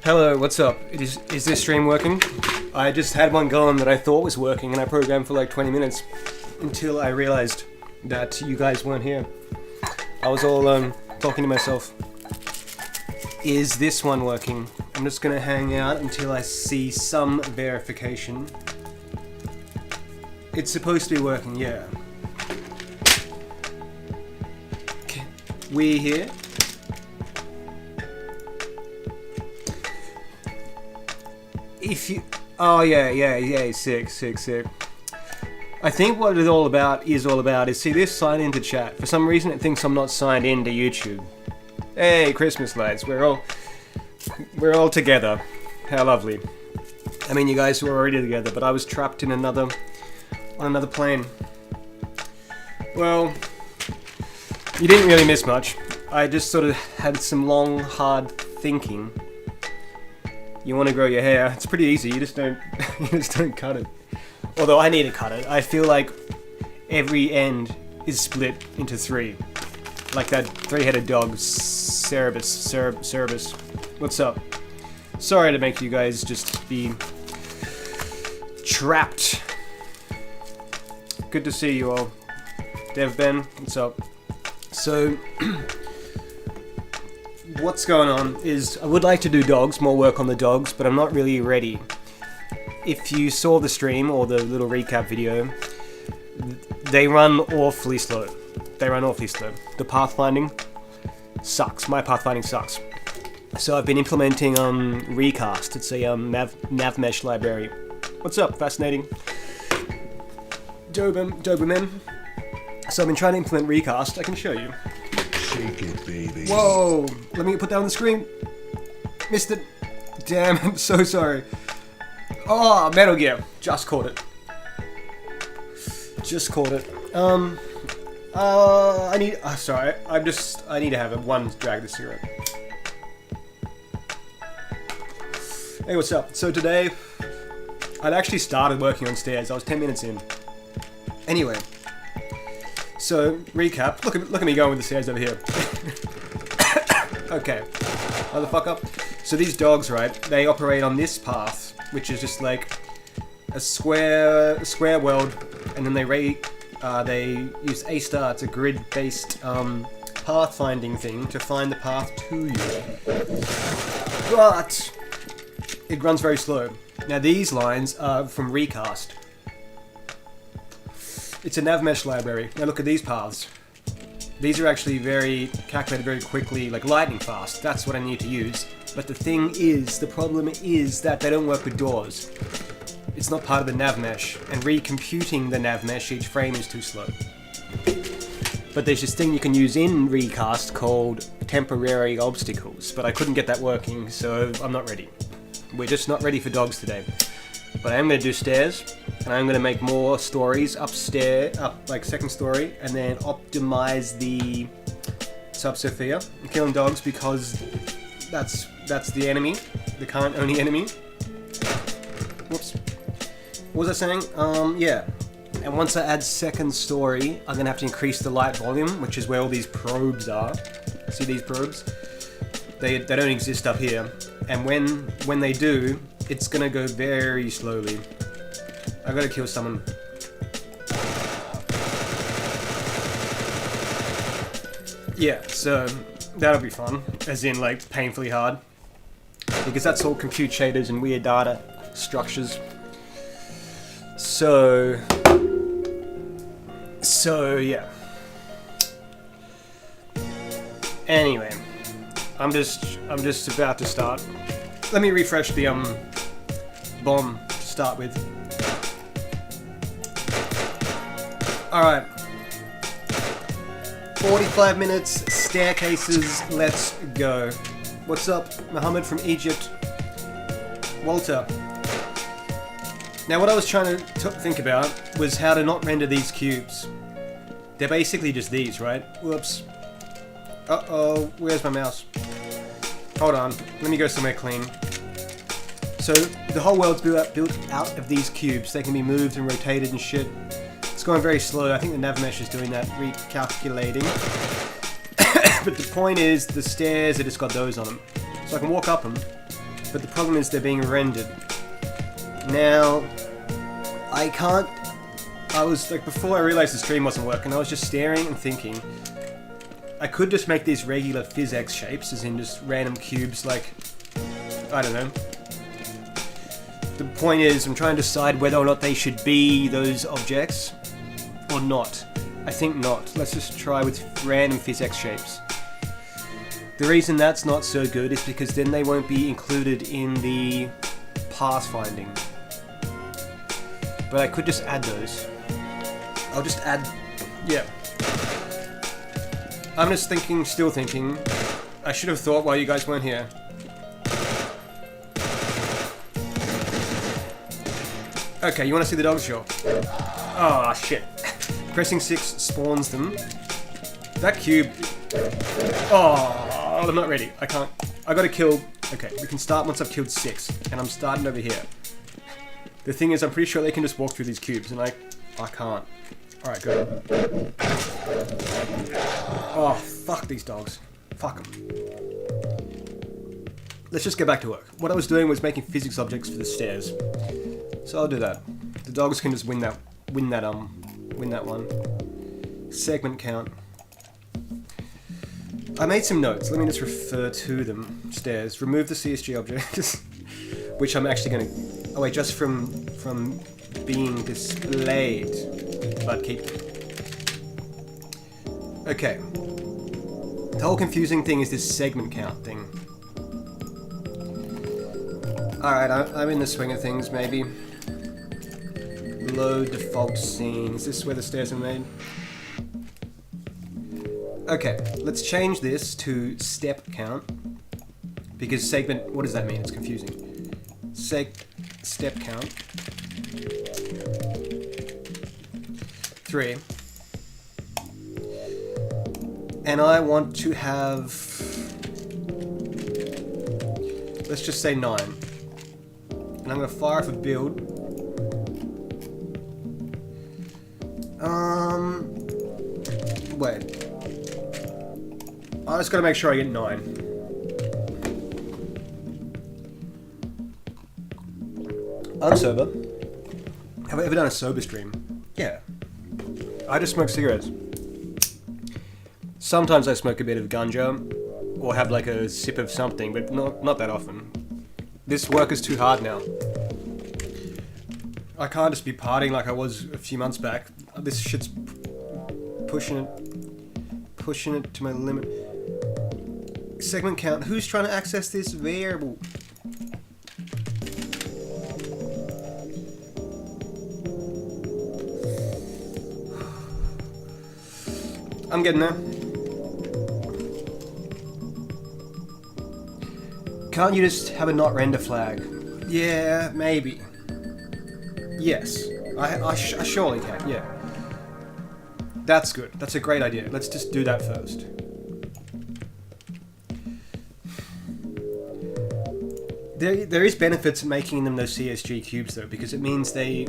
Hello, what's up? Is this stream working? I just had one going that I thought was working and I programmed for like 20 minutes until I realized that you guys weren't here. I was all talking to myself. Is this one working? I'm just gonna hang out until I see some verification. It's supposed to be working, yeah. Okay. We here? If you... Oh yeah, sick. I think what it's all about is see this sign into chat. For some reason it thinks I'm not signed in to YouTube. Hey, Christmas lads, we're all together. How lovely. I mean, you guys were already together, but I was trapped in on another plane. Well, you didn't really miss much. I just sort of had some long, hard thinking. You want to grow your hair? It's pretty easy. You just don't cut it. Although I need to cut it. I feel like every end is split into three, like that three-headed dog, Cerebus. What's up? Sorry to make you guys just be trapped. Good to see you all. Dev Ben, what's up? So. What's going on is I would like to do dogs, more work on the dogs, but I'm not really ready. If you saw the stream or the little recap video, they run awfully slow. The pathfinding sucks. My pathfinding sucks. So I've been implementing Recast. It's a nav mesh library. What's up? Fascinating. Doberman. So I've been trying to implement Recast. I can show you. Shake it, baby. Whoa! Let me put that on the screen. Missed it. Damn, I'm so sorry. Oh, Metal Gear. Just caught it. I need... sorry. I need to have one drag the cigarette. Hey, what's up? So today, I'd actually started working on stairs. I was 10 minutes in. Anyway. So, recap. Look at me going with the stairs over here. Okay. Motherfucker. So these dogs, right, they operate on this path, which is just like a square world, and then they use A-star. It's a grid-based pathfinding thing to find the path to you. But it runs very slow. Now these lines are from Recast. It's a nav mesh library. Now look at these paths. These are actually calculated very quickly, like lightning fast. That's what I need to use. But the problem is that they don't work with doors. It's not part of the nav mesh, and recomputing the nav mesh each frame is too slow. But there's this thing you can use in Recast called temporary obstacles, but I couldn't get that working, so I'm not ready. We're just not ready for dogs today. But I am going to do stairs, and I'm going to make more stories up like second story, and then optimize the sub-Sophia. I'm killing dogs because that's the enemy, the current only enemy. Whoops. What was I saying? Yeah. And once I add second story, I'm going to have to increase the light volume, which is where all these probes are. See these probes? They don't exist up here. And when they do, it's gonna go very slowly. I gotta kill someone. Yeah, so that'll be fun. As in, like, painfully hard. Because that's all compute shaders and weird data structures. So yeah. Anyway, I'm just about to start. Let me refresh the bomb to start with. Alright. 45 minutes, staircases, let's go. What's up, Muhammad from Egypt? Walter. Now what I was trying to think about was how to not render these cubes. They're basically just these, right? Whoops. Uh-oh, where's my mouse? Hold on, let me go somewhere clean. So, the whole world's built out of these cubes. They can be moved and rotated and shit. It's going very slow. I think the nav mesh is doing that, recalculating. But the point is, the stairs have just got those on them. So I can walk up them, but the problem is they're being rendered. Now, I can't... I was, like, before I realized the stream wasn't working, I was just staring and thinking, I could just make these regular physics shapes, as in just random cubes, like, I don't know. The point is, I'm trying to decide whether or not they should be those objects, or not. I think not. Let's just try with random physics shapes. The reason that's not so good is because then they won't be included in the pathfinding. But I could just add those. I'll just add... yeah. I'm just thinking, still thinking. I should have thought while you guys weren't here. Okay, you want to see the dogs? Sure. Oh, shit. Pressing 6 spawns them. That cube... oh, I'm not ready. I can't... I gotta kill... okay, we can start once I've killed 6. And I'm starting over here. The thing is, I'm pretty sure they can just walk through these cubes, and I can't. Alright, go. Oh, fuck these dogs. Fuck them. Let's just get back to work. What I was doing was making physics objects for the stairs. So I'll do that. The dogs can just win that one. Segment count. I made some notes. Let me just refer to them. Stairs. Remove the CSG objects, which I'm actually going to... oh wait, just from being displayed, but keep them. Okay. The whole confusing thing is this segment count thing. Alright, I'm in the swing of things, maybe. Load default scene. Is this where the stairs are made? Okay, let's change this to step count. Because segment... what does that mean? It's confusing. Step count. 3. And I want to have... let's just say 9. And I'm going to fire off a build. Wait. I just got to make sure I get 9. I'm sober. Have I ever done a sober stream? Yeah. I just smoke cigarettes. Sometimes I smoke a bit of ganja, or have like a sip of something, but not that often. This work is too hard now. I can't just be partying like I was a few months back. This shit's pushing it to my limit. Segment count. Who's trying to access this variable? I'm getting there. Can't you just have a not render flag? Yeah, maybe. Yes. I surely can, yeah. That's good. That's a great idea. Let's just do that first. There is benefits in making them those CSG cubes though, because it means they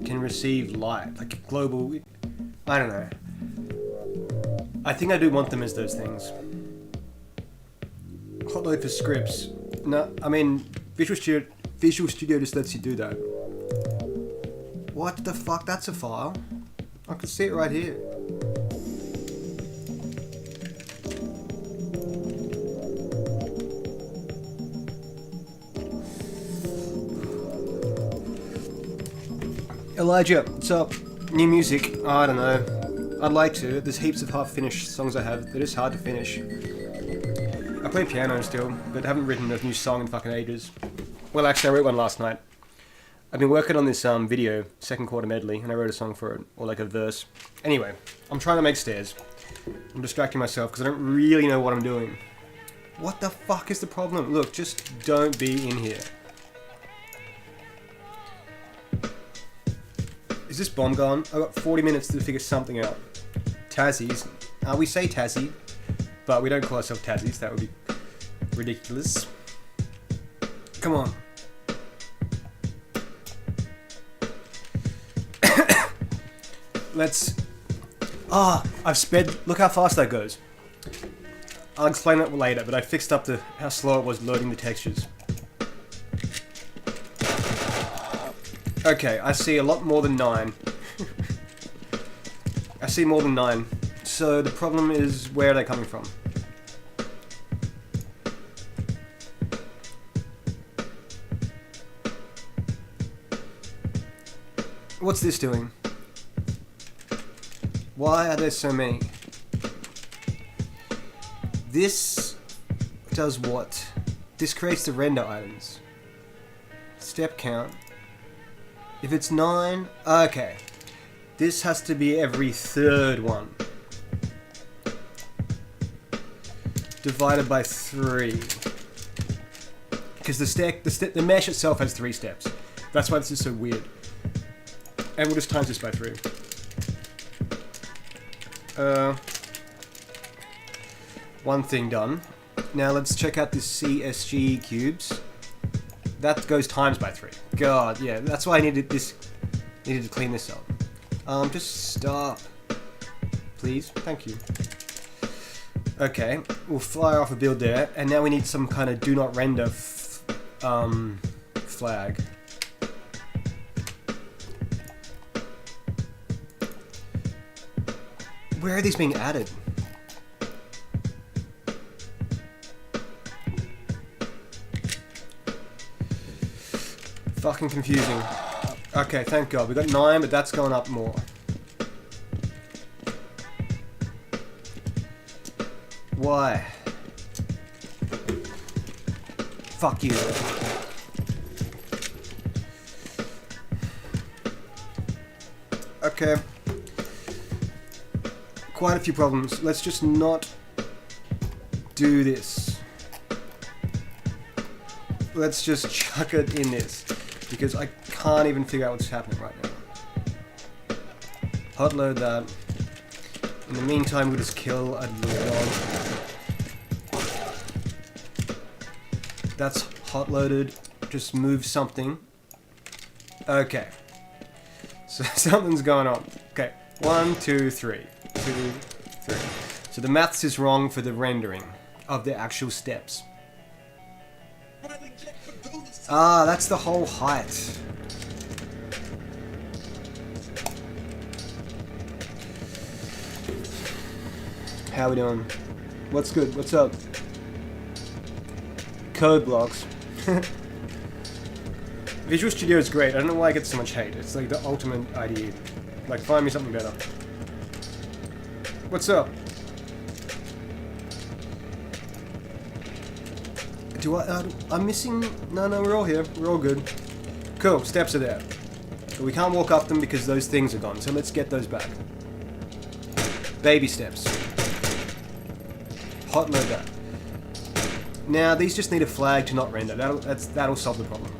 can receive light, like global... I don't know. I think I do want them as those things. Hotload for scripts. No, I mean, Visual Studio just lets you do that. What the fuck? That's a file. I can see it right here. Elijah, what's up? New music? Oh, I don't know. I'd like to. There's heaps of half-finished songs I have. They're just hard to finish. I play piano still, but haven't written a new song in fucking ages. Well, actually, I wrote one last night. I've been working on this video, second quarter medley, and I wrote a song for it, or like a verse. Anyway, I'm trying to make stairs. I'm distracting myself because I don't really know what I'm doing. What the fuck is the problem? Look, just don't be in here. Is this bomb gone? I've got 40 minutes to figure something out. Tazzies. We say Tazzy, but we don't call ourselves Tazzies. That would be ridiculous. Come on. Let's... I've sped... Look how fast that goes. I'll explain that later, but I fixed up how slow it was loading the textures. Okay, I see a lot more than 9. I see more than 9. So the problem is, where are they coming from? What's this doing? Why are there so many? This does what? This creates the render items. Step count. If it's 9, okay. This has to be every 3rd one. Divided by 3. Because the mesh itself has 3 steps. That's why this is so weird. And we'll just times this by 3. One thing done. Now let's check out the CSG cubes. That goes times by 3. God, yeah, that's why I needed to clean this up. Just stop. Please, thank you. Okay, we'll fire off a build there, and now we need some kind of do not render flag. Where are these being added? Fucking confusing. Okay, thank God. We got 9, but that's going up more. Why? Fuck you. Okay. Quite a few problems. Let's just not do this. Let's just chuck it in this. Because I can't even figure out what's happening right now. Hot load that. In the meantime, we'll just kill a little dog. That's hot loaded. Just move something. Okay. So something's going on. Okay. 1, 2, 3. 2, 3. So the maths is wrong for the rendering of the actual steps. Ah, that's the whole height. How we doing? What's good? What's up? Code blocks. Visual Studio is great. I don't know why I get so much hate. It's like the ultimate IDE. Like, find me something better. What's up? I'm missing... No, we're all here. We're all good. Cool, steps are there. But we can't walk up them because those things are gone, so let's get those back. Baby steps. Hot load that. Now, these just need a flag to not render. That'll solve the problem.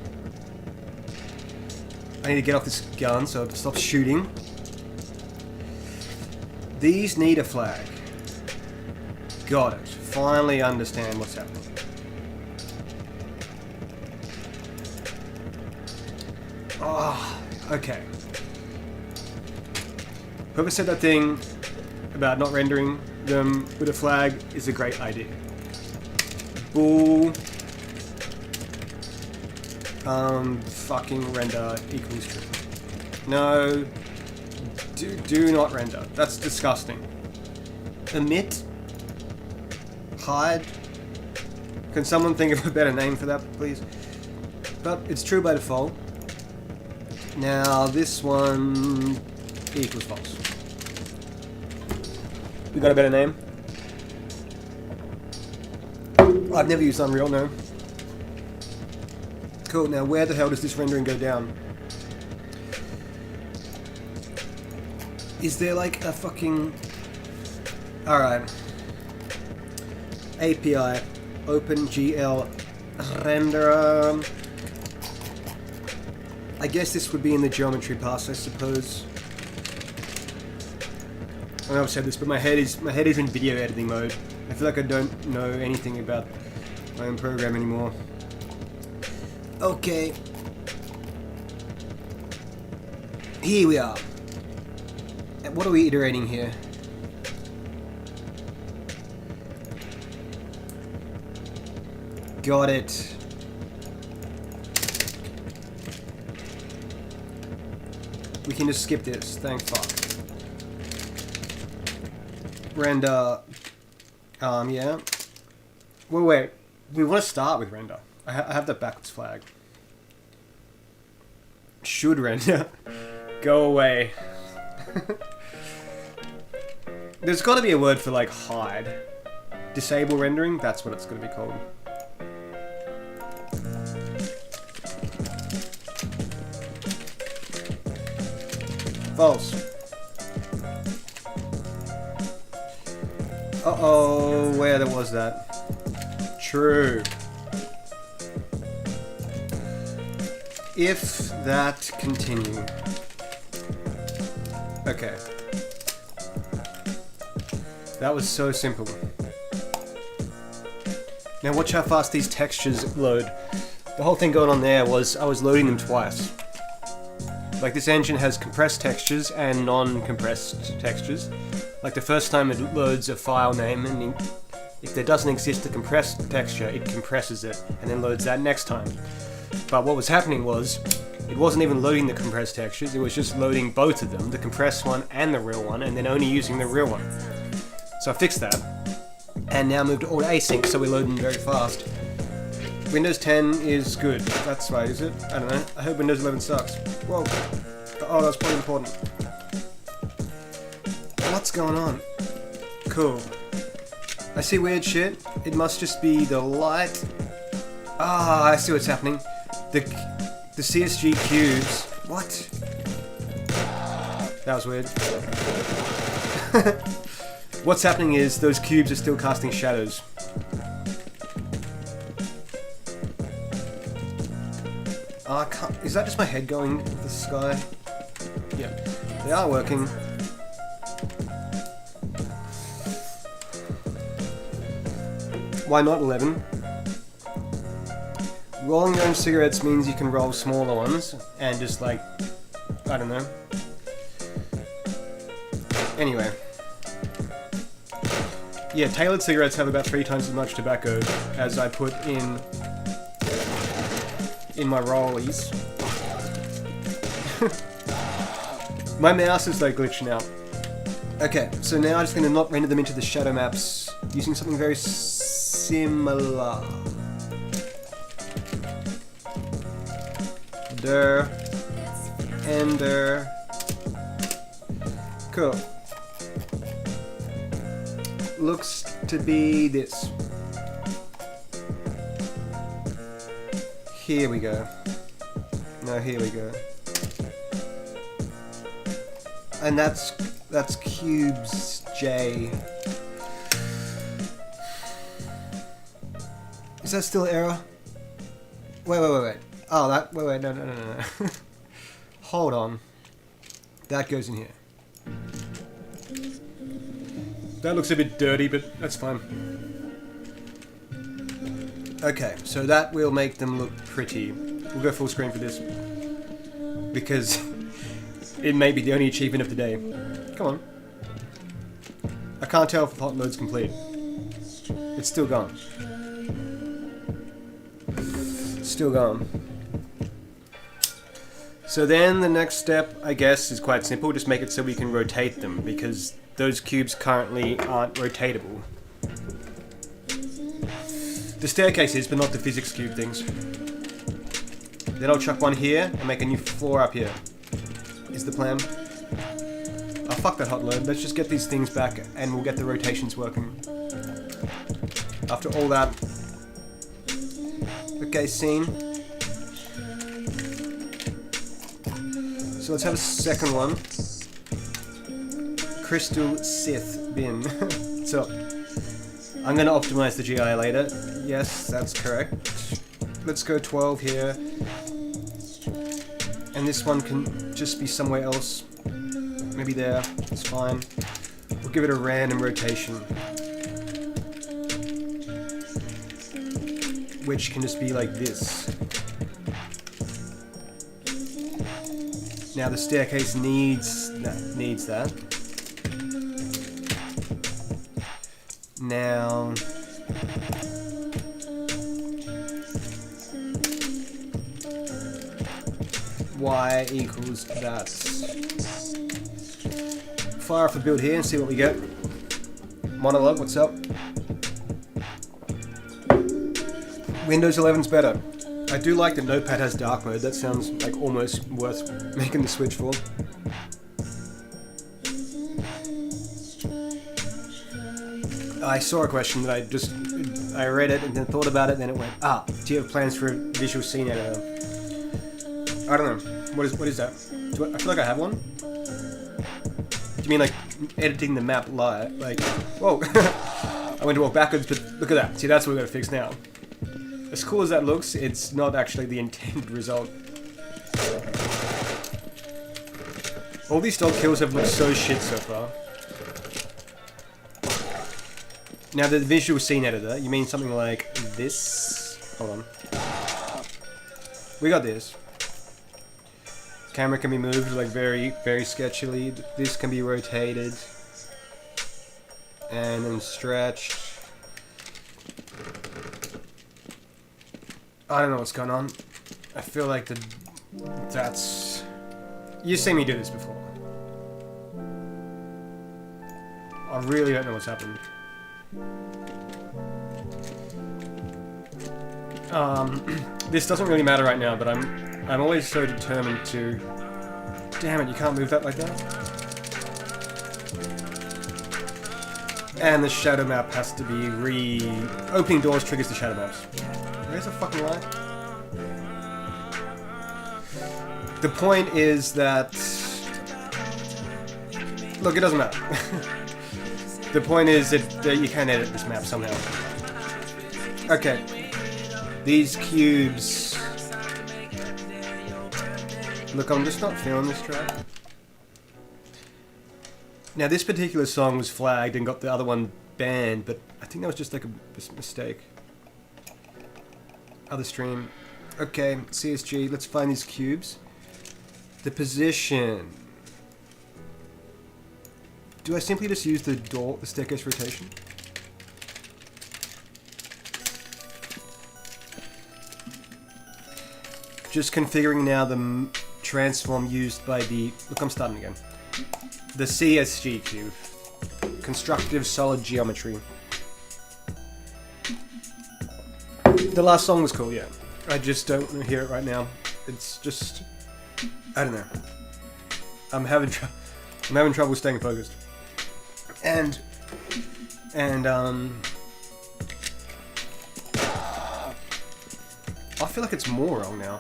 I need to get off this gun so it stops shooting. These need a flag. Got it. Finally understand what's happening. Oh, okay. Whoever said that thing about not rendering them with a flag is a great idea. Bull. Fucking render equals true. No. Do not render. That's disgusting. Emit. Hide. Can someone think of a better name for that, please? But it's true by default. Now this one equals false. We got a better name? I've never used Unreal, no. Cool, now where the hell does this rendering go down? Is there like a fucking... Alright. API. OpenGL renderer. I guess this would be in the geometry pass, I suppose. I know I've said this, but my head is in video editing mode. I feel like I don't know anything about my own program anymore. Okay. Here we are. And what are we iterating here? Got it. We can just skip this. Thank fuck. Render. Yeah. Well, wait. We want to start with render. I have the backwards flag. Should render. Go away. There's got to be a word for, like, hide. Disable rendering? That's what it's going to be called. False. Uh-oh, where was that? True. If that continue. Okay. That was so simple. Now watch how fast these textures load. The whole thing going on there was I was loading them twice. Like, this engine has compressed textures and non-compressed textures. Like, the first time it loads a file name, and if there doesn't exist a compressed texture, it compresses it and then loads that next time. But what was happening was, it wasn't even loading the compressed textures, it was just loading both of them, the compressed one and the real one, and then only using the real one. So I fixed that, and now moved all to async, so we load them very fast. Windows 10 is good. That's right, is it? I don't know. I hope Windows 11 sucks. Whoa. Oh, that's probably important. What's going on? Cool. I see weird shit. It must just be the light. Ah, I see what's happening. The CSG cubes. What? That was weird. What's happening is those cubes are still casting shadows. I can't. Is that just my head going with the sky? Yeah. They are working. Why not 11? Rolling your own cigarettes means you can roll smaller ones and just, like, I don't know. Anyway. Yeah, tailored cigarettes have about 3 times as much tobacco as I put in my rollies. My mouse is like glitching out. Okay, so now I'm just going to not render them into the shadow maps using something very similar. Ender. Cool. Looks to be this. Here we go. No, here we go. And that's cubes J. Is that still error? Wait. Oh, wait, no. Hold on. That goes in here. That looks a bit dirty, but that's fine. Okay, so that will make them look pretty. We'll go full screen for this. Because it may be the only achievement of the day. Come on. I can't tell if the hot load's complete. It's still gone. Still gone. So then the next step, I guess, is quite simple. Just make it so we can rotate them, because those cubes currently aren't rotatable. The staircase is, but not the physics cube things. Then I'll chuck one here and make a new floor up here. Is the plan. Oh, fuck that hot load. Let's just get these things back and we'll get the rotations working. After all that. Okay, scene. So let's have a second one. Crystal Sith bin. So, I'm going to optimize the GI later. Yes, that's correct. Let's go 12 here. And this one can just be somewhere else. Maybe there. It's fine. We'll give it a random rotation. Which can just be like this. Now the staircase needs that. Now y equals that. Fire off the build here and see what we get. Monologue, what's up? Windows 11's better. I do like that Notepad has dark mode. That sounds like almost worth making the switch for. I saw a question that I read it and then thought about it and then it went, do you have plans for a visual scene editor? I don't know. What is that? I feel like I have one? Do you mean like editing the map live? Like, whoa. I went to walk backwards, but look at that. See, that's what we've got to fix now. As cool as that looks, it's not actually the intended result. All these dog kills have looked so shit so far. Now the visual scene editor, you mean something like this? Hold on. We got this. Camera can be moved like very, very sketchily. This can be rotated. And then stretched. I don't know what's going on. I feel like that's... You've seen me do this before. I really don't know what's happened. This doesn't really matter right now, but I'm always so determined to... Damn it, you can't move that like that? And the shadow map has to be Opening doors triggers the shadow maps. Where's the fucking light? The point is that... Look, it doesn't matter. The point is that you can edit this map somehow. Okay. These cubes... Look, I'm just not feeling this track. Now, this particular song was flagged and got the other one banned, but I think that was just like a mistake. Other stream. Okay, CSG, let's find these cubes. The position. Do I simply just use the staircase rotation? Just configuring now the transform used by the... Look, I'm starting again. The CSG cube. Constructive Solid Geometry. The last song was cool, yeah. I just don't want to hear it right now. It's just... I don't know. I'm having trouble staying focused. And I feel like it's more wrong now.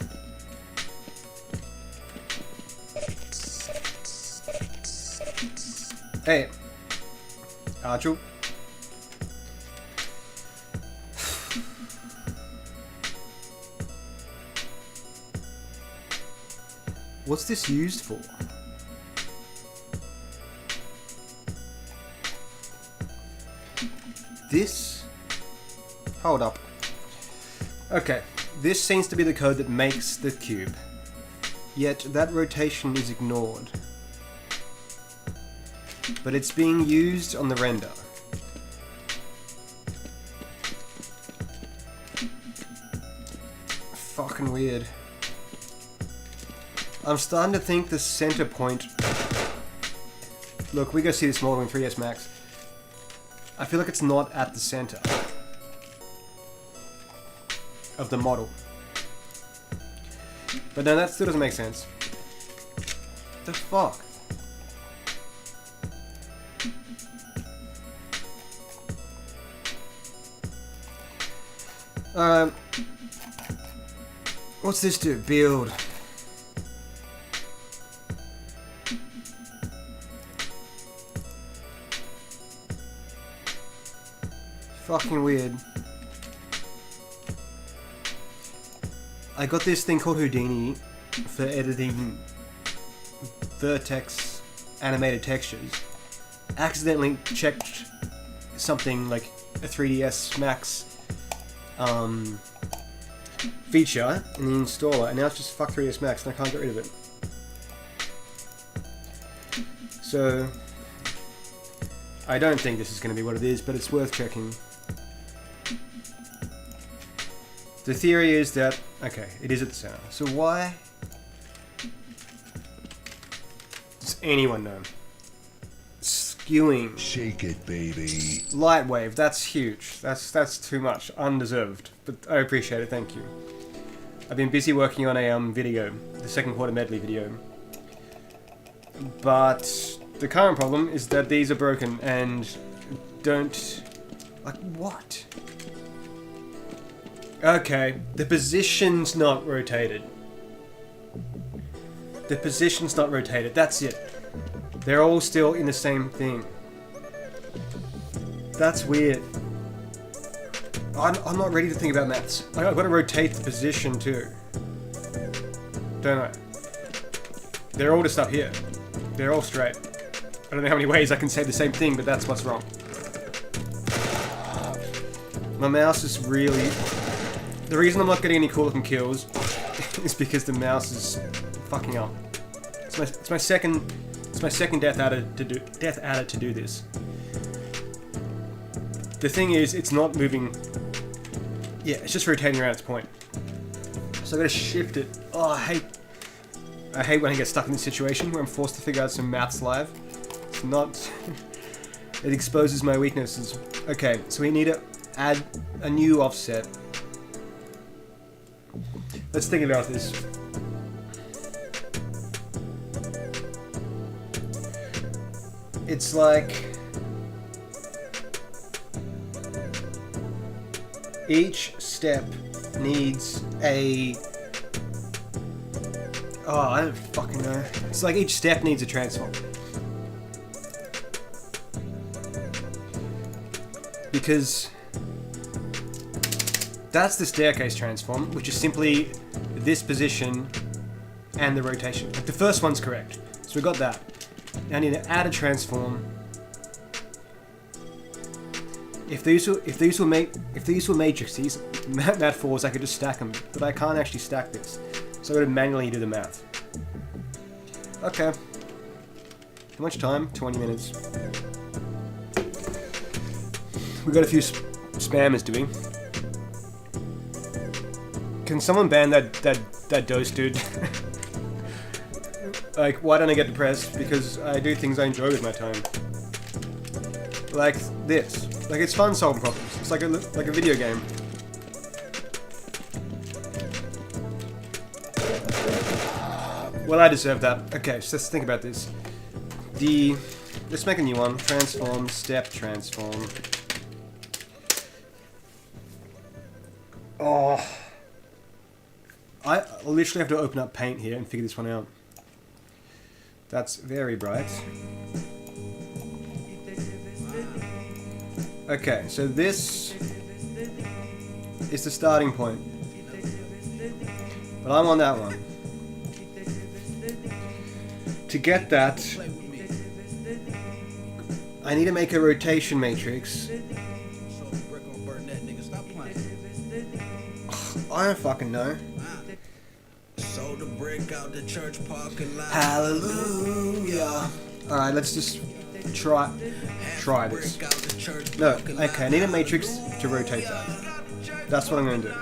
Hey, Archel. What's this used for? This? Hold up. Okay, this seems to be the code that makes the cube. Yet that rotation is ignored. But it's being used on the render. Fucking weird. I'm starting to think the center point... Look, we go see this model in 3ds Max. I feel like it's not at the center of the model. But no, that still doesn't make sense. The fuck? What's this do? Build. Fucking weird. I got this thing called Houdini for editing vertex animated textures. Accidentally checked something like a 3ds Max feature in the installer, and now it's just fuck 3ds Max and I can't get rid of it. So I don't think this is going to be what it is, but it's worth checking. The theory is that, okay, it is at the center. So why anyone know? Skewing. Shake it, baby. Light wave, that's huge. That's too much. Undeserved. But I appreciate it, thank you. I've been busy working on a video, the second quarter medley video. But the current problem is that these are broken and don't... Like, what? Okay, the position's not rotated. The position's not rotated, that's it. They're all still in the same thing. That's weird. I'm not ready to think about maths. I've got to rotate the position too. Don't I? They're all just up here. They're all straight. I don't know how many ways I can say the same thing, but that's what's wrong. My mouse is really... The reason I'm not getting any cool looking kills is because the mouse is fucking up. It's my second death adder to do this. The thing is, it's not moving. Yeah, it's just rotating around its point. So I gotta shift it. Oh, I hate when I get stuck in this situation where I'm forced to figure out some maths live. It's not. It exposes my weaknesses. Okay, so we need to add a new offset. Let's think about this. It's like each step needs a... Oh, I don't fucking know. It's like each step needs a transform. Because that's the staircase transform, which is simply this position and the rotation. Like the first one's correct. So we got that. Now I need to add a transform. If these were matrices, mat 4s, I could just stack them, but I can't actually stack this, so I gotta manually do the math. Okay. How much time? 20 minutes. We got a few spammers doing. Can someone ban that dose dude? Like, why don't I get depressed? Because I do things I enjoy with my time. Like this. Like, it's fun solving problems. It's like a video game. Well, I deserve that. Okay, so let's think about this. Let's make a new one. Transform, step, transform. Oh. I literally have to open up Paint here and figure this one out. That's very bright. Okay, so this is the starting point. But I'm on that one. To get that, I need to make a rotation matrix. I don't fucking know. Hallelujah. Alright, let's just try this. No, okay, I need a matrix to rotate that. That's what I'm going to do.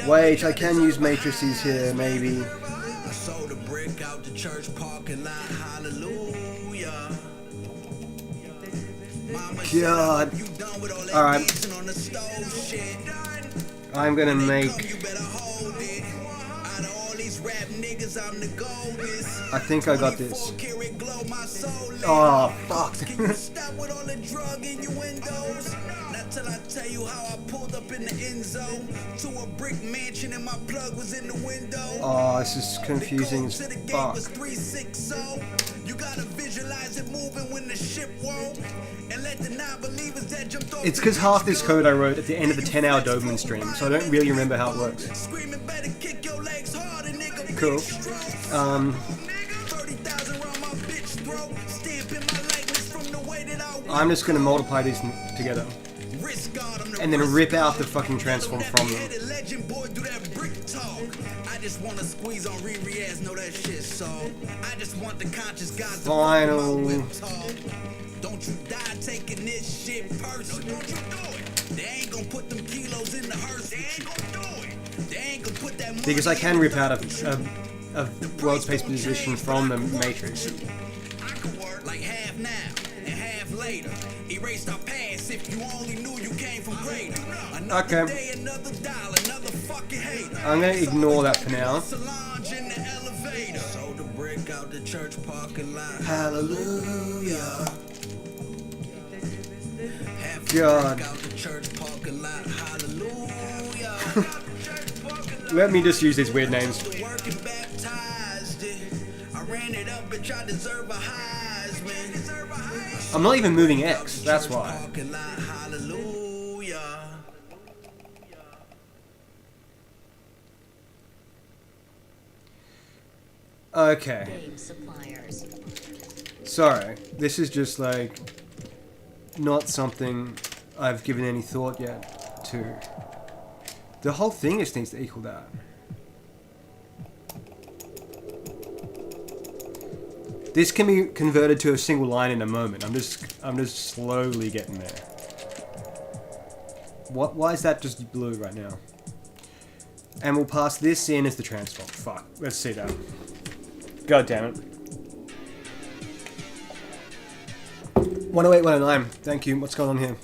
Wait, I can use matrices here, maybe. God. Alright. I'm gonna make... I think I got this. Oh, fuck. Till I tell you how I pulled up in the end zone to a brick mansion and my plug was in the window. Oh, this is confusing as fuck. You gotta visualize it moving when the ship won't. And let the non-believers that jumped off. It's because half this code I wrote at the end of the 10-hour Doberman stream, so I don't really remember how it works. Cool. I'm just gonna multiply these together. And then rip out the fucking transform from them. Final. Don't you die taking this shit personal. Don't you do it. They ain't gonna put them kilos in the hearse. They ain't gonna do it. They ain't gonna put that Because I can rip out a world space position from the matrix. I could work like half now and half later. Erased our past if you only knew you came from greater. Another Okay. day, another dollar, another fucking hater. I'm gonna ignore that for now. Solange in the elevator. Sold a brick out the church parking lot. Hallelujah. Half God. brick out the church parking lot. Hallelujah. Let me just use these weird names. Working baptized it. I ran it up and tried to deserve a Heisman. I'm not even moving X, that's why. Parking lot. Hallelujah. Okay. Game suppliers. Sorry. This is just like not something I've given any thought yet to. The whole thing just needs to equal that. This can be converted to a single line in a moment. I'm just slowly getting there. Why is that just blue right now? And we'll pass this in as the transform. Fuck. Let's see that. God damn it. 108, 109. Thank you. What's going on here?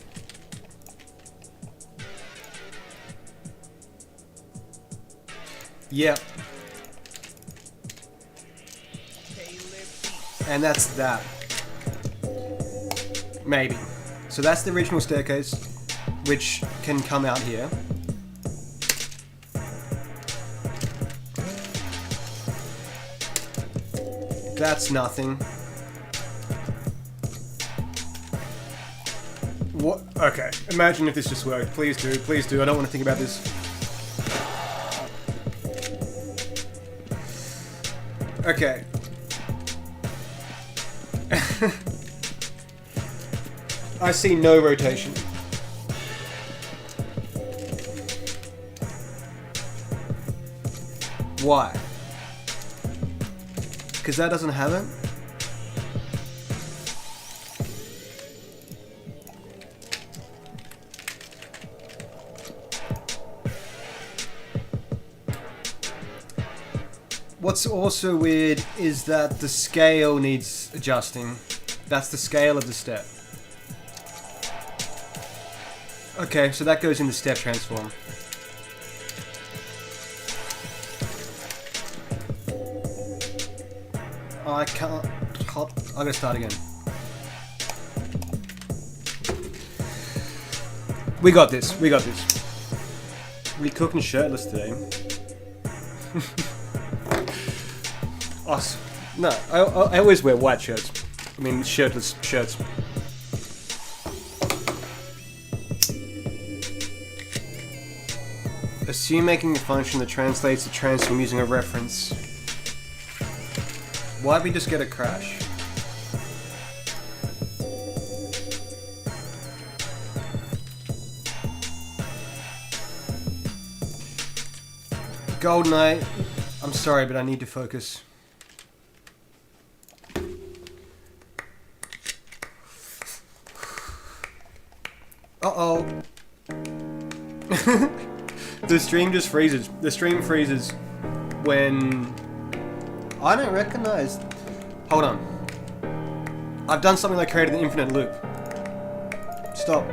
Yep. And that's that. Maybe. So that's the original staircase, which can come out here. That's nothing. What? Okay. Imagine if this just worked. Please do. Please do. I don't want to think about this. Okay. I see no rotation. Why? Because that doesn't have it? What's also weird is that the scale needs adjusting. That's the scale of the step. Okay, so that goes in the step transform. I can't... I'm gonna start again. We got this. We got this. We cooking shirtless today. Awesome. No, I always wear white shirts. I mean, shirtless shirts. Assume making a function that translates the transform using a reference. Why'd we just get a crash? GoldenEye, I'm sorry, but I need to focus. Uh-oh. The stream just freezes. The stream freezes when... I don't recognize... Hold on. I've done something that created an infinite loop. Stop.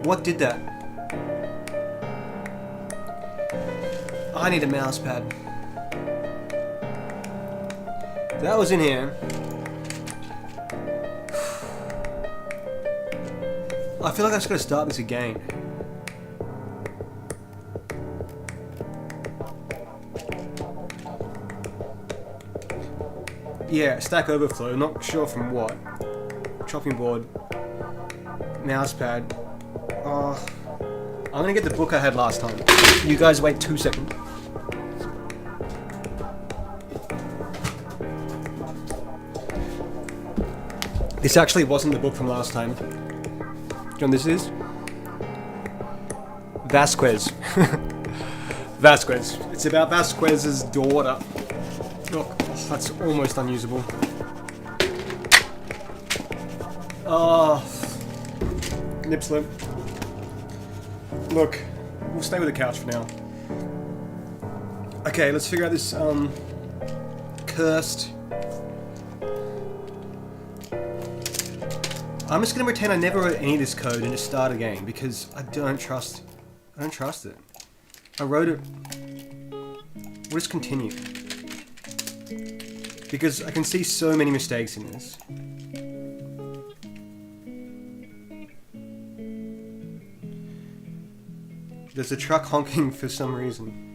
What did that? I need a mouse pad. That was in here. I feel like I just gotta start this again. Yeah, Stack Overflow, not sure from what. Chopping board. Mousepad. I'm gonna get the book I had last time. You guys wait 2 seconds. This actually wasn't the book from last time. Do you know what this is? Vasquez. Vasquez. It's about Vasquez's daughter. Look, oh, that's almost unusable. Oh, nip slip. Look, we'll stay with the couch for now. Okay, let's figure out this cursed. I'm just gonna pretend I never wrote any of this code and just start again because I don't trust it. I wrote it. We'll just continue. Because I can see so many mistakes in this. There's a truck honking for some reason.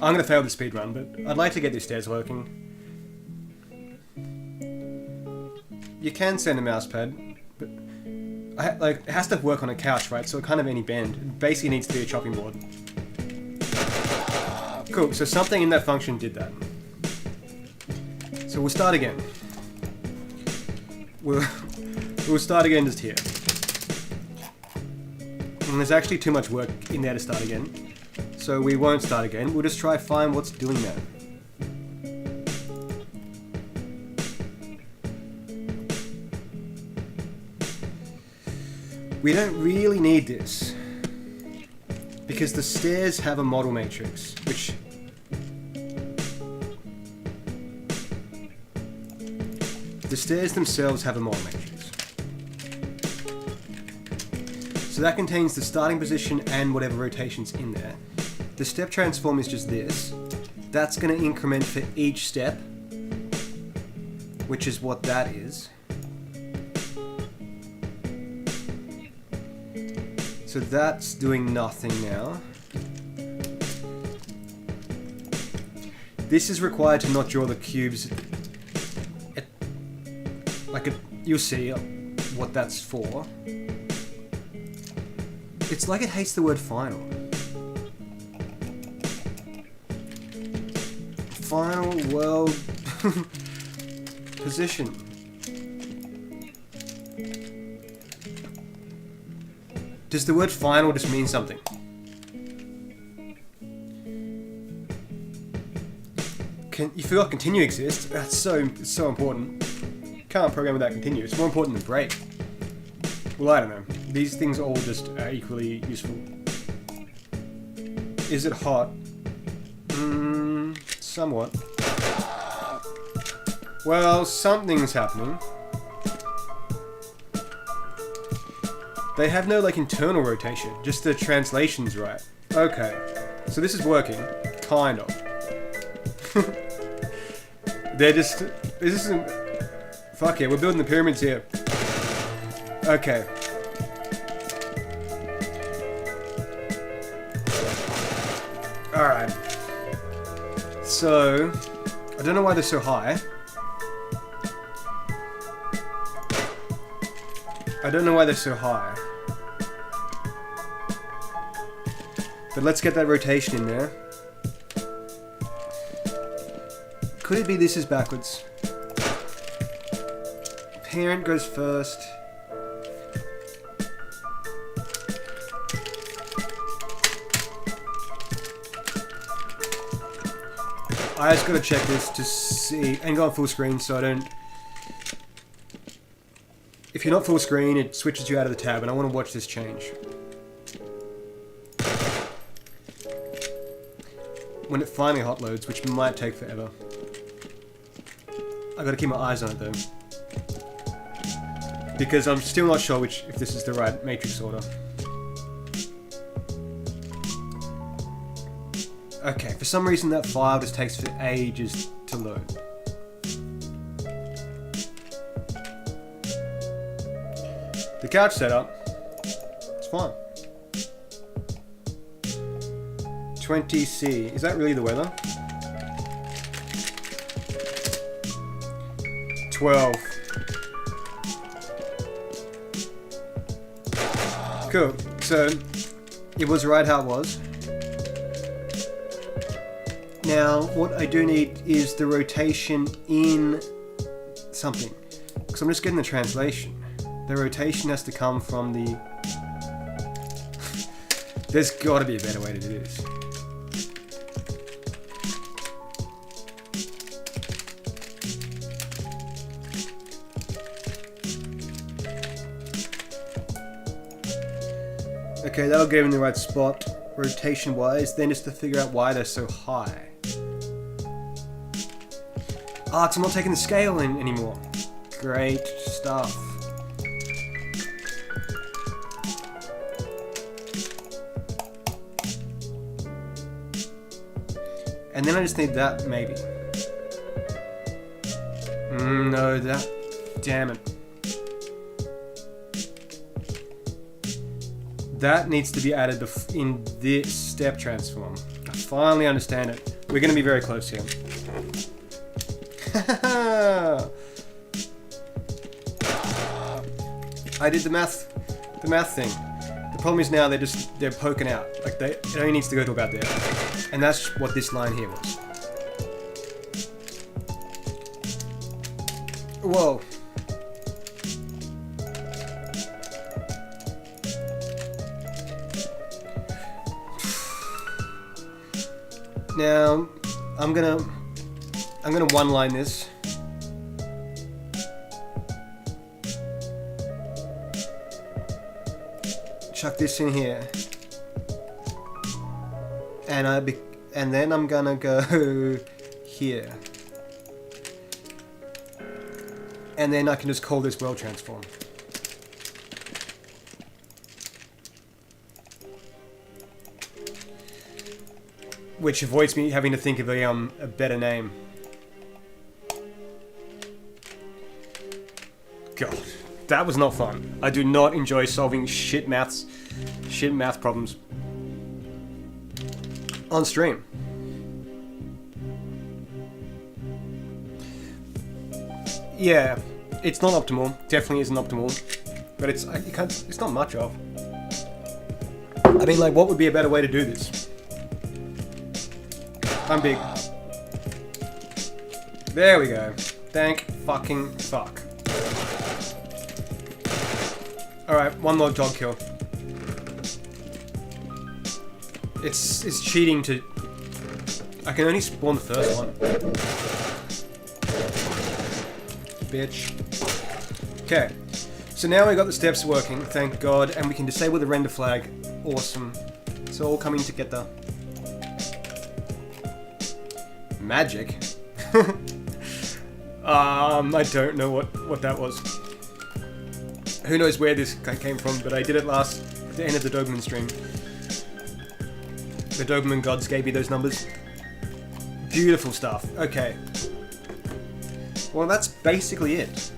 I'm gonna fail the speedrun, but I'd like to get these stairs working. You can send a mouse pad, but it has to work on a couch, right? So it can't have any bend. It basically needs to be a chopping board. Cool, so something in that function did that. So we'll start again. We'll start again just here. And there's actually too much work in there to start again. So we won't start again. We'll just try find what's doing that. We don't really need this. Because the stairs have a model matrix, which... The stairs themselves have a model matrix. So that contains the starting position and whatever rotation's in there. The step transform is just this. That's going to increment for each step, which is what that is. So that's doing nothing now. This is required to not draw the cubes. You'll see what that's for. It's like it hates the word final. Final world position. Does the word final just mean something? You forgot continue exists. That's so important. Can't program without continue. It's more important than break. Well, I don't know. These things all just are equally useful. Is it hot? Somewhat. Well, something's happening. They have no, internal rotation. Just the translation's right. Okay. So this is working. Kind of. They're just... This isn't... Fuck yeah, we're building the pyramids here. Okay. Alright. So... I don't know why they're so high. But let's get that rotation in there. Could it be this is backwards? Parent goes first. I just gotta check this to see, and go on full screen so I don't... If you're not full screen, it switches you out of the tab, and I want to watch this change. When it finally hot loads, which might take forever. I gotta keep my eyes on it though. Because I'm still not sure if this is the right matrix order. Okay, for some reason that file just takes for ages to load. The couch setup, it's fine. 20C, is that really the weather? 12. Cool, so it was right how it was. Now, what I do need is the rotation in something. Because I'm just getting the translation. The rotation has to come from the... There's got to be a better way to do this. Okay, that'll get him in the right spot, rotation-wise. Then just to figure out why they're so high. Ah, I'm not taking the scale in anymore. Great stuff. And then I just need that, maybe. No, that... Damn it. That needs to be added in this step transform. I finally understand it. We're going to be very close here. I did the math thing. The problem is now they're poking out. Like it only needs to go to about there. And that's what this line here was. Whoa. Now, I'm gonna one line this. Chuck this in here. And then I'm gonna go here. And then I can just call this world transform. Which avoids me having to think of a better name. God, that was not fun. I do not enjoy solving shit math problems on stream. Yeah, it's not optimal. Definitely isn't optimal, but it's not much of. I mean, like, what would be a better way to do this? I'm big. There we go. Thank fucking fuck. Alright, one more dog kill. It's cheating to... I can only spawn the first one. Bitch. Okay. So now we got the steps working, thank God, and we can disable the render flag. Awesome. It's all coming together. Magic? I don't know what that was. Who knows where this came from, but I did it at the end of the Doberman stream. The Doberman gods gave me those numbers. Beautiful stuff. Okay. Well, that's basically it.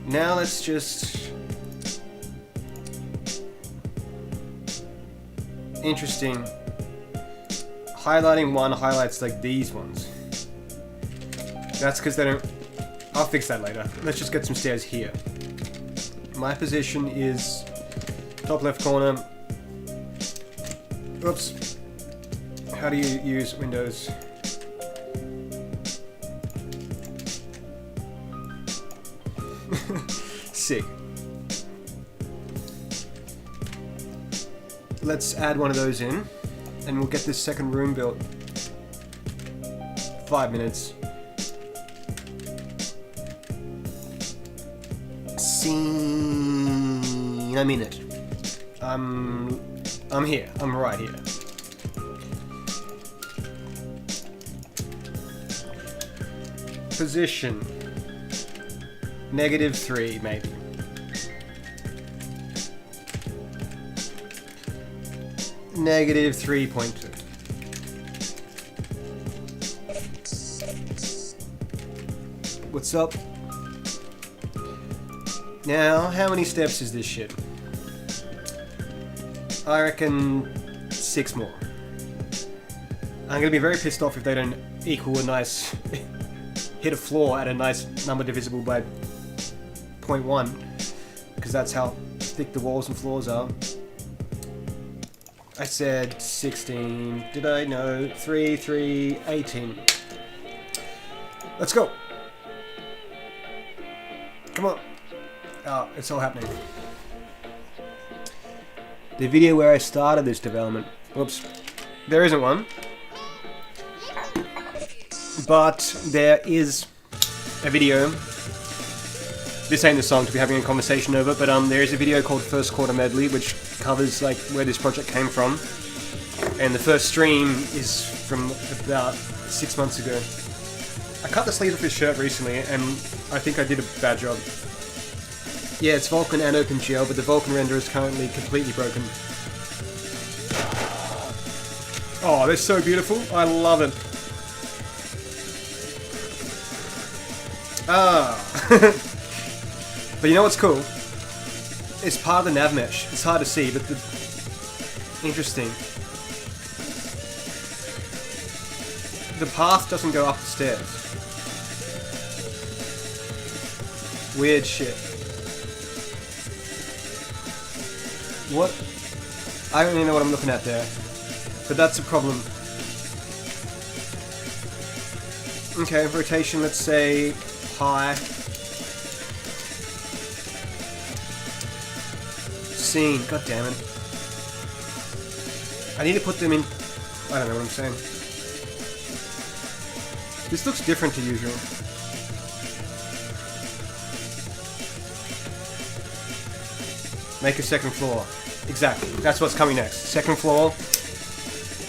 Now let's just... Interesting. Highlighting one highlights like these ones. That's because they don't... I'll fix that later. Let's just get some stairs here. My position is top left corner. Oops. How do you use Windows? Sick. Let's add one of those in, and we'll get this second room built. 5 minutes. Scene. I'm in it. I'm here. I'm right here. Position. -3, maybe. -3.2. What's up? Now, how many steps is this shit? I reckon 6 more. I'm gonna be very pissed off if they don't equal a nice... hit a floor at a nice number divisible by 0.1, because that's how thick the walls and floors are. I said 16. Did I? No. 3, 18. Let's go. Come on. Oh, it's all happening. The video where I started this development. Whoops. There isn't one. But there is a video this ain't the song to be having a conversation over, but there is a video called First Quarter Medley, which covers like where this project came from. And the first stream is from about 6 months ago. I cut the sleeve of his shirt recently, and I think I did a bad job. Yeah, it's Vulkan and OpenGL, but the Vulkan render is currently completely broken. Oh, they're so beautiful. I love it. Ah. But you know what's cool? It's part of the nav mesh. It's hard to see, but the... Interesting. The path doesn't go up the stairs. Weird shit. What? I don't even know what I'm looking at there. But that's a problem. Okay, rotation, let's say high. Scene, god damn it. I need to put them in... I don't know what I'm saying. This looks different to usual. Make a second floor. Exactly. That's what's coming next. Second floor.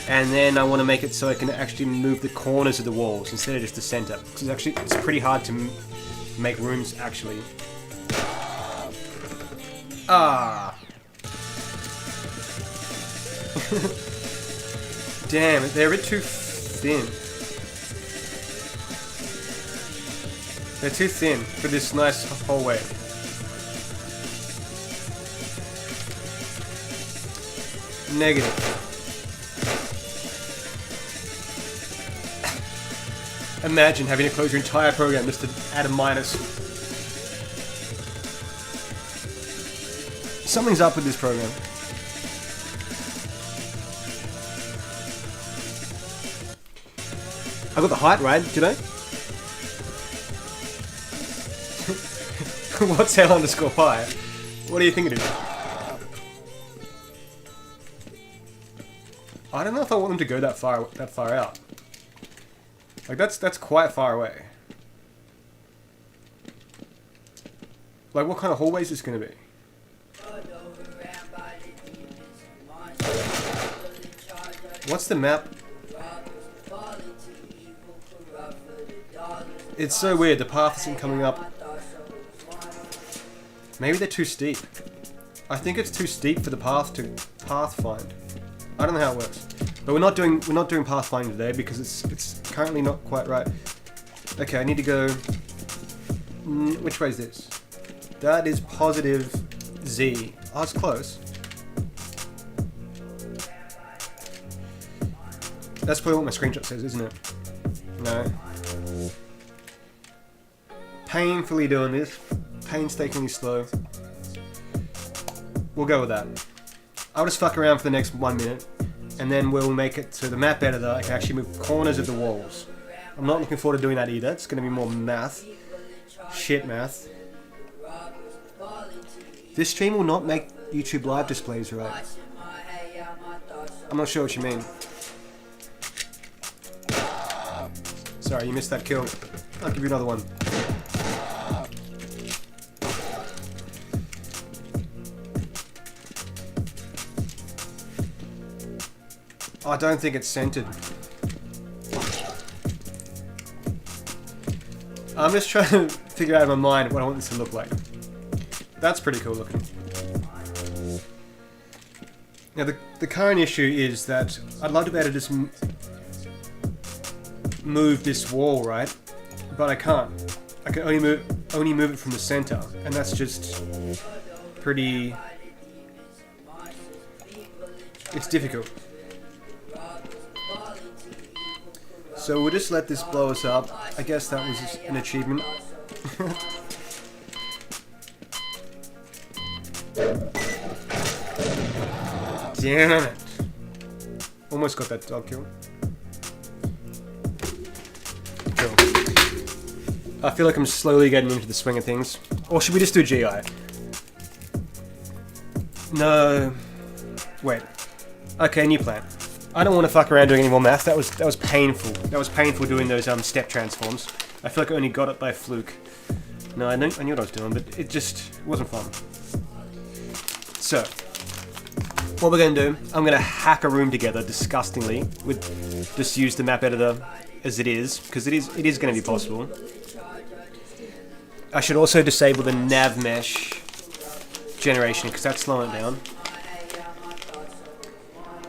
And then I want to make it so I can actually move the corners of the walls instead of just the center. Because it's pretty hard to make rooms actually. Ah. Damn, they're a bit too thin. They're too thin for this nice hallway. Negative. Imagine having to close your entire program just to add a minus. Something's up with this program. I got the height right, did I? What's L_pi? What do you think it is? I don't know if I want them to go that far out. Like that's quite far away. Like what kind of hallway is this gonna be? What's the map? It's so weird, the path isn't coming up. Maybe they're too steep. I think it's too steep for the path to pathfind. I don't know how it works. But we're not doing pathfinding today because it's currently not quite right. Okay, I need to go... which way is this? That is positive Z. Oh, it's close. That's probably what my screenshot says, isn't it? No. Painfully doing this. Painstakingly slow. We'll go with that. I'll just fuck around for the next 1 minute, and then we'll make it to the map editor. I can actually move corners of the walls. I'm not looking forward to doing that either. It's going to be more math. Shit math. This stream will not make YouTube live displays right. I'm not sure what you mean. Sorry, you missed that kill. I'll give you another one. I don't think it's centered. I'm just trying to figure out in my mind what I want this to look like. That's pretty cool looking. Now the current issue is that I'd love to be able to just move this wall, right? But I can't. I can only move it from the center, and that's just pretty... It's difficult. So we'll just let this blow us up. I guess that was an achievement. Damn it! Almost got that dog kill. Cool. I feel like I'm slowly getting into the swing of things. Or should we just do GI? No. Wait. Okay, new plan. I don't want to fuck around doing any more math. That was painful. That was painful doing those step transforms. I feel like I only got it by fluke. No, I knew what I was doing, but it wasn't fun. So, what we're going to do, I'm going to hack a room together disgustingly with just use the map editor as it is, because it is going to be possible. I should also disable the nav mesh generation because that's slowing it down.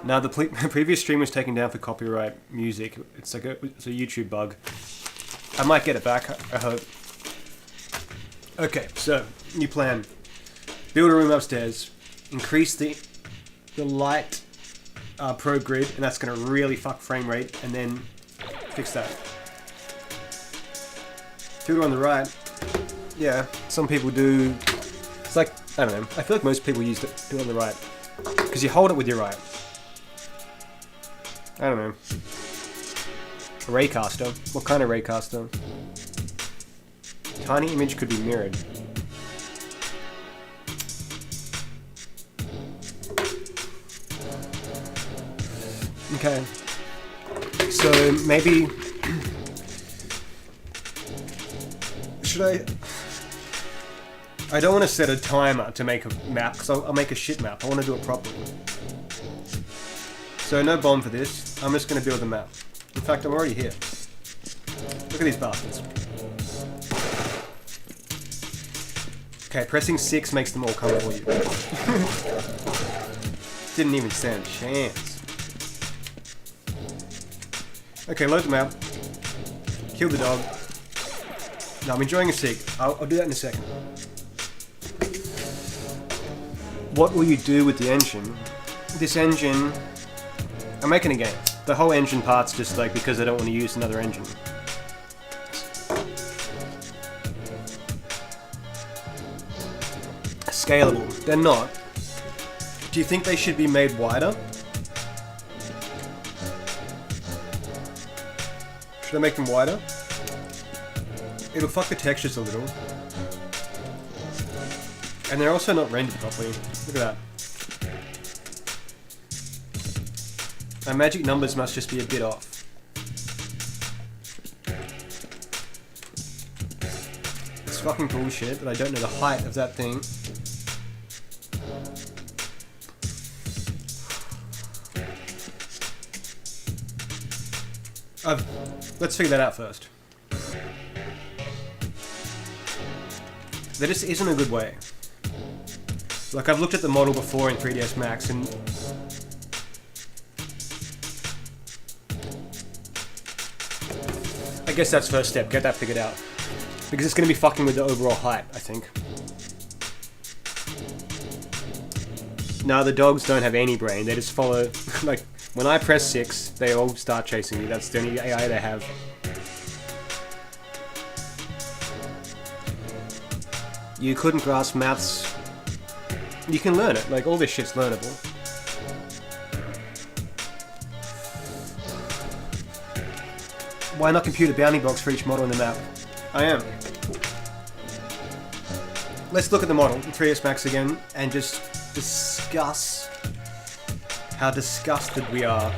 Now the previous stream was taken down for copyright music. It's a YouTube bug. I might get it back, I hope. Okay, so new plan. Build a room upstairs. Increase the light pro grid, and that's going to really fuck frame rate, and then fix that. Filter on the right. Yeah, some people do. It's like, I don't know. I feel like most people do it on the right because you hold it with your right. I don't know. A raycaster. What kind of raycaster? Tiny image could be mirrored. Okay. So maybe should I don't want to set a timer to make a map because I'll make a shit map. I want to do it properly. So no bomb for this. I'm just going to build the map. In fact, I'm already here. Look at these bastards. Okay, pressing 6 makes them all come for you. Didn't even stand a chance. Okay, load the map. Kill the dog. No, I'm enjoying a sig. I'll do that in a second. What will you do with the engine? This engine... I'm making a game. The whole engine part's just like because I don't want to use another engine. Scalable. They're not. Do you think they should be made wider? Should I make them wider? It'll fuck the textures a little. And they're also not rendered properly. Look at that. My magic numbers must just be a bit off. It's fucking bullshit that I don't know the height of that thing. Let's figure that out first. There just isn't a good way. Like, I've looked at the model before in 3ds Max and... I guess that's first step, get that figured out. Because it's going to be fucking with the overall height, I think. No, the dogs don't have any brain, they just follow... like, when I press 6, they all start chasing me, that's the only AI they have. You couldn't grasp maths. You can learn it, like all this shit's learnable. Why not compute a bounding box for each model in the map? I am. Let's look at the model in 3ds Max again and just discuss how disgusted we are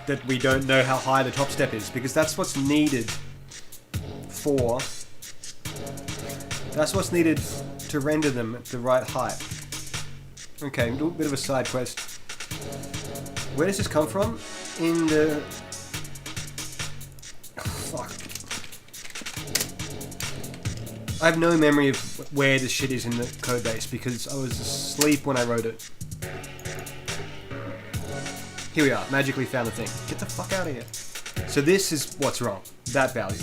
that we don't know how high the top step is, because that's what's needed for... That's what's needed to render them at the right height. Okay, a little bit of a side quest. Where does this come from? In the... Oh, fuck. I have no memory of where this shit is in the codebase because I was asleep when I wrote it. Here we are, magically found the thing. Get the fuck out of here. So this is what's wrong. That value.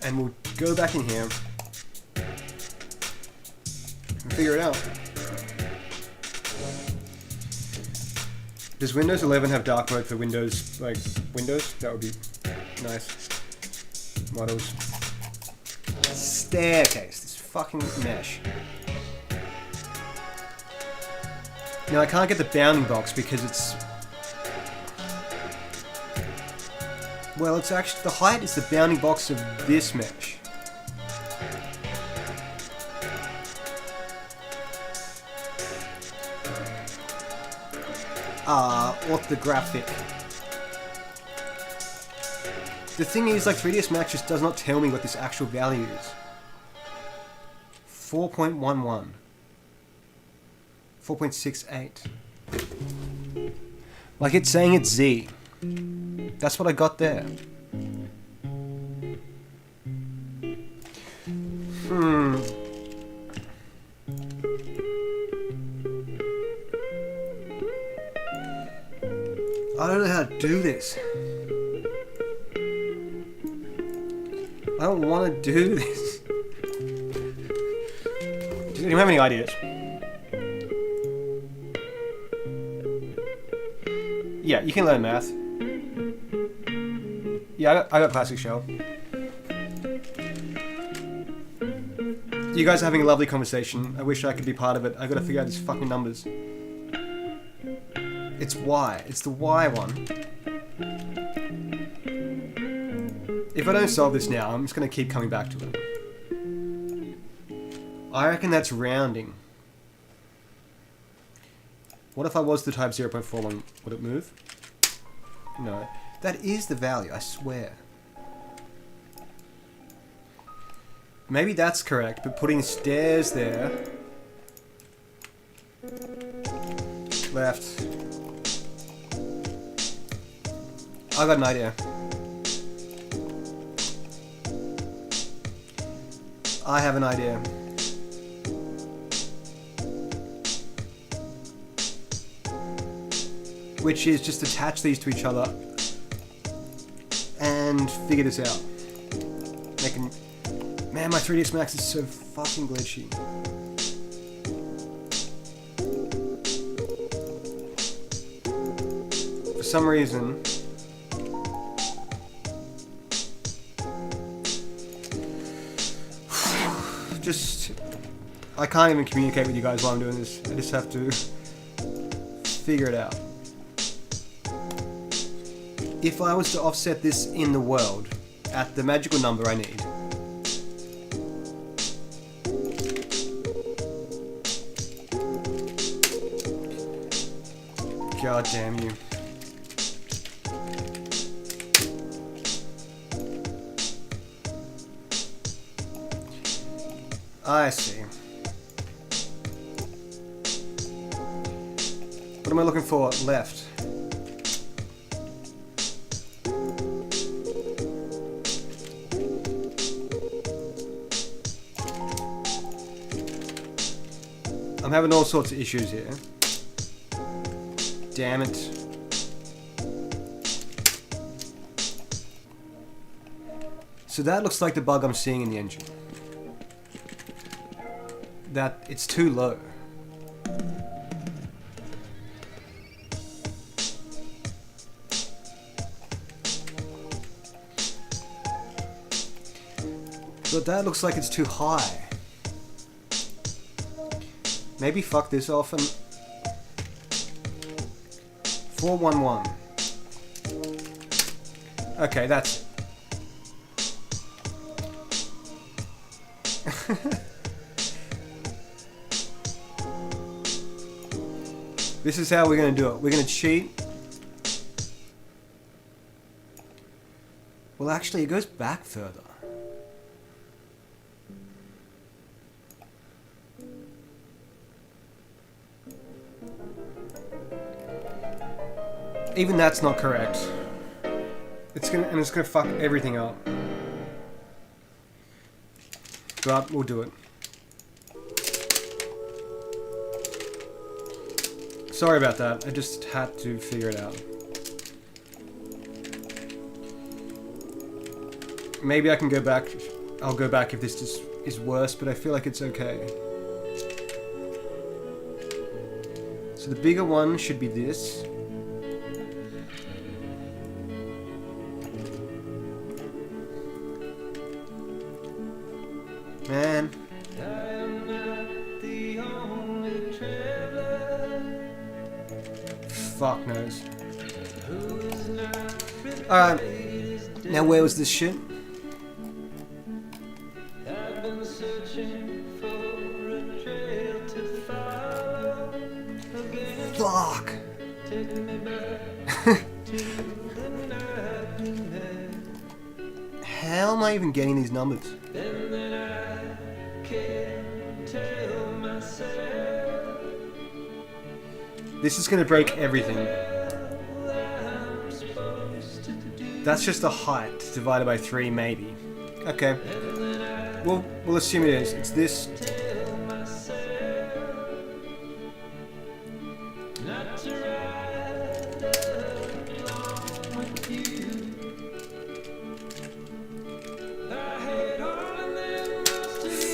And we'll go back in here and figure it out. Does Windows 11 have dark mode for Windows, like, Windows? That would be nice. Models. Staircase. This fucking mesh. Now I can't get the bounding box because it's... Well, it's actually... The height is the bounding box of this mesh. What the graphic? The thing is, like, 3ds Max just does not tell me what this actual value is. 4.11. 4.68. Like, it's saying it's Z. That's what I got there. I don't know how to do this. I don't want to do this. Does anyone have any ideas? Yeah, you can learn math. Yeah, I got classic shell. You guys are having a lovely conversation. I wish I could be part of it. I gotta figure out these fucking numbers. It's Y. It's the Y one. If I don't solve this now, I'm just gonna keep coming back to it. I reckon that's rounding. What if I was to type 0.41? Would it move? No. That is the value, I swear. Maybe that's correct, but putting stairs there... Left. I got an idea. I have an idea. Which is just attach these to each other and figure this out. Man, my 3ds Max is so fucking glitchy. For some reason, I can't even communicate with you guys while I'm doing this. I just have to figure it out. If I was to offset this in the world at the magical number I need, God damn you. I see. What am I looking for? Left. I'm having all sorts of issues here. Damn it. So that looks like the bug I'm seeing in the engine. That it's too low. But that looks like it's too high. Maybe fuck this off and... 411. Okay, that's... This is how we're going to do it. We're going to cheat. Well, actually, it goes back further. Even that's not correct. It's gonna fuck everything up. But we'll do it. Sorry about that. I just had to figure it out. Maybe I can go back. I'll go back if this is worse, but I feel like it's okay. So the bigger one should be this. Man. Fuck knows. Alright. Now where was this shit? Fuck. hell am I even getting these numbers? This is gonna break everything. That's just the height divided by 3, maybe. Okay. We'll assume it is. It's this.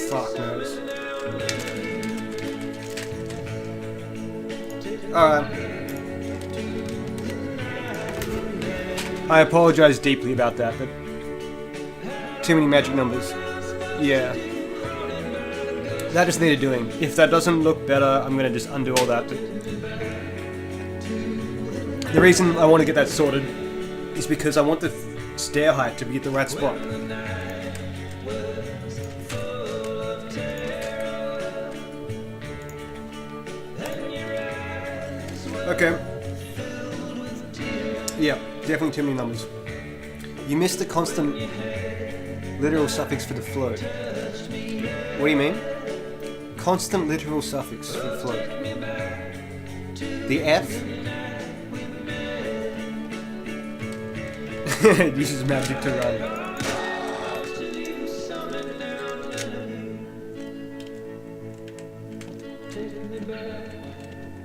Fuck knows. Alright. I apologize deeply about that, but too many magic numbers. Yeah. That just needed doing. If that doesn't look better, I'm gonna just undo all that. But the reason I want to get that sorted is because I want the stair height to be at the right spot. Okay. Yeah, definitely too many numbers. You missed the constant literal suffix for the float. What do you mean? Constant literal suffix for the float. The F? It uses magic to run.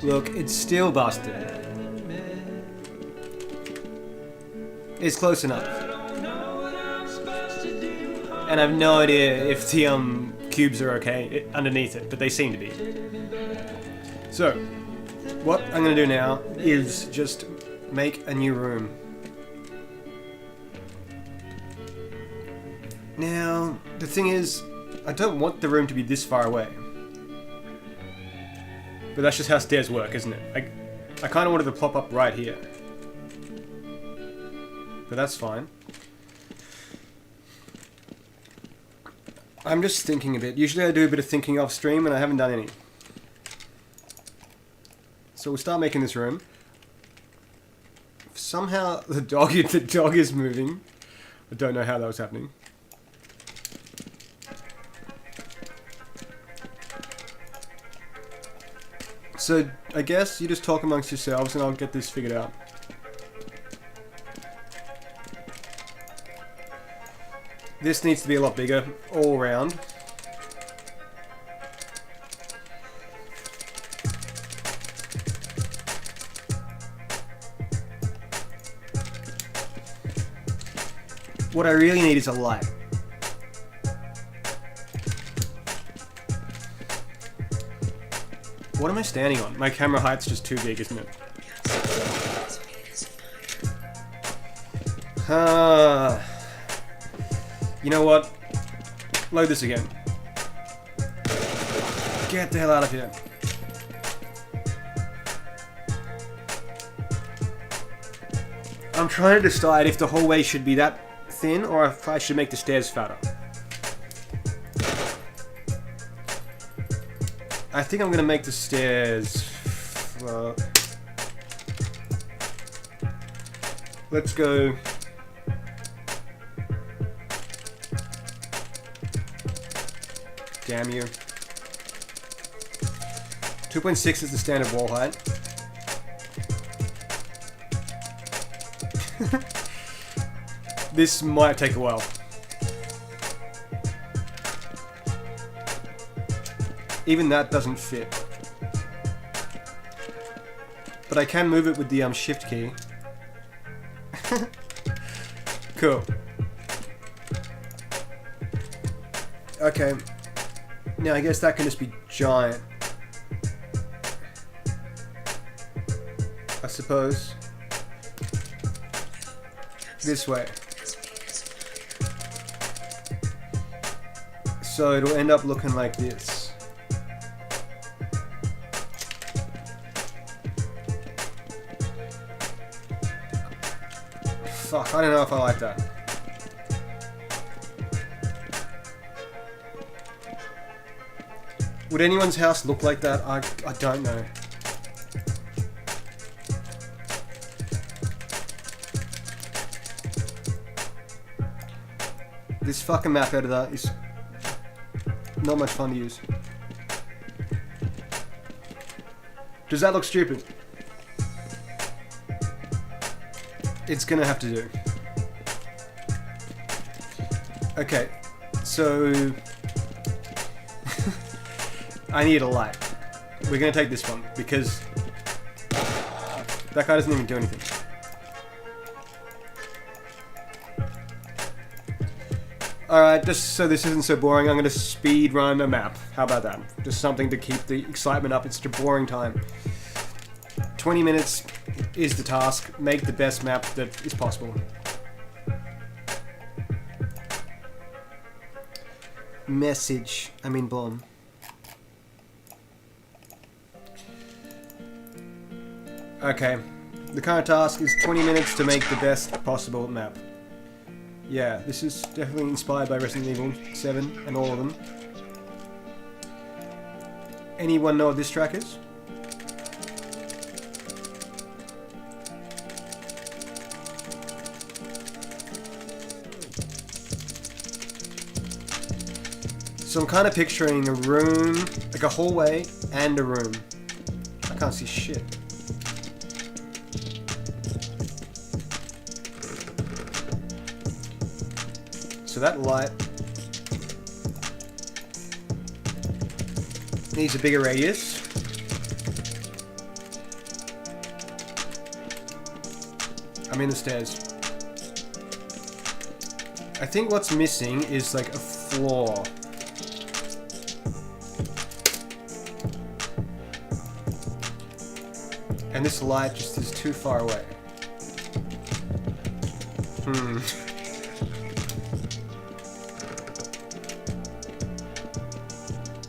Look, it's still busted. It's close enough. And I have no idea if the cubes are okay underneath it, but they seem to be. So, what I'm going to do now is just make a new room. Now, the thing is, I don't want the room to be this far away. But that's just how stairs work, isn't it? I kind of wanted to plop up right here. But that's fine. I'm just thinking a bit. Usually I do a bit of thinking off stream and I haven't done any. So we'll start making this room. Somehow the dog is moving. I don't know how that was happening. So I guess you just talk amongst yourselves and I'll get this figured out. This needs to be a lot bigger all around. What I really need is a light. What am I standing on? My camera height's just too big, isn't it? You know what? Load this again. Get the hell out of here. I'm trying to decide if the hallway should be that thin or if I should make the stairs fatter. I think I'm gonna make the stairs. Let's go. Damn you. 2.6 is the standard wall height. This might take a while. Even that doesn't fit. But I can move it with the shift key. Cool. Okay. Now I guess that can just be giant. I suppose. This way. So it'll end up looking like this. Fuck, I don't know if I like that. Would anyone's house look like that? I don't know. This fucking map editor is not much fun to use. Does that look stupid? It's gonna have to do. Okay, so I need a light. We're gonna take this one because that guy doesn't even do anything. Alright, just so this isn't so boring, I'm gonna speed run a map. How about that? Just something to keep the excitement up. It's such a boring time. 20 minutes is the task. Make the best map that is possible. Message. I mean bomb. Okay. The current task is 20 minutes to make the best possible map. Yeah, this is definitely inspired by Resident Evil 7 and all of them. Anyone know what this track is? So I'm kind of picturing a room, like a hallway and a room. I can't see shit. So that light needs a bigger radius. I'm in the stairs. I think what's missing is like a floor. And this light just is too far away.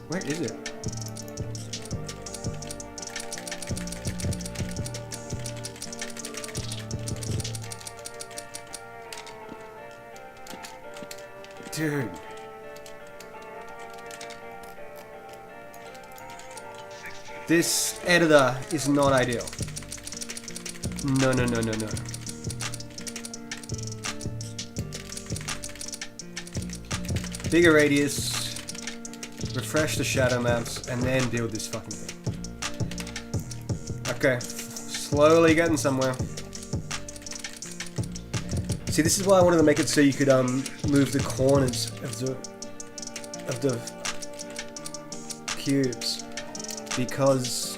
Where is it? Dude. This editor is not ideal. No, no, no, no, no. Bigger radius. Refresh the shadow maps, and then build this fucking thing. Okay, slowly getting somewhere. See, this is why I wanted to make it so you could move the corners of the cubes, because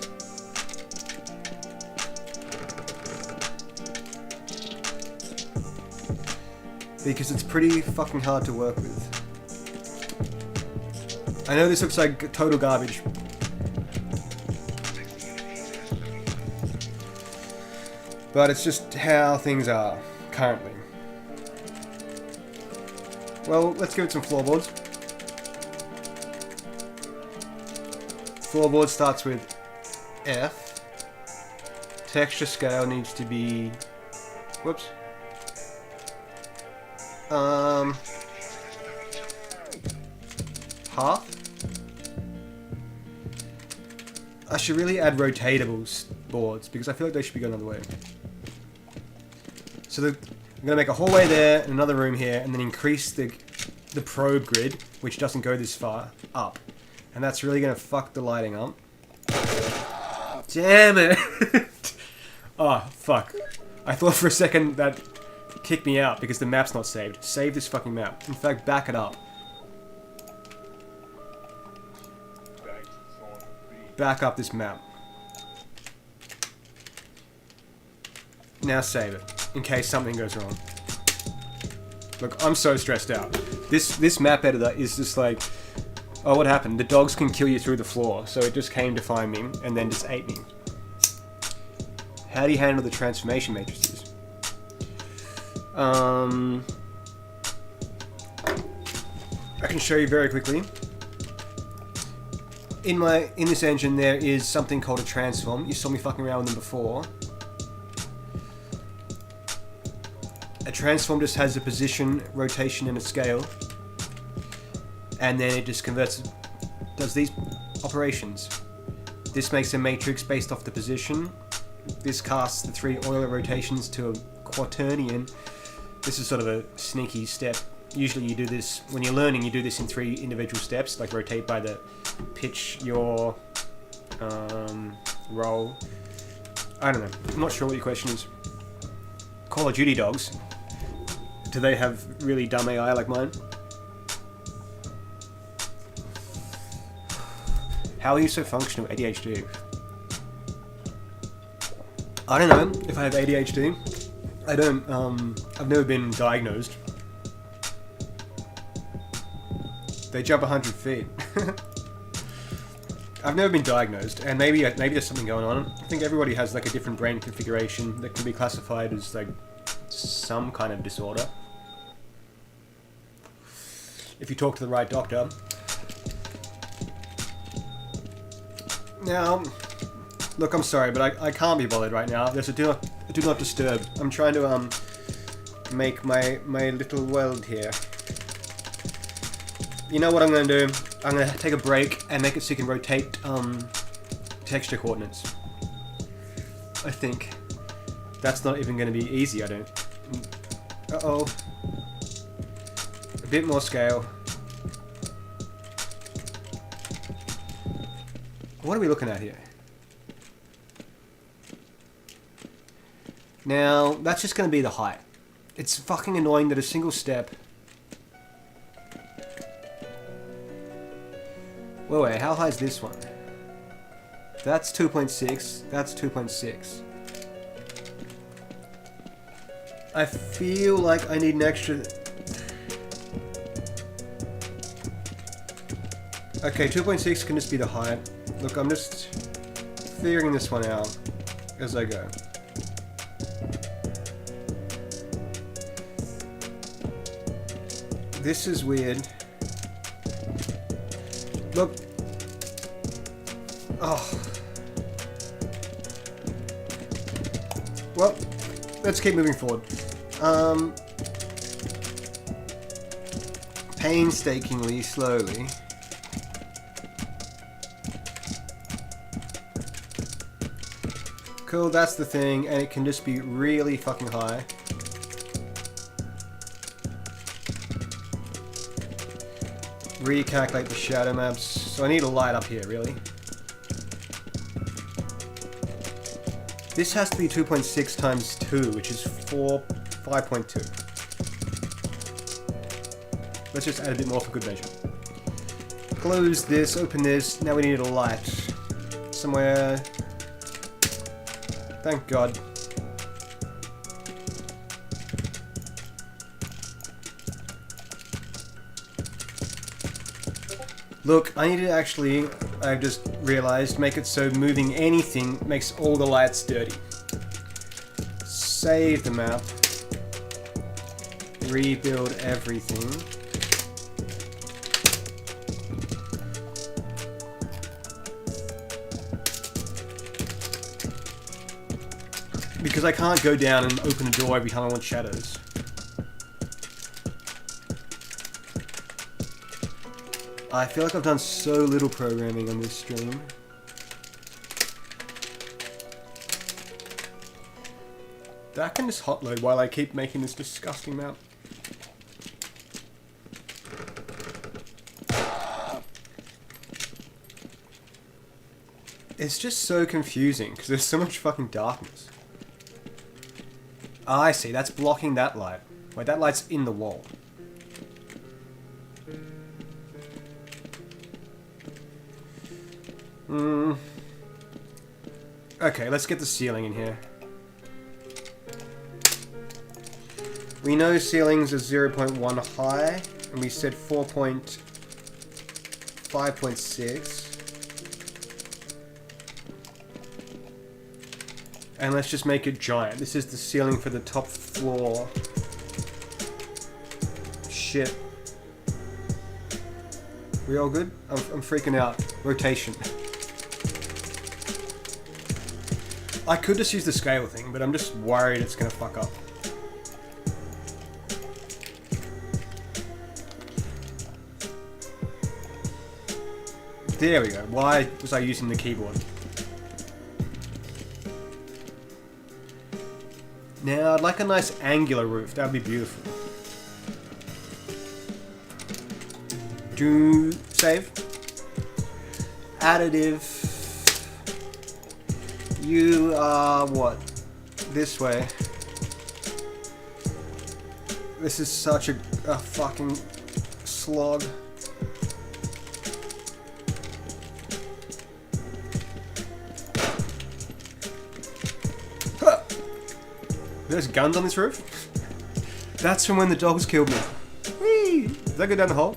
it's pretty fucking hard to work with. I know this looks like total garbage. But it's just how things are currently. Well, let's give it some floorboards. Floorboard starts with F. Texture scale needs to be... Whoops. Half. I should really add rotatable boards because I feel like they should be going another way. So I'm going to make a hallway there and another room here, and then increase the probe grid, which doesn't go this far, up. And that's really going to fuck the lighting up. Damn it! Oh, fuck. I thought for a second that kicked me out because the map's not saved. Save this fucking map. In fact, back it up. Back up this map. Now save it, in case something goes wrong. Look, I'm so stressed out. This map editor is just like, oh, what happened? The dogs can kill you through the floor, so it just came to find me and then just ate me. How do you handle the transformation matrices? I can show you very quickly. In this engine there is something called a transform. You saw me fucking around with them before. A transform just has a position, rotation, and a scale. And then it just does these operations. This makes a matrix based off the position. This casts the 3 Euler rotations to a quaternion. This is sort of a sneaky step Usually you do this, when you're learning, you do this in 3 individual steps, like rotate by the pitch, yaw, roll. I don't know. I'm not sure what your question is. Call of Duty dogs. Do they have really dumb AI like mine? How are you so functional? ADHD. I don't know if I have ADHD. I don't, I've never been diagnosed. They jump 100 feet. I've never been diagnosed, and maybe there's something going on. I think everybody has like a different brain configuration that can be classified as like some kind of disorder. If you talk to the right doctor. Now, look, I'm sorry, but I can't be bothered right now. There's a do not disturb. I'm trying to make my little world here. You know what I'm going to do? I'm going to take a break and make it so you can rotate texture coordinates. I think. That's not even going to be easy, I don't. Uh-oh. A bit more scale. What are we looking at here? Now, that's just going to be the height. It's fucking annoying that a single step... Whoa, wait, how high is this one? That's 2.6, that's 2.6. I feel like I need an extra... Okay, 2.6 can just be the height. Look, I'm just figuring this one out as I go. This is weird. Look. Oh. Well, let's keep moving forward. Painstakingly, slowly. Cool, that's the thing, and it can just be really fucking high. Recalculate the shadow maps. So I need a light up here, really. This has to be 2.6 times 2, which is 5.2. Let's just add a bit more for good measure. Close this, open this. Now we need a light. Somewhere... Thank God. Look, I need to actually, I've just realized, make it so moving anything makes all the lights dirty. Save the map. Rebuild everything. Because I can't go down and open a door every time I want shadows. I feel like I've done so little programming on this stream. That can just hot load while I keep making this disgusting map. It's just so confusing because there's so much fucking darkness. Ah, I see, that's blocking that light. Wait, that light's in the wall. Okay, let's get the ceiling in here. We know ceilings are 0.1 high, and we said 5.6. And let's just make it giant. This is the ceiling for the top floor. Shit. We all good? I'm freaking out. Rotation. I could just use the scale thing, but I'm just worried it's gonna fuck up. There we go. Why was I using the keyboard? Now, I'd like a nice angular roof. That would be beautiful. Do save. Additive. You are what? This way. This is such a fucking slog. Huh. There's guns on this roof? That's from when the dogs killed me. Whee! Does that go down the hole?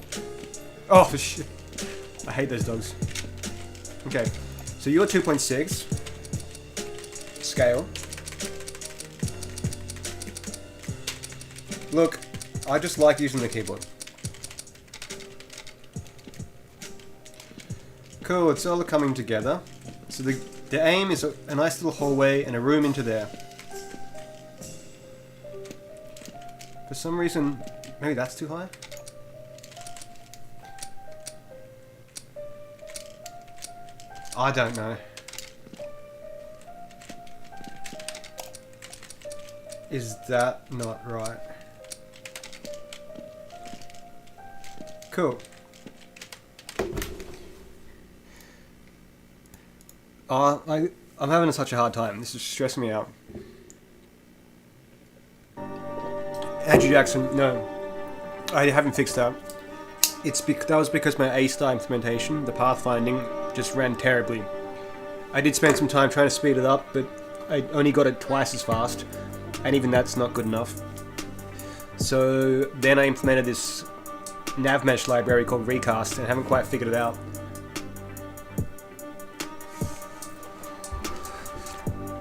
Oh, for shit. I hate those dogs. Okay, so you're 2.6. Scale. Look, I just like using the keyboard. Cool, it's all coming together. So the aim is a nice little hallway and a room into there. For some reason, maybe that's too high? I don't know. Is that not right? Cool. I'm having such a hard time. This is stressing me out. Andrew Jackson, no. I haven't fixed that. That was because my A-star implementation, the pathfinding, just ran terribly. I did spend some time trying to speed it up, but I only got it twice as fast, and even that's not good enough. So then I implemented this navmesh library called Recast, and I haven't quite figured it out.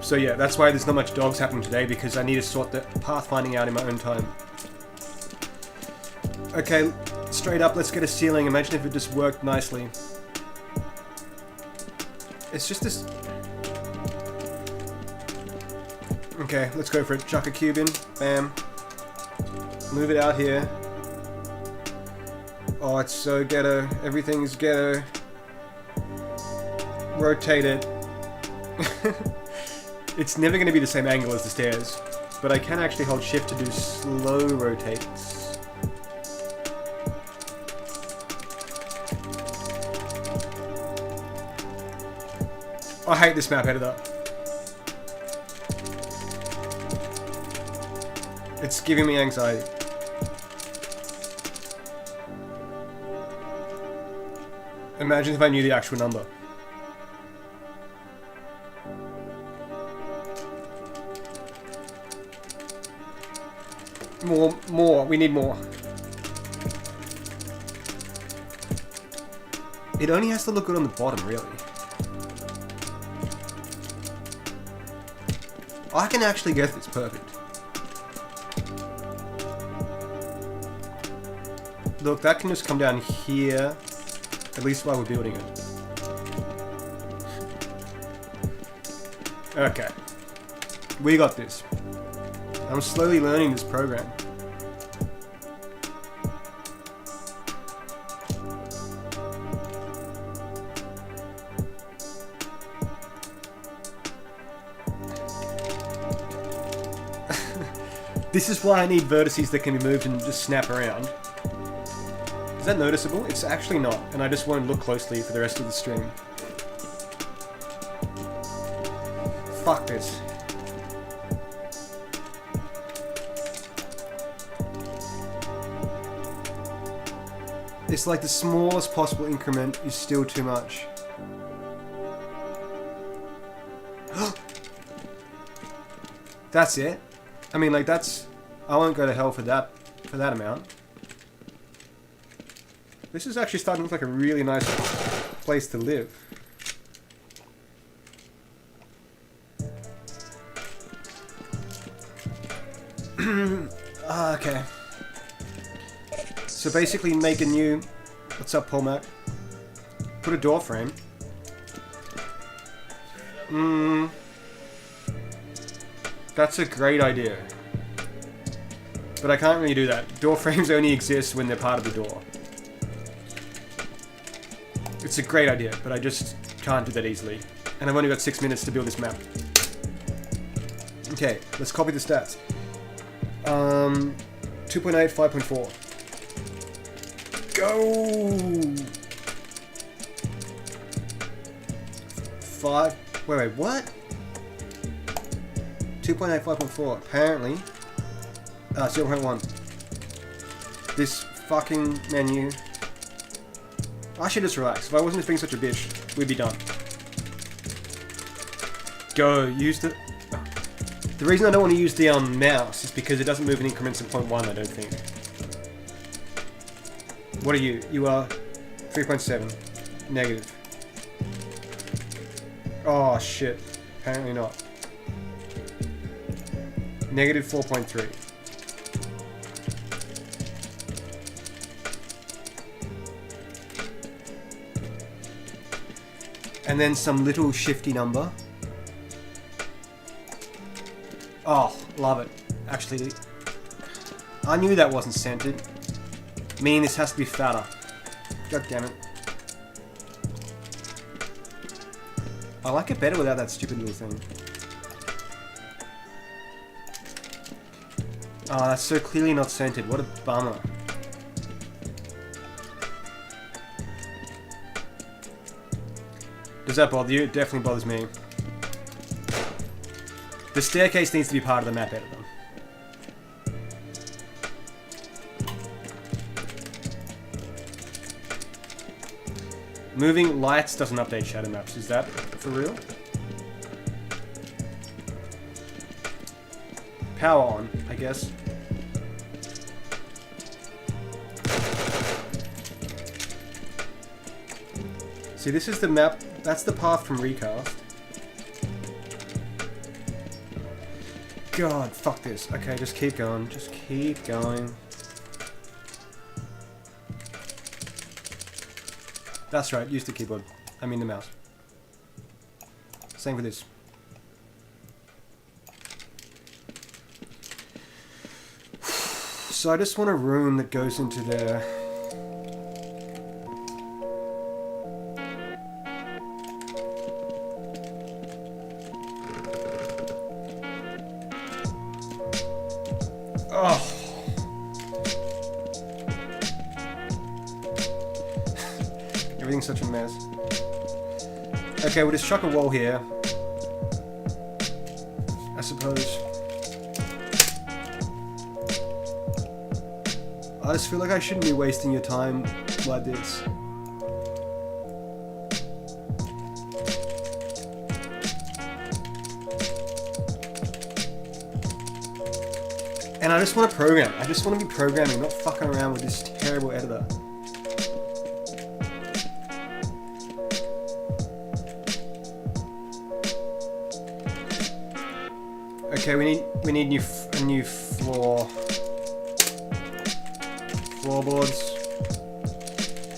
So yeah, that's why there's not much dogs happening today, because I need to sort the pathfinding out in my own time. Okay, straight up, let's get a ceiling. Imagine if it just worked nicely. It's just this... Okay, let's go for it. Chuck a cube in. Bam. Move it out here. Oh, it's so ghetto. Everything is ghetto. Rotate it. It's never going to be the same angle as the stairs, but I can actually hold shift to do slow rotates. I hate this map editor. It's giving me anxiety. Imagine if I knew the actual number. More, we need more. It only has to look good on the bottom, really. I can actually get this perfect. Look, that can just come down here, at least while we're building it. Okay. We got this. I'm slowly learning this program. This is why I need vertices that can be moved and just snap around. Is that noticeable? It's actually not, and I just won't look closely for the rest of the stream. Fuck this. It's like the smallest possible increment is still too much. That's it? I mean, like, that's... I won't go to hell for that amount. This is actually starting to look like a really nice place to live. Okay. So basically make a new... What's up, Paul Mac? Put a door frame. That's a great idea. But I can't really do that. Door frames only exist when they're part of the door. It's a great idea, but I just can't do that easily. And I've only got 6 minutes to build this map. Okay, let's copy the stats. 2.8, 5.4. go! 5. Wait, what? 2.8, 5.4. Apparently. 0.1. This fucking menu. I should just relax. If I wasn't just being such a bitch, we'd be done. Go. Use the... The reason I don't want to use the mouse is because it doesn't move in increments of 0.1, I don't think. What are you? You are 3.7. Negative. Oh, shit. Apparently not. Negative 4.3. And then some little shifty number. Oh, love it. Actually, I knew that wasn't centered. Meaning this has to be fatter. God damn it. I like it better without that stupid little thing. Oh, that's so clearly not centered. What a bummer. Does that bother you? It definitely bothers me. The staircase needs to be part of the map editor. Moving lights doesn't update shadow maps. Is that for real? Power on, I guess. See, this is the map. That's the path from Recast. God, fuck this. Okay, just keep going. Just keep going. That's right, use the keyboard. I mean the mouse. Same for this. So I just want a room that goes into there. Oh. Everything's such a mess. Okay, we'll just chuck a wall here. I suppose. I just feel like I shouldn't be wasting your time like this. And I just want to program. I just want to be programming, not fucking around with this terrible editor. Okay, we need a new floorboards.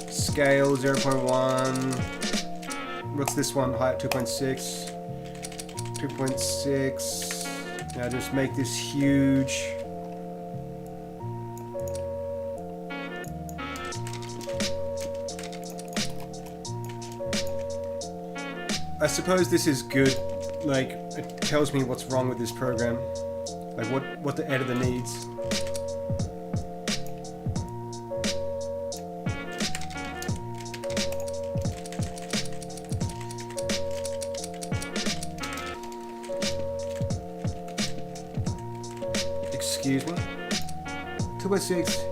Scale 0.1. What's this one? Height 2.6. 2.6. Now just make this huge. I suppose this is good. Like, it tells me what's wrong with this program. Like what the editor needs. Excuse me? 2.6.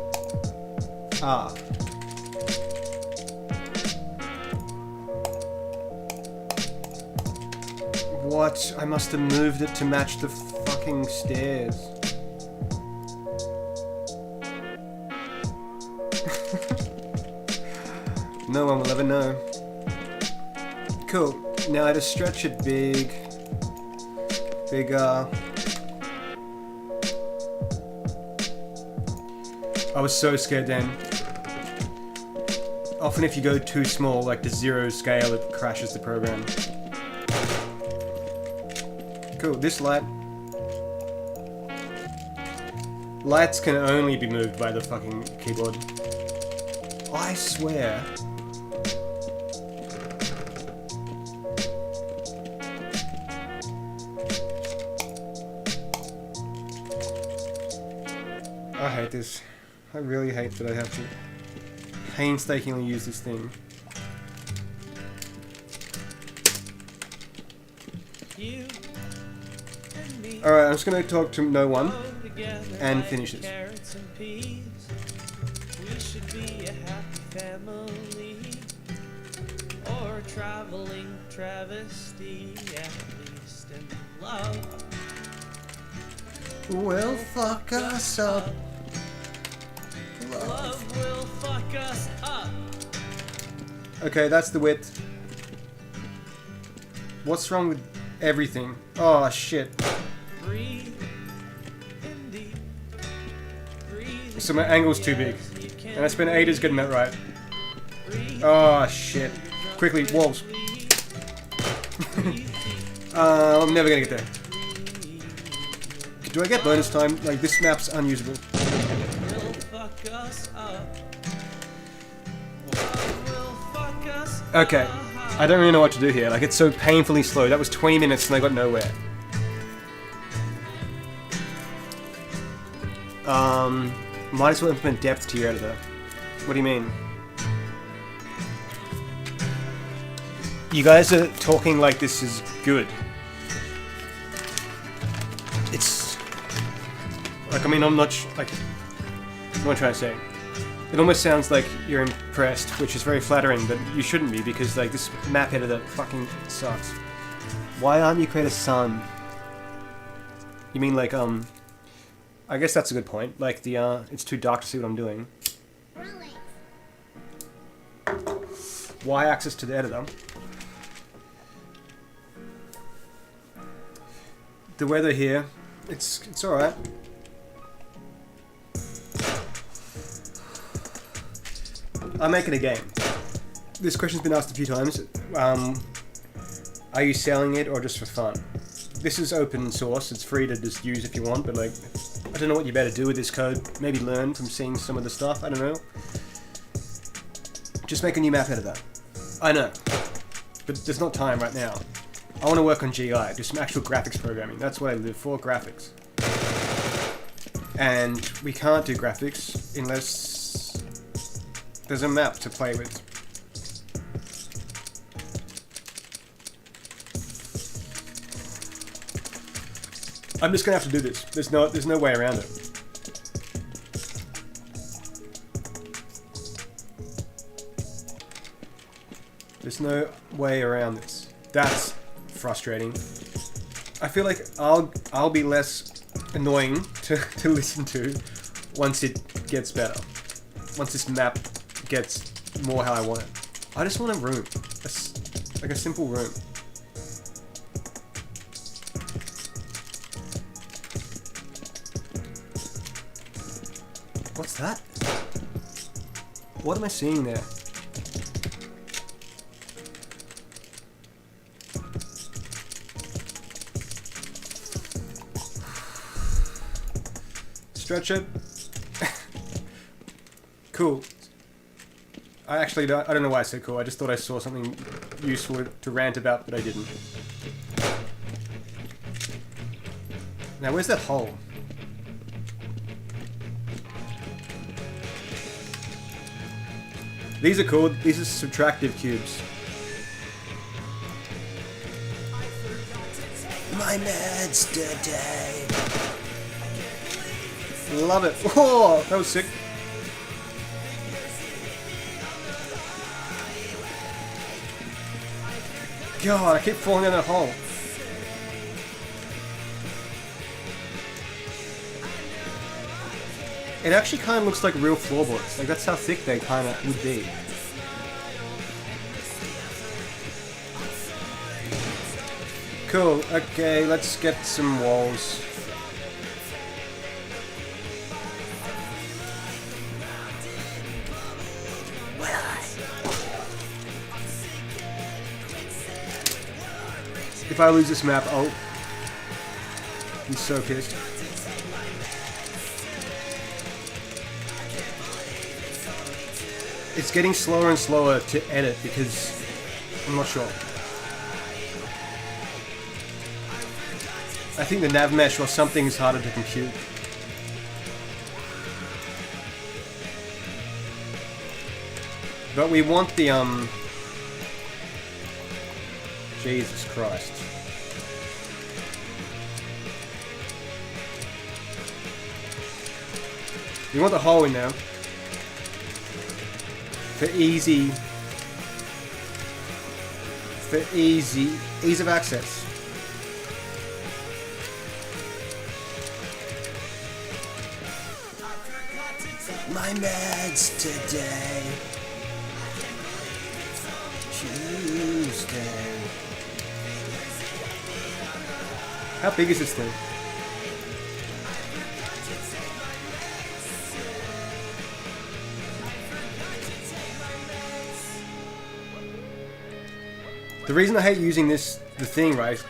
Ah. What? I must have moved it to match the fucking stairs. No one will ever know. Cool. Now I just stretch it big. Bigger. I was so scared then. Often if you go too small, like the 0 scale, it crashes the program. Cool, this light. Lights can only be moved by the fucking keyboard. I swear. I hate this. I really hate that I have to painstakingly use this thing. Alright, I'm just gonna talk to no one and finish this. We should be a happy family, or a traveling travesty, at least in love. Will fuck us up. Love will fuck us up. Okay, that's the width. What's wrong with everything? Oh shit. Breathe in deep. Breathe So my angle's too big. as you can. And I spent ages getting that right. Oh shit. Quickly, walls. I'm never gonna get there. Do I get bonus time? Like, this map's unusable. Will fuck us up. Love will fuck us Okay. up. I don't really know what to do here. Like, it's so painfully slow. That was 20 minutes and I got nowhere. Might as well implement depth to your editor. What do you mean? You guys are talking like this is good. It's... Like, I mean, I'm not like... What am I trying to say? It almost sounds like you're impressed, which is very flattering, but you shouldn't be, because, like, this map editor fucking sucks. Why aren't you create a sun? You mean, like, I guess that's a good point. Like, the, it's too dark to see what I'm doing. Y-axis to the editor. The weather here, it's alright. I'm making a game. This question's been asked a few times. Are you selling it or just for fun? This is open source, it's free to just use if you want, but like, I don't know what you better do with this code. Maybe learn from seeing some of the stuff, I don't know. Just make a new map editor. I know, but there's not time right now. I want to work on GI, do some actual graphics programming. That's what I live for, graphics. And we can't do graphics unless there's a map to play with. I'm just gonna have to do this. There's no way around it. There's no way around this. That's frustrating. I feel like I'll be less annoying to listen to once it gets better. Once this map gets more how I want it. I just want a room. Like a simple room. What's that? What am I seeing there? Stretch it. Cool. I don't know why I said cool. I just thought I saw something useful to rant about, but I didn't. Now, where's that hole? These are cool. These are subtractive cubes. My meds today. Love it. Oh, that was sick. God, I keep falling in that hole. It actually kind of looks like real floorboards. Like, that's how thick they kind of would be. Cool. Okay, let's get some walls. If I lose this map, I'll be so pissed. It's getting slower and slower to edit because I'm not sure. I think the nav mesh or something is harder to compute. But we want the Jesus Christ. We want the hole in now. For ease of access. My meds today. Tuesday. How big is this thing? The reason I hate using the thing, right,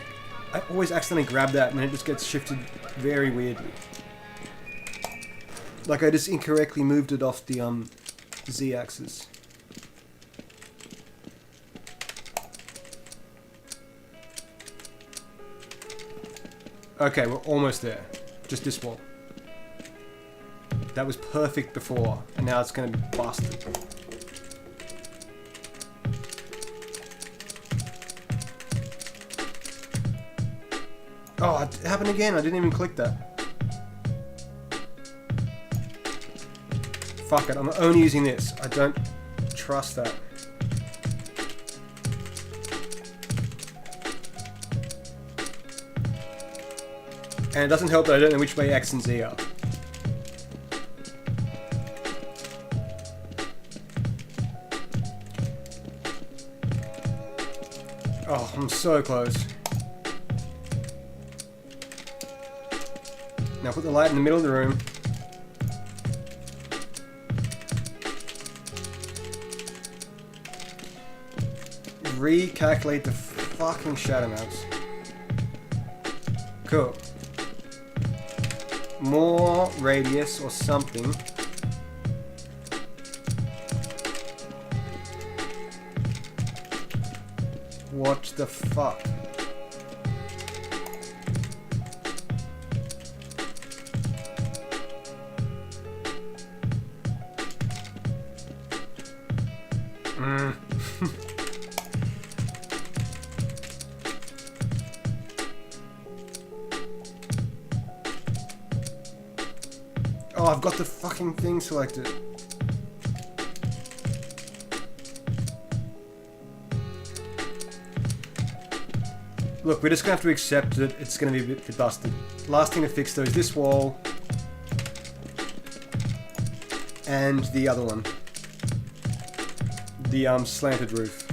I always accidentally grab that and then it just gets shifted very weirdly. Like I just incorrectly moved it off the Z-axis. Okay, we're almost there. Just this wall. That was perfect before, and now it's going to be busted. Oh, it happened again. I didn't even click that. Fuck it. I'm only using this. I don't trust that. And it doesn't help that I don't know which way X and Z are. Oh, I'm so close. Now put the light in the middle of the room. Recalculate the fucking shadow maps. Cool. More radius or something. What the fuck? Oh, I've got the fucking thing selected. Look, we're just gonna have to accept that it's gonna be a bit busted. Last thing to fix though is this wall and the other one. The slanted roof.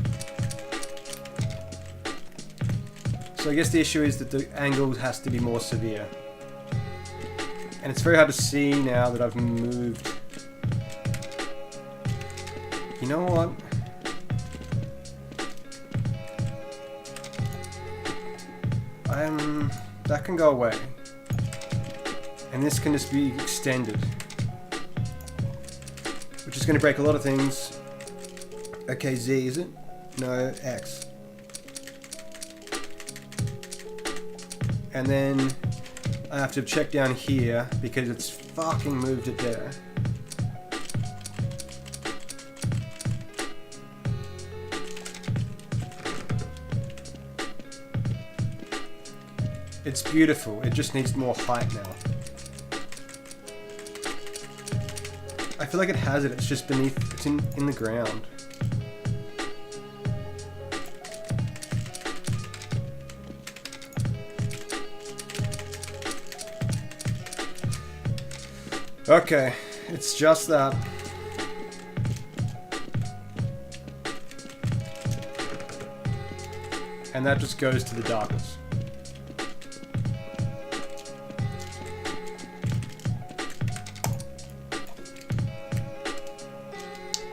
So I guess the issue is that the angle has to be more severe. And it's very hard to see now that I've moved. You know what? That can go away. And this can just be extended. Which is going to break a lot of things. Okay, Z, is it? No, X. And then I have to check down here because it's fucking moved it there. It's beautiful, it just needs more height now. I feel like it has it, it's just beneath, it's in the ground. Okay, it's just that. And that just goes to the darkness.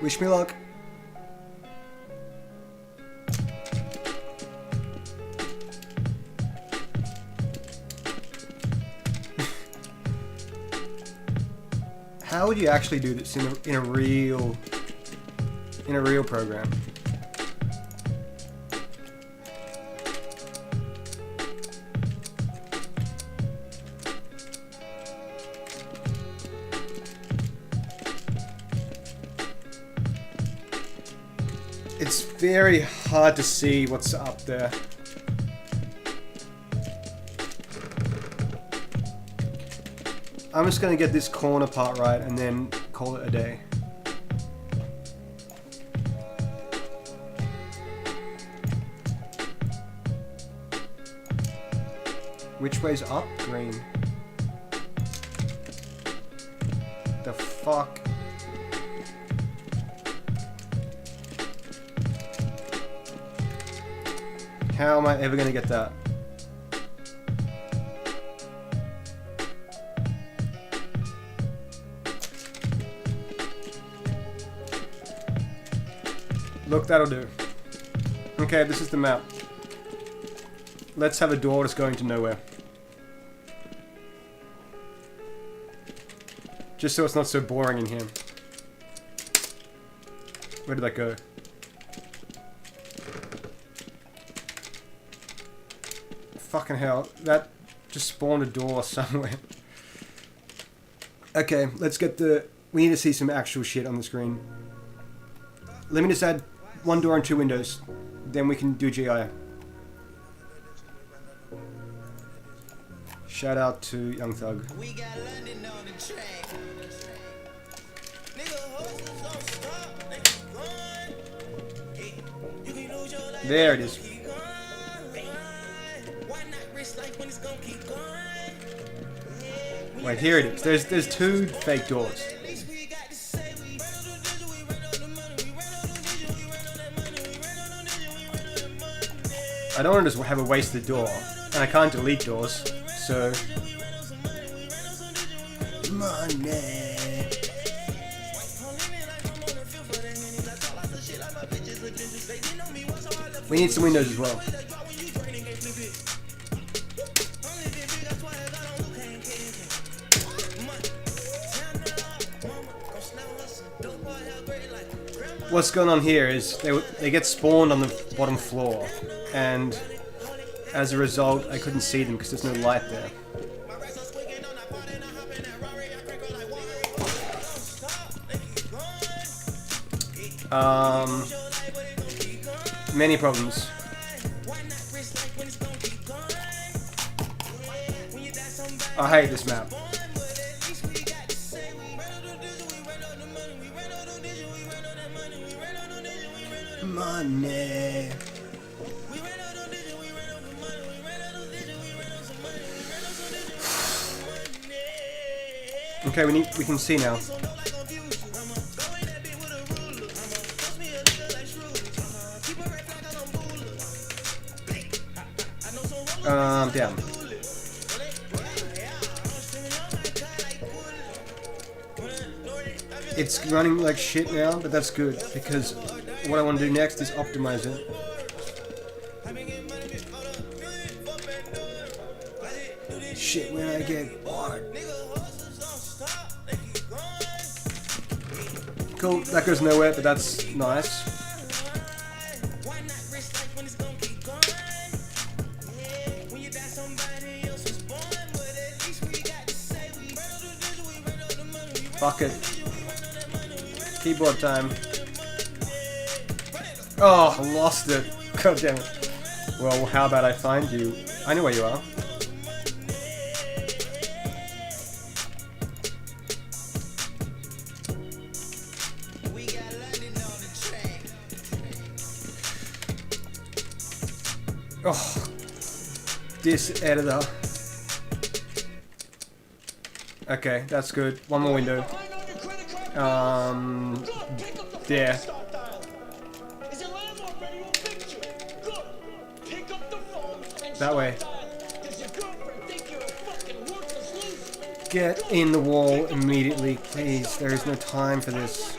Wish me luck. How would you actually do this in a real program? It's very hard to see what's up there. I'm just gonna get this corner part right and then call it a day. Which way's up? Green. The fuck? How am I ever gonna get that? Look, that'll do. Okay, this is the map. Let's have a door that's going to nowhere. Just so it's not so boring in here. Where did that go? Fucking hell, that just spawned a door somewhere. Okay, let's get the... We need to see some actual shit on the screen. Let me just add one door and two windows. Then we can do GI. Shout out to Young Thug. We got London on the track. Nigga, hustlers don't stop. They keep going. Hey, you can lose your life. There it is. Keep going. Why not risk life when it's gonna keep going? Wait, here it is. There's two fake doors. At least we got to say we ran on the digital, we ran on the money, we ran on the digital, we ran on that money, we ran on the digital, we ran on that money. I don't want to just have a wasted door. And I can't delete doors. So... Money. We need some windows as well. What's going on here is they get spawned on the bottom floor, and as a result I couldn't see them because there's no light there. Many problems. I hate this map. Money. Okay, we can see now. Down. It's running like shit now, but that's good because what I want to do next is optimize it. Shit, when I get bored. Cool, that goes nowhere, but that's nice. Fuck it. Keyboard time. Oh, I lost it. God damn it. Well, how about I find you? I know where you are. Oh, this editor. Okay, that's good. One more window. There. That way. Get in the wall immediately, please. There is no time for this.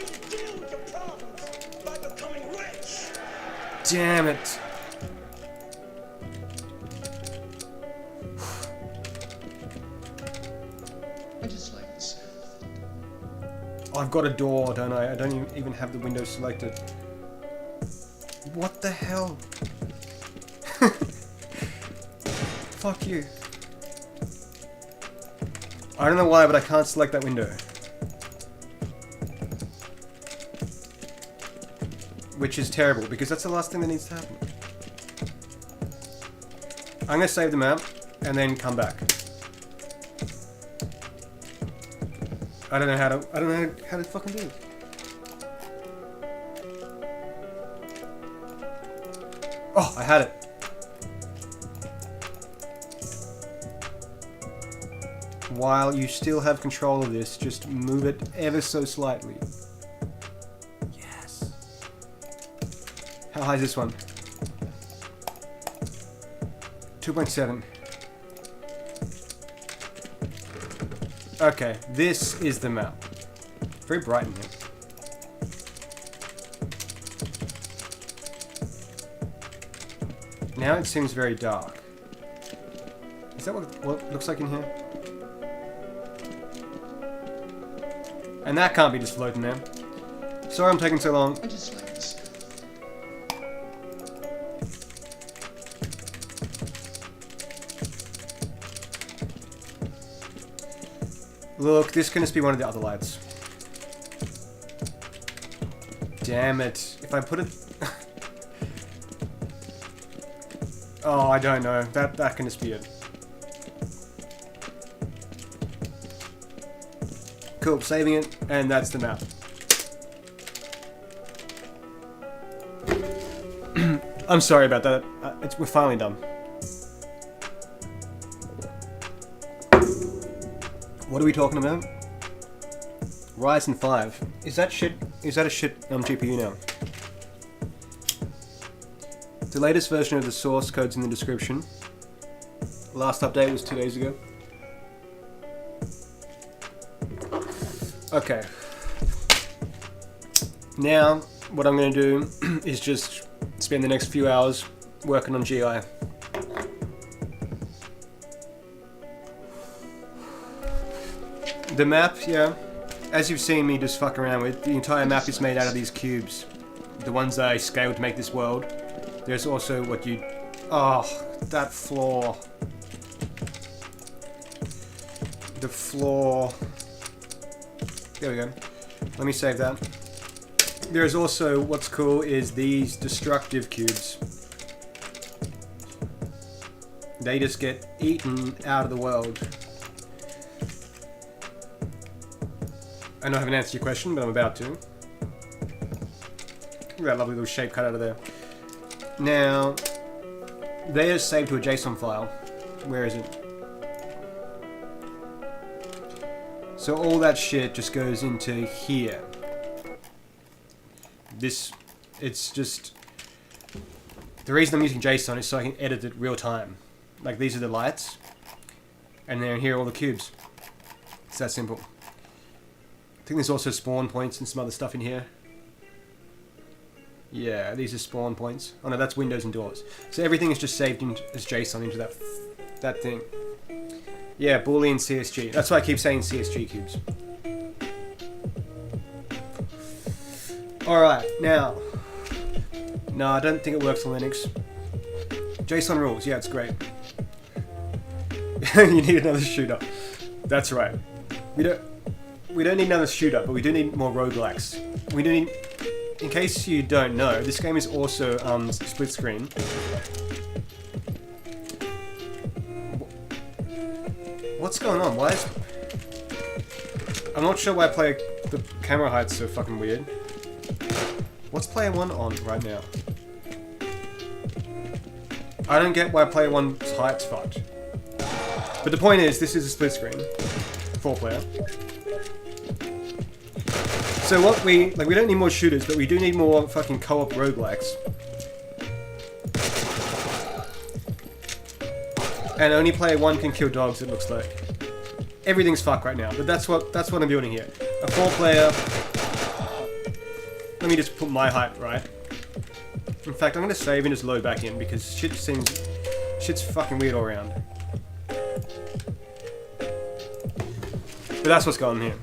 Damn it. I've got a door, don't I? I don't even have the window selected. What the hell? Fuck you. I don't know why, but I can't select that window. which is terrible because that's the last thing that needs to happen. I'm gonna save the map and then come back. I don't know how to fucking do it. Oh, I had it. While you still have control of this, just move it ever so slightly. Yes. How high is this one? 2.7. Okay, this is the map. Very bright in here. Now it seems very dark. Is that what it looks like in here? And that can't be just floating there. Sorry I'm taking so long. I just like this. Look, this can just be one of the other lights. Damn it. If I put it... Oh, I don't know. That can just be it. Cool, saving it, and that's the map. I'm sorry about that. We're finally done. What are we talking about? Ryzen 5. Is that shit? Is that a shit GPU now? The latest version of the source code's in the description. Last update was 2 days ago. Okay. Now, what I'm going to do is just spend the next few hours working on GI. The map, yeah, as you've seen me just fuck around with, the entire map is made out of these cubes. The ones that I scaled to make this world. There's also what you... Oh, that floor. The floor... There we go. Let me save that. There's also, what's cool is these destructive cubes. They just get eaten out of the world. I know I haven't answered your question, but I'm about to. Look at that lovely little shape cut out of there. Now, they are saved to a JSON file. Where is it? So all that shit just goes into here. It's just... The reason I'm using JSON is so I can edit it real time. Like these are the lights. And then here are all the cubes. It's that simple. I think there's also spawn points and some other stuff in here. Yeah, these are spawn points. Oh no, that's windows and doors. So everything is just saved as JSON into that thing. Yeah, Boolean CSG. That's why I keep saying CSG cubes. Alright, now. No, I don't think it works on Linux. JSON rules, yeah, it's great. You need another shooter. That's right. We don't need another shooter, but we do need more roguelikes. We do need... In case you don't know, this game is also split screen. What's going on? Why is... I'm not sure why the camera height's so fucking weird. What's player 1 on right now? I don't get why player 1's height's fucked. But the point is, this is a split screen. 4-player. So what we don't need more shooters, but we do need more fucking co-op roguelikes. And only player 1 can kill dogs, it looks like. Everything's fucked right now, but that's what I'm building here. A 4-player... Let me just put my height right. In fact, I'm gonna save and just load back in, because shit's fucking weird all around. But that's what's going on here.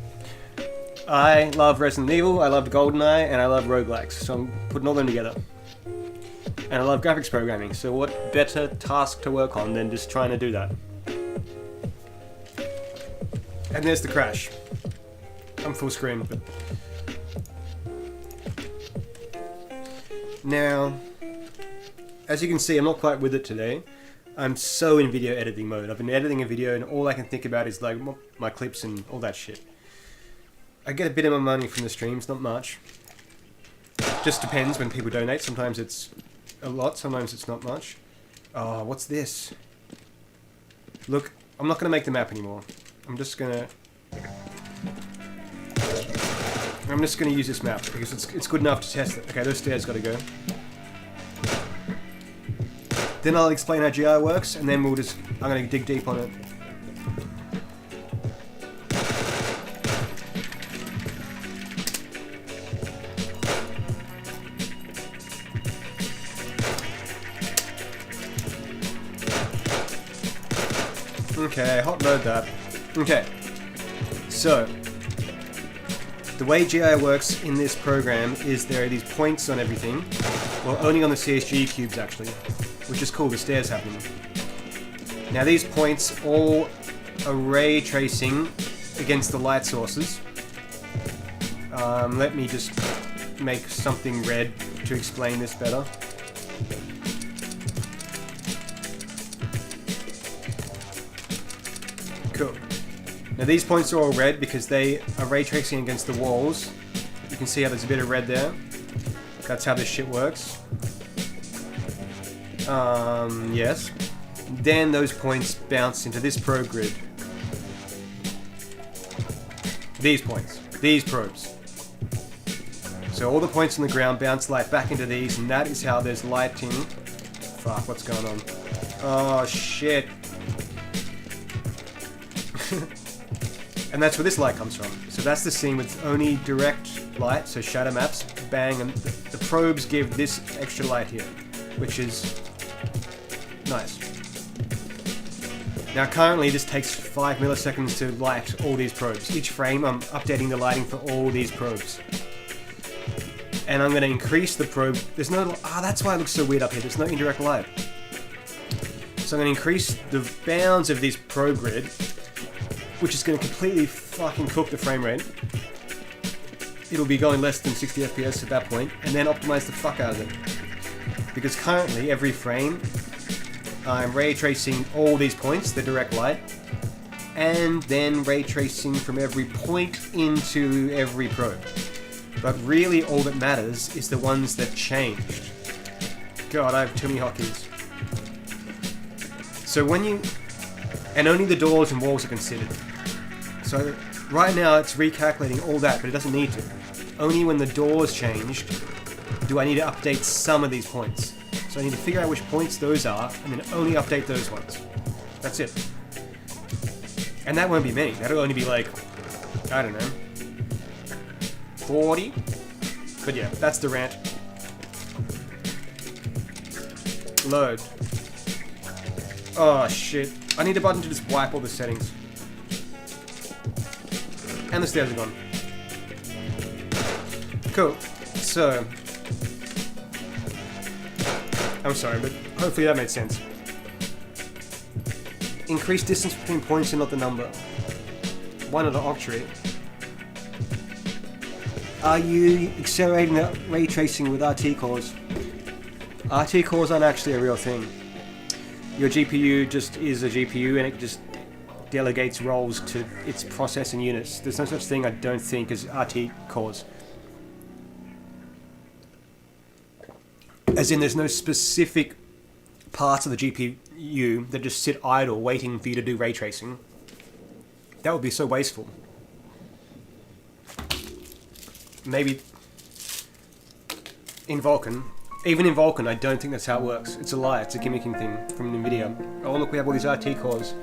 I love Resident Evil, I love GoldenEye, and I love roguelikes, so I'm putting all them together. And I love graphics programming, so what better task to work on than just trying to do that? And there's the crash. I'm full screen, but... Now, as you can see, I'm not quite with it today. I'm so in video editing mode. I've been editing a video and all I can think about is like my clips and all that shit. I get a bit of my money from the streams, not much. Just depends when people donate. Sometimes it's a lot, sometimes it's not much. Oh, what's this? Look, I'm not going to make the map anymore. I'm just going to use this map because it's good enough to test it. Okay, those stairs got to go. Then I'll explain how GI works, and then I'm going to dig deep on it. Okay, hot load that. Okay, so the way GI works in this program is there are these points on everything, well only on the CSG cubes actually, which is cool, the stairs have them. Now these points all are ray tracing against the light sources. Let me just make something red to explain this better. Cool. Now these points are all red because they are ray tracing against the walls. You can see how there's a bit of red there. That's how this shit works. Yes. Then those points bounce into this probe grid. These points. These probes. So all the points on the ground bounce light back into these, and that is how there's lighting. Fuck, what's going on? Oh, shit. And that's where this light comes from. So that's the scene with only direct light, so shadow maps, bang, and the probes give this extra light here, which is nice. Now currently this takes 5 milliseconds to light all these probes. Each frame I'm updating the lighting for all these probes. And I'm going to increase the probe. There's no... that's why it looks so weird up here. There's no indirect light. So I'm going to increase the bounds of this probe grid, which is going to completely fucking cook the frame rate. It'll be going less than 60 FPS at that point, and then optimize the fuck out of it. Because currently, every frame, I'm ray tracing all these points, the direct light, and then ray tracing from every point into every probe. But really, all that matters is the ones that changed. God, I have too many hotkeys. So when you... And only the doors and walls are considered. So right now it's recalculating all that, but it doesn't need to. Only when the doors changed do I need to update some of these points. So I need to figure out which points those are, and then only update those ones. That's it. And that won't be many. That'll only be like, I don't know, 40? But yeah, that's the rant. Load. Oh shit. I need a button to just wipe all the settings. And the stairs are gone. Cool. So... I'm sorry, but hopefully that made sense. Increase distance between points and not the number. Why not an octree? Are you accelerating the ray tracing with RT cores? RT cores aren't actually a real thing. Your GPU just is a GPU and it just delegates roles to its processing units. There's no such thing, I don't think, as RT cores. As in, there's no specific parts of the GPU that just sit idle waiting for you to do ray tracing. That would be so wasteful. Maybe in Vulkan. Even in Vulkan, I don't think that's how it works. It's a lie, it's a gimmicking thing from NVIDIA. Oh look, we have all these RT cores.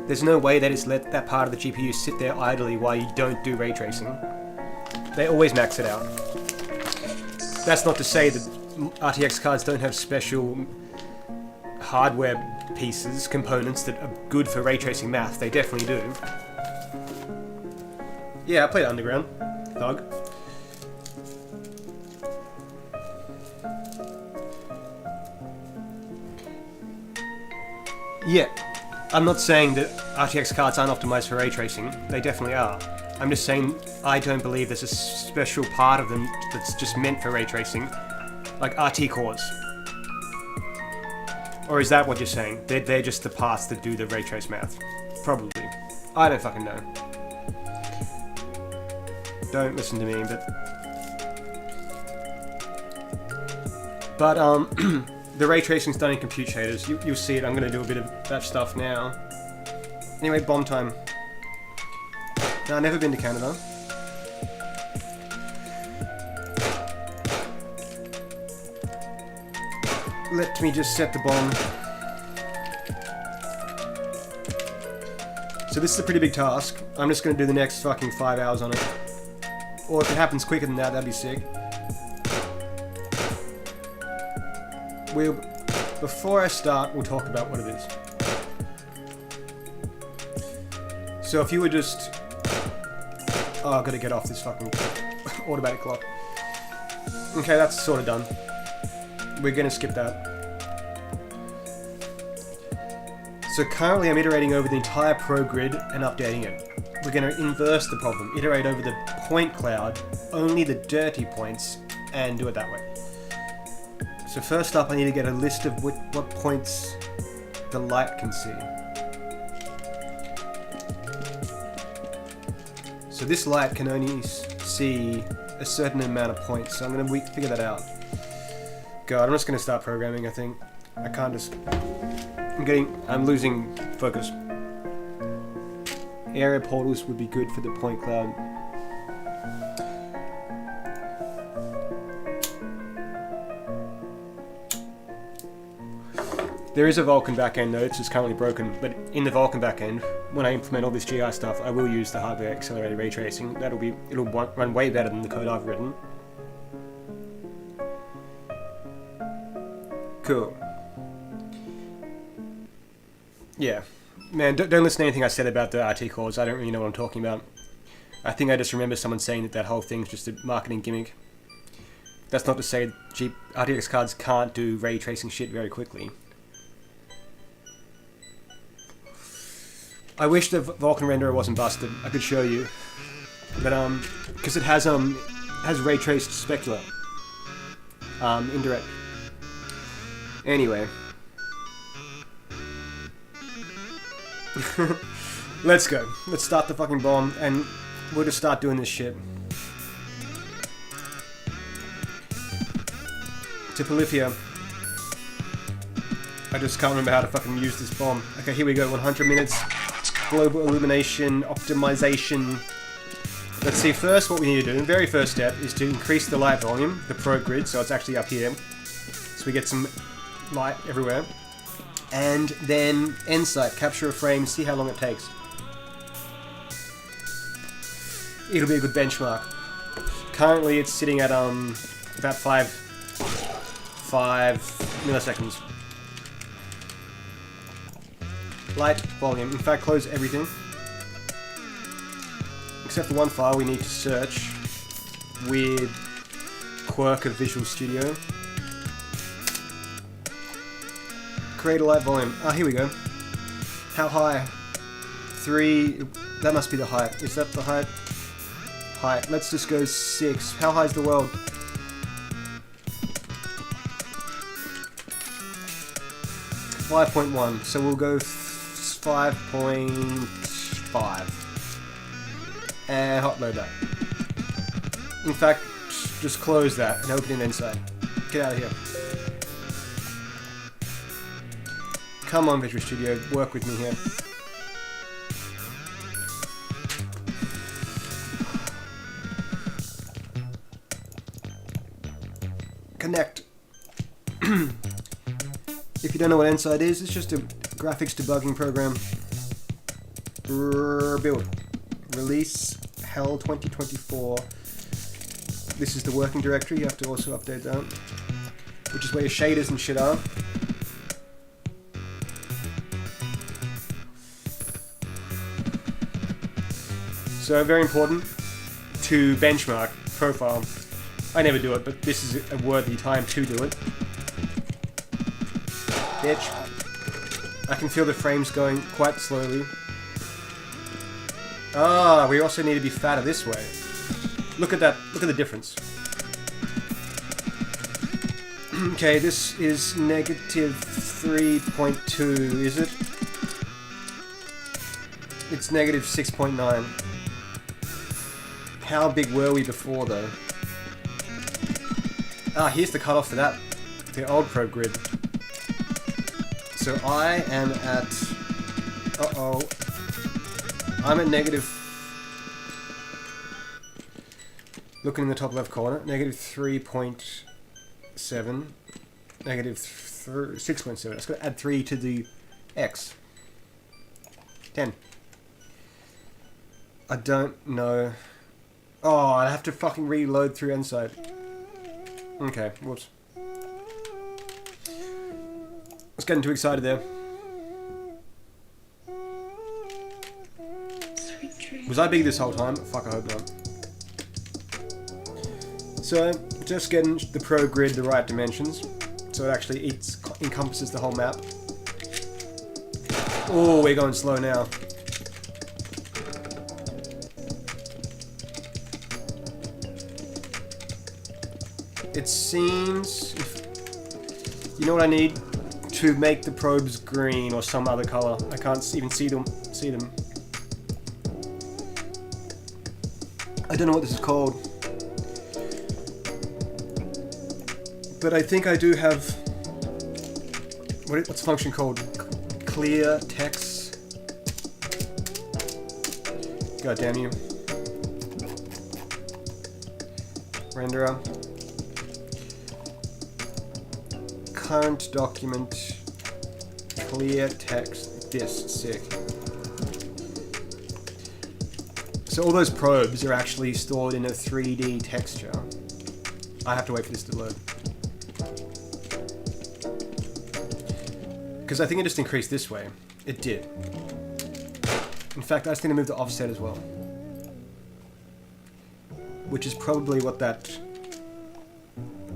There's no way they just let that part of the GPU sit there idly while you don't do ray tracing. They always max it out. That's not to say that RTX cards don't have special hardware pieces, components that are good for ray tracing math. They definitely do. Yeah, I played Underground. Thug. Yeah, I'm not saying that RTX cards aren't optimized for ray tracing. They definitely are. I'm just saying I don't believe there's a special part of them that's just meant for ray tracing. Like RT cores. Or is that what you're saying? They're just the paths that do the ray trace math. Probably. I don't fucking know. Don't listen to me, but the ray tracing's done in compute shaders. You'll see it. I'm going to do a bit of that stuff now. Anyway, bomb time. No, I've never been to Canada. Let me just set the bomb. So this is a pretty big task. I'm just going to do the next fucking 5 hours on it. Or if it happens quicker than that, that'd be sick. Before I start, we'll talk about what it is. So if you were just... Oh, I've got to get off this fucking automatic clock. Okay, that's sort of done. We're going to skip that. So currently I'm iterating over the entire pro grid and updating it. We're going to inverse the problem, iterate over the point cloud, only the dirty points, and do it that way. So first up I need to get a list of what points the light can see. So this light can only see a certain amount of points, so I'm going to figure that out. God, I'm just going to start programming, I think. I can't just... I'm losing focus. Area portals would be good for the point cloud. There is a Vulkan backend though, it's just currently broken, but in the Vulkan backend, when I implement all this GI stuff, I will use the hardware accelerated ray tracing. It'll run way better than the code I've written. Cool. Yeah. Man, don't listen to anything I said about the RT cores. I don't really know what I'm talking about. I think I just remember someone saying that whole thing's just a marketing gimmick. That's not to say RTX cards can't do ray tracing shit very quickly. I wish the Vulkan renderer wasn't busted. I could show you. But, because it has ray traced specular. Indirect. Anyway. Let's go. Let's start the fucking bomb, and we'll just start doing this shit. To Polyphia. I just can't remember how to fucking use this bomb. Okay, here we go. 100 minutes. Global illumination, optimization. Let's see, first what we need to do, the very first step, is to increase the light volume, the pro grid, so it's actually up here. So we get some light everywhere. And then end sight, capture a frame, see how long it takes. It'll be a good benchmark. Currently it's sitting at about 5 milliseconds. Light, volume. In fact, close everything. Except for one file we need to search with Quirk of Visual Studio. Create a light volume. Ah, here we go. How high? 3... That must be the height. Is that the height? Height. Let's just go 6. How high is the world? 5.1. So we'll go 5.5. And hot load that. In fact, just close that and open it inside. Get out of here. Come on, Visual Studio, work with me here. Connect. If you don't know what Inside is, it's just a graphics debugging program. Build. Release Hell 2024. This is the working directory, you have to also update that. Which is where your shaders and shit are. So very important to benchmark profile. I never do it, but this is a worthy time to do it. Bitch. I can feel the frames going quite slowly. Ah, we also need to be fatter this way. Look at that, look at the difference. Okay, this is negative 3.2, is it? It's negative 6.9. How big were we before, though? Ah, here's the cutoff for that. The old probe grid. So I am at... Uh-oh. I'm at negative... Looking in the top left corner. Negative 3.7. Negative 6.7. I just got to add 3 to the x. 10. I don't know. Oh, I have to fucking reload through Insight. Okay, whoops. I was getting too excited there. Was I big this whole time? Fuck, I hope not. So, just getting the pro grid the right dimensions. So it actually encompasses the whole map. Oh, we're going slow now. It seems... You know what I need? To make the probes green or some other color. I can't even see them. I don't know what this is called. But I think I do have... What's the function called? Clear text. God damn you. Renderer. Current document. Clear text. This. Sick. So all those probes are actually stored in a 3D texture. I have to wait for this to load. Because I think it just increased this way. It did. In fact, I just need to move the offset as well. Which is probably what that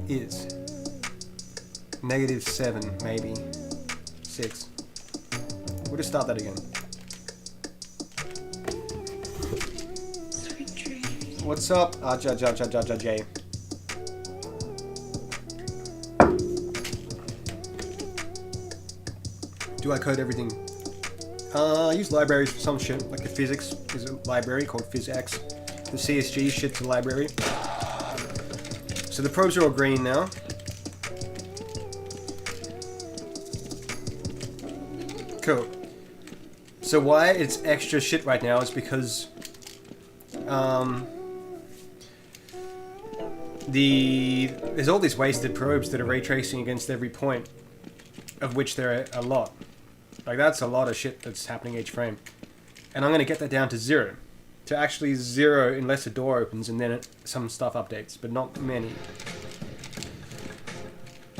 is. Negative 7, maybe. 6. We'll just start that again. What's up? Jay. Do I code everything? I use libraries for some shit, like the physics is a library called physx. The CSG shit's a library. So the probes are all green now. Cool. So why it's extra shit right now is because there's all these wasted probes that are ray tracing against every point, of which there are a lot. Like, that's a lot of shit that's happening each frame. And I'm going to get that down to 0. To actually 0 unless a door opens and then some stuff updates, but not many.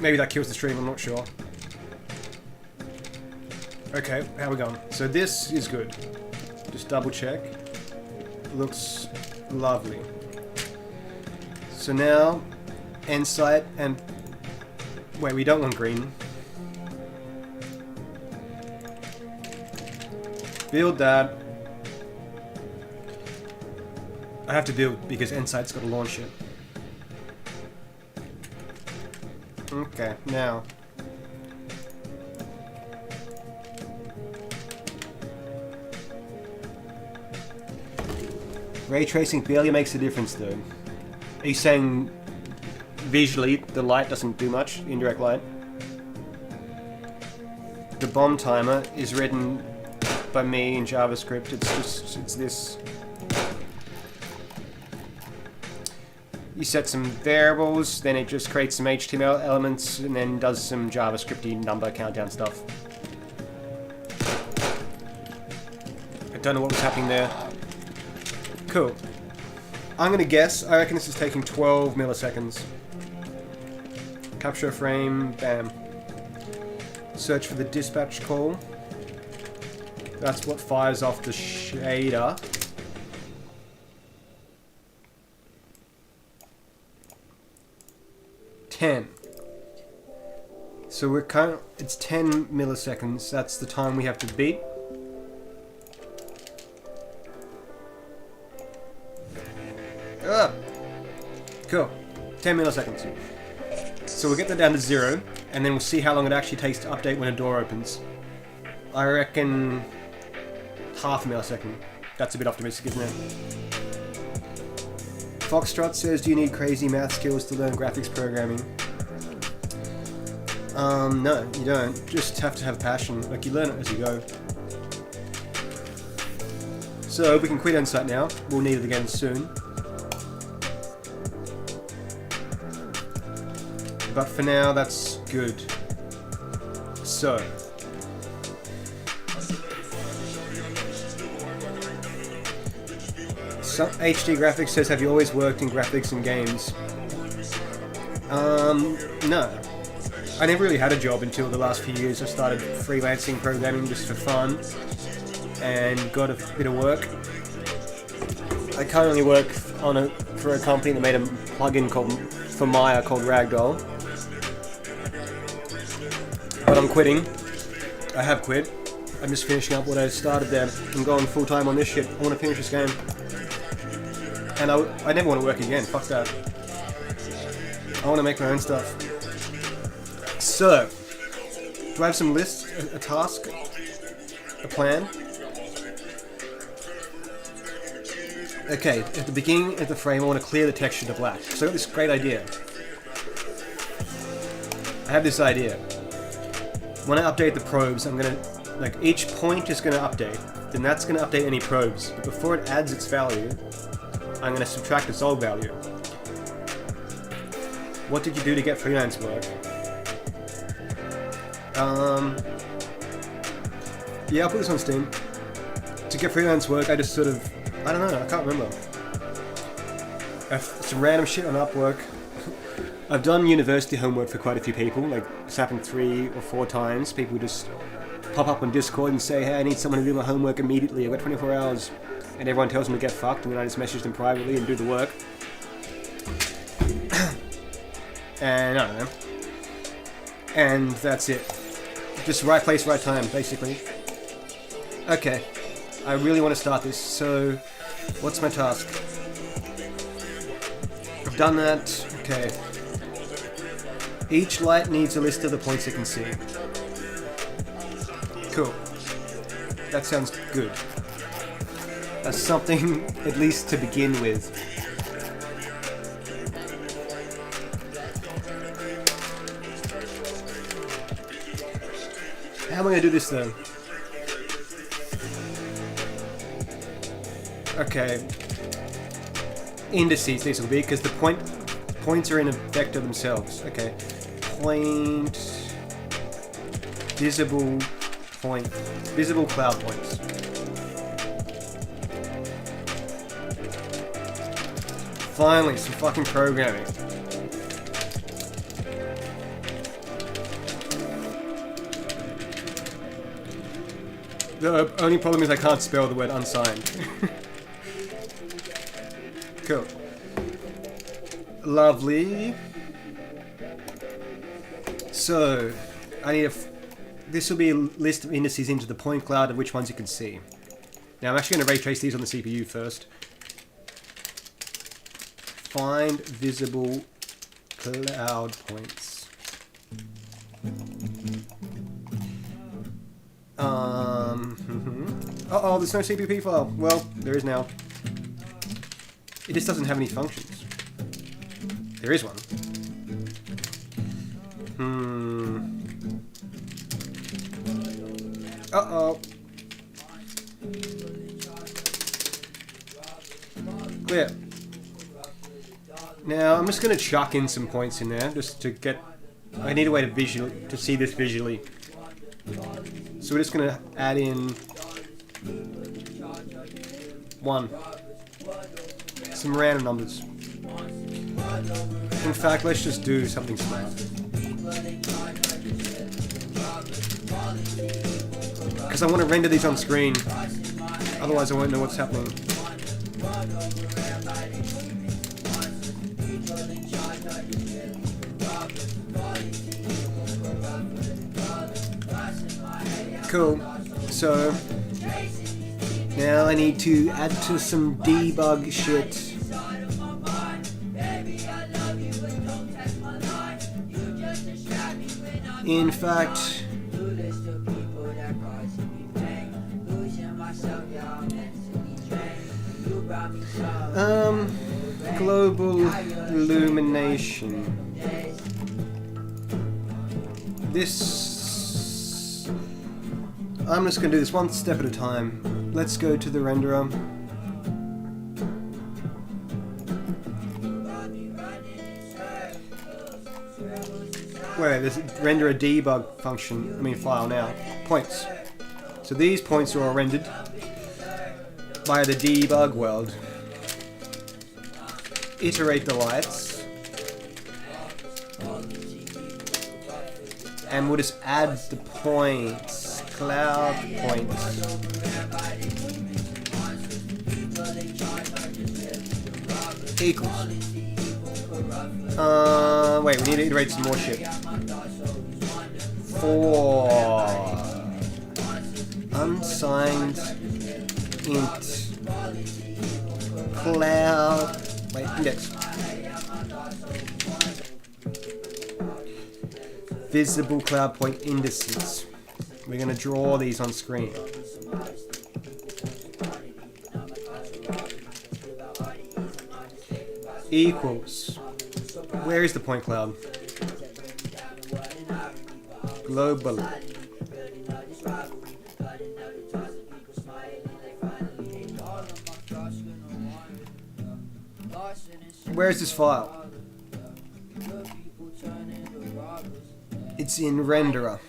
Maybe that kills the stream, I'm not sure. Okay, how we going? So this is good. Just double check. Looks lovely. So now, Insight and... Wait, we don't want green. Build that. I have to build because Insight's got to launch it. Okay, now. Ray tracing barely makes a difference though. Are you saying visually the light doesn't do much, indirect light? The bomb timer is written by me in JavaScript. It's this. You set some variables, then it just creates some HTML elements, and then does some JavaScripty number countdown stuff. I don't know what was happening there. Cool. I'm gonna guess. I reckon this is taking 12 milliseconds. Capture a frame. Bam. Search for the dispatch call. That's what fires off the shader. So we're it's 10 milliseconds. That's the time we have to beat. Cool. 10 milliseconds. So we'll get that down to 0, and then we'll see how long it actually takes to update when a door opens. I reckon half a millisecond. That's a bit optimistic, isn't it? Foxtrot says, do you need crazy math skills to learn graphics programming? No, you don't. Just have to have passion. Like, you learn it as you go. So, we can quit Insight now. We'll need it again soon. But for now, that's good. So. HD Graphics says, have you always worked in graphics and games? No. I never really had a job until the last few years. I started freelancing programming just for fun and got a bit of work. I currently work for a company that made a plugin for Maya called Ragdoll. But I'm quitting. I have quit. I'm just finishing up what I started there. I'm going full time on this shit. I want to finish this game. And I never want to work again. Fuck that. I want to make my own stuff. So, do I have some lists, a task, a plan? Okay, at the beginning of the frame I want to clear the texture to black. So I got this great idea. I have this idea. When I update the probes, I'm going to, like, each point is going to update. Then that's going to update any probes. But before it adds its value, I'm going to subtract its old value. What did you do to get freelance work? Yeah, I'll put this on Steam. To get freelance work, I just sort of, I don't know, I can't remember. Some random shit on Upwork. I've done university homework for quite a few people, like it's happened 3 or 4 times. People just pop up on Discord and say, hey, I need someone to do my homework immediately, I've got 24 hours. And everyone tells them to get fucked, and then I just message them privately and do the work. And I don't know. And that's it. Just right place, right time, basically. Okay. I really want to start this, so what's my task? I've done that. Okay. Each light needs a list of the points it can see. Cool. That sounds good. That's something, at least to begin with. How am I going to do this though? Okay. Indices these will be, because the points are in a vector themselves. Okay. Point... Visible point... Visible cloud points. Finally, some fucking programming. The only problem is I can't spell the word unsigned. Cool. Lovely. So, I need this will be a list of indices into the point cloud of which ones you can see. Now I'm actually going to ray trace these on the CPU first. Find visible cloud points. Uh-oh, there's no CPP file. Well, there is now. It just doesn't have any functions. There is one. Uh-oh. Clear. Now, I'm just going to chuck in some points in there, just to get... I need a way to see this visually. So we're just going to add in... 1. Some random numbers. In fact, let's just do something smart. Because I want to render these on screen. Otherwise I won't know what's happening. Cool. So now I need to add to some debug shit. In fact, global illumination. This, I'm just going to do this one step at a time. Let's go to the renderer. Wait, there's render a debug function, file now. Points. So these points are all rendered by the debug world. Iterate the lights. And we'll just add the points. Cloud points. Equals. Wait, we need to iterate some more shit. For unsigned int cloud, wait, index. Visible cloud point indices. We're going to draw these on screen. Equals. Where is the point cloud? Global. Where is this file? It's in renderer.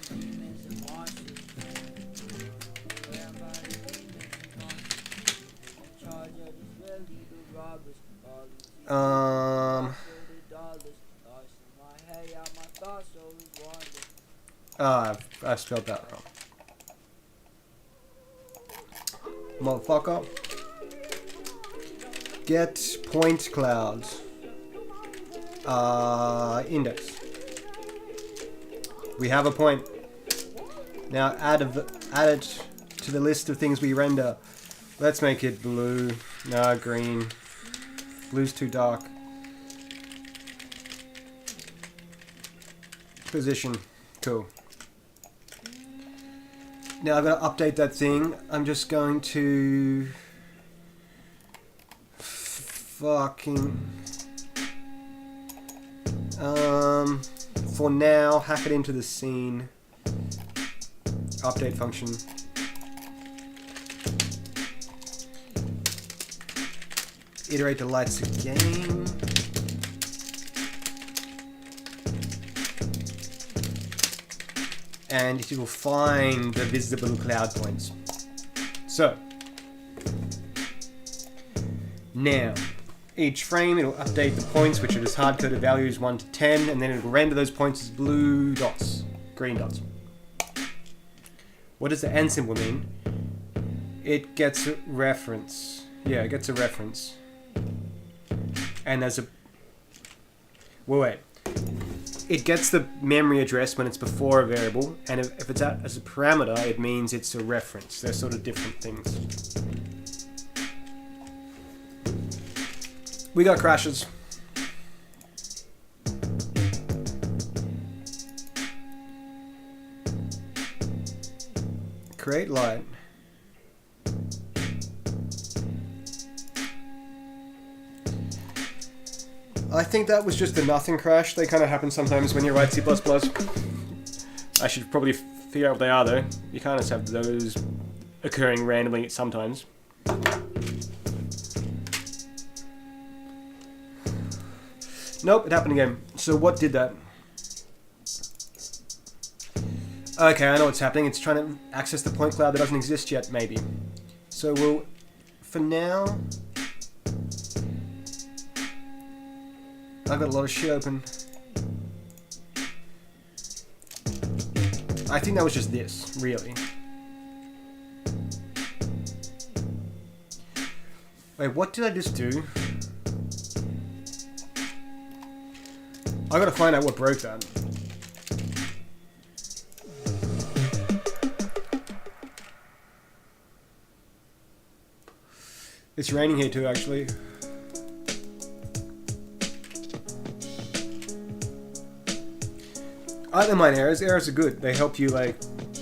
I spelled that wrong. Motherfucker. Get point cloud. Index. We have a point. Now add it to the list of things we render. Let's make it blue. No, green. Blue's too dark. Position. Cool. Now I've got to update that thing. I'm just going to fucking for now hack it into the scene. Update function. Iterate the lights again. And it will find the visible cloud points. So, now, each frame it'll update the points, which are just hard-coded values 1 to 10, and then it'll render those points as blue dots, green dots. What does the N symbol mean? It gets a reference. Yeah, it gets a reference. And there's a... Well, wait. It gets the memory address when it's before a variable, and if it's out as a parameter, it means it's a reference. They're sort of different things. We got crashes. Create light. I think that was just a nothing crash. They kind of happen sometimes when you write C++. I should probably figure out what they are though. You can't just have those occurring randomly sometimes. Nope, it happened again. So what did that? Okay, I know what's happening. It's trying to access the point cloud that doesn't exist yet, maybe. So we'll, for now... I've got a lot of shit open. I think that was just this, really. Wait, what did I just do? I gotta find out what broke that. It's raining here too, actually. I don't mind errors. Errors are good. They help you, like,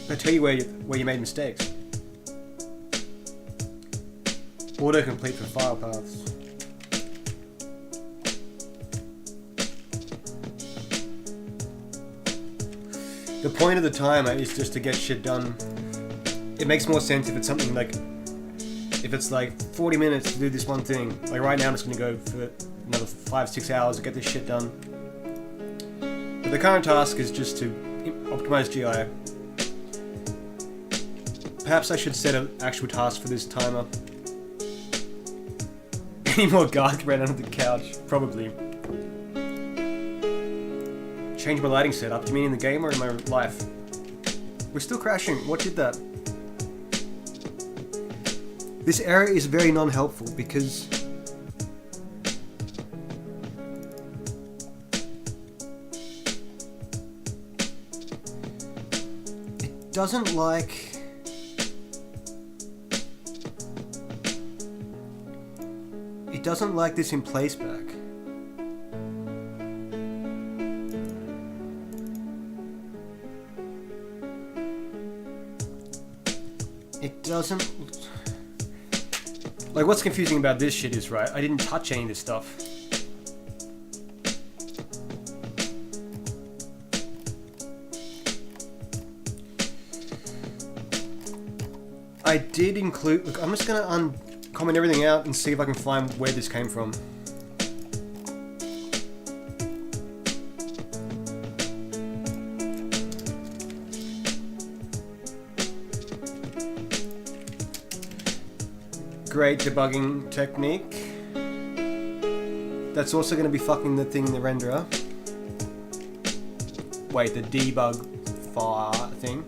they tell you where you made mistakes. Autocomplete for file paths. The point of the timer is just to get shit done. It makes more sense if it's something like, if it's like 40 minutes to do this one thing. Like right now I'm just going to go for another 5-6 hours to get this shit done. But the current task is just to optimize GI. Perhaps I should set an actual task for this timer. Any more garlic bread under the couch? Probably. Change my lighting setup. Do you mean in the game or in my life? We're still crashing. What did that? This error is very non-helpful because it doesn't like this in place back. It doesn't. Like, what's confusing about this shit is, right, I didn't touch any of this stuff. I did include. Look, I'm just gonna uncomment everything out and see if I can find where this came from. Great debugging technique. That's also going to be fucking the thing in the renderer. Wait, the debug file thing.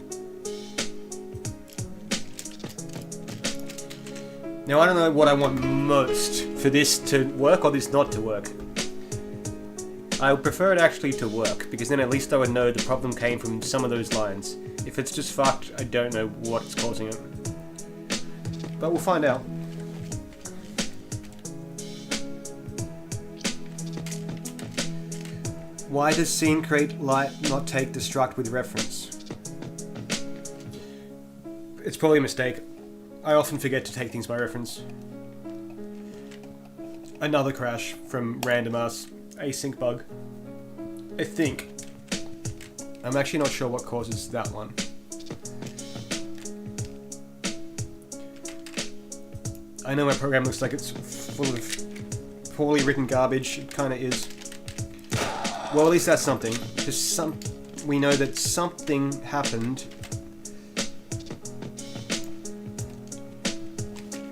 Now I don't know what I want most, for this to work or this not to work. I would prefer it actually to work, because then at least I would know the problem came from some of those lines. If it's just fucked, I don't know what's causing it. But we'll find out. Why does scene create light not take destruct with reference? It's probably a mistake. I often forget to take things by reference. Another crash from random ass async bug. I think. I'm actually not sure what causes that one. I know my program looks like it's full of poorly written garbage. It kind of is. Well, at least that's something. Just we know that something happened.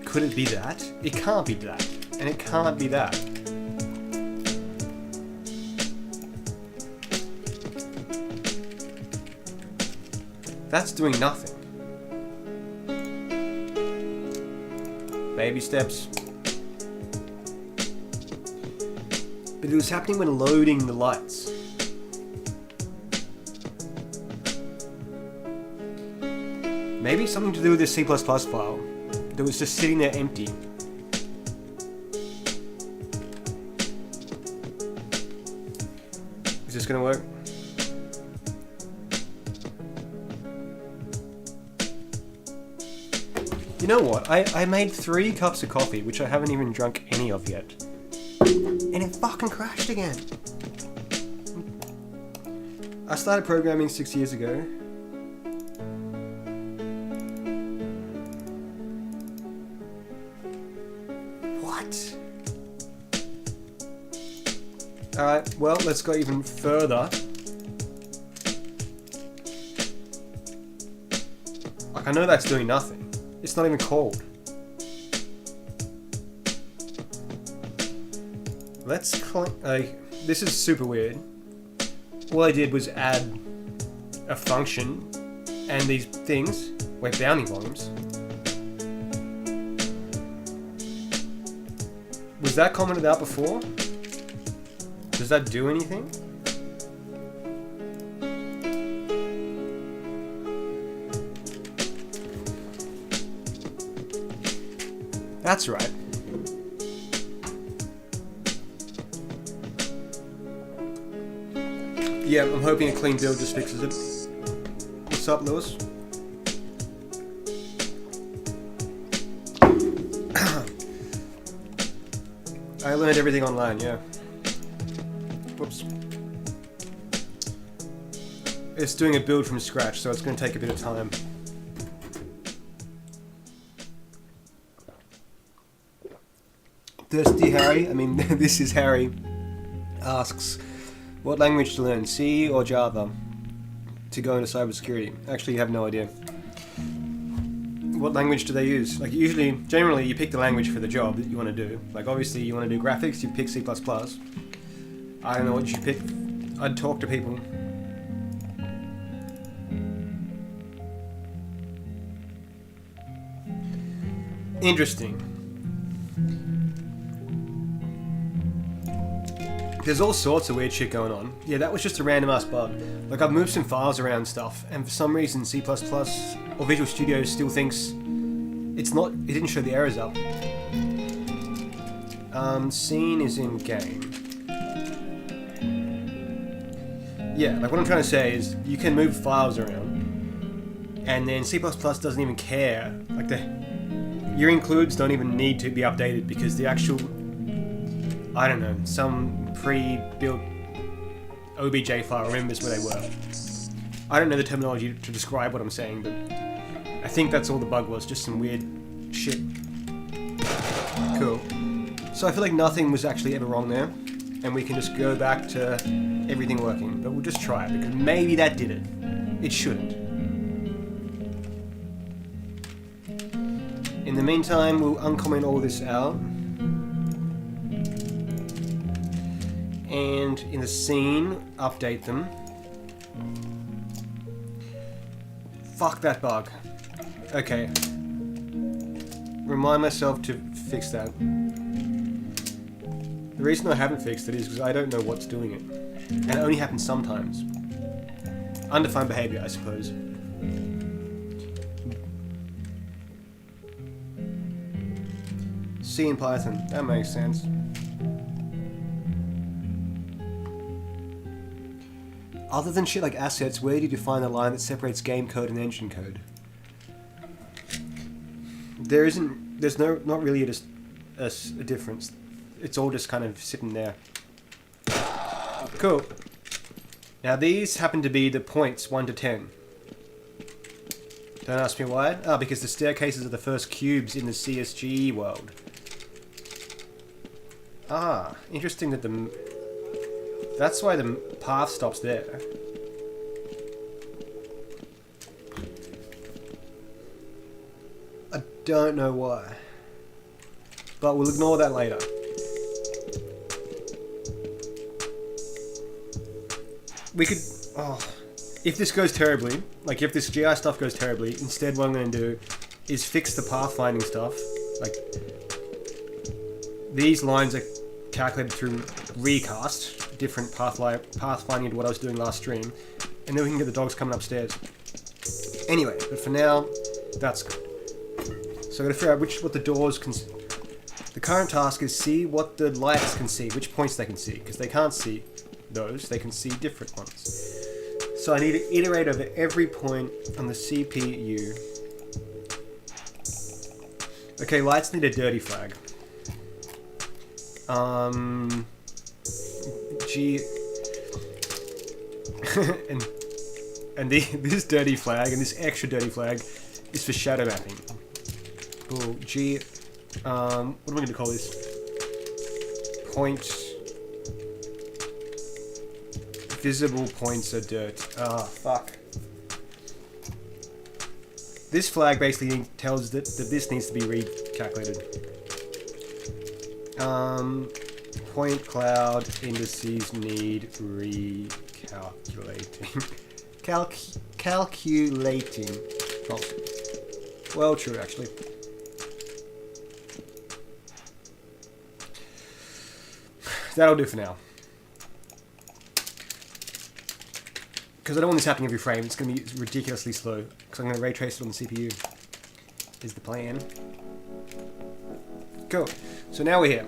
Could it be that? It can't be that. And it can't be that. That's doing nothing. Baby steps. But it was happening when loading the lights. Maybe something to do with this C++ file that was just sitting there empty. Is this gonna work? You know what? I made 3 cups of coffee, which I haven't even drunk any of yet. And it fucking crashed again. I started programming 6 years ago. What? Alright, well, let's go even further. Like, I know that's doing nothing. It's not even called. Let's this is super weird. All I did was add a function and these things. Wait, bounding volumes. Was that commented out before? Does that do anything? That's right. Yeah, I'm hoping a clean build just fixes it. What's up, Lewis? I learned everything online, yeah. Whoops. It's doing a build from scratch, so it's going to take a bit of time. Thirsty Harry, I mean, this is Harry, asks, what language to learn, C or Java, to go into cybersecurity? Actually, you have no idea. What language do they use? Like, generally, you pick the language for the job that you want to do. Like, obviously, you want to do graphics, you pick C++. I don't know what you should pick. I'd talk to people. Interesting. There's all sorts of weird shit going on. Yeah, that was just a random ass bug. Like, I've moved some files around and stuff, and for some reason C++ or Visual Studio still thinks it's not, it didn't show the errors up. Scene is in game. Yeah, like what I'm trying to say is you can move files around, and then C++ doesn't even care. Like your includes don't even need to be updated because the actual, I don't know, some pre-built OBJ file remembers where they were. I don't know the terminology to describe what I'm saying, but I think that's all the bug was, just some weird shit. Cool. So I feel like nothing was actually ever wrong there, and we can just go back to everything working, but we'll just try it, because maybe that did it. It shouldn't. In the meantime, we'll uncomment all this out. And in the scene, update them. Fuck that bug. Okay. Remind myself to fix that. The reason I haven't fixed it is because I don't know what's doing it. And it only happens sometimes. Undefined behavior, I suppose. C in Python. That makes sense. Other than shit like assets, where do you define the line that separates game code and engine code? There's not really a difference. It's all just kind of sitting there. Cool. Now these happen to be the points 1 to 10. Don't ask me why. Ah, because the staircases are the first cubes in the CSGE world. Ah, interesting that that's why the path stops there. I don't know why. But we'll ignore that later. We could... Oh, if this goes terribly, like if this GI stuff goes terribly, instead what I'm going to do is fix the pathfinding stuff. Like, these lines are calculated through recast, different pathfinding to what I was doing last stream, and then we can get the dogs coming upstairs. Anyway, but for now, that's good. So I'm going to figure out what the doors can see. The current task is see what the lights can see, which points they can see, because they can't see those, they can see different ones. So I need to iterate over every point on the CPU. Okay, lights need a dirty flag. G and this dirty flag and this extra dirty flag is for shadow mapping. Cool. G what am I going to call this? Point. Visible points are dirt. Ah, fuck. This flag basically tells that this needs to be recalculated. Point cloud indices need recalculating. Calculating. False. Well, true, actually. That'll do for now. Because I don't want this happening every frame, it's going to be ridiculously slow. Because I'm going to ray trace it on the CPU. Is the plan. Cool. So now we're here.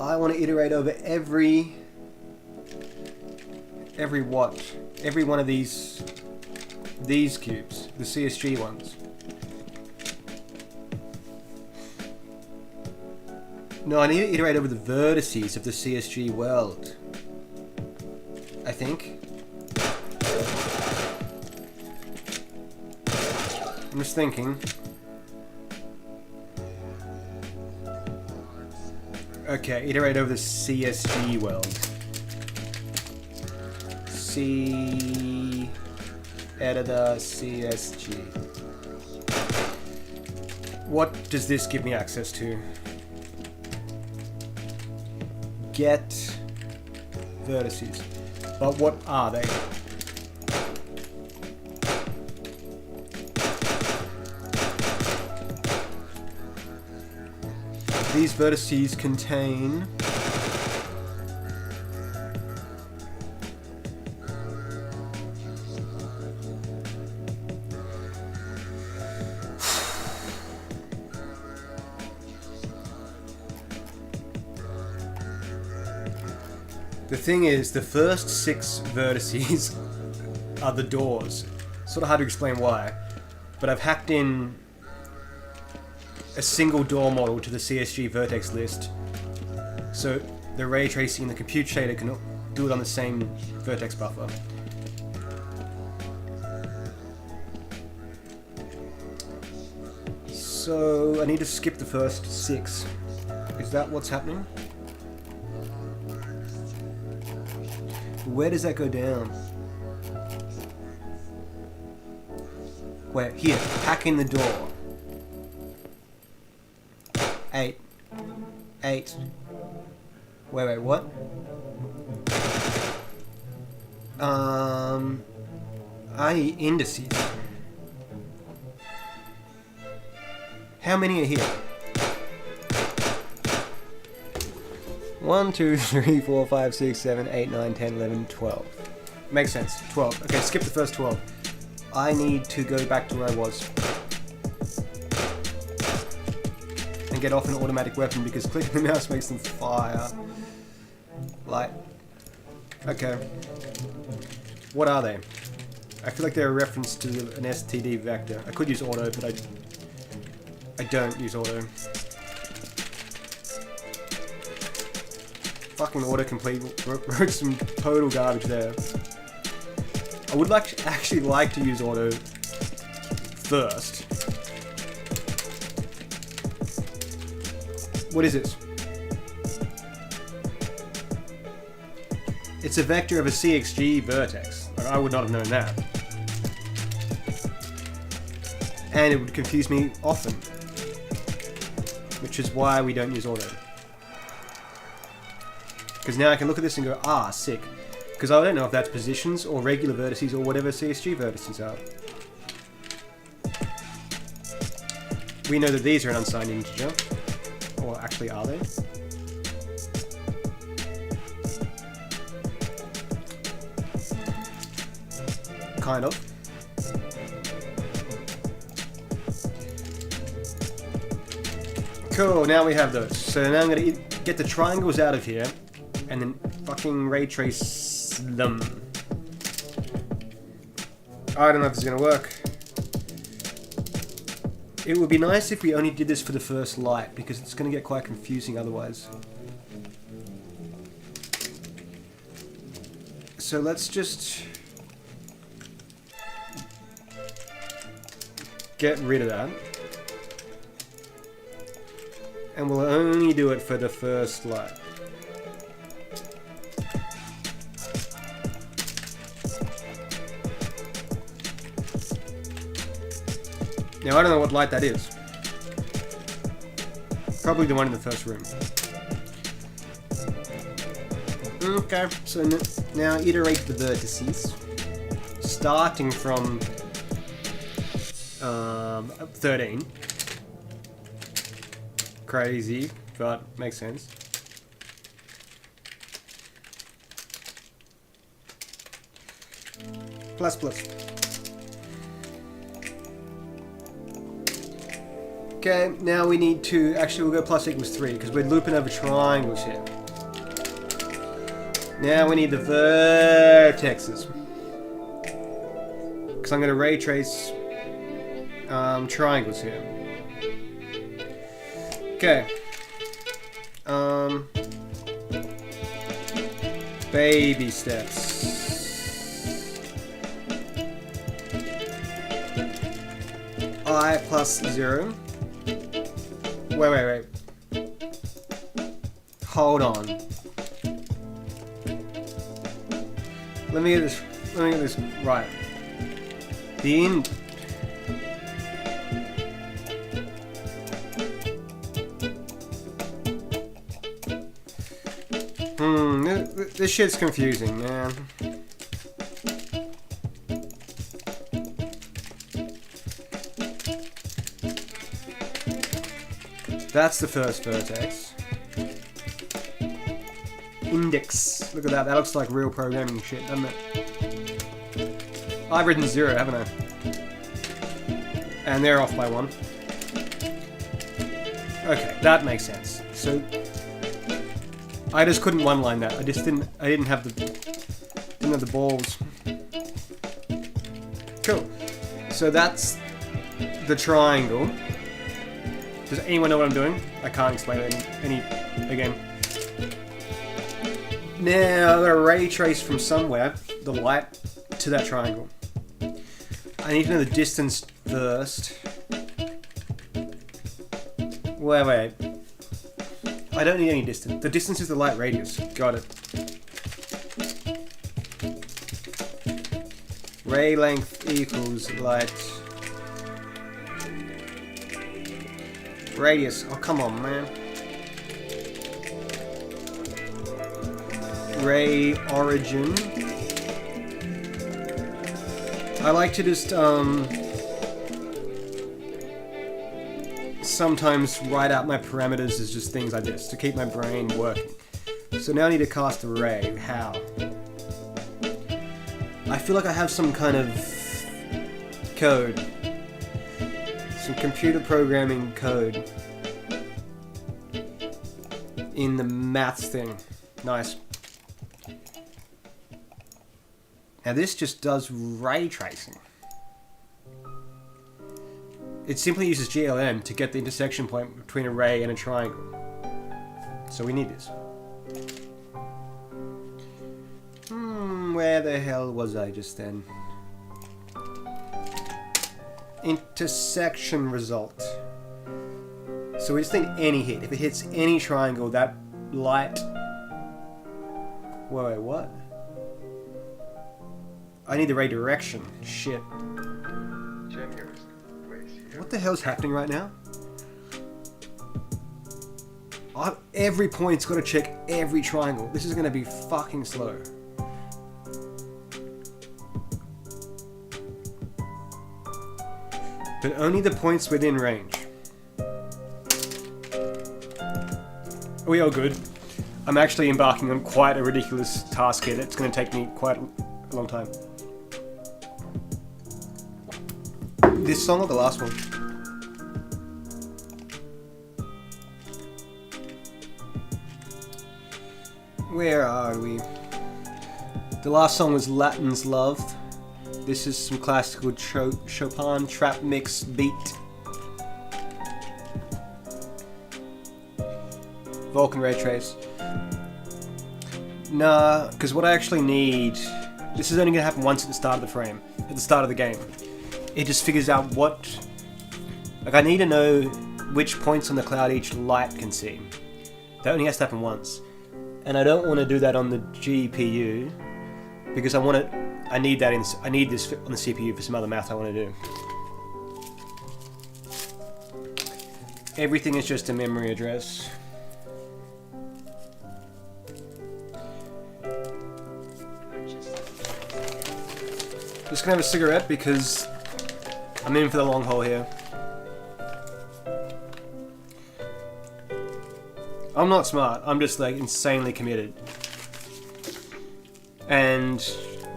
I want to iterate over every what? Every one of these cubes, the CSG ones. No, I need to iterate over the vertices of the CSG world. I think. I'm just thinking. Okay, iterate over the CSG world. C editor CSG. What does this give me access to? Get vertices. But what are they? These vertices contain the thing is, the first 6 vertices are the doors. Sort of hard to explain why, but I've hacked in a single door model to the CSG vertex list, so the ray tracing and the compute shader can do it on the same vertex buffer. So I need to skip the first 6. Is that what's happening? Where does that go down? Where? Here. Hack in the door. 8. Wait, what? I need indices. How many are here? 1, 2, 3, 4, 5, 6, 7, 8, 9, 10, 11, 12. Makes sense. 12. Okay, skip the first 12. I need to go back to where I was. And get off an automatic weapon because clicking the mouse makes them fire. Light. Okay. What are they? I feel like they're a reference to an STD vector. I could use auto, but I don't use auto. Fucking autocomplete wrote some total garbage there. I would actually like to use auto first. What is it? It's a vector of a CXG vertex. I would not have known that. And it would confuse me often. Which is why we don't use auto. Because now I can look at this and go, ah, sick. Because I don't know if that's positions or regular vertices or whatever CSG vertices are. We know that these are an unsigned integer. Or actually, are they? Kind of. Cool, now we have those. So now I'm going to get the triangles out of here and then fucking ray trace them. I don't know if this is going to work. It would be nice if we only did this for the first light, because it's going to get quite confusing otherwise. So let's just get rid of that. And we'll only do it for the first light. Now I don't know what light that is. Probably the one in the first room. Okay, so now iterate the vertices. Starting from 13. Crazy, but makes sense. Plus plus. Okay, now we need to, actually we'll go plus equals 3 because we're looping over triangles here. Now we need the vertexes. Because I'm going to ray trace triangles here. Okay. Baby steps. I plus 0. Wait. Hold on. Let me get this right. The in. This shit's confusing, man. That's the first vertex. Index. Look at that. That looks like real programming shit, doesn't it? I've written 0, haven't I? And they're off by 1. Okay, that makes sense. So I just couldn't one-line that. I didn't have the balls. Cool. So that's the triangle. Does anyone know what I'm doing? I can't explain it again. Now I'm gonna ray trace from somewhere the light to that triangle. I need to know the distance first. Wait. I don't need any distance. The distance is the light radius. Got it. Ray length equals light radius. Oh, come on, man. Ray origin. I like to just sometimes write out my parameters as just things like this to keep my brain working. So now I need to cast a ray. How? I feel like I have some kind of code. Some computer programming code in the maths thing. Nice. Now this just does ray tracing. It simply uses GLM to get the intersection point between a ray and a triangle. So we need this. Where the hell was I just then? Intersection result. So we just need any hit. If it hits any triangle, that light... Wait, what? I need the ray direction. Shit. What the hell's happening right now? Every point's got to check every triangle. This is going to be fucking slow. But only the points within range. Are we all good? I'm actually embarking on quite a ridiculous task here that's going to take me quite a long time. This song or the last one? Where are we? The last song was Latin's Love. This is some classical Chopin trap mix beat. Vulkan ray trace. Nah, because what I actually need... This is only going to happen once at the start of the frame. At the start of the game. It just figures out what... Like, I need to know which points on the cloud each light can see. That only has to happen once. And I don't want to do that on the GPU, because I need this on the CPU for some other math I want to do. Everything is just a memory address. Just gonna have a cigarette because I'm in for the long haul here. I'm not smart, I'm just like insanely committed. And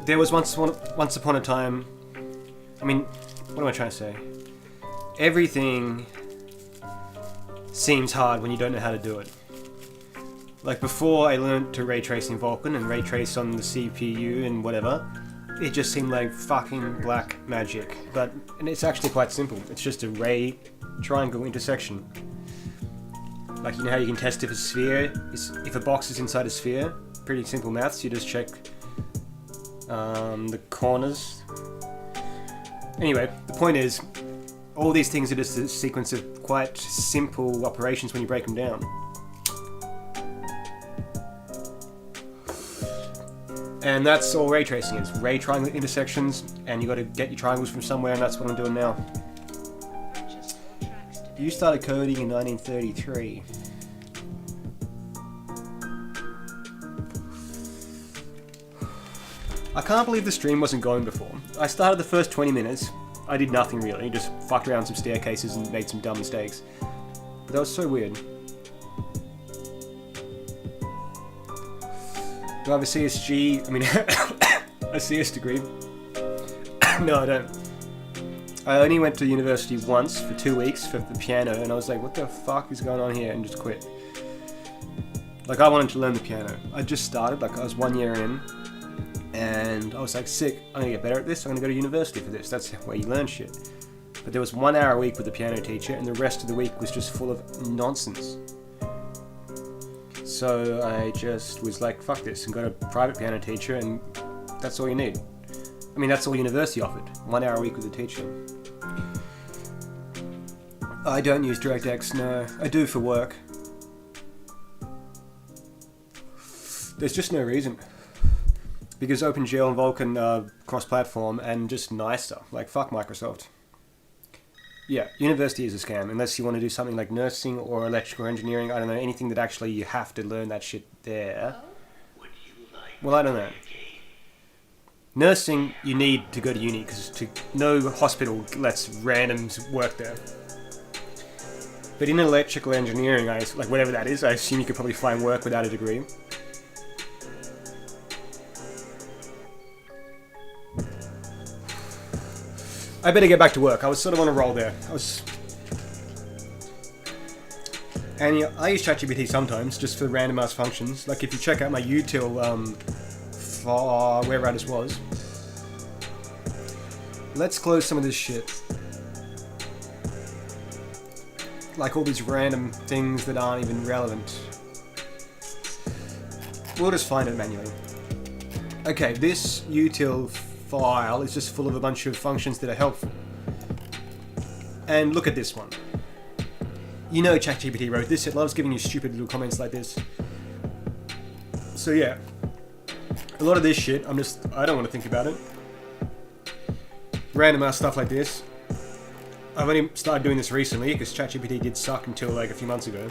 there was once upon a time, I mean, what am I trying to say? Everything seems hard when you don't know how to do it. Like before I learned to ray trace in Vulkan and ray trace on the CPU and whatever, it just seemed like fucking black magic. And it's actually quite simple. It's just a ray triangle intersection. Like, you know how you can test if a sphere if a box is inside a sphere? Pretty simple maths. You just check the corners. Anyway, the point is, all these things are just a sequence of quite simple operations when you break them down. And that's all ray tracing is. Ray triangle intersections, and you got to get your triangles from somewhere, and that's what I'm doing now. You started coding in 1933. I can't believe the stream wasn't going before. I started the first 20 minutes. I did nothing really, just fucked around some staircases and made some dumb mistakes. But that was so weird. Do I have a CSG? I mean, a CS degree? No, I don't. I only went to university once for 2 weeks for the piano, and I was like, what the fuck is going on here? And just quit. Like, I wanted to learn the piano. I just started, like, I was 1 year in, and I was like, sick, I'm gonna get better at this, I'm gonna go to university for this. That's where you learn shit. But there was 1 hour a week with the piano teacher, and the rest of the week was just full of nonsense. So I just was like, fuck this, and got a private piano teacher, and that's all you need. I mean, that's all university offered. 1 hour a week with a teacher. I don't use DirectX, no. I do for work. There's just no reason. Because OpenGL and Vulkan are cross-platform and just nicer. Like, fuck Microsoft. Yeah, university is a scam, unless you want to do something like nursing or electrical engineering. I don't know, anything that actually you have to learn that shit there. Well, I don't know. Nursing, you need to go to uni, because no hospital lets randoms work there. But in electrical engineering, like whatever that is, I assume you could probably find work without a degree. I better get back to work. I was sort of on a roll there. And yeah, I use ChatGPT sometimes, just for random ass functions. Like if you check out my util, for wherever this was. Let's close some of this shit. Like all these random things that aren't even relevant. We'll just find it manually. Okay, this util file is just full of a bunch of functions that are helpful. And look at this one. You know ChatGPT wrote this, it loves giving you stupid little comments like this. So yeah, a lot of this shit, I don't want to think about it. Random ass stuff like this. I've only started doing this recently because ChatGPT did suck until like a few months ago.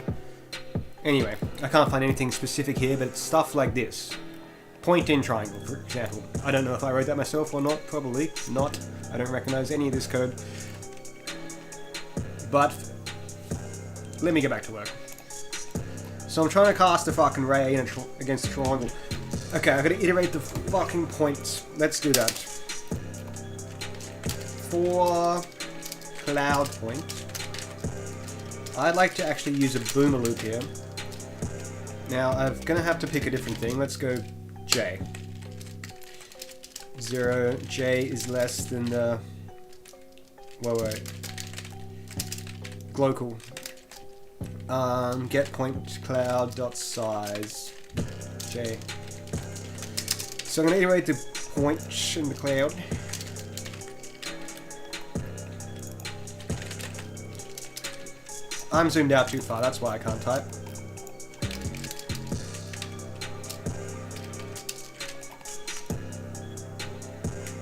Anyway, I can't find anything specific here, but it's stuff like this. Point in triangle, for example. I don't know if I wrote that myself or not, probably not. I don't recognize any of this code. But, let me get back to work. So I'm trying to cast a fucking ray against a triangle. Okay, I've got to iterate the fucking points. Let's do that. For cloud point, I'd like to actually use a boomer loop here. Now, I'm going to have to pick a different thing. Let's go J. 0, J is less than the... wait. Global. Get point cloud dot size J. So I'm going to iterate the point in the cloud. I'm zoomed out too far, that's why I can't type.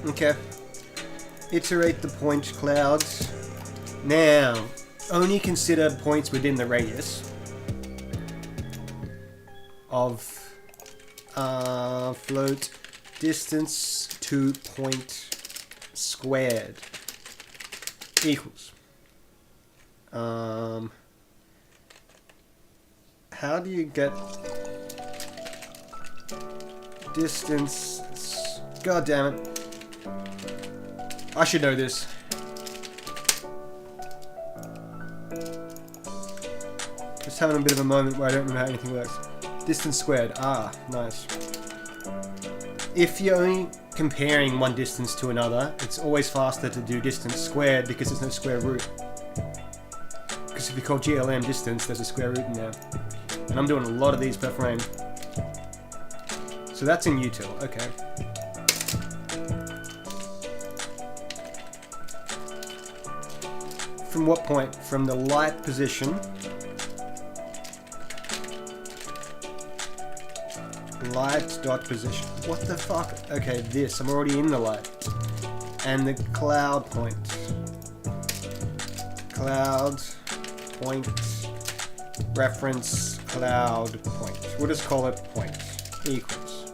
Okay. Iterate the point clouds. Now, only consider points within the radius of float distance to point squared equals. How do you get distance? God damn it. I should know this. Just having a bit of a moment where I don't remember how anything works. Distance squared. Ah, nice. If you're only comparing one distance to another, it's always faster to do distance squared because there's no square root. Because if you call GLM distance, there's a square root in there. And I'm doing a lot of these per frame. So that's in util, okay. From what point? From the light position. Light dot position. What the fuck? Okay, this. I'm already in the light. And the cloud point. Cloud point. Reference cloud point. We'll just call it point. Equals.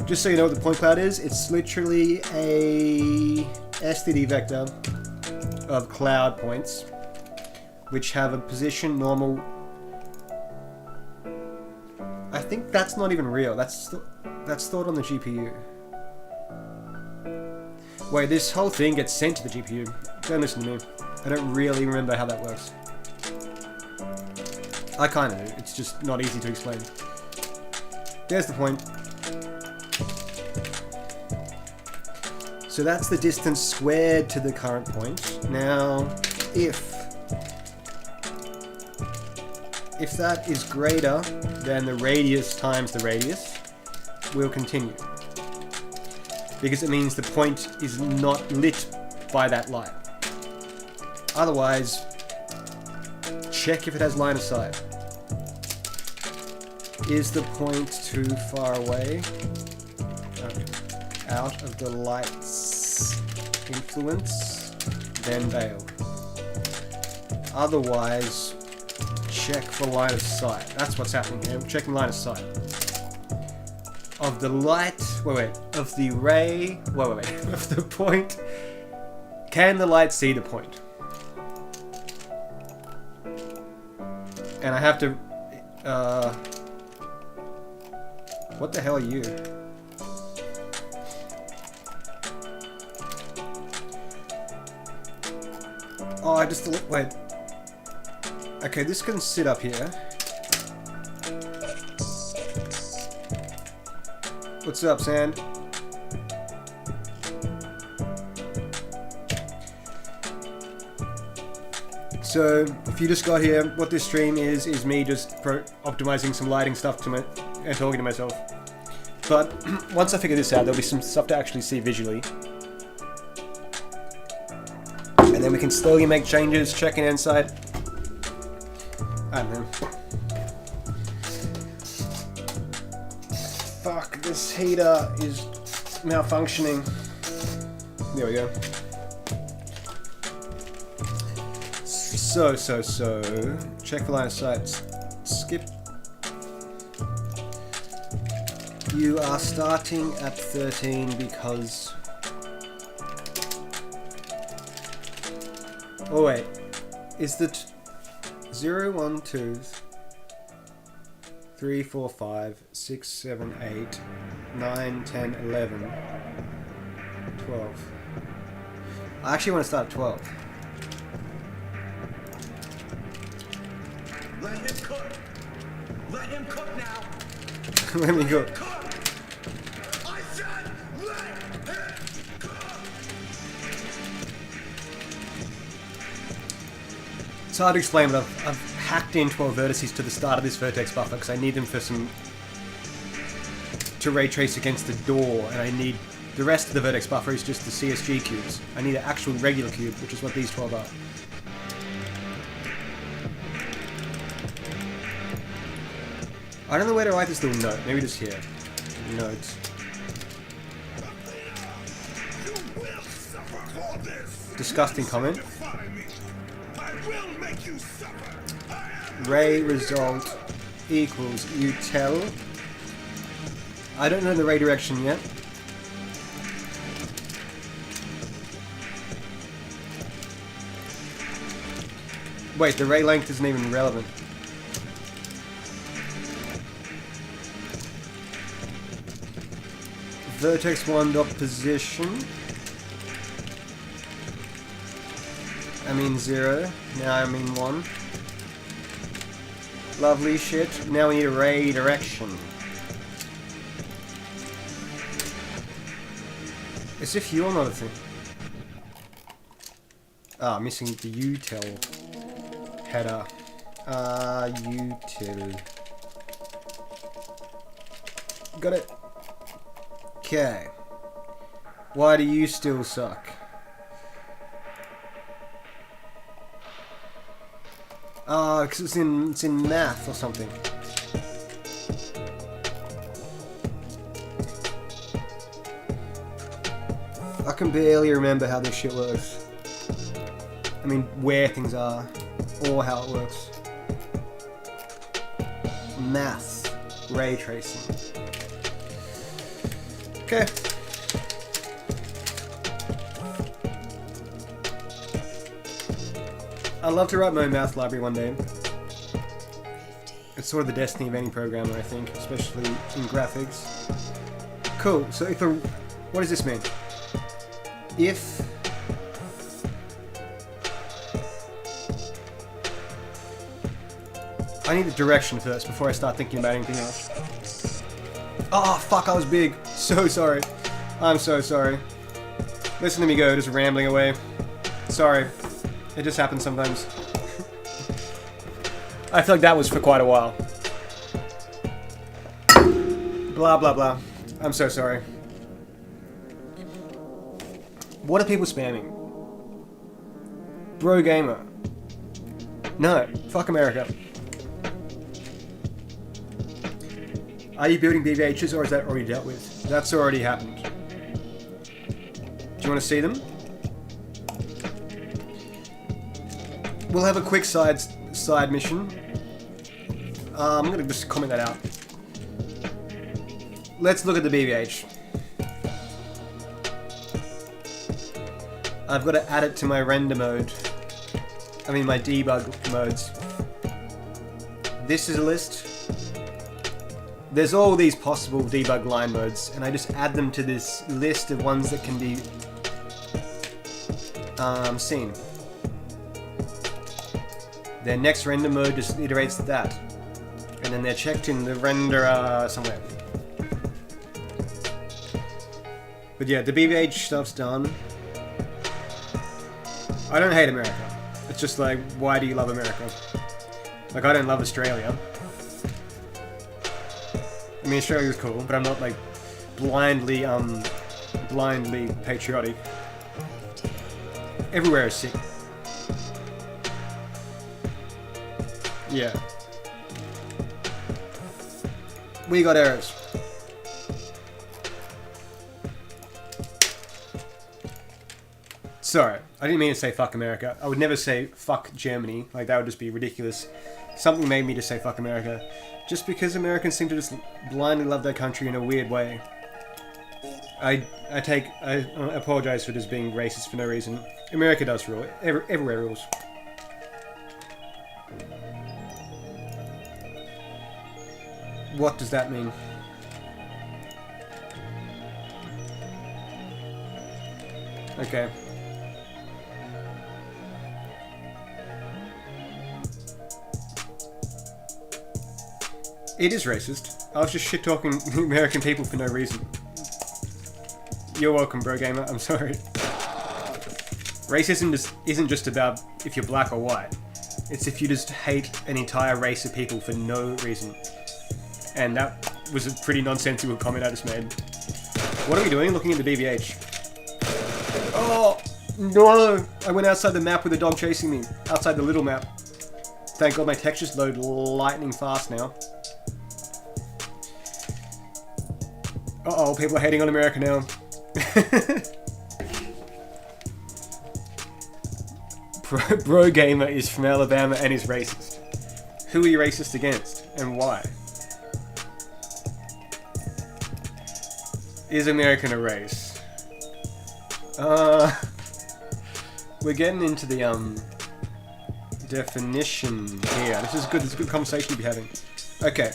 Just so you know what the point cloud is, it's literally a STD vector of cloud points which have a position normal. I think that's not even real. That's stored on the GPU. Wait, this whole thing gets sent to the GPU. Don't listen to me. I don't really remember how that works. I kind of do. It's just not easy to explain. There's the point. So that's the distance squared to the current point. Now, if that is greater than the radius times the radius, we'll continue. Because it means the point is not lit by that light. Otherwise, check if it has line of sight. Is the point too far away? Out of the light's influence, then bail. Otherwise, check for line of sight. That's what's happening here. I'm checking line of sight. Of the light, of the ray, of the point. Can the light see the point? And I have to, what the hell are you? Oh, I just, wait. Okay, this can sit up here. What's up, Sand? So, if you just got here, what this stream is me just optimizing some lighting stuff to and talking to myself. But once I figure this out, there'll be some stuff to actually see visually. And then we can slowly make changes, check in Insight. I don't know. Fuck, this heater is malfunctioning. There we go. So. Check for line of sight. Skip. You are starting at 13 because... Oh wait. Is the 0, 1, 2, 3, 4, 5, 6, 7, 8, 9, 10, 11, 12. I actually want to start at 12. Let him cook. Let him cook now. Let me go. I said let him cook. It's hard to explain, but I've hacked in 12 vertices to the start of this vertex buffer because I need them for to ray trace against the door, and I need the rest of the vertex buffer is just the CSG cubes. I need an actual regular cube, which is what these 12 are. I don't know where to write this little note. Maybe just here. Notes. Disgusting comment. Ray result equals util. I don't know the ray direction yet. Wait, the ray length isn't even relevant. Vertex 1 dot position. I'm in 0. Now I'm in 1. Lovely shit. Now we need a ray direction. As if you're not a thing. Ah, missing the util header. Util. Got it. Okay. Why do you still suck? Ah, because it's in math or something. I can barely remember how this shit works. I mean, where things are, or how it works. Math, ray tracing. Okay. I'd love to write my own math library one day. It's sort of the destiny of any programmer, I think, especially in graphics. Cool, so if a... what does this mean? If... I need the direction first before I start thinking about anything else. Oh, fuck, I was big. So sorry. I'm so sorry. Listen to me go, just rambling away. Sorry. It just happens sometimes. I feel like that was for quite a while. Blah, blah, blah. I'm so sorry. What are people spamming? Bro gamer. No. Fuck America. Are you building BVHs or is that already dealt with? That's already happened. Do you want to see them? We'll have a quick side mission. I'm going to just comment that out. Let's look at the BVH. I've got to add it to my render mode. I mean my debug modes. This is a list. There's all these possible debug line modes, and I just add them to this list of ones that can be seen. Their next render mode just iterates that, and then they're checked in the renderer somewhere. But yeah, the BVH stuff's done. I don't hate America. It's just like, why do you love America? Like, I don't love Australia. I mean, Australia's cool, but I'm not like blindly patriotic. Everywhere is sick. Yeah. We got errors. Sorry, I didn't mean to say fuck America. I would never say fuck Germany. Like, that would just be ridiculous. Something made me just say fuck America. Just because Americans seem to just blindly love their country in a weird way. I apologize for just being racist for no reason. America does rule. Everywhere rules. What does that mean? Okay. It is racist. I was just shit-talking American people for no reason. You're welcome, bro gamer. I'm sorry. Racism isn't just about if you're black or white. It's if you just hate an entire race of people for no reason. And that was a pretty nonsensical comment I just made. What are we doing? Looking at the BVH. Oh, no! I went outside the map with a dog chasing me. Outside the little map. Thank God my textures load lightning fast now. Uh-oh, people are hating on America now. Bro gamer is from Alabama and is racist. Who are you racist against, and why? Is American a race? We're getting into the definition here. This is good. This is a good conversation to be having. Okay,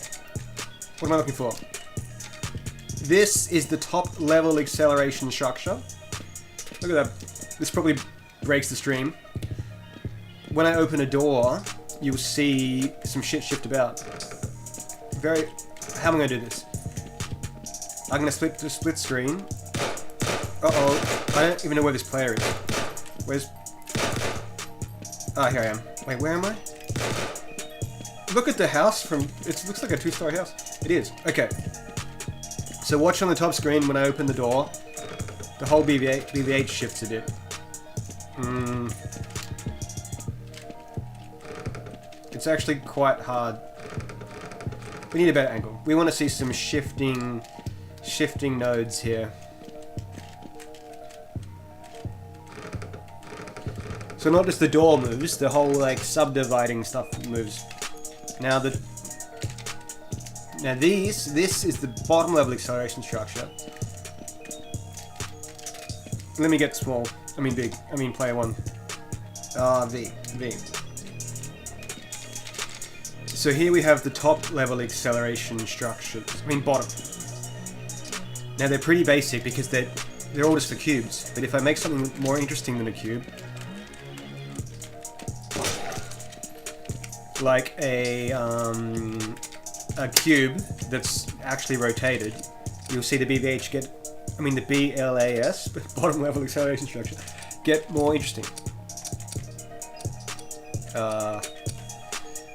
what am I looking for? This is the top level acceleration structure. Look at that. This probably breaks the stream. when I open a door, you'll see some shit shift about. How am I gonna do this? I'm gonna split screen. Uh-oh. I don't even know where this player is. Where's... Ah, here I am. Wait, where am I? Look at the house from... It looks like a 2-story house. It is. Okay. So watch on the top screen when I open the door. The whole BVH shifts a bit. It's actually quite hard. We need a better angle. We want to see some shifting nodes here. So not just the door moves, the whole like subdividing stuff moves. Now this is the bottom level acceleration structure. Let me get small. I mean big. I mean player 1. V. So here we have the top level acceleration structures. I mean bottom. Now they're pretty basic because they're all just for cubes. But if I make something more interesting than a cube, like a cube that's actually rotated, you'll see the BVH get, I mean the BLAS, bottom level acceleration structure, get more interesting.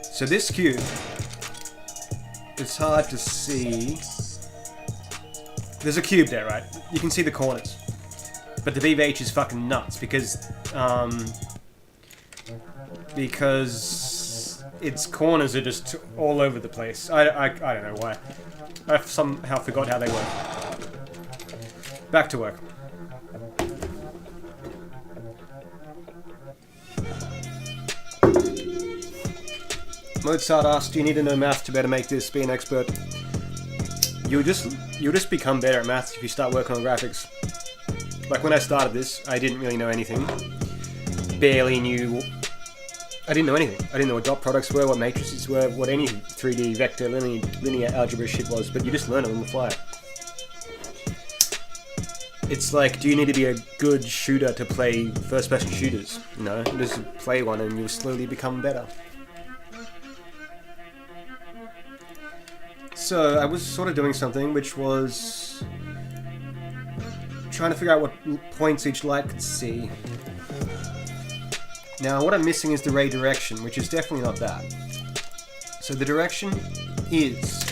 So this cube, it's hard to see. There's a cube there, right? You can see the corners. But the BVH is fucking nuts because its corners are just all over the place. I don't know why. I somehow forgot how they work. Back to work. Mozart asked, do you need to know math to better make this, be an expert? You'll just become better at maths if you start working on graphics. Like when I started this, I didn't really know anything. Barely knew... I didn't know anything. I didn't know what dot products were, what matrices were, what any 3D vector linear algebra shit was, but you just learn it on the fly. It's like, do you need to be a good shooter to play first-person shooters? No, just play one and you'll slowly become better. So I was sort of doing something which was trying to figure out what points each light could see. Now what I'm missing is the ray direction, which is definitely not that. So the direction is...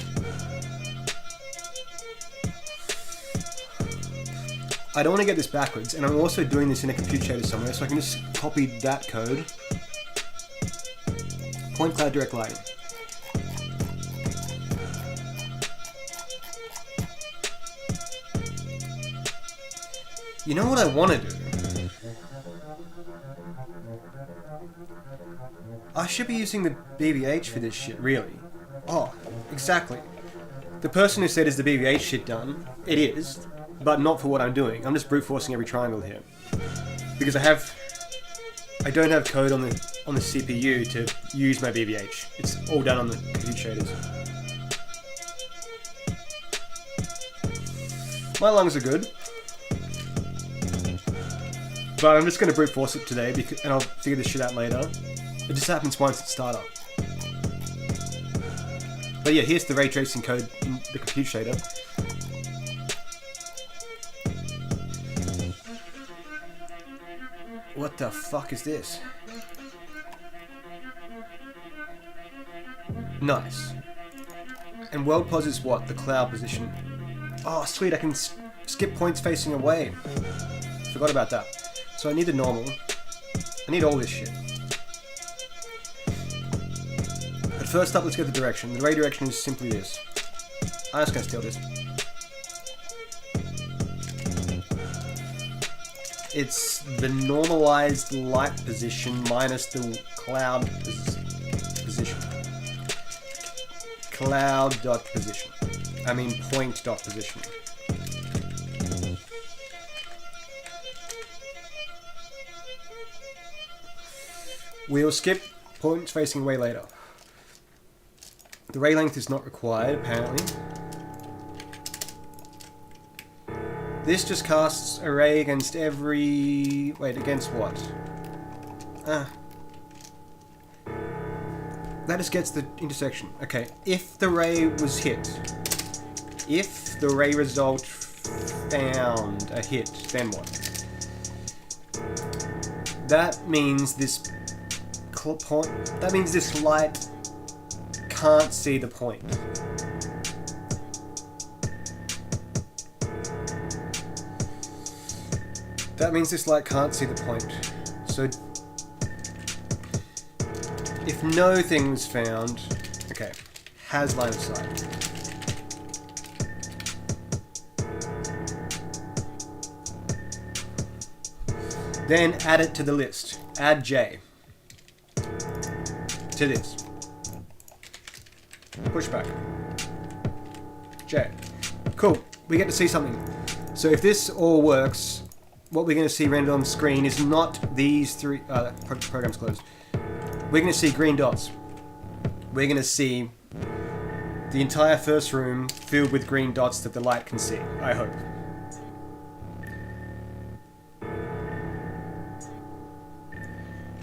I don't want to get this backwards, and I'm also doing this in a compute shader somewhere, so I can just copy that code. Point cloud direct lighting. You know what I want to do? I should be using the BVH for this shit, really. Oh, exactly. The person who said, is the BVH shit done? It is, but not for what I'm doing. I'm just brute forcing every triangle here. Because I don't have code on the CPU to use my BVH. It's all done on the compute shaders. My lungs are good. But I'm just going to brute force it today, and I'll figure this shit out later. It just happens once at startup. But yeah, here's the ray tracing code in the compute shader. What the fuck is this? Nice. And world pos is what? The cloud position. Oh sweet, I can skip points facing away. Forgot about that. So I need the normal. I need all this shit. But first up, let's get the direction. The ray direction is simply this. I'm just gonna steal this. It's the normalized light position minus the cloud position. Cloud dot position. I mean point dot position. We'll skip points facing away later. The ray length is not required, apparently. This just casts a ray against every... Wait, against what? That just gets the intersection. Okay, if the ray was hit, if the ray result found a hit, then what? That means this point. That means this light can't see the point. That means this light can't see the point. So, if no thing was found, okay, has line of sight. Then add it to the list. Add J to this. Push back. J. Cool. We get to see something. So if this all works, what we're going to see rendered on the screen is not these three... program's closed. We're going to see green dots. We're going to see the entire first room filled with green dots that the light can see, I hope.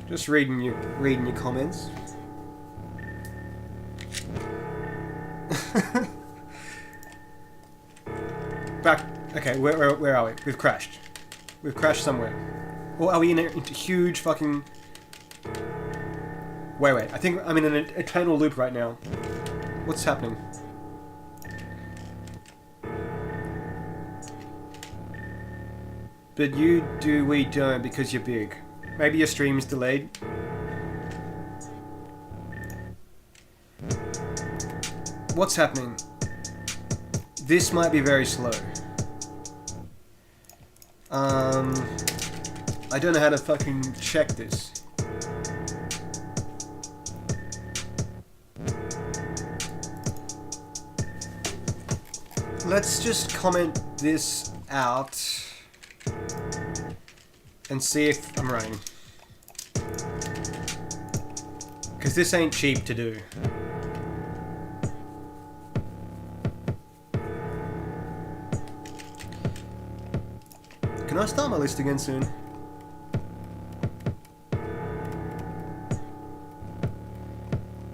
Just reading your comments. Back. Okay, where are we? We've crashed. We've crashed somewhere. Or are we in a huge fucking... Wait. I think I'm in an eternal loop right now. What's happening? But you do, we don't, because you're big. Maybe your stream's delayed. What's happening? This might be very slow. I don't know how to fucking check this. Let's just comment this out and see if I'm running. Because this ain't cheap to do. Can I start my list again soon?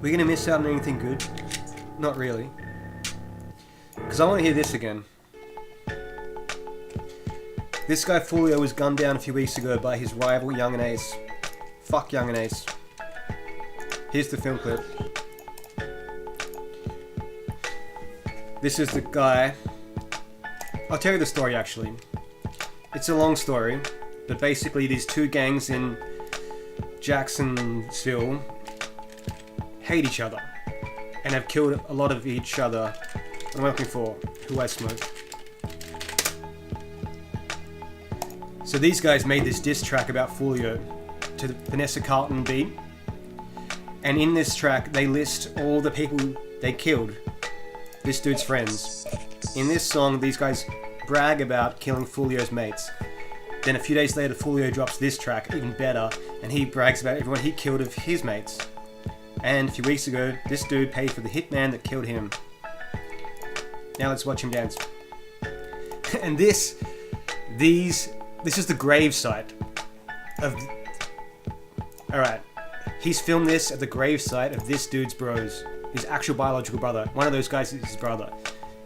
We're gonna miss out on anything good? Not really. Because I want to hear this again. This guy Fulio was gunned down a few weeks ago by his rival Young and Ace. Fuck Young and Ace. Here's the film clip. This is the guy. I'll tell you the story actually. It's a long story, but basically these two gangs in Jacksonville hate each other and have killed a lot of each other. What am I looking for? Who I smoke. So these guys made this diss track about Fulio to the Vanessa Carlton beat. And in this track, they list all the people they killed. This dude's friends. In this song, these guys brag about killing Fulio's mates. Then a few days later, Fulio drops this track, even better, and he brags about everyone he killed of his mates. And a few weeks ago, this dude paid for the hitman that killed him. Now let's watch him dance. And this is the gravesite of... Alright. He's filmed this at the gravesite of this dude's bros. His actual biological brother. One of those guys is his brother.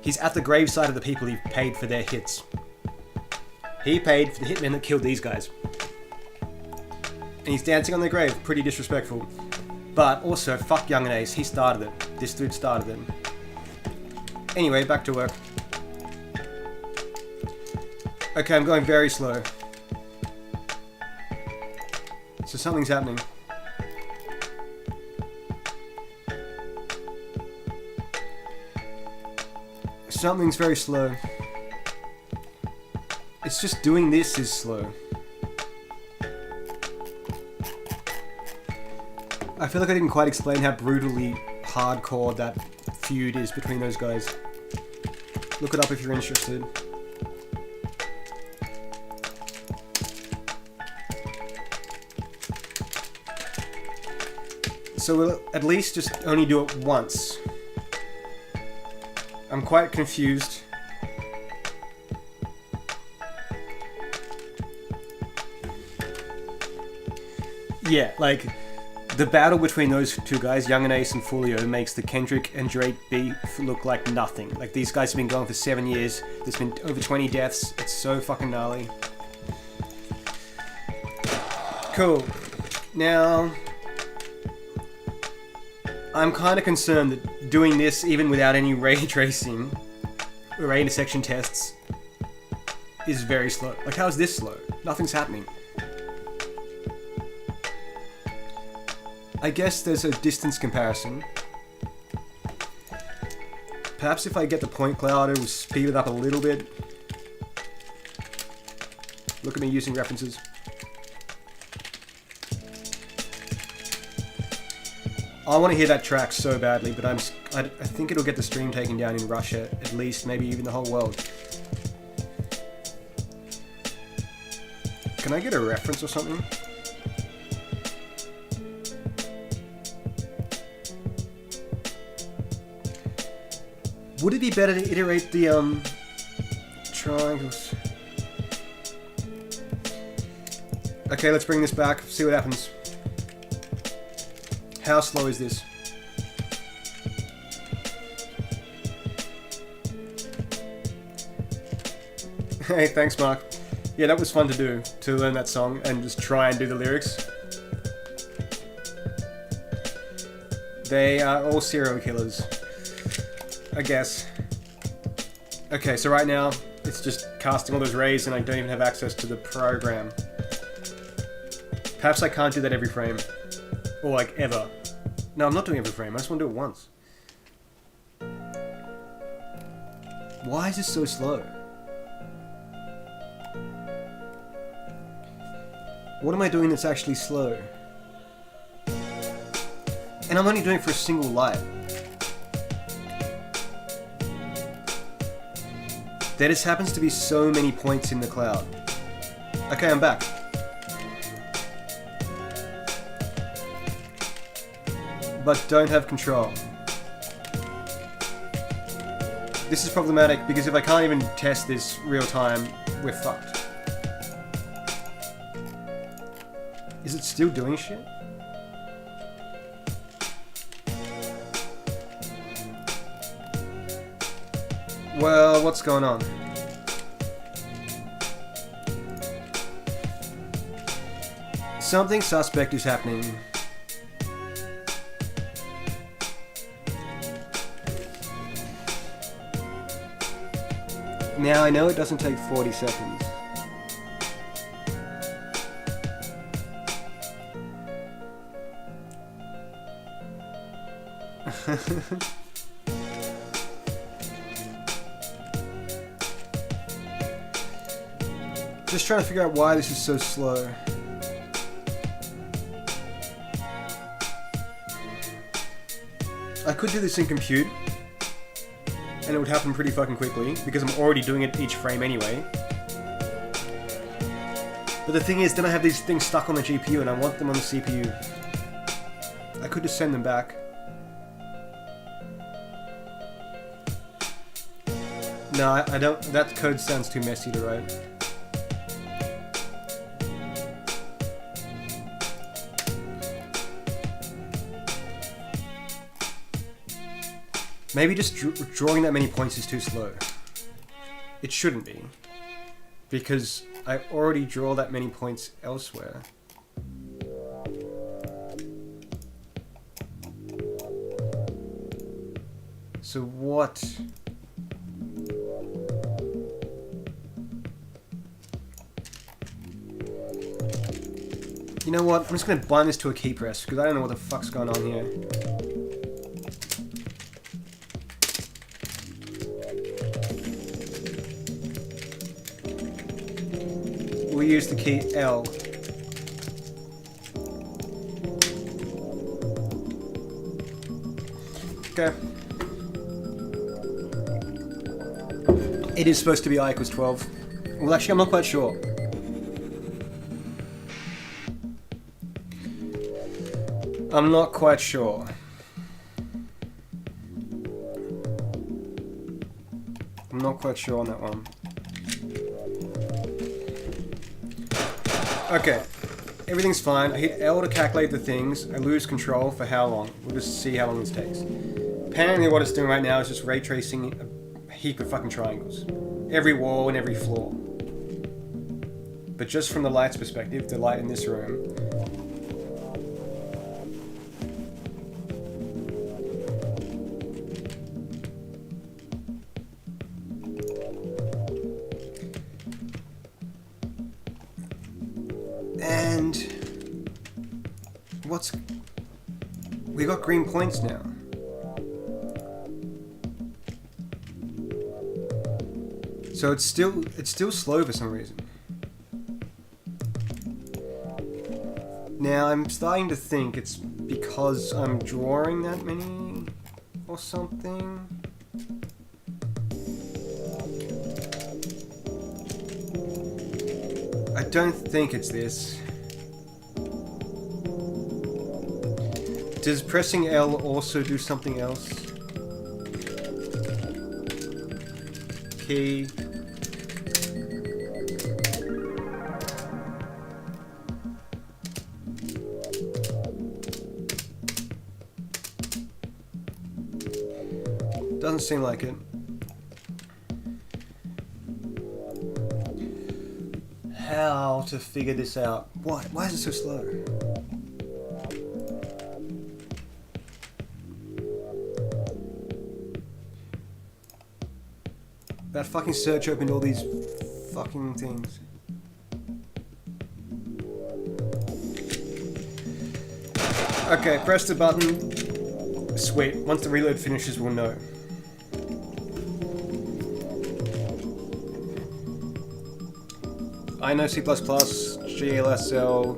He's at the gravesite of the people he paid for their hits. He paid for the hitmen that killed these guys. And he's dancing on their grave. Pretty disrespectful. But also, fuck Young and Ace. He started it. This dude started it. Anyway, back to work. Okay, I'm going very slow. So something's happening. Something's very slow. It's just doing this is slow. I feel like I didn't quite explain how brutally hardcore that feud is between those guys. Look it up if you're interested. So we'll at least just only do it once. I'm quite confused. Yeah, like, The battle between those two guys, Young and Ace and Folio, makes the Kendrick and Drake beef look like nothing. Like, these guys have been going for 7 years. There's been over 20 deaths. It's so fucking gnarly. Cool. Now, I'm kind of concerned that doing this, even without any ray tracing or ray intersection tests, is very slow. Like, how is this slow? Nothing's happening. I guess there's a distance comparison. Perhaps if I get the point cloud, it will speed it up a little bit. Look at me using references. I want to hear that track so badly, but I think it'll get the stream taken down in Russia, at least, maybe even the whole world. Can I get a reference or something? Would it be better to iterate the triangles? Okay, let's bring this back, see what happens. How slow is this? Hey, thanks Mark. Yeah, that was fun to do, to learn that song and just try and do the lyrics. They are all serial killers, I guess. Okay, so right now, it's just casting all those rays and I don't even have access to the program. Perhaps I can't do that every frame. Or like ever. No, I'm not doing every frame, I just want to do it once. Why is this so slow? What am I doing that's actually slow? And I'm only doing it for a single light. There just happens to be so many points in the cloud. Okay, I'm back. But don't have control. This is problematic because if I can't even test this real time, we're fucked. Is it still doing shit? Well, what's going on? Something suspect is happening. Now I know it doesn't take 40 seconds. Just trying to figure out why this is so slow. I could do this in compute, and it would happen pretty fucking quickly, because I'm already doing it each frame anyway. But the thing is, then I have these things stuck on the GPU, and I want them on the CPU. I could just send them back. No, I don't. That code sounds too messy to write. Maybe just drawing that many points is too slow. It shouldn't be. Because I already draw that many points elsewhere. So what? You know what? I'm just gonna bind this to a key press because I don't know what the fuck's going on here. We use the key L. Okay. It is supposed to be I equals 12. Well, actually, I'm not quite sure. I'm not quite sure. I'm not quite sure on that one. Okay. everything's fine. I hit L to calculate the things. I lose control for how long. We'll just see how long this takes. Apparently what it's doing right now is just ray tracing a heap of fucking triangles. Every wall and every floor. But just from the light's perspective, the light in this room, and we got green points now. So it's still slow for some reason. Now I'm starting to think it's because I'm drawing that many or something. I don't think it's this. Does pressing L also do something else? Key. Doesn't seem like it. How to figure this out? Why is it so slow? That fucking search opened all these fucking things. Okay, press the button. Sweet. Once the reload finishes, we'll know. I know C++, GLSL,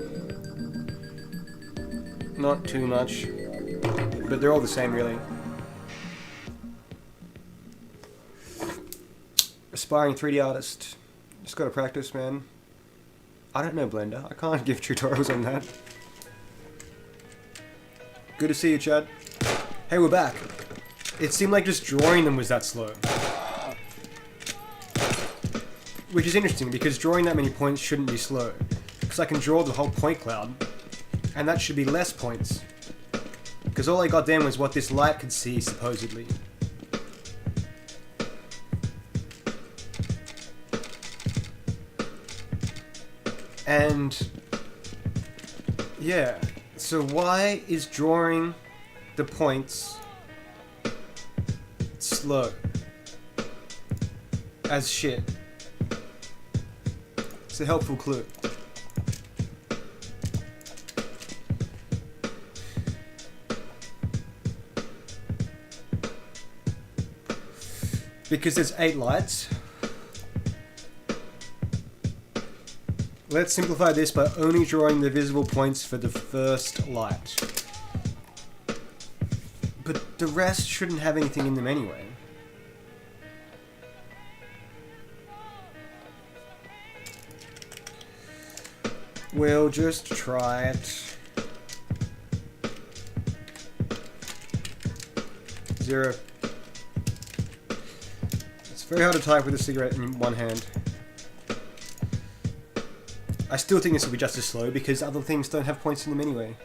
not too much, but they're all the same really. Aspiring 3D artist, just gotta practice, man. I don't know Blender, I can't give tutorials on that. Good to see you, Chad. Hey, we're back. It seemed like just drawing them was that slow. Which is interesting, because drawing that many points shouldn't be slow. Because I can draw the whole point cloud, and that should be less points. Because all I got then was what this light could see, supposedly. And... yeah. So why is drawing the points slow as shit? It's a helpful clue. Because there's 8 lights. Let's simplify this by only drawing the visible points for the first light. But the rest shouldn't have anything in them anyway. We'll just try it. 0. It's very hard to type with a cigarette in one hand. I still think this will be just as slow because other things don't have points in them anyway.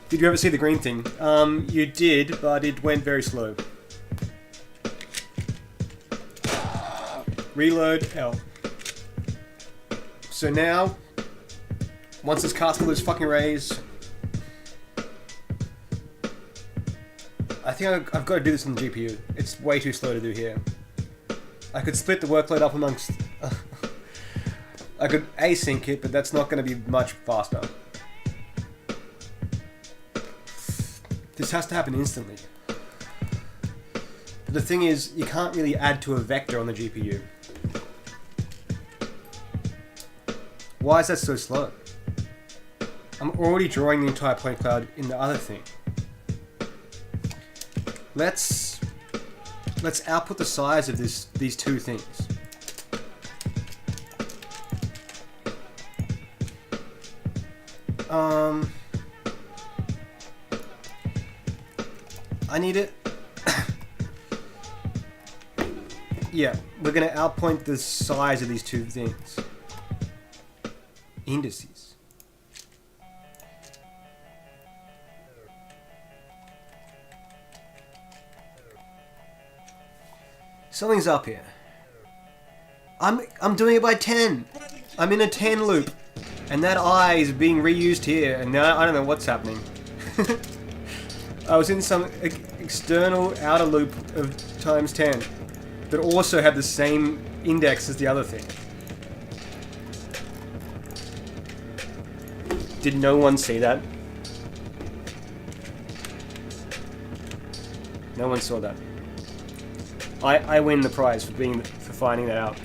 Did you ever see the green thing? You did, but it went very slow. Reload L. So now, once it's cast all those fucking rays, I think I've got to do this on the GPU. It's way too slow to do here. I could split the workload up amongst... I could async it, but that's not going to be much faster. This has to happen instantly. But the thing is, you can't really add to a vector on the GPU. Why is that so slow? I'm already drawing the entire point cloud in the other thing. Let's output the size of these two things. I need it Yeah, we're gonna outpoint the size of these two things. Indices. Something's up here. I'm doing it by 10. I'm in a 10 loop. And that eye is being reused here, and now I don't know what's happening. I was in some external outer loop of times 10 that also had the same index as the other thing. Did no one see that? No one saw that. I win the prize for finding that out.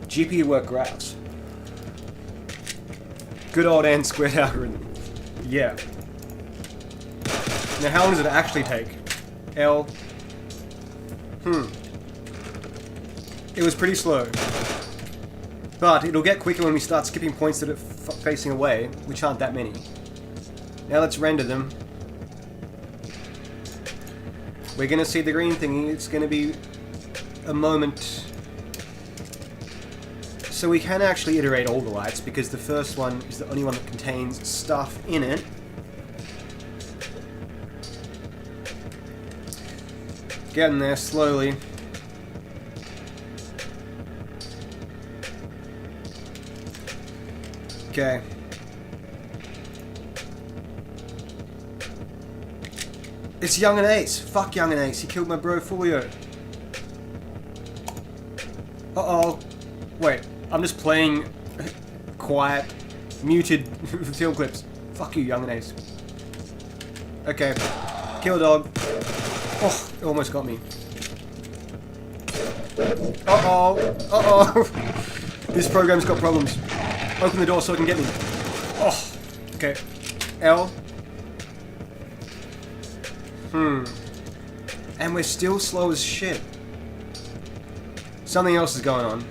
GPU work graphs. Good old n squared algorithm. Yeah. Now how long does it actually take? L. It was pretty slow. But it'll get quicker when we start skipping points that are facing away, which aren't that many. Now let's render them. We're gonna see the green thing. It's gonna be a moment. So we can actually iterate all the lights because the first one is the only one that contains stuff in it. Getting there slowly. Okay. It's Young and Ace. Fuck Young and Ace. He killed my bro Folio. Uh-oh. Wait. I'm just playing quiet, muted film clips. Fuck you, Young and Ace. Okay. Kill a dog. Oh, it almost got me. Uh-oh. Uh-oh. This program's got problems. Open the door so it can get me. Oh. Okay. L. And we're still slow as shit. Something else is going on.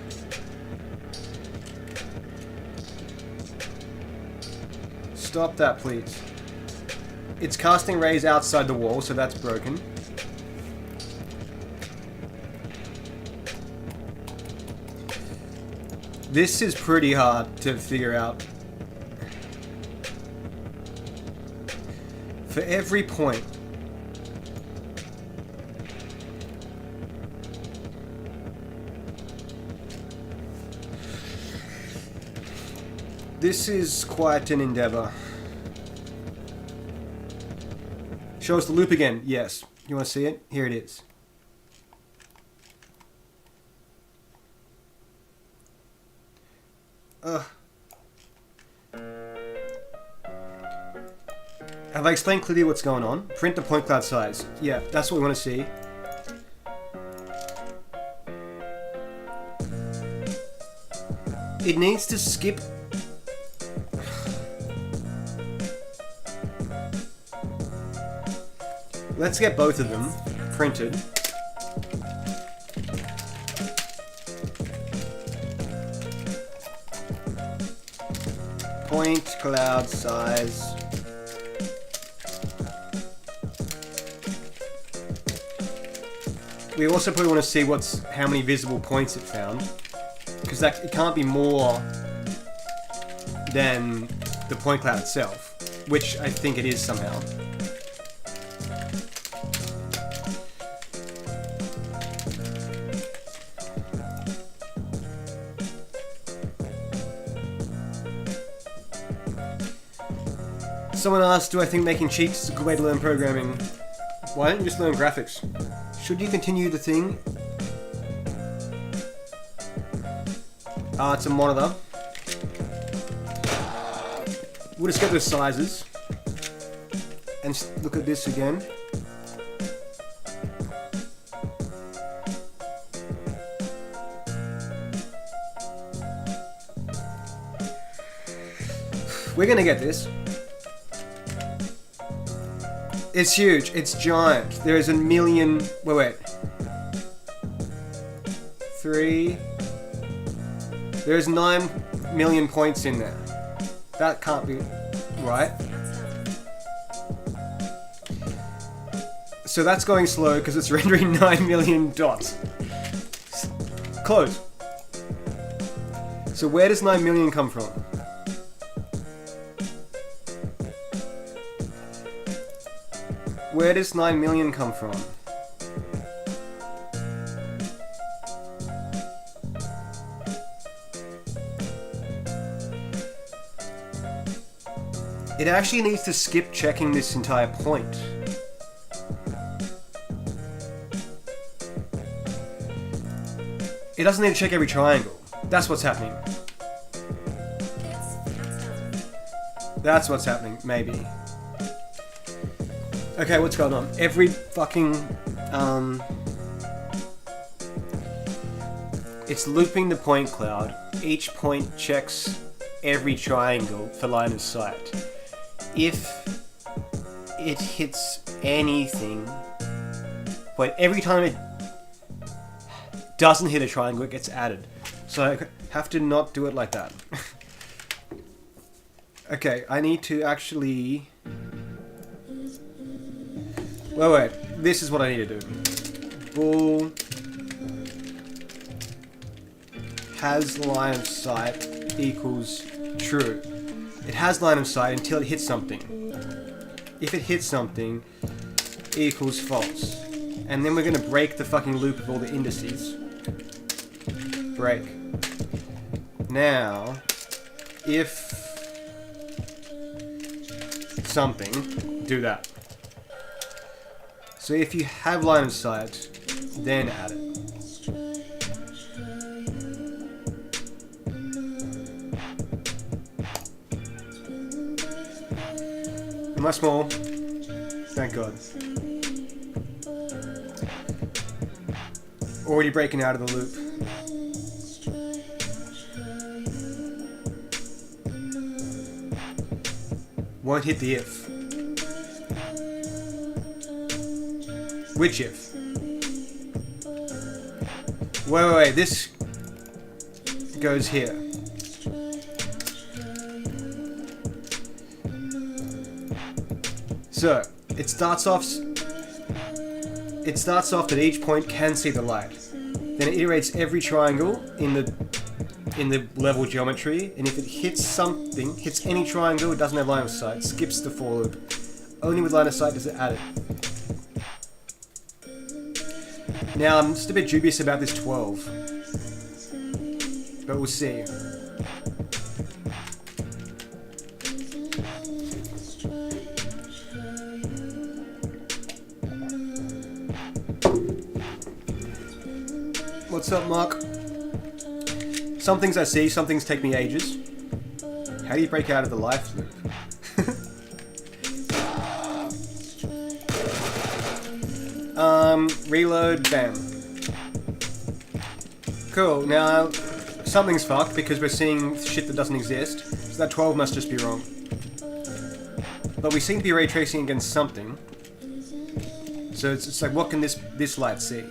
Stop that, please. It's casting rays outside the wall, so that's broken. This is pretty hard to figure out. For every point, this is quite an endeavor. Show us the loop again. Yes. You want to see it? Here it is. Have I explained clearly what's going on? Print the point cloud size. Yeah, that's what we want to see. It needs to skip. Let's get both of them printed. Point cloud size. We also probably want to see how many visible points it found, because it can't be more than the point cloud itself, which I think it is somehow. Someone asked, do I think making cheats is a good way to learn programming? Why don't you just learn graphics? Should you continue the thing? It's a monitor. We'll just get the sizes. And look at this again. We're gonna get this. It's huge. It's giant. There is a million... Wait. 3... There's 9 million points in there. That can't be right. So that's going slow because it's rendering 9 million dots. Close. So where does 9 million come from? Where does 9 million come from? It actually needs to skip checking this entire point. It doesn't need to check every triangle. That's what's happening. That's what's happening, maybe. Okay, what's going on? Every fucking... It's looping the point cloud. Each point checks every triangle for line of sight. If it hits anything... Wait, every time it doesn't hit a triangle, it gets added. So I have to not do it like that. Okay, I need to actually... Wait, this is what I need to do. Bool has line of sight equals true. It has line of sight until it hits something. If it hits something, equals false. And then we're gonna break the fucking loop of all the indices. Break. Now, if something, do that. So if you have line of sight, then add it. Am I small? Thank God. Already breaking out of the loop. Won't hit the if. Which if? Wait, this goes here. So, it starts off that each point can see the light. Then it iterates every triangle in the level geometry, and if it hits any triangle, it doesn't have line of sight, skips the for loop. Only with line of sight does it add it. Now, I'm just a bit dubious about this 12. But we'll see. What's up, Mark? Some things I see, some things take me ages. How do you break out of the life loop? Reload, bam. Cool, now something's fucked because we're seeing shit that doesn't exist, so that 12 must just be wrong. But we seem to be ray tracing against something. So it's like, what can this light see?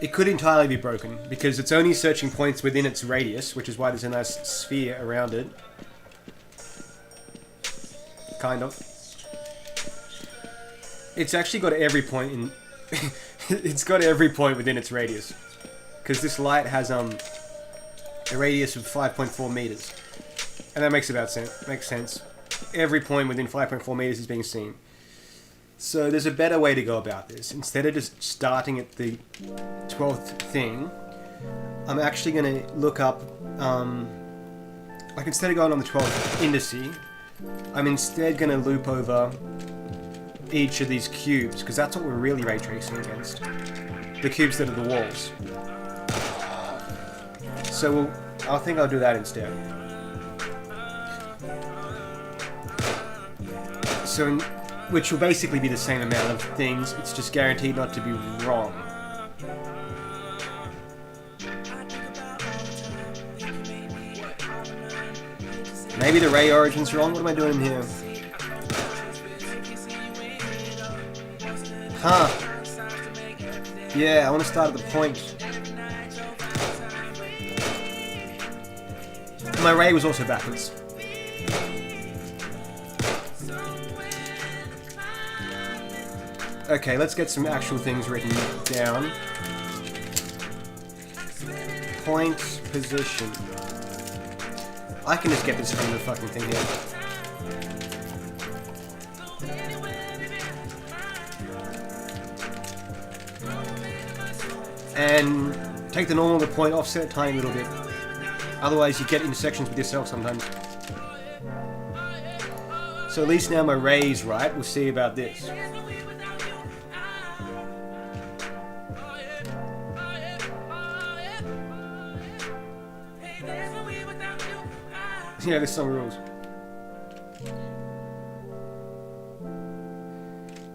It could entirely be broken, because it's only searching points within its radius, which is why there's a nice sphere around it. Kind of. It's actually got every point in... it's got every point within its radius. Because this light has a radius of 5.4 meters. And that makes sense. Every point within 5.4 meters is being seen. So there's a better way to go about this. Instead of just starting at the 12th thing, I'm actually going to look up... like instead of going on the 12th indice, I'm instead going to loop over each of these cubes, because that's what we're really ray tracing against. The cubes that are the walls. So I think I'll do that instead. So, which will basically be the same amount of things, it's just guaranteed not to be wrong. Maybe the ray origin's wrong? What am I doing here? Huh. Yeah, I want to start at the point. My ray was also backwards. Okay, let's get some actual things written down. Point position. I can just get this from the fucking thing here. And take the normal, the point, offset a tiny little bit. Otherwise you get intersections with yourself sometimes. So at least now my ray's right. We'll see about this. Yeah, this song rules.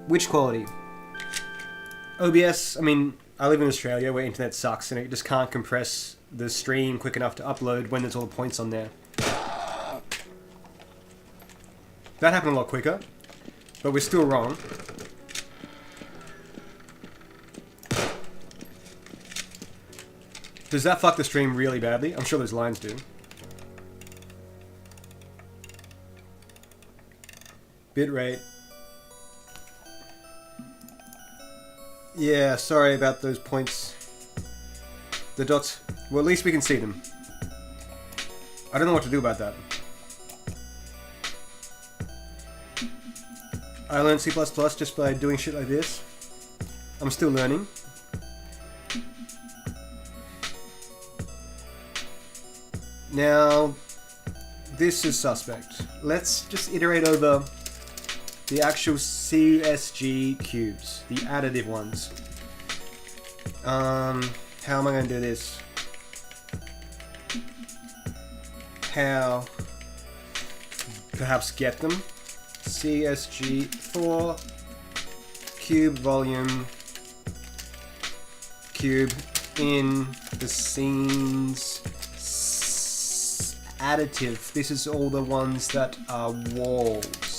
Which quality? OBS, I mean, I live in Australia where internet sucks and it just can't compress the stream quick enough to upload when there's all the points on there. That happened a lot quicker, but we're still wrong. Does that fuck the stream really badly? I'm sure those lines do. Bitrate. Yeah, sorry about those points. The dots. Well, at least we can see them. I don't know what to do about that. I learned C++ just by doing shit like this. I'm still learning. Now, this is suspect. Let's just iterate over the actual CSG cubes, the additive ones. How am I going to do this? How? Perhaps get them. CSG4 cube volume cube in the scenes additive. This is all the ones that are walls.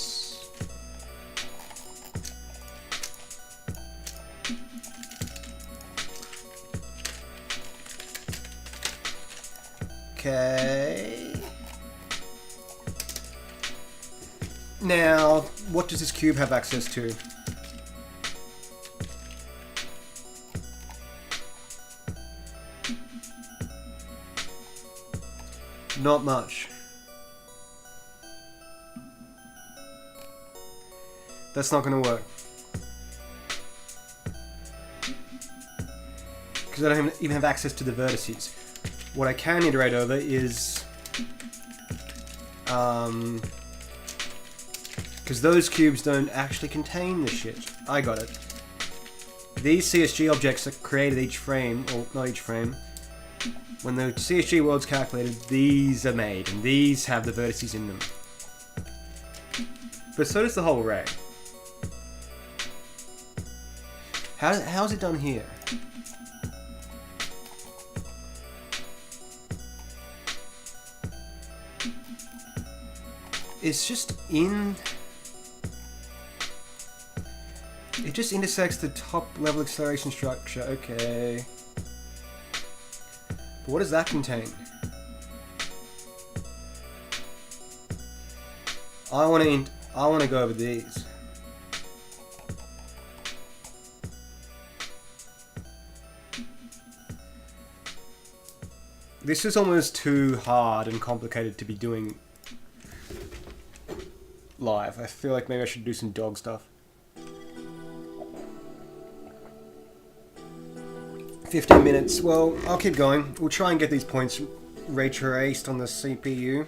Okay. Now, what does this cube have access to? Not much. That's not going to work. Because I don't even have access to the vertices. What I can iterate over is... because those cubes don't actually contain this shit. I got it. These CSG objects are created each frame, or not each frame. When the CSG world's calculated, these are made, and these have the vertices in them. But so does the whole array. How's it done here? It's just in... It just intersects the top level acceleration structure, okay. But what does that contain? I want to go over these. This is almost too hard and complicated to be doing live. I feel like maybe I should do some dog stuff. 15 minutes. Well, I'll keep going. We'll try and get these points ray traced on the CPU.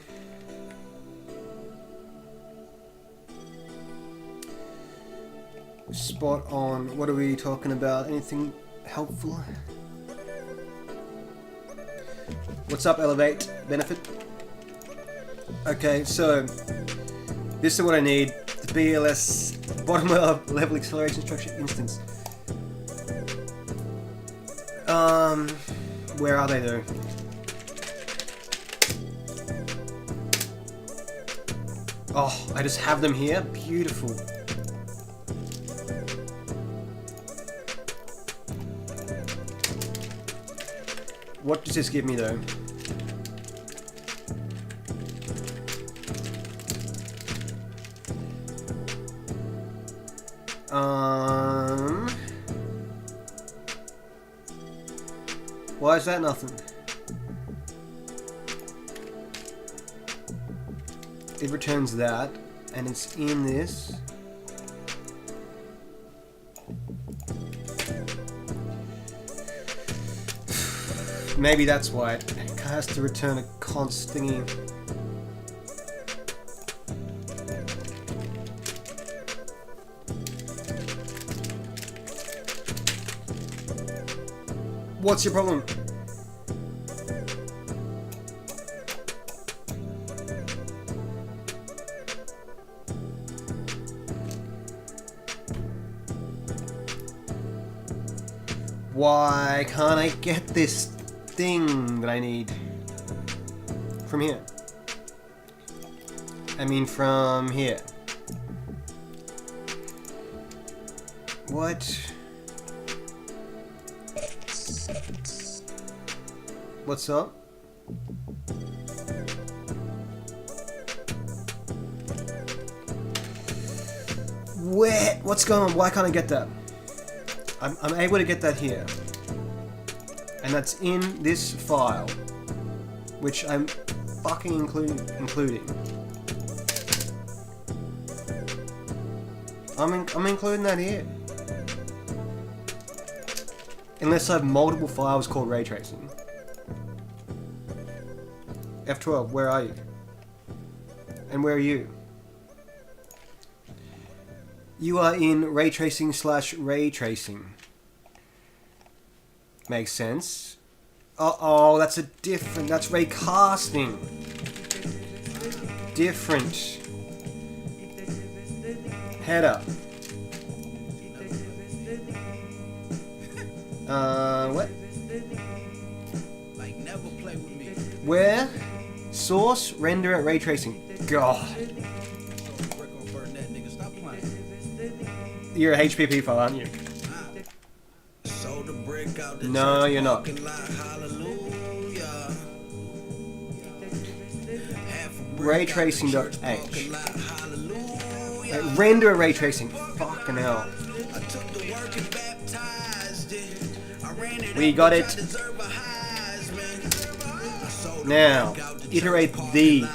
Spot on. What are we talking about? Anything helpful? What's up, Elevate? Benefit? Okay, so this is what I need. The BLS bottom level acceleration structure instance. Where are they though? Oh, I just have them here? Beautiful. What does this give me though? Why is that nothing? It returns that, and it's in this. Maybe that's why it has to return a const thingy. What's your problem? Why can't I get this thing that I need from here? I mean from here. What? What's up? Where? What's going on? Why can't I get that? I'm able to get that here. And that's in this file. Which I'm fucking including. I'm including that here. Unless I have multiple files called ray tracing. F12, where are you? And where are you? You are in ray tracing / ray tracing. Makes sense. Uh-oh, that's a different... That's ray casting. Different. Header. What? Like never play with me. Where? Source, render at ray tracing. God. You're a HPP file, aren't you? No, you're not. Raytracing.h. Render a ray tracing. Fucking hell. We got it. Now, iterate these.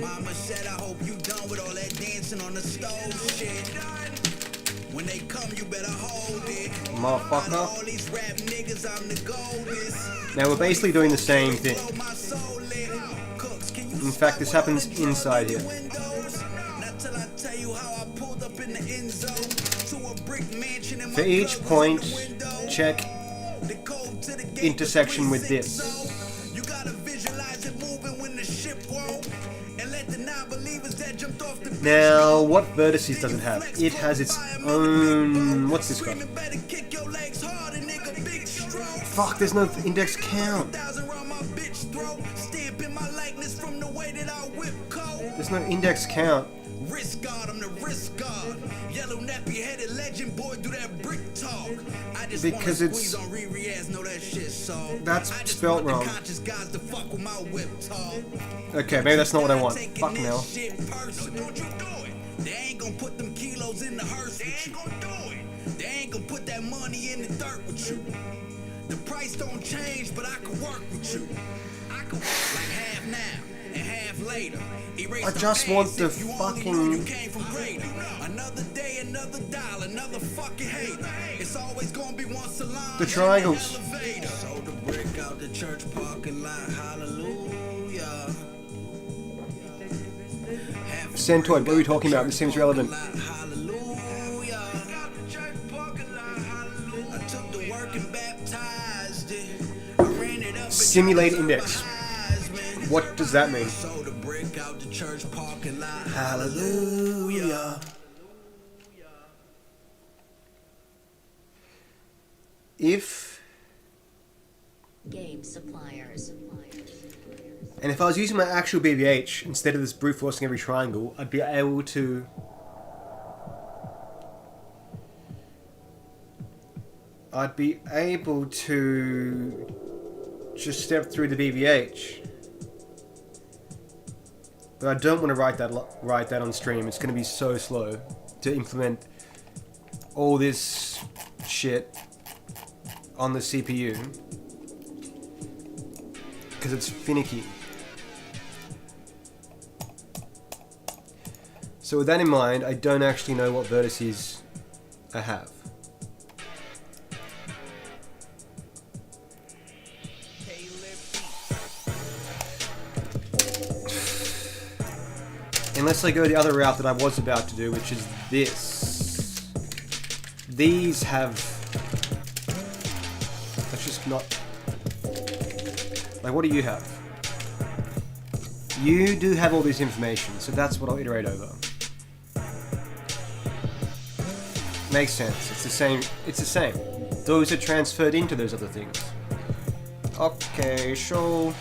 Mama said, I hope you done with all that dancing on the stove shit. When they come, you better hold it. Motherfucker. All these rap niggas, I'm the goldest. Now we're basically doing the same thing. In fact, this happens inside here. For each point, check intersection with this. Now, what vertices does it have? It has its own... What's this got? Fuck, there's no index count. There's no index count. Risk God, I'm the risk God. Yellow nappy headed legend boy, do that brick talk. I just because it's on Riri know that shit so. That's spelt wrong. Conscious guys to fuck with my whip talk. Okay, maybe that's not what I want. Fuck now. Don't you do it. They ain't gonna put them kilos in the hearse with you. They ain't gonna put that money in the dirt with you. The price don't change, but I can work with you. I can work like half now and half later. I just want the fucking... Another day, another dollar, another fucking hater. It's always gonna be one salon. The triangles. So the brick out the church parking lot, hallelujah. Centoid, what are we talking about? This seems relevant. Simulate index. What does that mean? Hallelujah. If game suppliers. and if I was using my actual BVH instead of this brute forcing every triangle, I'd be able to just step through the BVH. But I don't want to write that on stream. It's going to be so slow to implement all this shit on the CPU because it's finicky. So with that in mind, I don't actually know what vertices I have. Unless I go the other route that I was about to do, which is this. These have... Let's just not... Like, what do you have? You do have all this information, so that's what I'll iterate over. Makes sense. It's the same. It's the same. Those are transferred into those other things. Okay, sure.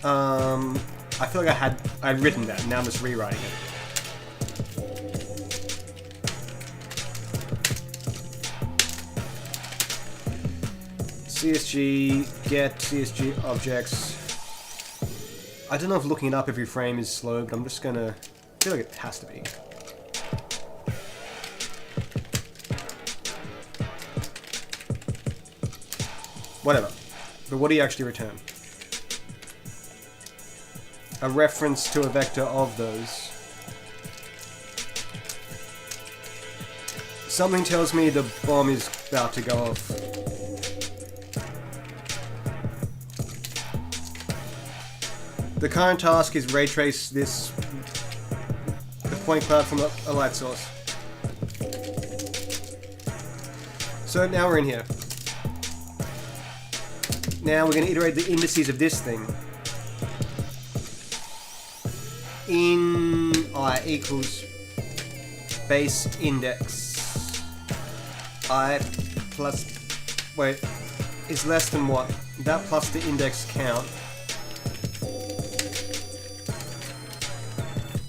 I feel like I'd written that, now I'm just rewriting it. CSG, get CSG objects. I don't know if looking it up every frame is slow, but I'm just gonna... I feel like it has to be. Whatever. But what do you actually return? A reference to a vector of those. Something tells me the bomb is about to go off. The current task is ray trace the point cloud from a light source. So now we're in here. Now we're going to iterate the indices of this thing. In I equals base index I plus, wait, is less than what? That plus the index count.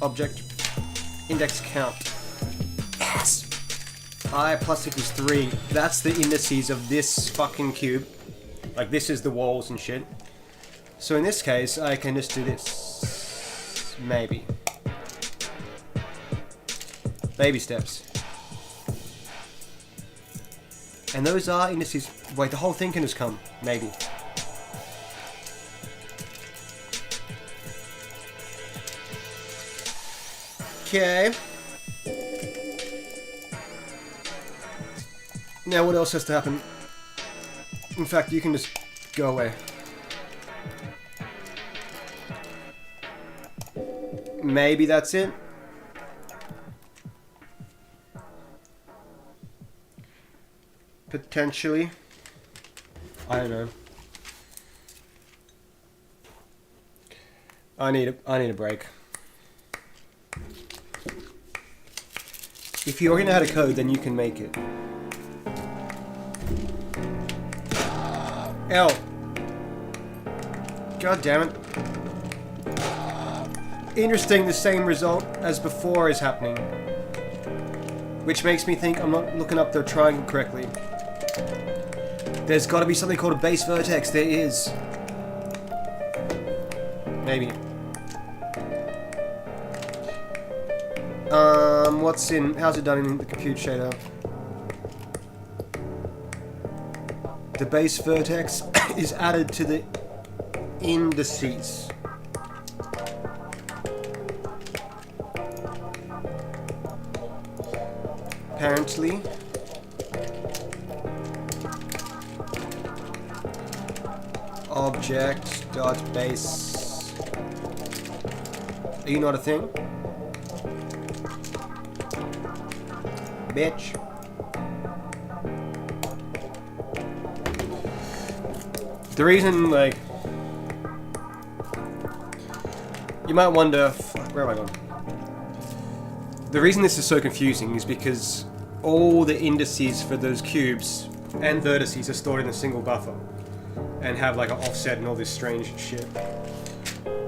Object index count. Yes! I plus equals 3. That's the indices of this fucking cube. Like, this is the walls and shit. So in this case, I can just do this. Maybe. Baby steps. And those are indices. Wait, the whole thing can just come. Maybe. Okay. Now what else has to happen? In fact, you can just go away. Maybe that's it. Potentially. I don't know. I need a break. If you already know how to code, then you can make it. L. God damn it. Interesting, the same result as before is happening. Which makes me think I'm not looking up the triangle correctly. There's got to be something called a base vertex. There is. Maybe. What's in... How's it done in the compute shader? The base vertex is added to the indices. Apparently. Object dot base. Are you not a thing? Bitch. The reason, like, you might wonder, fuck, where have I gone? The reason this is so confusing is because all the indices for those cubes and vertices are stored in a single buffer and have like an offset and all this strange shit.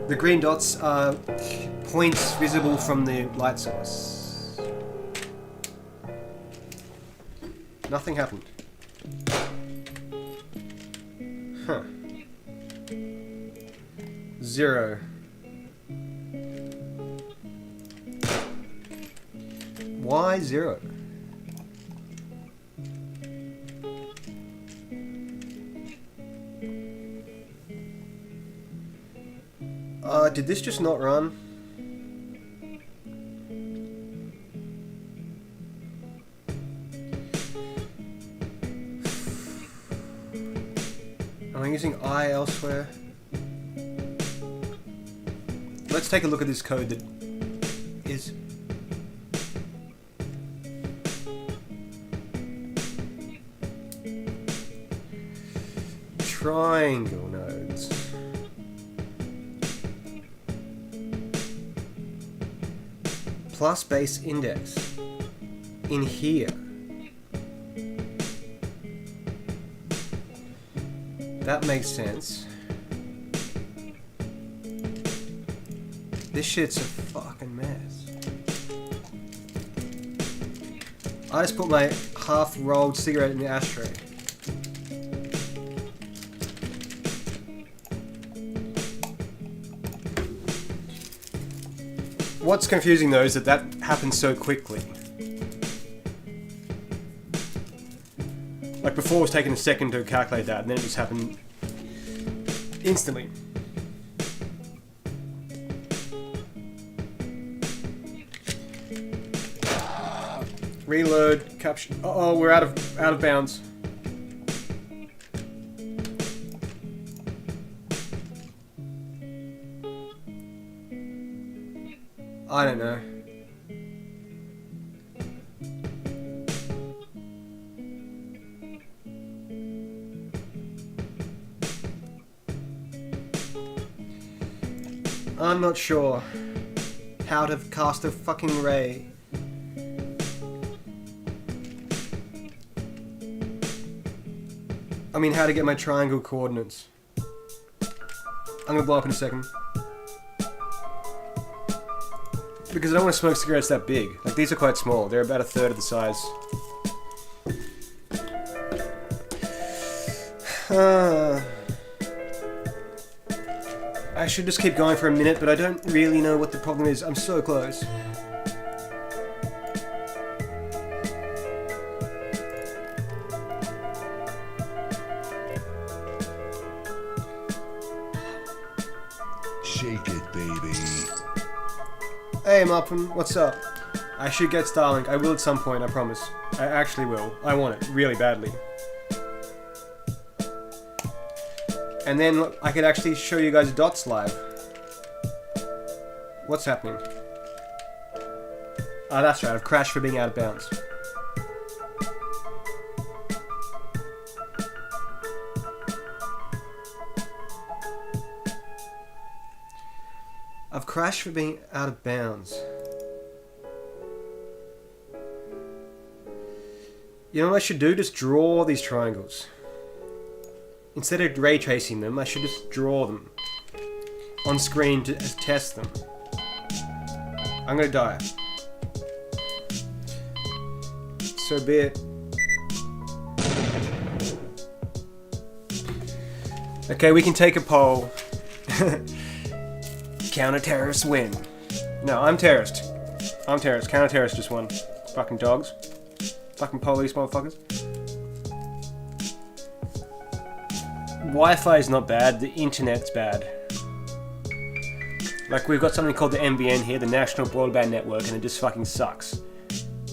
The green dots are points visible from the light source. Nothing happened. Huh. 0. Why 0? did this just not run? Am I using I elsewhere? Let's take a look at this code that is... Triangle nodes. Plus base index. In here. That makes sense. This shit's a fucking mess. I just put my half-rolled cigarette in the ashtray. What's confusing though is that that happens so quickly. Like before it was taking a second to calculate that, and then it just happened instantly. Reload, capture. Uh oh, we're out of bounds. I don't know. I'm not sure how to cast a fucking ray. I mean, how to get my triangle coordinates. I'm gonna blow up in a second. Because I don't want to smoke cigarettes that big. Like, these are quite small. They're about a third of the size. I should just keep going for a minute, but I don't really know what the problem is. I'm so close. Shake it, baby. Hey Muffin, what's up? I should get Starlink. I will at some point, I promise. I actually will. I want it really badly. And then look, I could actually show you guys dots live. What's happening? Ah, that's right. I've crashed for being out of bounds. I've crashed for being out of bounds. You know what I should do? Just draw these triangles. Instead of ray tracing them, I should just draw them on screen to test them. I'm gonna die. So be it. Okay, we can take a poll. Counter-terrorists win. No, I'm terrorist. I'm terrorist. Counter-terrorists just won. Fucking dogs. Fucking police motherfuckers. Wi-Fi is not bad, the internet's bad. Like, we've got something called the NBN here, the National Broadband Network, and it just fucking sucks.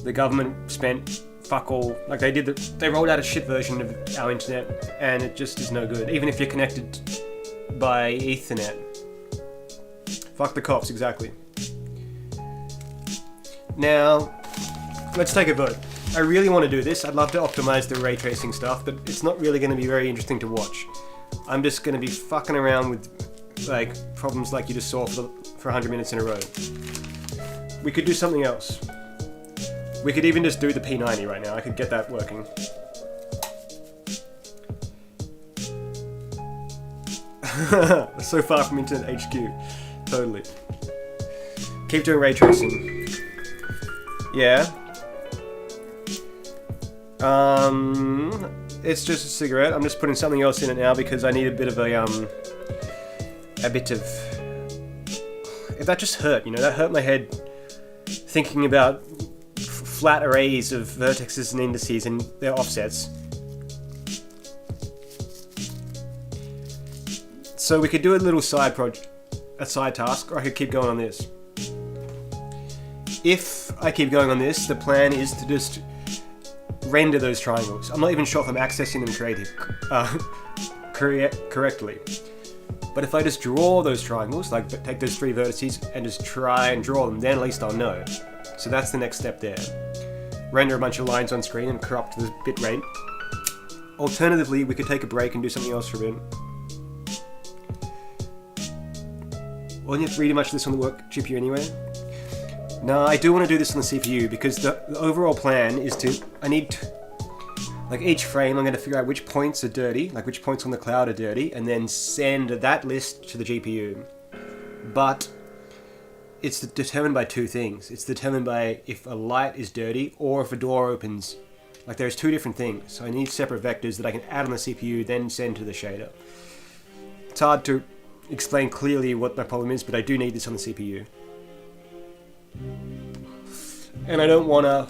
The government spent fuck all. Like, they rolled out a shit version of our internet, and it just is no good, even if you're connected by Ethernet. Fuck the cops, exactly. Now, let's take a vote. I really want to do this. I'd love to optimize the ray tracing stuff, but it's not really going to be very interesting to watch. I'm just going to be fucking around with, like, problems like you just saw for 100 minutes in a row. We could do something else. We could even just do the P90 right now. I could get that working. So far from Internet HQ. Totally. Keep doing ray tracing. Yeah. It's just a cigarette. I'm just putting something else in it now because I need a bit of a bit of... That just hurt, you know, that hurt my head thinking about flat arrays of vertices and indices and their offsets. So we could do a little side project. a side task, or I could keep going on this. If I keep going on this, the plan is to just render those triangles. I'm not even sure if I'm accessing them correctly. But if I just draw those triangles, like take those 3 vertices and just try and draw them, then at least I'll know. So that's the next step there. Render a bunch of lines on screen and corrupt the bitrate. Alternatively, we could take a break and do something else for a bit. Won't you have to read much of this on the work GPU anyway? No, I do want to do this on the CPU because the overall plan is like each frame I'm going to figure out which points are dirty, like which points on the cloud are dirty, and then send that list to the GPU. But it's determined by 2 things. It's determined by if a light is dirty or if a door opens. Like there's 2 different things. So I need separate vectors that I can add on the CPU, then send to the shader. It's hard to explain clearly what my problem is, but I do need this on the CPU. And I don't want to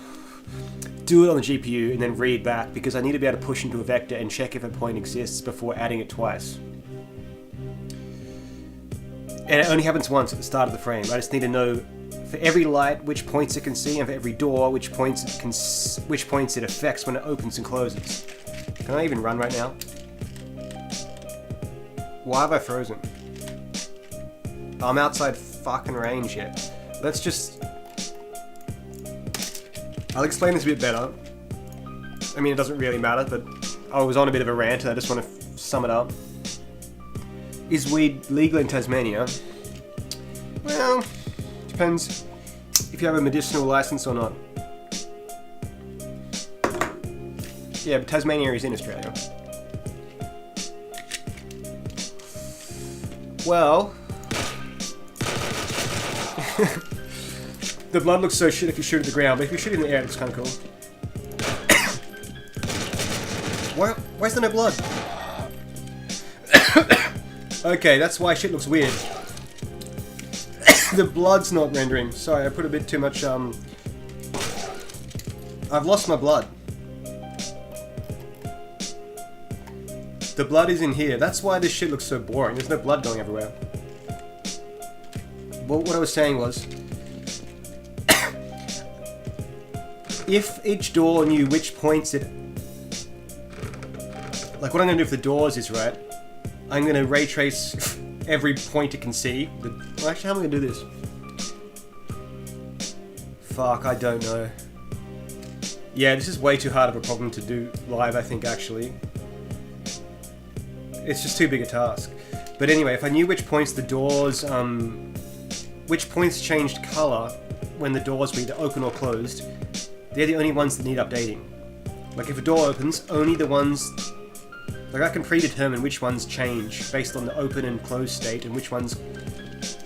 do it on the GPU and then read back because I need to be able to push into a vector and check if a point exists before adding it twice. And it only happens once at the start of the frame. I just need to know for every light which points it can see, and for every door which points it affects when it opens and closes. Can I even run right now? Why have I frozen? I'm outside fucking range yet. Let's just... I'll explain this a bit better. I mean, it doesn't really matter, but I was on a bit of a rant and I just want to sum it up. Is weed legal in Tasmania? Well, depends if you have a medicinal license or not. Yeah, but Tasmania is in Australia. Well... The blood looks so shit if you shoot at the ground, but if you shoot in the air, it's kind of cool. Why is there no blood? Okay, that's why shit looks weird. The blood's not rendering. Sorry, I put a bit too much, I've lost my blood. The blood is in here. That's why this shit looks so boring. There's no blood going everywhere. But what I was saying was... if each door knew which points it... Like what I'm going to do for the doors is, right, I'm going to ray trace every point it can see. Well, actually, how am I going to do this? Fuck, I don't know. Yeah, this is way too hard of a problem to do live, I think, actually. It's just too big a task. But anyway, if I knew which points the doors, which points changed colour when the doors were either open or closed, they're the only ones that need updating. Like if a door opens, only the ones... Like I can predetermine which ones change based on the open and closed state and which ones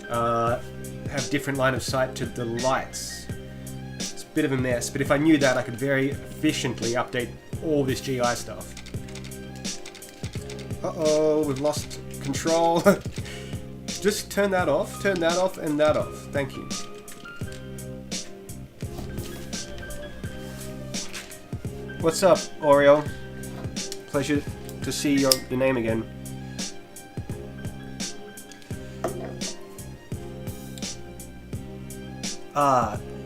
have different line of sight to the lights. It's a bit of a mess, but if I knew that, I could very efficiently update all this GI stuff. Uh-oh, we've lost control. Just turn that off, and that off. Thank you. What's up, Oreo? Pleasure to see your name again.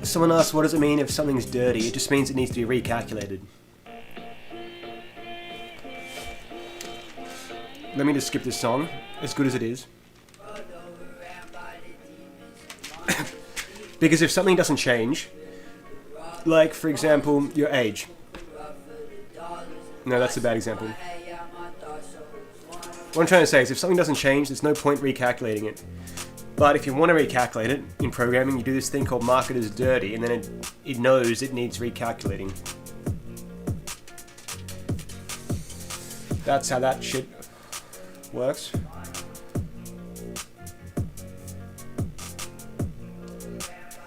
Someone asked, what does it mean if something's dirty? It just means it needs to be recalculated. Let me just skip this song, as good as it is. Because if something doesn't change, like, for example, your age. No, that's a bad example. What I'm trying to say is if something doesn't change, there's no point recalculating it. But if you want to recalculate it, in programming, you do this thing called mark it as dirty, and then it knows it needs recalculating. That's how that shit works.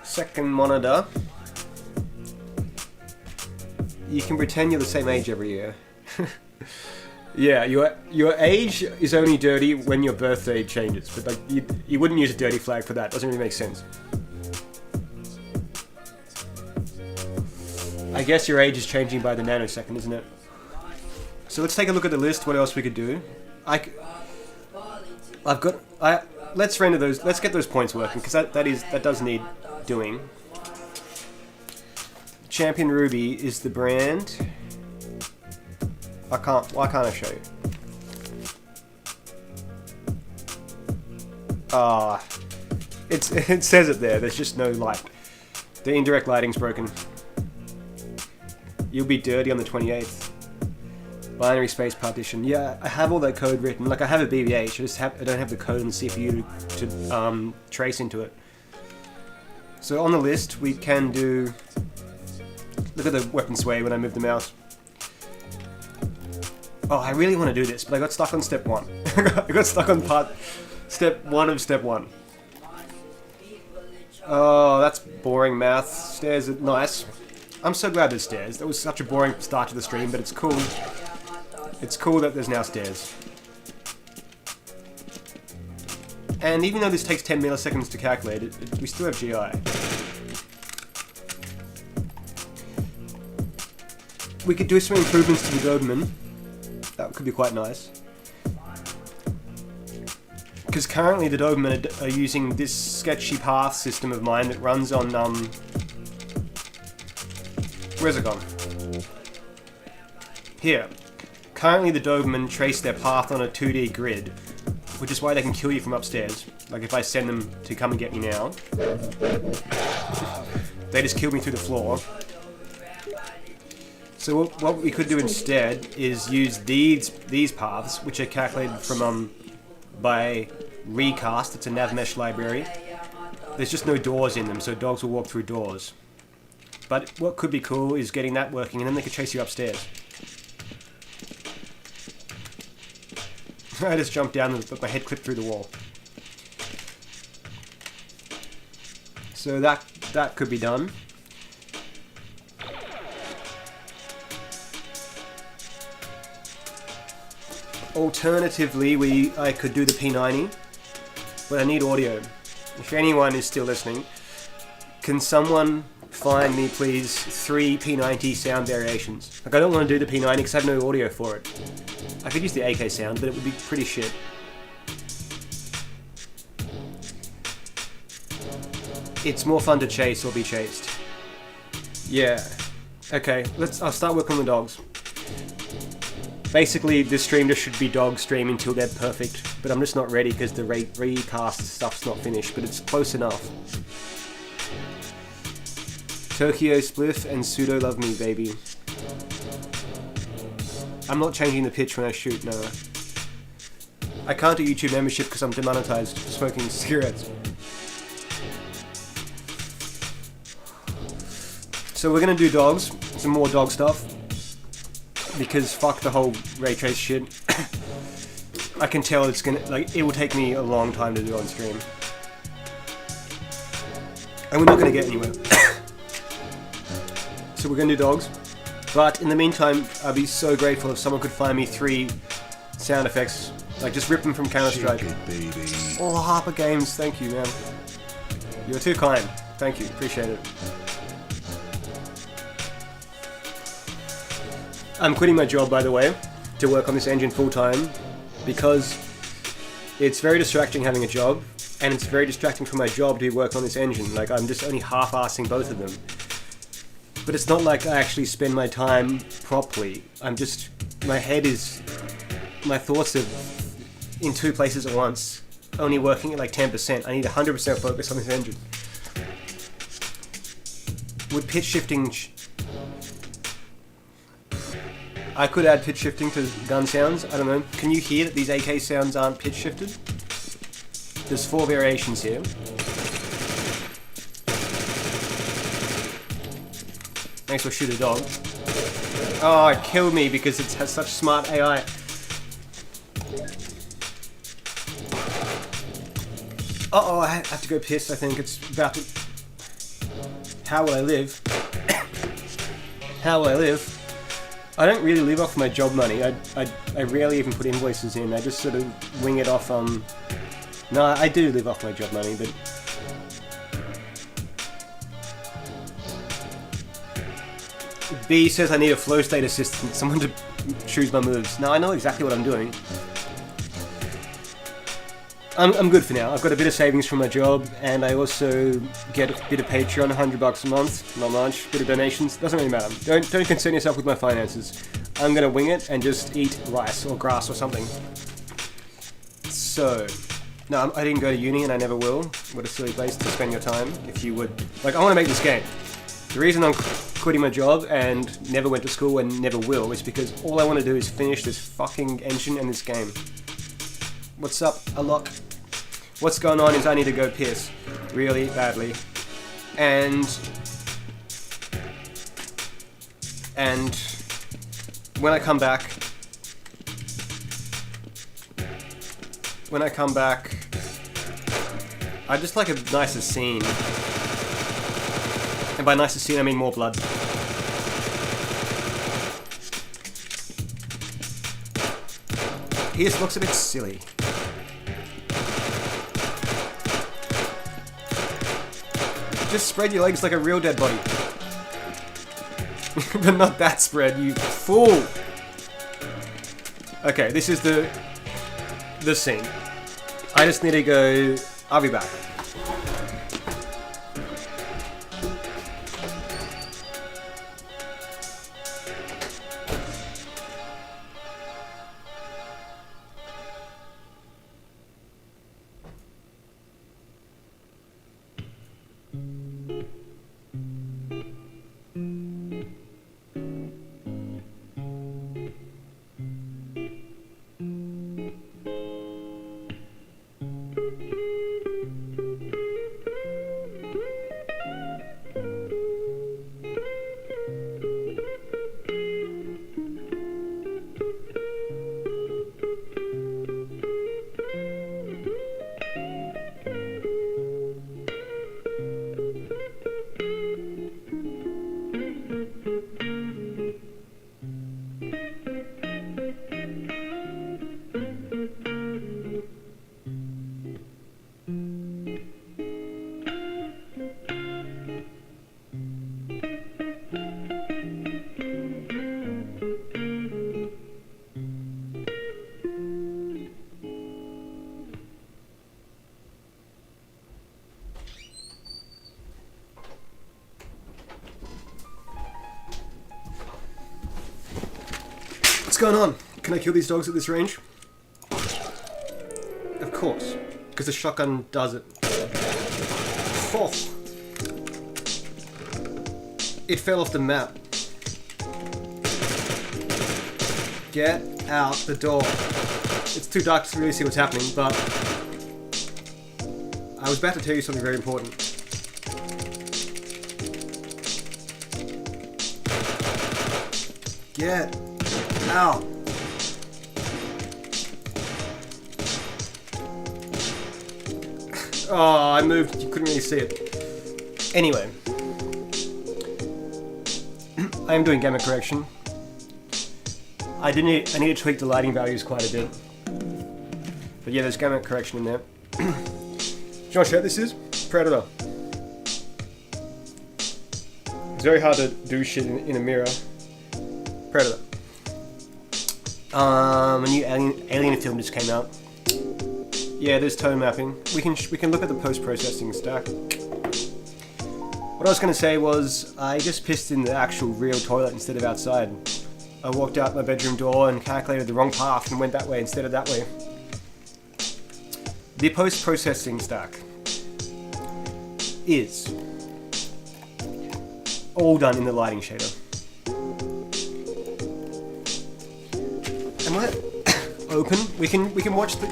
Second monitor. You can pretend you're the same age every year. Yeah, your age is only dirty when your birthday changes, but like you wouldn't use a dirty flag for that. Doesn't really make sense. I guess your age is changing by the nanosecond, isn't it? So let's take a look at the list. What else we could do? Like let's render those. Let's get those points working because that does need doing. Champion Ruby is the brand. Why can't I show you? It says it there. There's just no light. The indirect lighting's broken. You'll be dirty on the 28th. Binary space partition. Yeah, I have all that code written. Like, I have a BBH. I don't have the code in the CPU to trace into it. So on the list, we can do... Look at the weapon sway when I move the mouse. Oh, I really want to do this, but I got stuck on step 1. I got stuck on step 1 of step 1. Oh, that's boring math. Stairs are nice. I'm so glad there's stairs. That was such a boring start to the stream, but it's cool. It's cool that there's now stairs. And even though this takes 10 milliseconds to calculate, we still have GI. We could do some improvements to the Doberman. That could be quite nice. Because currently the Doberman are using this sketchy path system of mine that runs on, where's it gone? Here. Currently the Doberman trace their path on a 2D grid, which is why they can kill you from upstairs. Like if I send them to come and get me now, they just kill me through the floor. So what we could do instead is use these paths, which are calculated from by Recast. It's a nav mesh library. There's just no doors in them, so dogs will walk through doors. But what could be cool is getting that working, and then they could chase you upstairs. I just jumped down and my head clipped through the wall. So that could be done. Alternatively, I could do the P90, but I need audio. If anyone is still listening, can someone find me, please, 3 P90 sound variations? Like, I don't want to do the P90 because I have no audio for it. I could use the AK sound, but it would be pretty shit. It's more fun to chase or be chased. Yeah. Okay, I'll start working on the dogs. Basically, this stream just should be dog stream until they're perfect, but I'm just not ready because the recast stuff's not finished, but it's close enough. Tokyo Spliff and Pseudo Love Me, baby. I'm not changing the pitch when I shoot, no. I can't do YouTube membership because I'm demonetized for smoking cigarettes. So we're gonna do dogs, some more dog stuff. Because fuck the whole ray trace shit. I can tell it's gonna, like, it will take me a long time to do on stream. And we're not gonna get anywhere. So we're gonna do dogs. But in the meantime, I'd be so grateful if someone could find me 3 sound effects. Like, just rip them from Counter-Strike. Oh, Harper Games, thank you, man. You're too kind. Thank you, appreciate it. I'm quitting my job, by the way, to work on this engine full-time, because it's very distracting having a job, and it's very distracting from my job to work on this engine. Like, I'm just only half-assing both of them. But it's not like I actually spend my time properly. My thoughts are in 2 places at once, only working at like 10%. I need 100% focus on this engine. Would pitch shifting... I could add pitch shifting to gun sounds. I don't know. Can you hear that these AK sounds aren't pitch shifted? There's 4 variations here. Thanks for shoot a dog. Oh, it killed me because it has such smart AI. Uh-oh, I have to go piss, I think. It's about to... How will I live? How will I live? I don't really live off my job money. I rarely even put invoices in. I just sort of wing it off. No, I do live off my job money, but... B says I need a flow state assistant, someone to choose my moves. Now I know exactly what I'm doing. I'm good for now. I've got a bit of savings from my job, and I also get a bit of Patreon, $100 a month, not much, bit of donations, doesn't really matter. Don't concern yourself with my finances. I'm gonna wing it and just eat rice or grass or something. So, no, I didn't go to uni and I never will. What a silly place to spend your time if you would. Like, I want to make this game. The reason I'm quitting my job and never went to school and never will is because all I want to do is finish this fucking engine and this game. What's up, Alok? What's going on is I need to go piss really badly. And when I come back, I just like a nicer scene. And by nicer scene, I mean more blood. He just looks a bit silly. Just spread your legs like a real dead body. But not that spread, you fool! Okay, this is the scene. I just need to go. I'll be back. What's going on? Can I kill these dogs at this range? Of course, because the shotgun does it. Oh. It fell off the map. Get out the door. It's too dark to really see what's happening, but I was about to tell you something very important. Get out. Oh, I moved. You couldn't really see it. Anyway, I am doing gamma correction. I need to tweak the lighting values quite a bit. But yeah, there's gamma correction in there. Do you know what shirt this is? Predator. It's very hard to do shit in a mirror. Predator. A new alien film just came out. Yeah, there's tone mapping. We can look at the post-processing stack. What I was going to say was, I just pissed in the actual real toilet instead of outside. I walked out my bedroom door and calculated the wrong path and went that way instead of that way. The post-processing stack is all done in the lighting shader. Am I open? We can watch the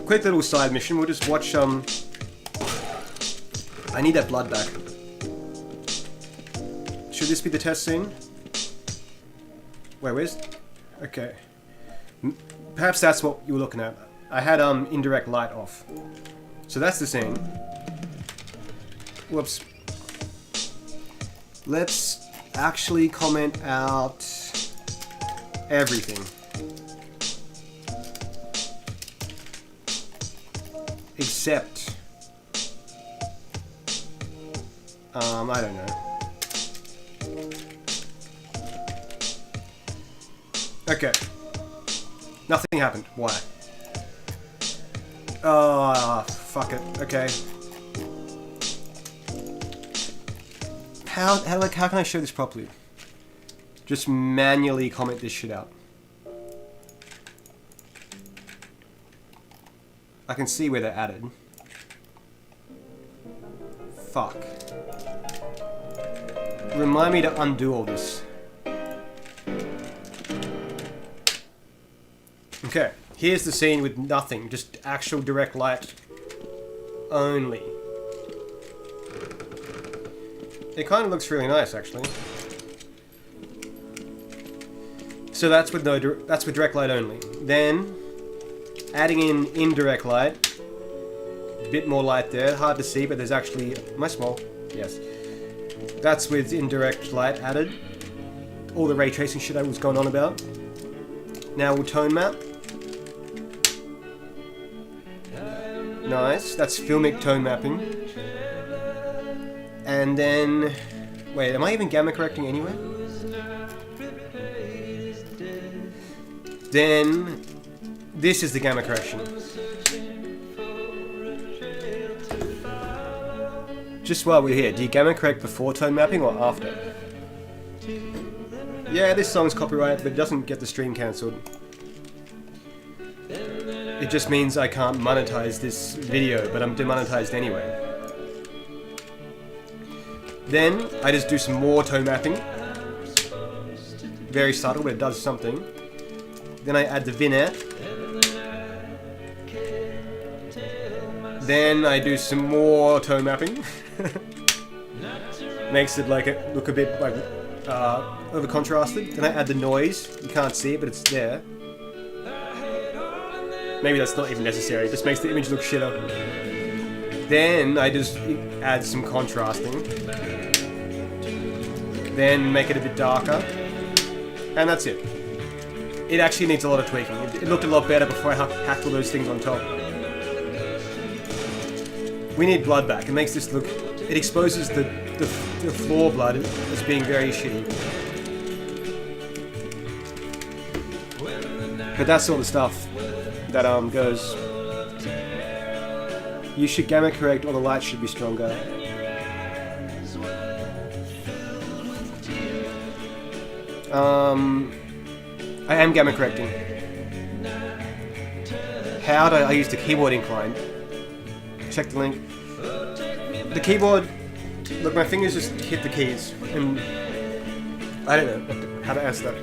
quick little side mission. We'll just watch I need that blood back. Should this be the test scene? Wait, where's... Okay. Perhaps that's what you were looking at. I had indirect light off. So that's the scene. Whoops. Let's actually comment out everything. Except... I don't know. Okay. Nothing happened. Why? Oh, fuck it. Okay. How can I show this properly? Just manually comment this shit out. I can see where they're added. Fuck. Remind me to undo all this. Okay, here's the scene with nothing, just actual direct light only. It kind of looks really nice, actually. So that's with direct light only. Then adding in indirect light, a bit more light there, hard to see, but there's actually. Am I small? Yes. That's with indirect light added. All the ray tracing shit I was going on about. Now we'll tone map. Nice, that's filmic tone mapping. And then, wait, am I even gamma correcting anywhere? Then, this is the gamma correction. Just while we're here, do you gamma correct before tone mapping or after? Yeah, this song's copyright, but it doesn't get the stream cancelled. It just means I can't monetize this video, but I'm demonetized anyway. Then, I just do some more tone mapping. Very subtle, but it does something. Then I add the vignette. Then I do some more tone mapping. Makes it like look a bit like over contrasted. Then I add the noise. You can't see it, but it's there. Maybe that's not even necessary. It just makes the image look shitter. Then I just add some contrasting. Then make it a bit darker. And that's it. It actually needs a lot of tweaking. It looked a lot better before I hacked all those things on top. We need blood back. It makes this look... It exposes the floor blood as being very shitty. But that's all the stuff that goes. You should gamma correct or the light should be stronger. I am gamma correcting. How do I use the keyboard incline? Check the link. The keyboard, look, my fingers just hit the keys, and I don't know how to answer that.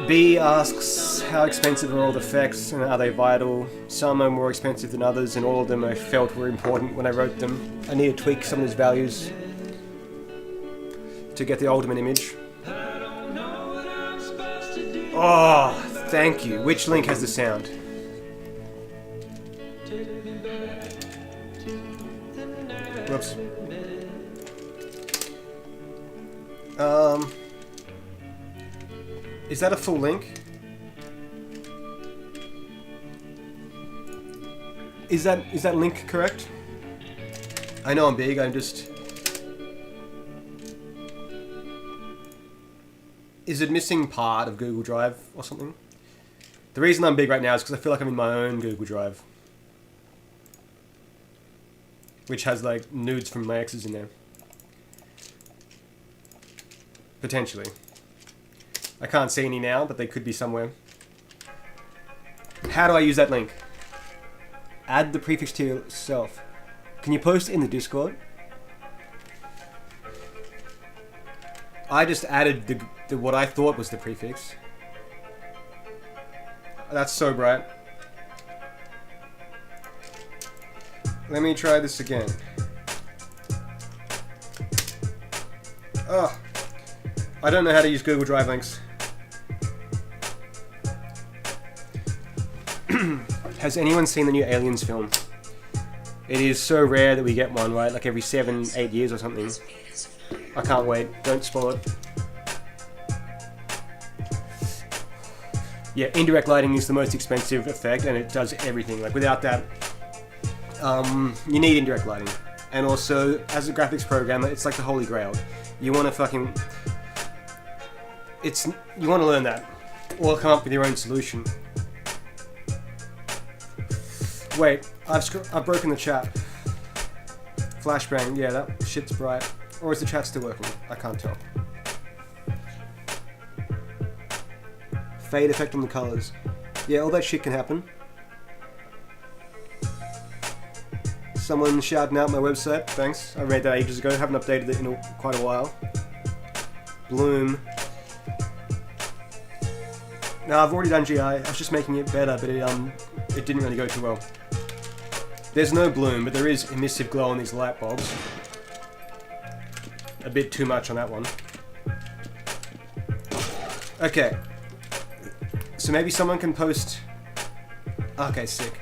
B asks, how expensive are all the effects and are they vital? Some are more expensive than others, and all of them I felt were important when I wrote them. I need to tweak some of those values to get the ultimate image. Oh, thank you. Which link has the sound? Whoops. Is that a full link? Is that link correct? I know I'm big, I'm just... Is it missing part of Google Drive or something? The reason I'm big right now is because I feel like I'm in my own Google Drive. Which has like nudes from my exes in there. Potentially. I can't see any now, but they could be somewhere. How do I use that link? Add the prefix to yourself. Can you post it in the Discord? I just added the what I thought was the prefix. That's so bright. Let me try this again. Oh, I don't know how to use Google Drive links. Has anyone seen the new Aliens film? It is so rare that we get one, right? Like every 7-8 years or something. I can't wait. Don't spoil it. Yeah, indirect lighting is the most expensive effect, and it does everything. Like without that, you need indirect lighting. And also, as a graphics programmer, it's like the holy grail. You want to fucking... You want to learn that. Or come up with your own solution. Wait, I've broken the chat. Flashbang, yeah, that shit's bright. Or is the chat still working? I can't tell. Fade effect on the colors. Yeah, all that shit can happen. Someone shouting out my website, thanks. I read that ages ago, haven't updated it in quite a while. Bloom. No, I've already done GI, I was just making it better, but it didn't really go too well. There's no bloom, but there is emissive glow on these light bulbs. A bit too much on that one. Okay. So maybe someone can post... Okay, sick.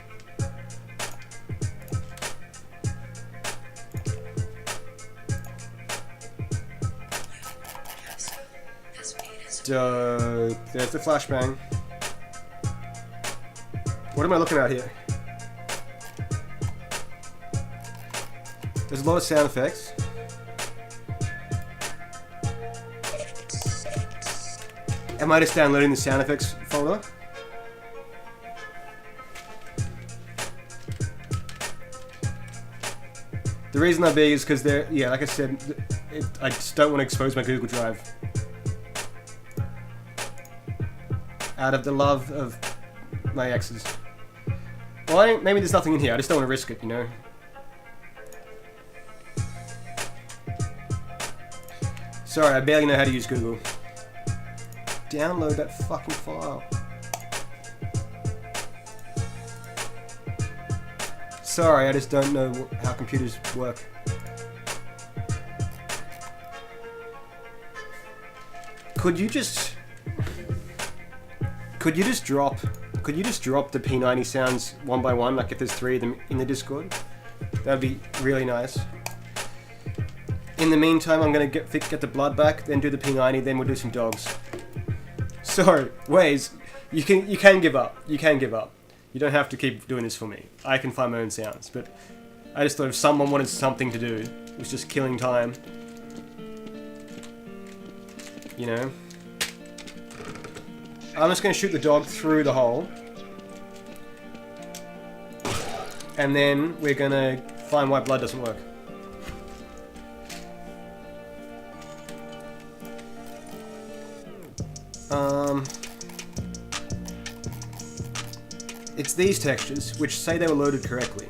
Dope. There's the flashbang. What am I looking at here? There's a lot of sound effects. Am I just downloading the sound effects folder? The reason they're big is because they're, yeah, like I said, I just don't want to expose my Google Drive. Out of the love of my exes. Well, maybe there's nothing in here, I just don't want to risk it, you know? Sorry, I barely know how to use Google. Download that fucking file. Sorry, I just don't know how computers work. Could you just drop the P90 sounds one by one, like if there's 3 of them in the Discord? That'd be really nice. In the meantime, I'm gonna get the blood back, then do the P90, then we'll do some dogs. So, Waze, you can give up. You can give up. You don't have to keep doing this for me. I can find my own sounds, but I just thought if someone wanted something to do, it was just killing time. You know? I'm just gonna shoot the dog through the hole. And then we're gonna find why blood doesn't work. It's these textures, which say they were loaded correctly.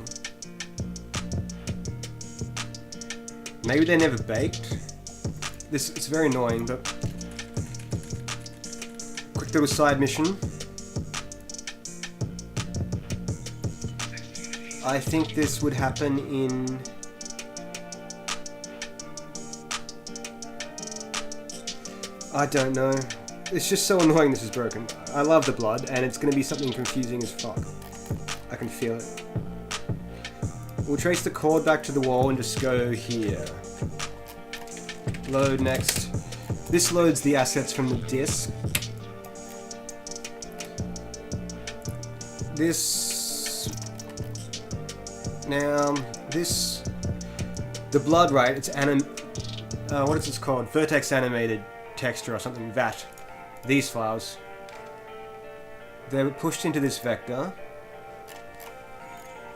Maybe they're never baked. It's very annoying, but... Quick little side mission. I think this would happen in... I don't know. It's just so annoying this is broken. I love the blood, and it's going to be something confusing as fuck. I can feel it. We'll trace the cord back to the wall and just go here. Load next. This loads the assets from the disk. This... Now, this... The blood, right, it's what is this called? Vertex animated texture or something, VAT. These files. They were pushed into this vector.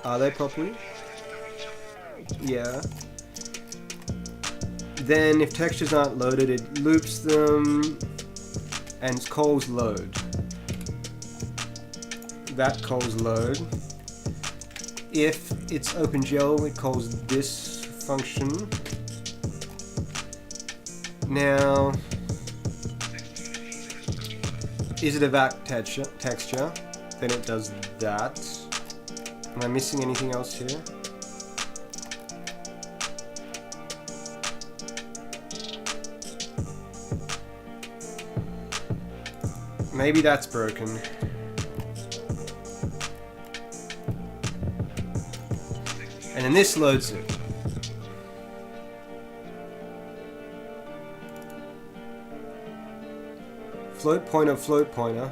Are they properly? Yeah. Then if textures aren't loaded, it loops them and calls load. That calls load. If it's OpenGL, it calls this function. Now, is it a VAT texture? Then it does that. Am I missing anything else here? Maybe that's broken. And then this loads it. Float pointer, float pointer.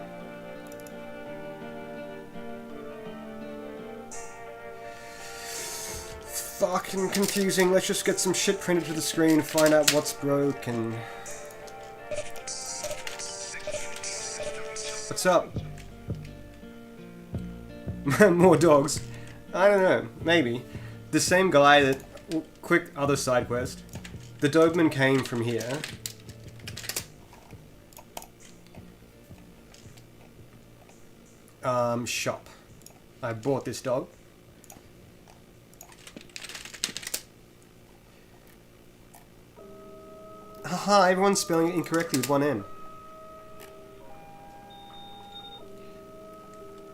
Fucking confusing. Let's just get some shit printed to the screen and find out what's broken. What's up? More dogs. I don't know, maybe. The same guy that... Quick other side quest. The Doberman came from here. Shop. I bought this dog. Haha, everyone's spelling it incorrectly with one N.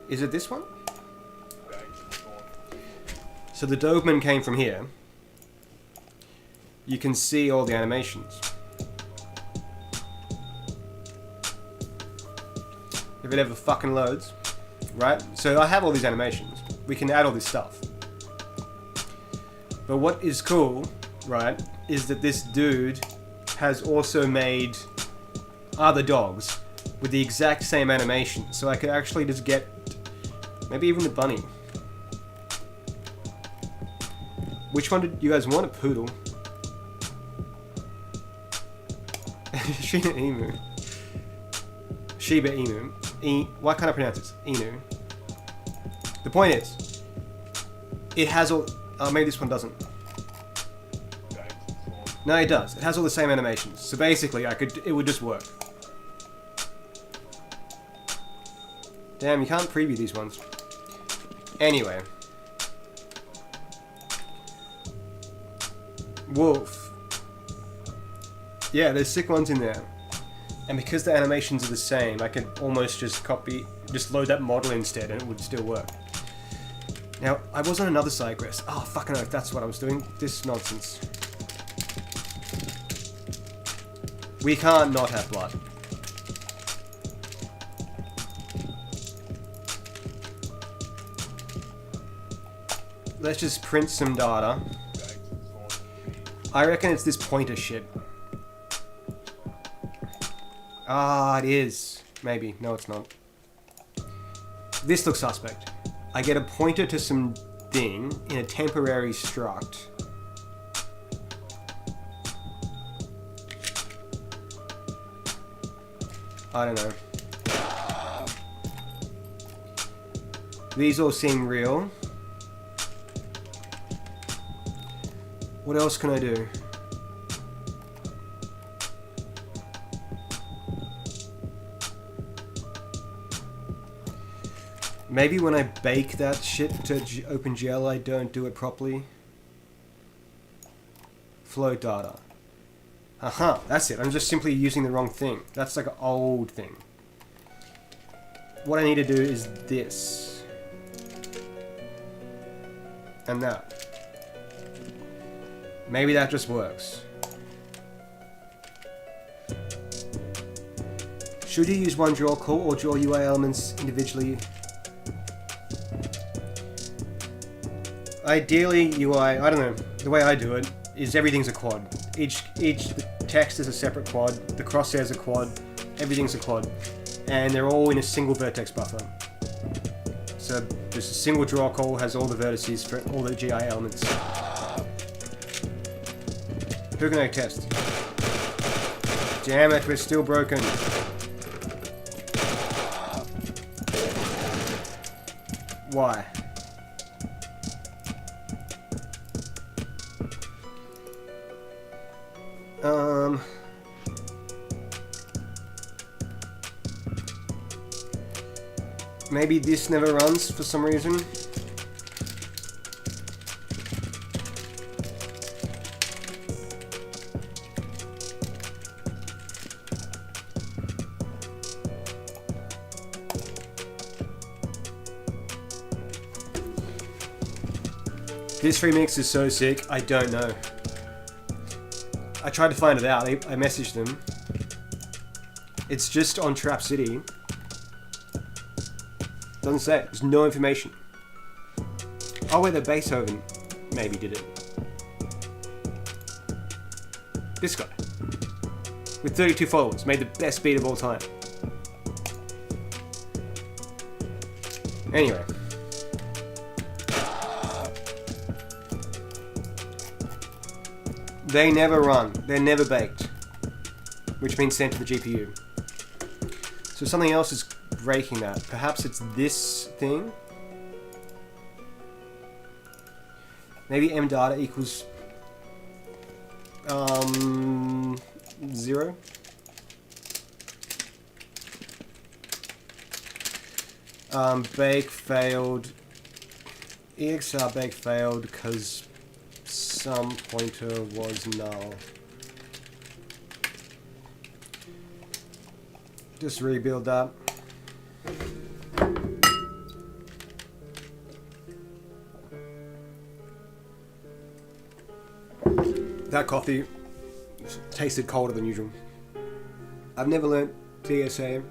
Is it this one? So the Doberman came from here. You can see all the animations. If it ever fucking loads. Right? So I have all these animations. We can add all this stuff. But what is cool, right, is that this dude has also made other dogs with the exact same animation. So I could actually just get maybe even the bunny. Which one did you guys want? A poodle? Shiba Emu. Shiba Emu. Why can't I pronounce this? Inu. The point is, it has all... maybe this one doesn't. No, it does. It has all the same animations. So basically, it would just work. Damn, you can't preview these ones. Anyway. Wolf. Yeah, there's sick ones in there. And because the animations are the same, I could almost just load that model instead and it would still work. Now, I was on another side quest. Oh, fucking earth, that's what I was doing. This nonsense. We can't not have blood. Let's just print some data. I reckon it's this pointer shit. Ah, it is. Maybe. No, it's not. This looks suspect. I get a pointer to some thing in a temporary struct. I don't know. These all seem real. What else can I do? Maybe when I bake that shit to OpenGL, I don't do it properly. Float data. Aha, that's it. I'm just simply using the wrong thing. That's like an old thing. What I need to do is this. And that. Maybe that just works. Should you use one draw call or draw UI elements individually? Ideally, UI, I don't know, the way I do it is everything's a quad. Each text is a separate quad, the crosshairs are quad, everything's a quad, and they're all in a single vertex buffer. So just a single draw call has all the vertices for all the GI elements. Who can I test? Damn it, we're still broken. Why? Maybe this never runs for some reason. This remix is so sick, I don't know. I tried to find it out, I messaged them. It's just on Trap City. Doesn't say it, there's no information. Oh wait, the Beethoven maybe did it. This guy. With 32 followers, made the best beat of all time. Anyway. They never run. They're never baked. Which means sent to the GPU. So something else is breaking that. Perhaps it's this thing? Maybe M data equals 0. Bake failed. EXR bake failed because some pointer was null. Just rebuild that. That coffee tasted colder than usual. I've never learnt DSA,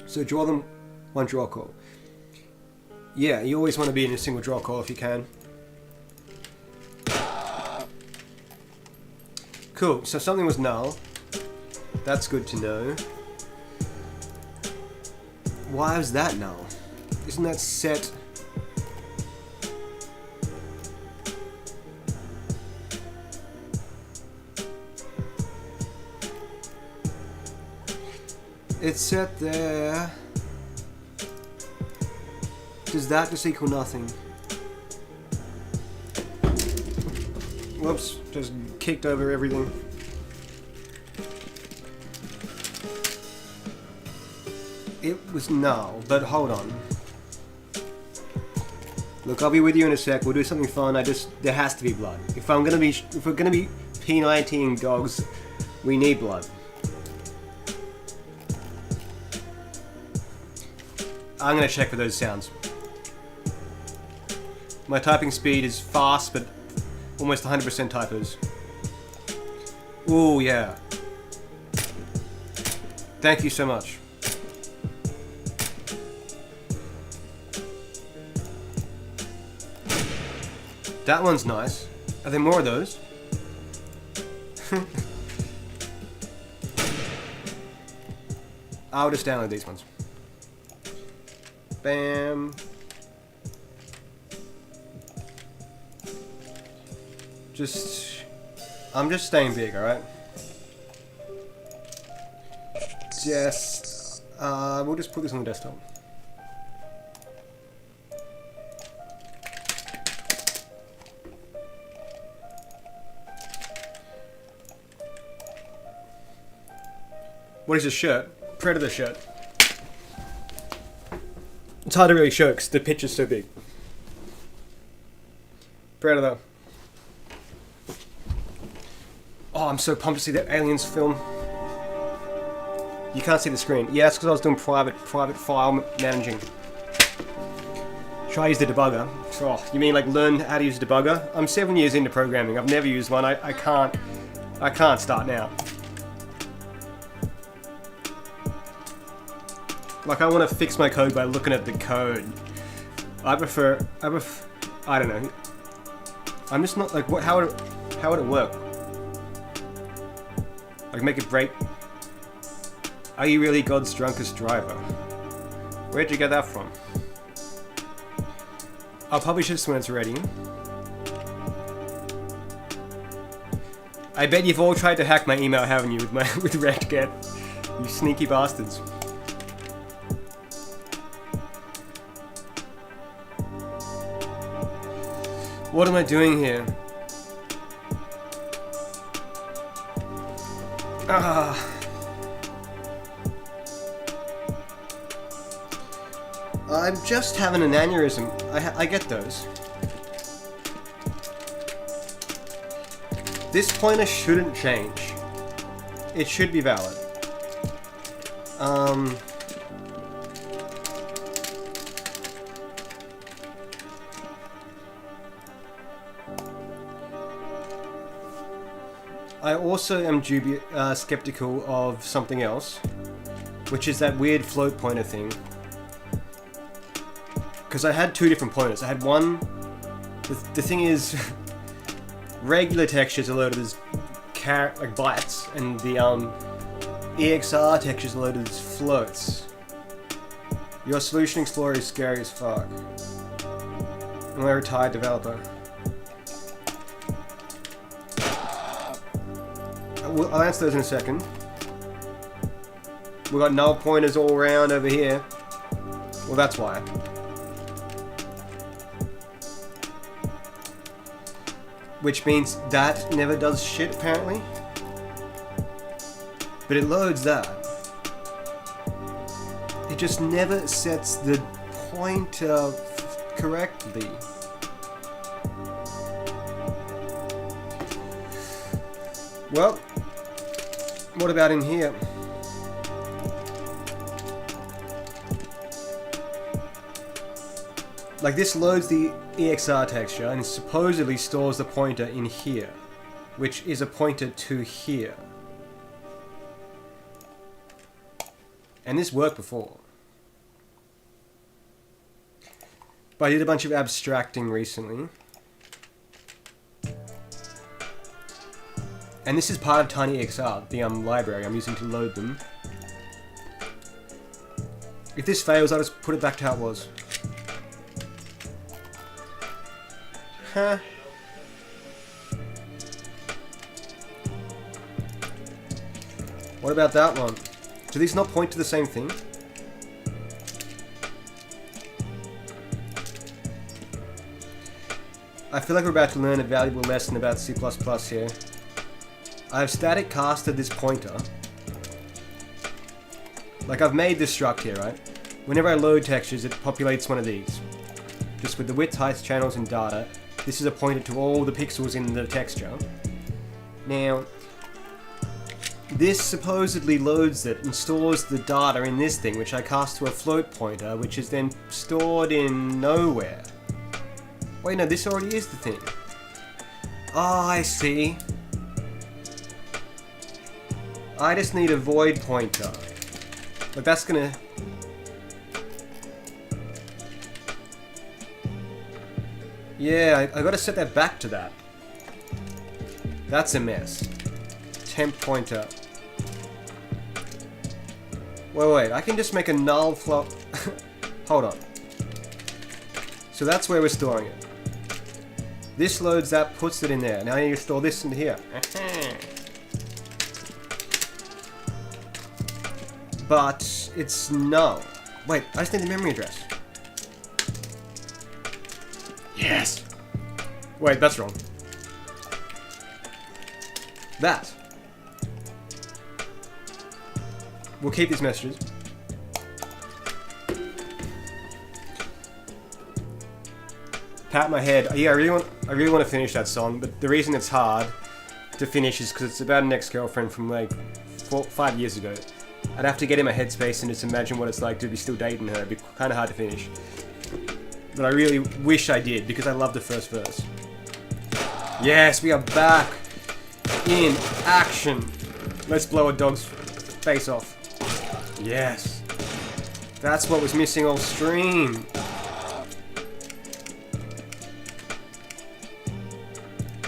so draw them one draw call. Yeah, you always want to be in a single draw call if you can. Cool, so something was null. That's good to know. Why was that null? Isn't that set? It's set there. Does that just equal nothing? Whoops, just kicked over everything. It was null, but hold on. Look, I'll be with you in a sec. We'll do something fun. There has to be blood. If we're gonna be P19 dogs, we need blood. I'm gonna check for those sounds. My typing speed is fast, but almost 100% typos. Ooh, yeah. Thank you so much. That one's nice. Are there more of those? I'll just download these ones. Bam. I'm just staying big, alright? We'll just put this on the desktop. What is this shirt? Predator shirt. It's hard to really show because the picture's so big. Predator. Oh, I'm so pumped to see that Aliens film. You can't see the screen. Yeah, that's because I was doing private file managing. Should I use the debugger? Oh, you mean like learn how to use a debugger? I'm 7 years into programming. I've never used one. I can't start now. Like, I want to fix my code by looking at the code. I don't know. I'm just not like, how would it work? Like, make it break. Are you really God's drunkest driver? Where'd you get that from? I'll publish this when it's ready. I bet you've all tried to hack my email, haven't you, with rectget? You sneaky bastards. What am I doing here? I'm just having an aneurysm. I get those. This pointer shouldn't change. It should be valid. I also am skeptical of something else, which is that weird float pointer thing. Because I had two different pointers. I had one. The thing is, regular textures are loaded as like bytes, and the EXR textures are loaded as floats. Your Solution Explorer is scary as fuck. I'm a retired developer. I'll answer those in a second. We've got null pointers all around over here. Well, that's why. which means that never does shit apparently. But it loads that. It just never sets the pointer correctly. Well, what about in here? Like this loads the EXR texture and supposedly stores the pointer in here, which is a pointer to here. And this worked before. But I did a bunch of abstracting recently. And this is part of TinyXR, the library I'm using to load them. If this fails, I'll just put it back to how it was. Huh. What about that one? Do these not point to the same thing? I feel like we're about to learn a valuable lesson about C++ here. I've static casted this pointer. Like I've made this struct here, right? Whenever I load textures, it populates one of these. Just with the width, height, channels, and data. This is a pointer to all the pixels in the texture. Now, this supposedly loads it and stores the data in this thing, which I cast to a float pointer, which is then stored in nowhere. Wait, no, this already is the thing. Oh, I see. I just need a void pointer. But that's gonna... Yeah, I gotta set that back to that. That's a mess. Temp pointer. Wait, I can just make a null flop. Hold on. So that's where we're storing it. This loads that, puts it in there. Now I need to store this into here. But it's null. Wait, I just need the memory address. Yes! Wait, that's wrong. That. We'll keep these messages. Pat my head. Yeah, I really want to finish that song, but the reason it's hard to finish is because it's about an ex-girlfriend from like 5 years ago. I'd have to get in my headspace and just imagine what it's like to be still dating her. It'd be kind of hard to finish. But I really wish I did, because I love the first verse. Yes, we are back in action. Let's blow a dog's face off. Yes. That's what was missing all stream.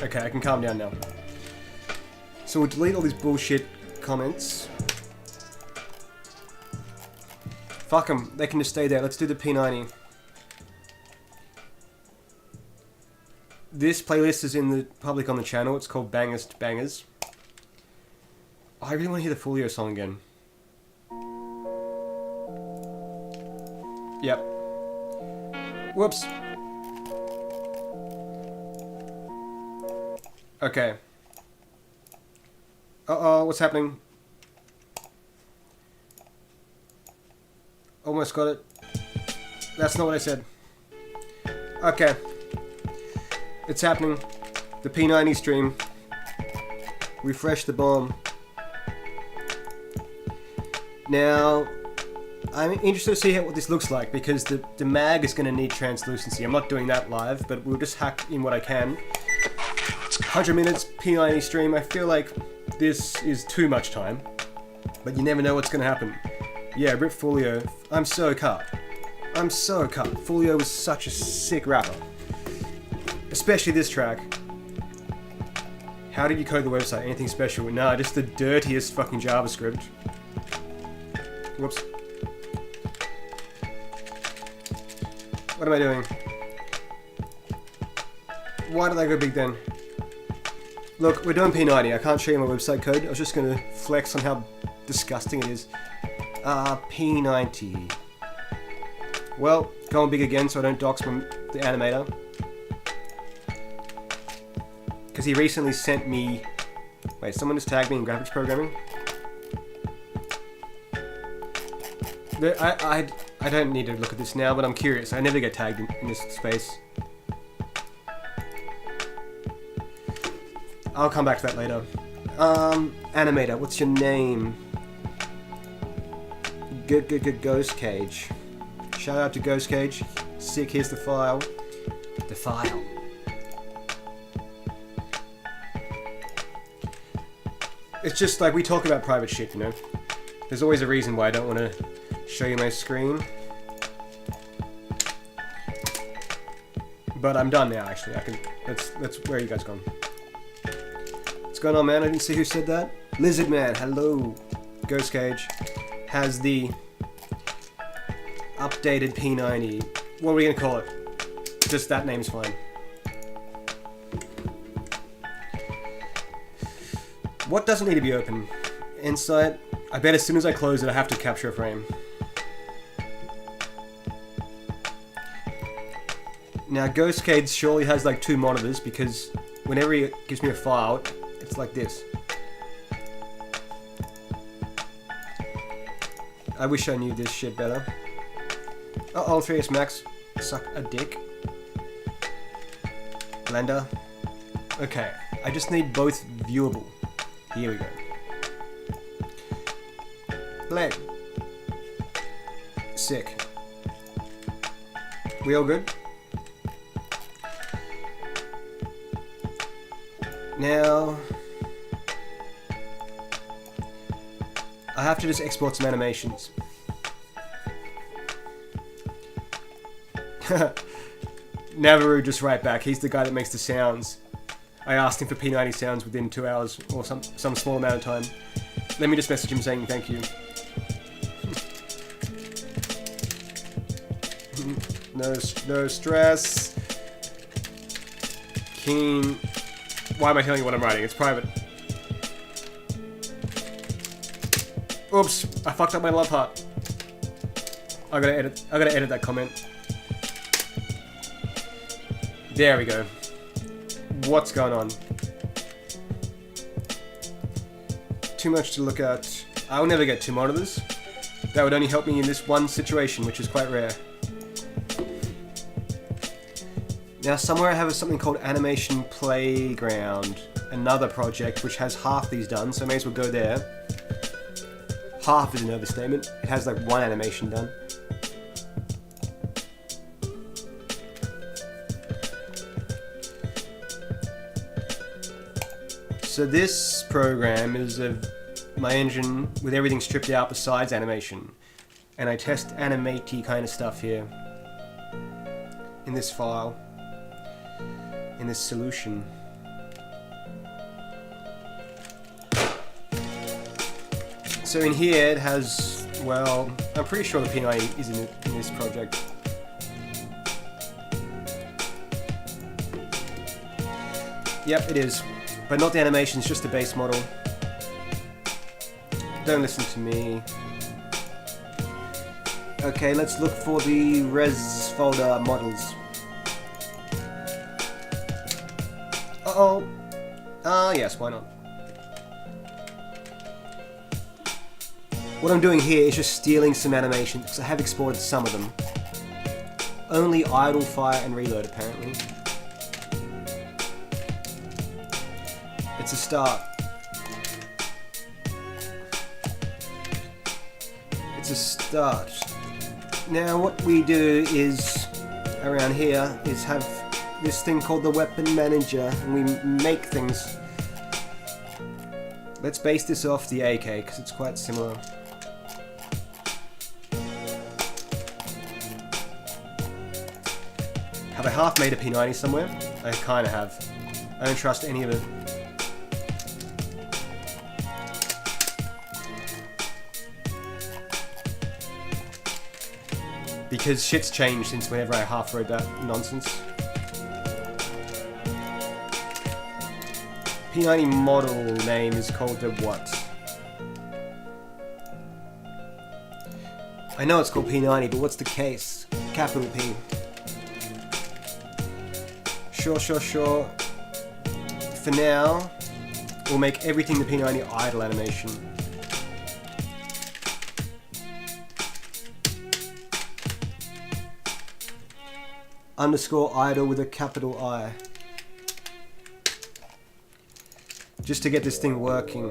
Okay, I can calm down now. So we'll delete all these bullshit comments. Fuck them, they can just stay there. Let's do the P90. This playlist is in the public on the channel. It's called Bangers to Bangers. Oh, I really want to hear the Folio song again. Yep. Whoops. Okay. Uh-oh, what's happening? Almost got it. That's not what I said. Okay. It's happening. The P90 stream. Refresh the bomb. Now, I'm interested to see what this looks like, because the mag is going to need translucency. I'm not doing that live, but we'll just hack in what I can. 100 minutes, P90 stream. I feel like this is too much time, but you never know what's going to happen. Yeah, rip Folio. I'm so cut. I'm so cut. Folio was such a sick rapper. Especially this track. How did you code the website? Anything special? Nah, just the dirtiest fucking JavaScript. Whoops. What am I doing? Why did I go big then? Look, we're doing P90. I can't show you my website code. I was just gonna flex on how disgusting it is. P90. Well, going big again so I don't dox from the animator. because he recently sent me... Wait, someone just tagged me in graphics programming? I don't need to look at this now, but I'm curious. I never get tagged in this space. I'll come back to that later. Animator, what's your name? Good Ghost Cage. Shout out to Ghost Cage. Sick, here's the file. The file. It's just like we talk about private shit, you know? There's always a reason why I don't want to show you my screen. But I'm done now, actually. I can. Let's. Where are you guys gone? What's going on, man? I didn't see who said that. Lizard Man, hello. Ghost Cage has the updated P90. What are we gonna call it? Just that name's fine. What doesn't need to be open? Insight. I bet as soon as I close it, I have to capture a frame. Now, Ghost Cage surely has like 2 monitors because whenever he gives me a file, it's like this. I wish I knew this shit better. Uh-oh, 3S Max. Suck a dick. Blender. Okay, I just need both viewable. Here we go. Play. Sick. We all good? Now, I have to just export some animations. Navarro just right back. He's the guy that makes the sounds. I asked him for P90 sounds within 2 hours or some small amount of time. Let me just message him saying thank you. No stress. Keen. Why am I telling you what I'm writing? It's private. Oops, I fucked up my love heart. I gotta edit that comment. There we go. What's going on? Too much to look at. I'll never get 2 monitors. That would only help me in this one situation, which is quite rare. Now, somewhere I have something called Animation Playground, another project which has half these done, so I may as well go there. Half is an overstatement. It has like 1 animation done. So this program is my engine with everything stripped out besides animation. And I test animate-y kind of stuff here. In this file. In this solution. So in here it has, well, I'm pretty sure the P90 is in this project. Yep, it is. But not the animations, just the base model. Don't listen to me. Okay, let's look for the res folder models. Uh-oh. Yes, why not? What I'm doing here is just stealing some animations, because I have exported some of them. Only idle, fire, and reload, apparently. It's a start. It's a start. Now what we do is, around here, is have this thing called the weapon manager, and we make things. Let's base this off the AK, because it's quite similar. Have I half made a P90 somewhere? I kind of have. I don't trust any of it. Because shit's changed since whenever I half wrote that nonsense. P90 model name is called the what? I know it's called P90, but what's the case? Capital P. Sure. for now, we'll make everything the P90 idle animation. Underscore idle with a capital I. Just to get this thing working.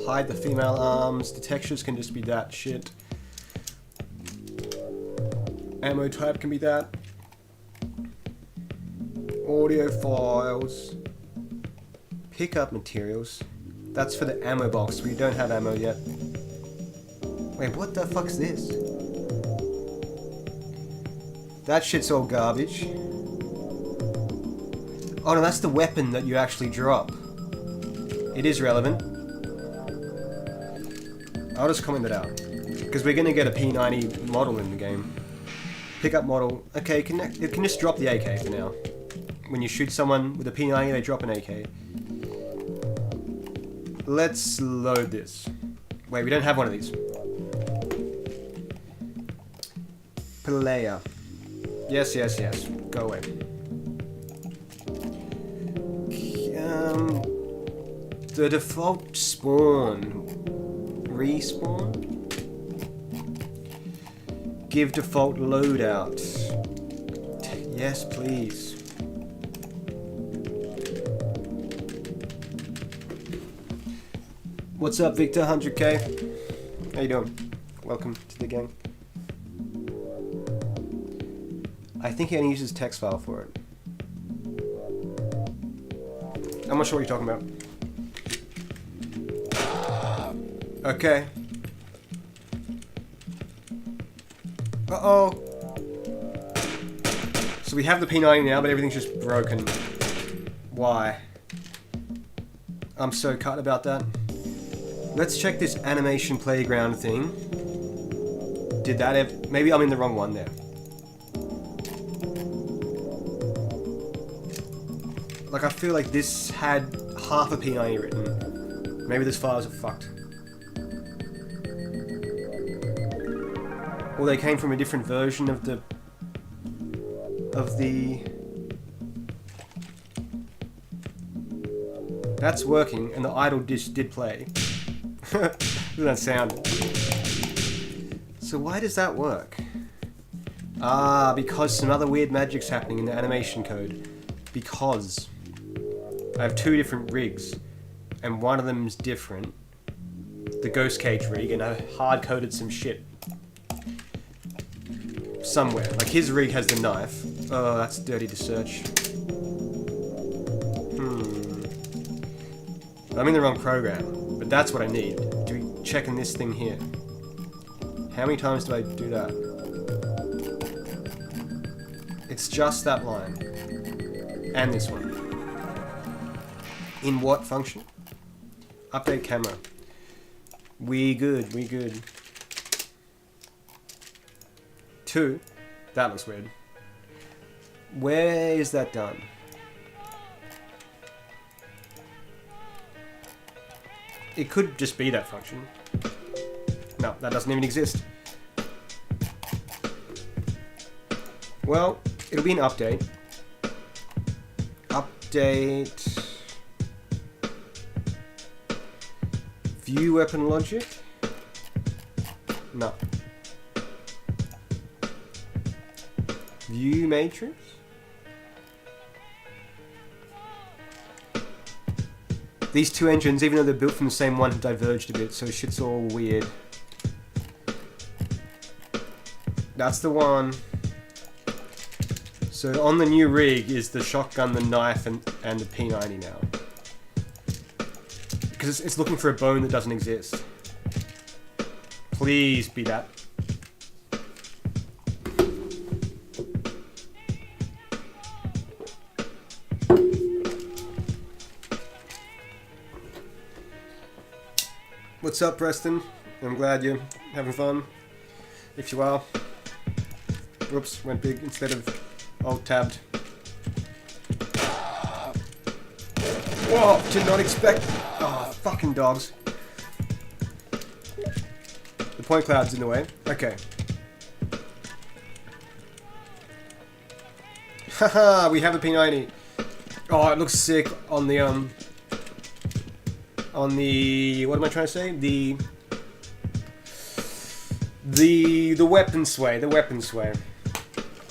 Hide the female arms. The textures can just be that shit. Ammo type can be that. Audio files. Pickup materials. That's for the ammo box. We don't have ammo yet. Wait, what the fuck's this? That shit's all garbage. Oh no, that's the weapon that you actually drop. It is relevant. I'll just comment that out. Because we're going to get a P90 model in the game. Pickup model. Okay, it can just drop the AK for now. When you shoot someone with a P90, they drop an AK. Let's load this. Wait, we don't have one of these. Player. Yes, yes, yes. Go away. The default spawn. Respawn? Give default loadout. Yes, please. What's up, Victor? 100k. How you doing? Welcome to the gang. I think he only uses text file for it. I'm not sure what you're talking about. Okay. Uh-oh. So we have the P90 now, but everything's just broken. Why? I'm so cut about that. Let's check this animation playground thing. Did that maybe I'm in the wrong one there. Like, I feel like this had half a P90 written. Maybe this files are fucked. Or they came from a different version of the... That's working, and the idle dish did play. Look at that sound. So why does that work? Ah, because some other weird magic's happening in the animation code. Because I have two different rigs, and one of them's different. The Ghost Cage rig, and I hard-coded some shit. Somewhere. Like, his rig has the knife. Oh, that's dirty to search. I'm in the wrong program, but that's what I need. Do we check in this thing here? How many times do I do that? It's just that line. And this one. In what function? Update camera. We good, we good. 2. That looks weird. Where is that done? It could just be that function. No, that doesn't even exist. Well, it'll be an update. Update. View weapon logic? No. View matrix? These two engines, even though they're built from the same one, have diverged a bit, so shit's all weird. That's the one. So on the new rig is the shotgun, the knife, and the P90 now. Because it's looking for a bone that doesn't exist. Please be that. What's up, Preston? I'm glad you're having fun. If you are. Whoops, went big instead of alt-tabbed. Whoa, did not expect... Oh, fucking dogs. The point cloud's in the way. Okay. Haha, we have a P90. Oh, it looks sick on the what am I trying to say? The weapon sway,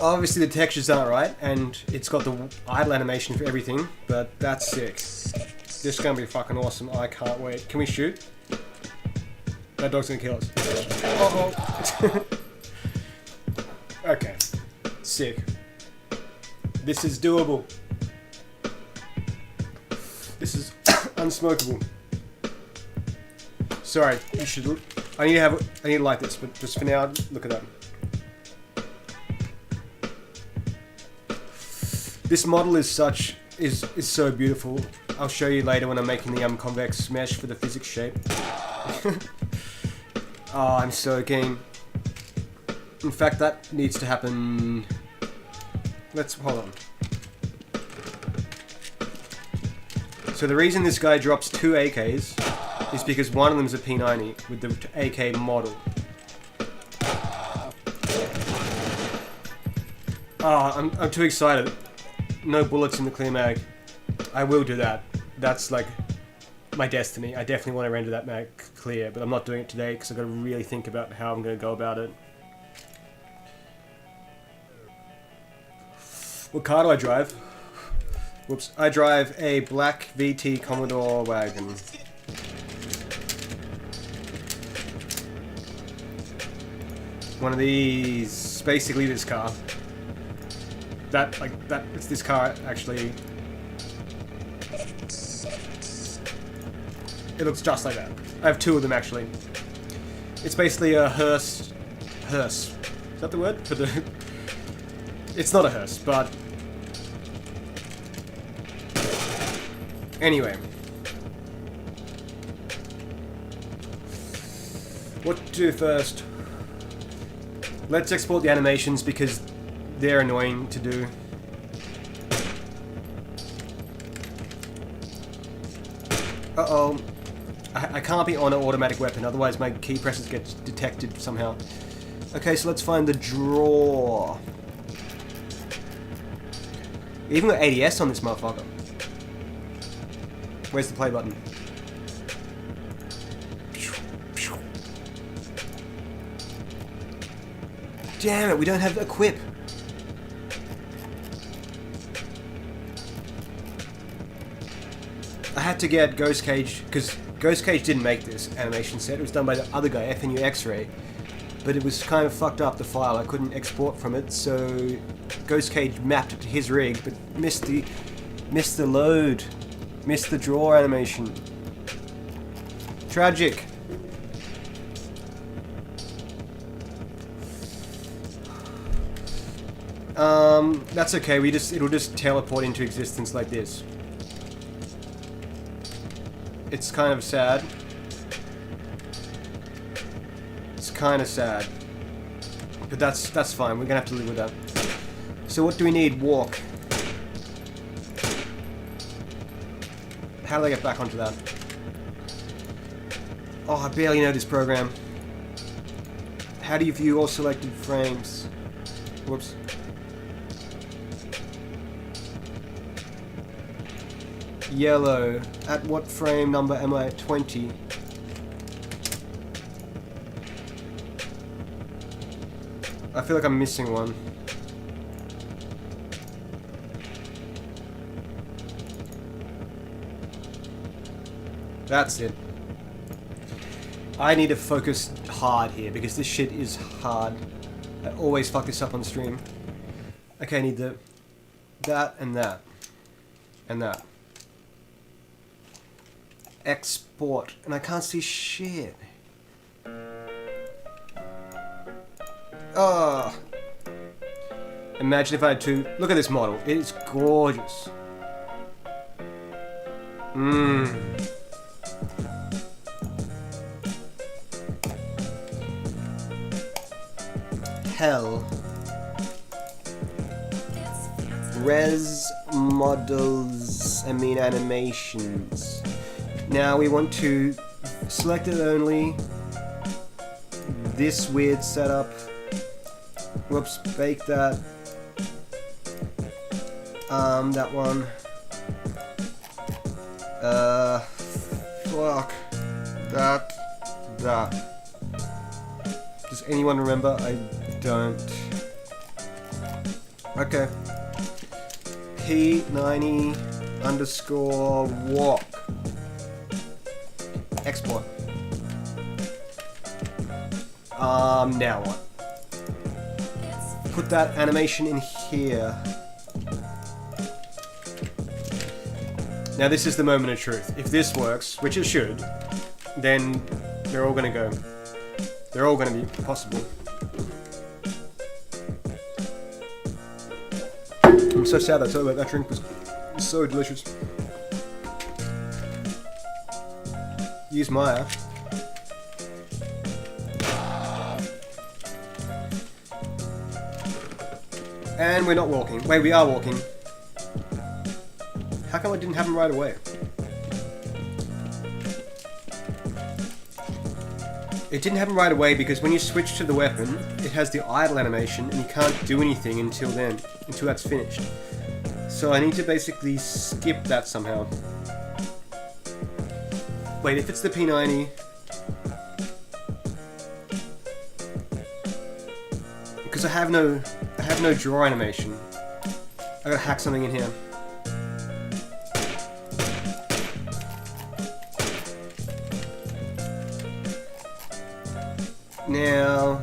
Obviously the textures aren't right, and it's got the idle animation for everything, but that's sick. This is gonna be fucking awesome. I can't wait. Can we shoot? That dog's gonna kill us. Uh-oh. Okay. Sick. This is doable. This is unsmokable. Sorry, you should. I need to like this, but just for now, look at that. This model is so beautiful. I'll show you later when I'm making the convex mesh for the physics shape. Oh, I'm so keen. In fact, that needs to happen. Hold on. So the reason this guy drops 2 AKs is because one of them is a P90 with the AK model. Oh, I'm too excited. No bullets in the clear mag. I will do that. That's like my destiny. I definitely want to render that mag clear, but I'm not doing it today because I've got to really think about how I'm going to go about it. What car do I drive? Whoops. I drive a black VT Commodore wagon. One of these, basically this car. It's this car actually. It looks just like that. I have 2 of them actually. It's basically a hearse. Is that the word? For the. It's not a hearse, but. Anyway. What to do first? Let's export the animations because they're annoying to do. Uh-oh. I can't be on an automatic weapon, otherwise my key presses get detected somehow. Okay, so let's find the draw. We even got ADS on this motherfucker. Where's the play button? Damn it, we don't have equip. I had to get Ghost Cage, because Ghost Cage didn't make this animation set. It was done by the other guy, FNU X-Ray. But it was kind of fucked up, the file. I couldn't export from it, so Ghost Cage mapped it to his rig, but missed the load. Missed the draw animation. Tragic. That's okay. It'll just teleport into existence like this. It's kind of sad. It's kind of sad. But that's fine. We're gonna have to live with that. So what do we need? Walk. How do I get back onto that? Oh, I barely know this program. How do you view all selected frames? Whoops. Yellow. At what frame number am I at? 20? I feel like I'm missing one. That's it. I need to focus hard here because this shit is hard. I always fuck this up on stream. Okay, I need that and that. And that. Export. And I can't see shit. Oh. Imagine if I had to... Look at this model. It is gorgeous. Hell. Res models, animations. Now we want to select it only. This weird setup. Whoops, bake that. That one. Fuck. That. Does anyone remember? I don't. Okay. P90 underscore walk. Export. Now what? Put that animation in here. Now this is the moment of truth. If this works, which it should, then they're all gonna go. They're all gonna be possible. I'm so sad that drink was so delicious. Use Maya. And we're not walking. Wait, we are walking. How come I didn't have him right away? It didn't happen right away because when you switch to the weapon, it has the idle animation and you can't do anything until then, until that's finished. So I need to basically skip that somehow. Wait, if it's the P90... Because I have no draw animation. I gotta hack something in here. Now,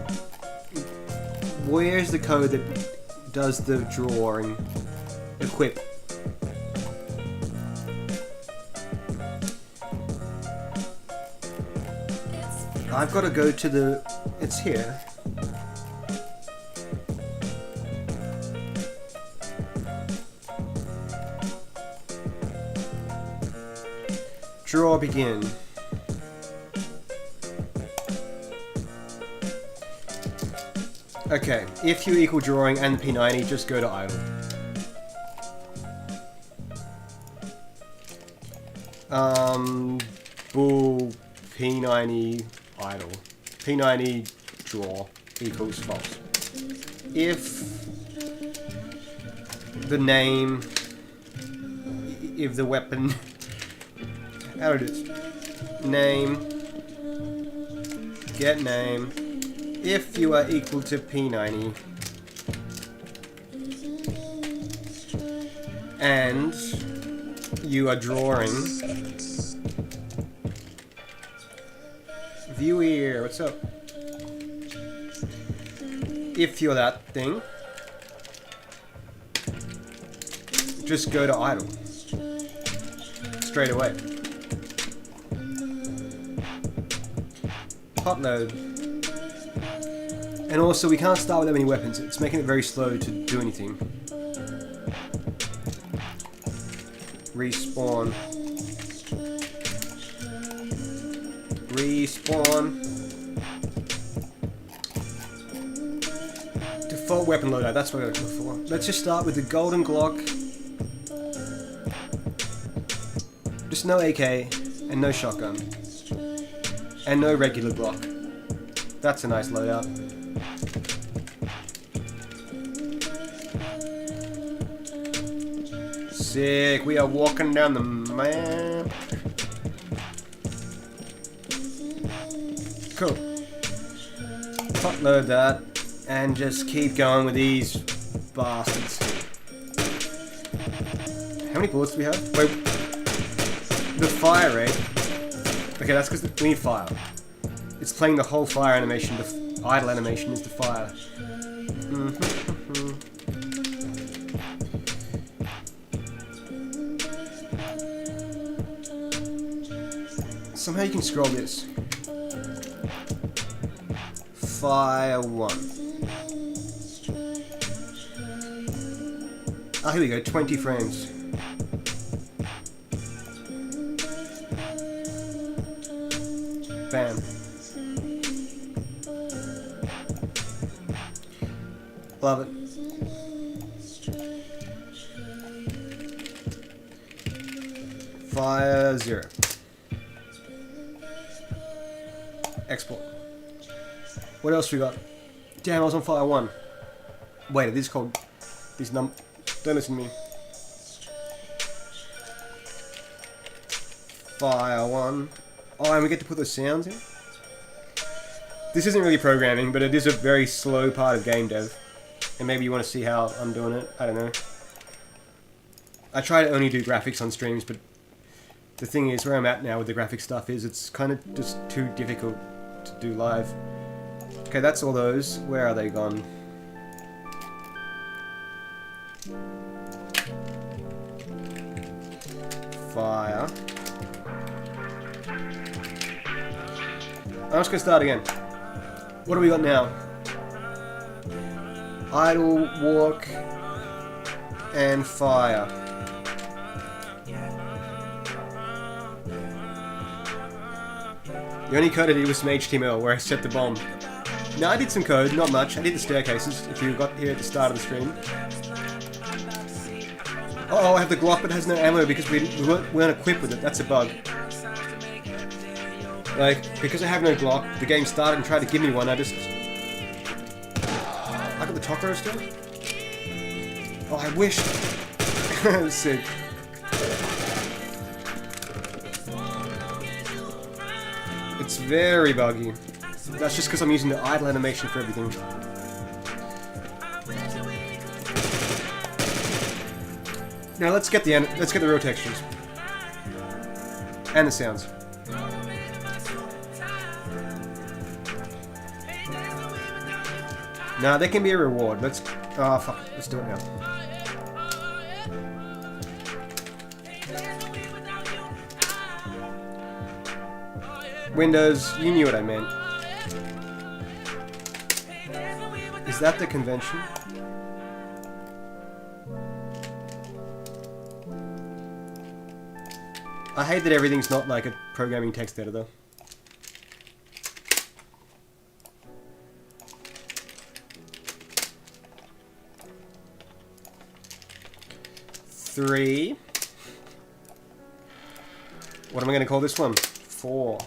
where's the code that does the drawing? Equip. I've got to go to the... It's here. Draw begin. Okay, if you equal drawing and the P90, just go to idle. Bool P90 idle. P90 draw equals false. If the name, if the weapon, how it is, name, get name, if you are equal to P90 and you are drawing, view here, what's up? If you're that thing, just go to idle straight away. Hot load. And also, we can't start with that many weapons. It's making it very slow to do anything. Respawn. Respawn. Default weapon loadout. That's what I gotta look for. Let's just start with the golden Glock. Just no AK and no shotgun. And no regular Glock. That's a nice loadout. Sick, we are walking down the map. Cool. Hot load that and just keep going with these bastards. How many bullets do we have? Wait, the fire rate. Okay, that's because we need fire. It's playing the whole fire animation. The idle animation is the fire. Somehow you can scroll this. Fire 1. Ah, here we go, 20 frames. Bam. Love it. Fire 0. Export. What else we got? Damn, I was on fire 1. Wait, these called... These don't listen to me. fire one. Oh, and we get to put the sounds in? This isn't really programming, but it is a very slow part of game dev. And maybe you want to see how I'm doing it. I don't know. I try to only do graphics on streams, but the thing is, where I'm at now with the graphic stuff is it's kind of just too difficult to do live. Okay, that's all those. Where are they gone? Fire. I'm just gonna start again. What do we got now? Idle, walk, and fire. The only code I did was some HTML where I set the bomb. Now I did some code, not much. I did the staircases, if you got here at the start of the stream. Oh, I have the Glock but it has no ammo because we weren't equipped with it. That's a bug. Like, because I have no Glock, the game started and tried to give me one, I got the tomrrow still? Oh, I wish. Sick. It's very buggy. That's just because I'm using the idle animation for everything. Now let's get the real textures and the sounds. Nah, there can be a reward. Let's fuck. Let's do it now. Windows, you knew what I meant. Is that the convention? I hate that everything's not like a programming text editor. Three. What am I going to call this one? 4.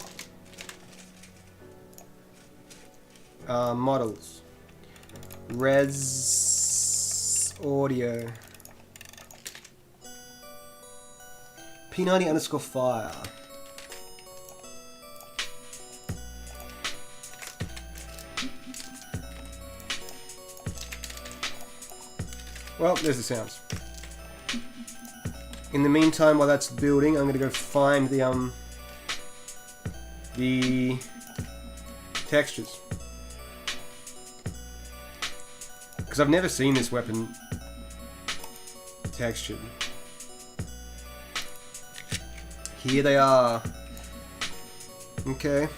Models. Res audio. P90_fire. Well, there's the sounds. In the meantime, while that's building, I'm gonna go find the textures. Because I've never seen this weapon textured. Here they are. Okay.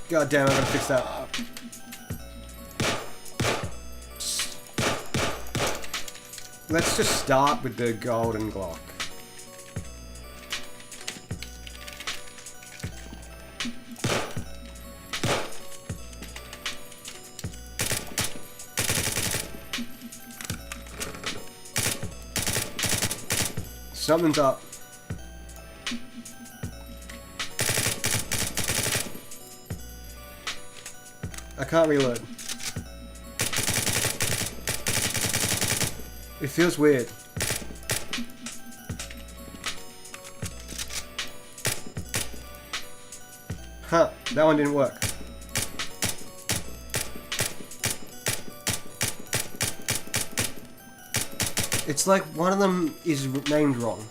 God damn it, I gotta fix that. Let's just start with the golden Glock. Something's up. I can't reload. It feels weird. Huh, that one didn't work. It's like one of them is named wrong.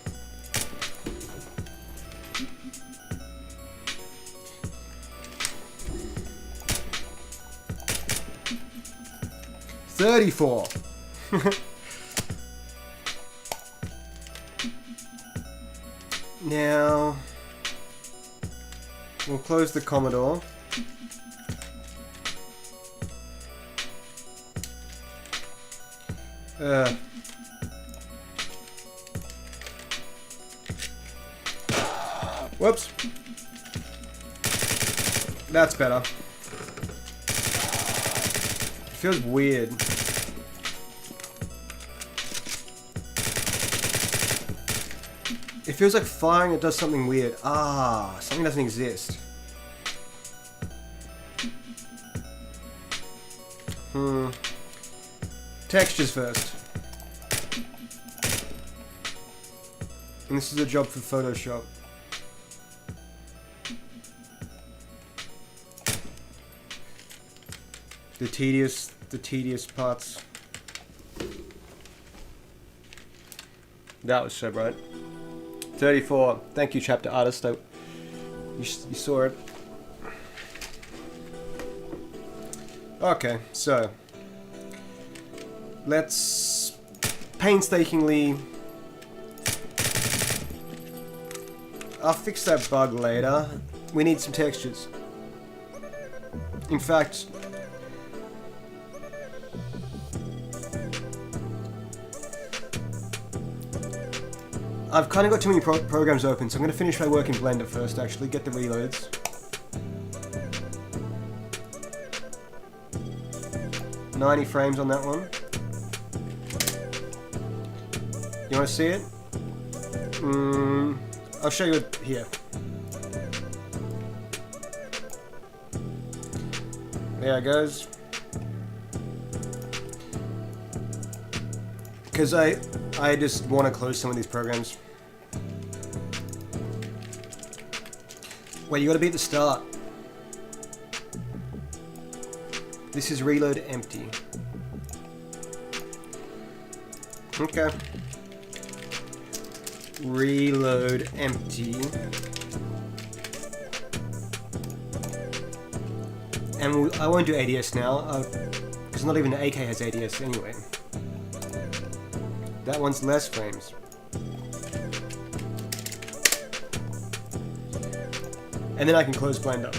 $34. Now, we'll close the Commodore. Whoops. That's better. It feels weird. It feels like firing it does something weird. Ah, something doesn't exist. Textures first. And this is a job for Photoshop. The tedious parts. That was so bright. 34. Thank you, chapter artist. You saw it. Okay, so let's painstakingly. I'll fix that bug later. We need some textures. In fact, I've kind of got too many programs open, so I'm going to finish my work in Blender first, actually, get the reloads. $90 frames on that one. You want to see it? I'll show you it here. There it goes. Because I just want to close some of these programs. Wait, you gotta be at the start. This is reload empty. Okay. Reload empty. And I won't do ADS now, because not even the AK has ADS anyway. That one's less frames. And then I can close Blender.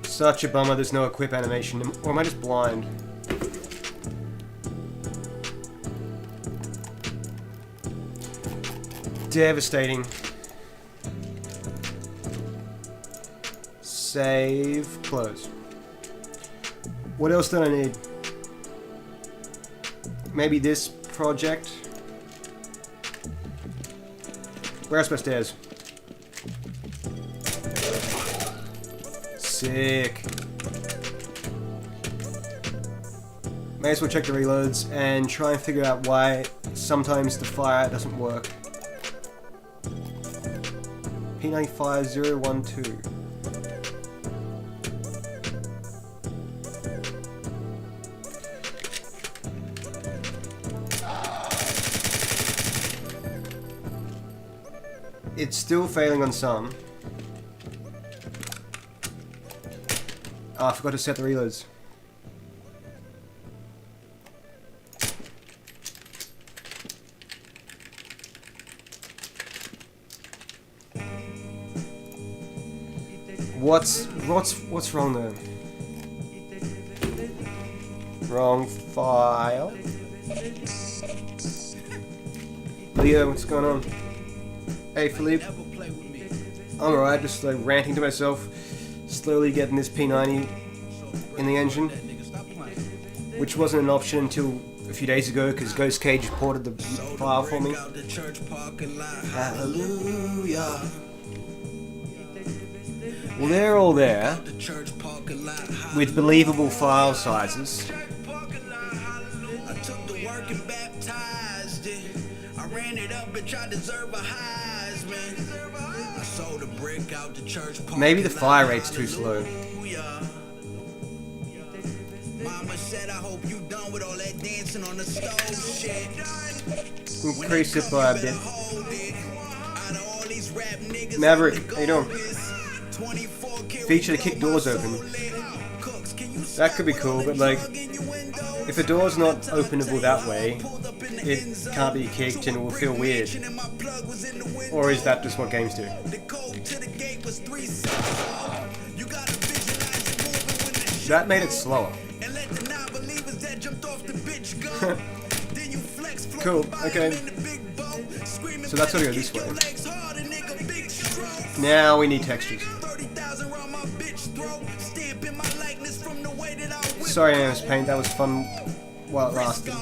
Such a bummer there's no equip animation, or am I just blind? Devastating. Save, close. What else do I need? Maybe this project? Where's my stairs? Sick. May as well check the reloads and try and figure out why sometimes the fire doesn't work. P95012. It's still failing on some. Oh, I forgot to set the reloads. What's wrong there? Wrong file. Leo, what's going on? Hey Philippe. I'm alright, just like ranting to myself, slowly getting this P90 in the engine, which wasn't an option until a few days ago because Ghost Cage ported the file for me. Hallelujah. Well, they're all there with believable file sizes. Maybe the fire rate's too slow. Increase it by a bit. Maverick, how you doing? Feature to kick doors open. That could be cool, but like, if a door's not openable that way, it can't be kicked and it will feel weird. Or is that just what games do? That made it slower. Cool, okay. So that's gotta go this way. Now we need textures. Sorry, MS Paint, that was fun while it lasted.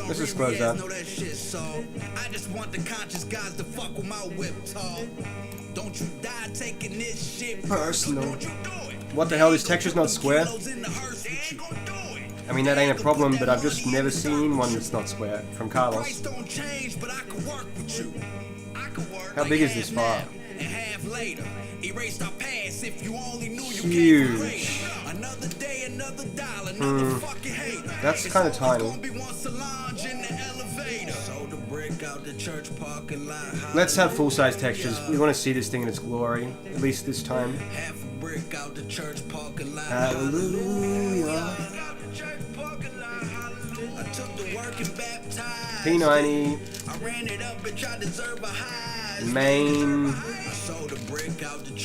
Let's just close that. I just want the conscious guys to fuck with my whip talk. Don't you die taking this shit personal. Don't you do it. What the hell, this texture's not square? I mean, that ain't a problem, but I've just never seen one that's not square from Carlos. How big is this file? Huge. That's kind of tiny. Let's have full-size textures. We want to see this thing in its glory, at least this time. Hallelujah. P90. Main.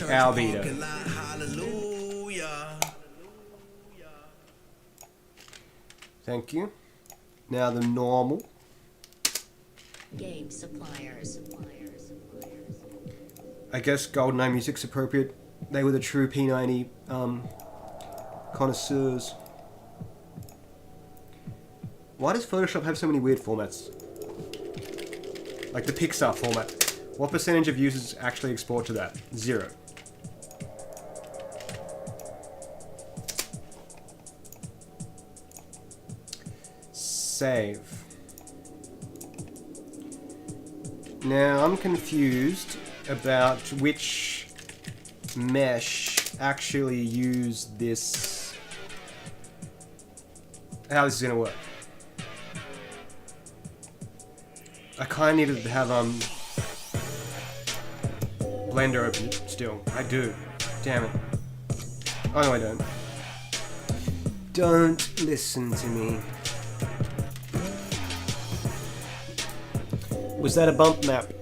Albedo. Thank you. Now the normal. Game suppliers. I guess GoldenEye music's appropriate. They were the true P90 connoisseurs. Why does Photoshop have so many weird formats? Like the Pixar format. What percentage of users actually export to that? 0. Save. Now I'm confused about which mesh actually use this. How this is gonna work. I kinda needed to have Blender open still. I do. Damn it. Oh no, I don't. Don't listen to me. Was that a bump map?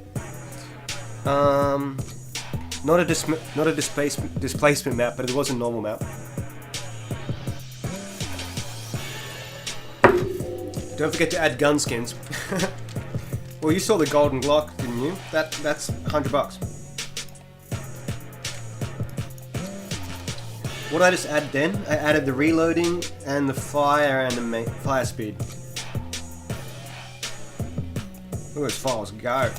Not a displacement map, but it was a normal map. Don't forget to add gun skins. Well, you saw the golden Glock, didn't you? That's $100. What did I just add then? I added the reloading and the fire and the fire speed. Look at those files go.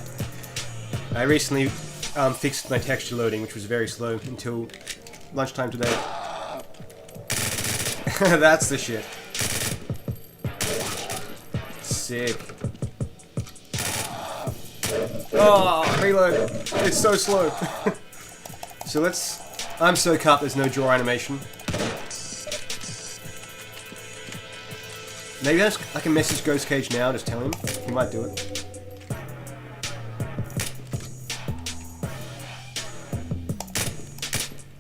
I recently fixed my texture loading, which was very slow until lunchtime today. That's the shit. Sick. Oh, reload. It's so slow. So let's... I'm so cut there's no draw animation. Maybe I can message Ghost Cage now, just tell him. He might do it.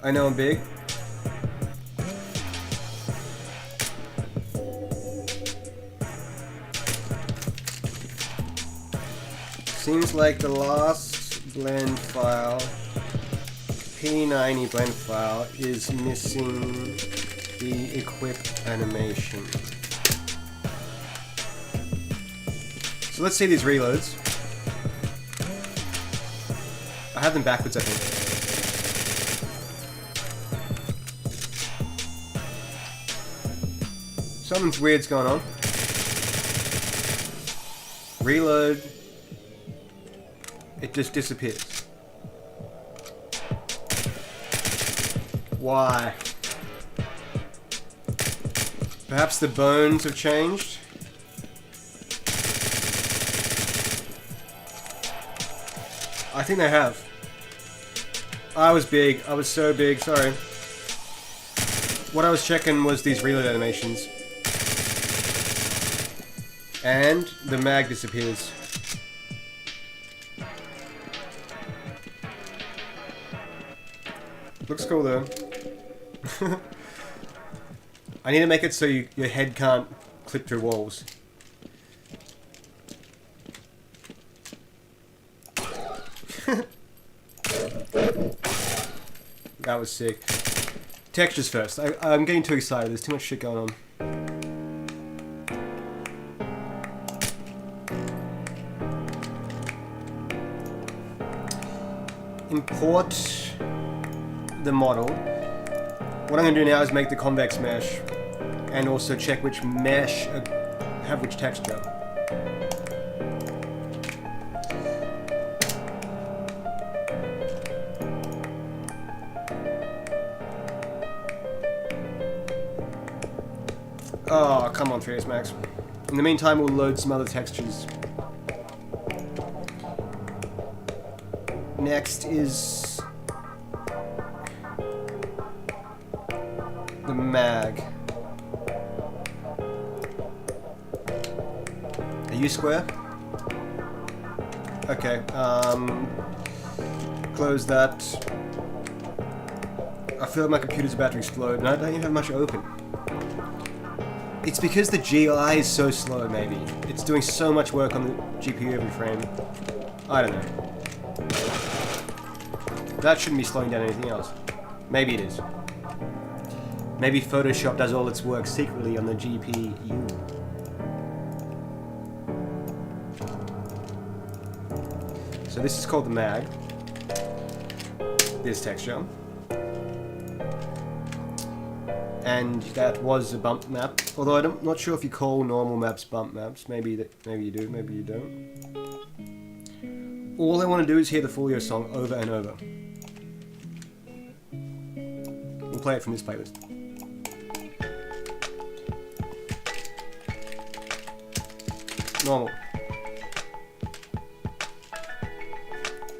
I know I'm big. Seems like the last blend file, P90 blend file, is missing the equip animation. So let's see these reloads. I have them backwards, I think. Something's weird's going on. Reload. It just disappears. Why? Perhaps the bones have changed? I think they have. I was big. I was so big. Sorry. What I was checking was these reload animations. And the mag disappears. Looks cool though. I need to make it so your head can't clip through walls. That was sick. Textures first. I'm getting too excited. There's too much shit going on. Import the model. What I'm going to do now is make the convex mesh and also check which mesh have which texture. Oh, come on, 3ds Max. In the meantime, we'll load some other textures. Next is the mag. Are you square? Okay, close that. I feel like my computer's about to explode and I don't even have much open. It's because the GI is so slow, maybe. It's doing so much work on the GPU every frame. I don't know. That shouldn't be slowing down anything else. Maybe it is. Maybe Photoshop does all its work secretly on the GPU. So this is called the mag. This texture. And that was a bump map. Although I'm not sure if you call normal maps bump maps. Maybe you do, maybe you don't. All I want to do is hear the Folio song over and over. We'll play it from this playlist. Normal.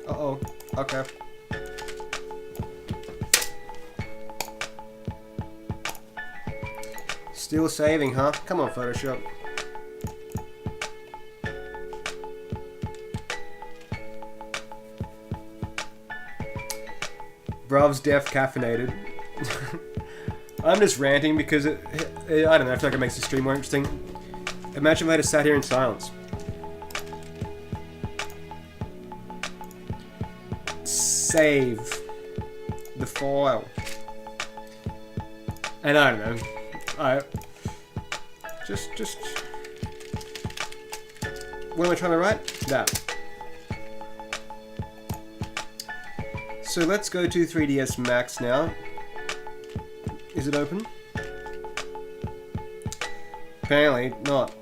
Uh-oh. Okay. Still saving, huh? Come on, Photoshop. Bruv's deaf caffeinated. I'm just ranting because I don't know, I feel like it makes the stream more interesting. Imagine if I had sat here in silence. Save the file. And I don't know. Just what am I trying to write? That. So let's go to 3ds Max now. Is it open? Apparently not.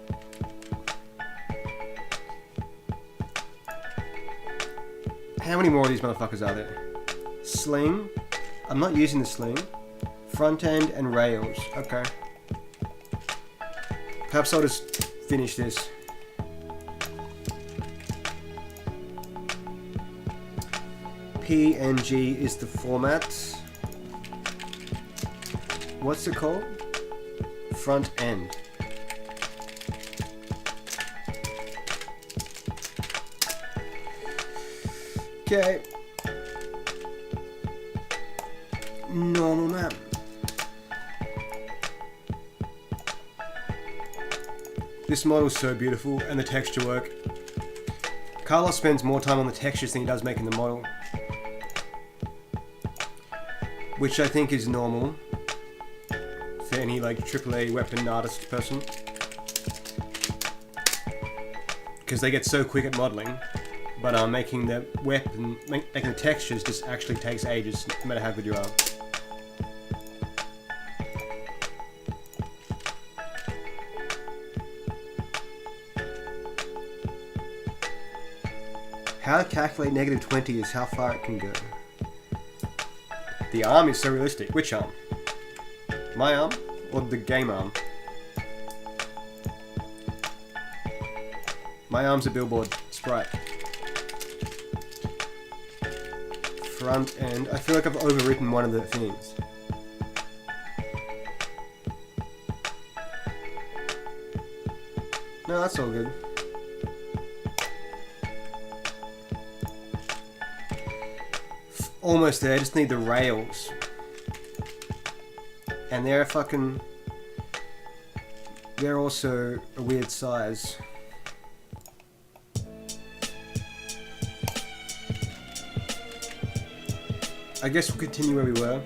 How many more of these motherfuckers are there? Sling. I'm not using the sling. Front end and rails. Okay. Perhaps I'll just finish this. PNG is the format. What's it called? Front end. Okay. Normal map. This model is so beautiful, and the texture work. Carlos spends more time on the textures than he does making the model. Which I think is normal for any like AAA weapon artist person. Because they get so quick at modeling, but making the weapon, making the textures just actually takes ages, no matter how good you are. How to calculate -20 is how far it can go. The arm is so realistic. Which arm? My arm? Or the game arm? My arm's a billboard sprite. Front end. I feel like I've overwritten one of the themes. No, that's all good. Almost there, I just need the rails. And they're fucking... They're also a weird size. I guess we'll continue where we were.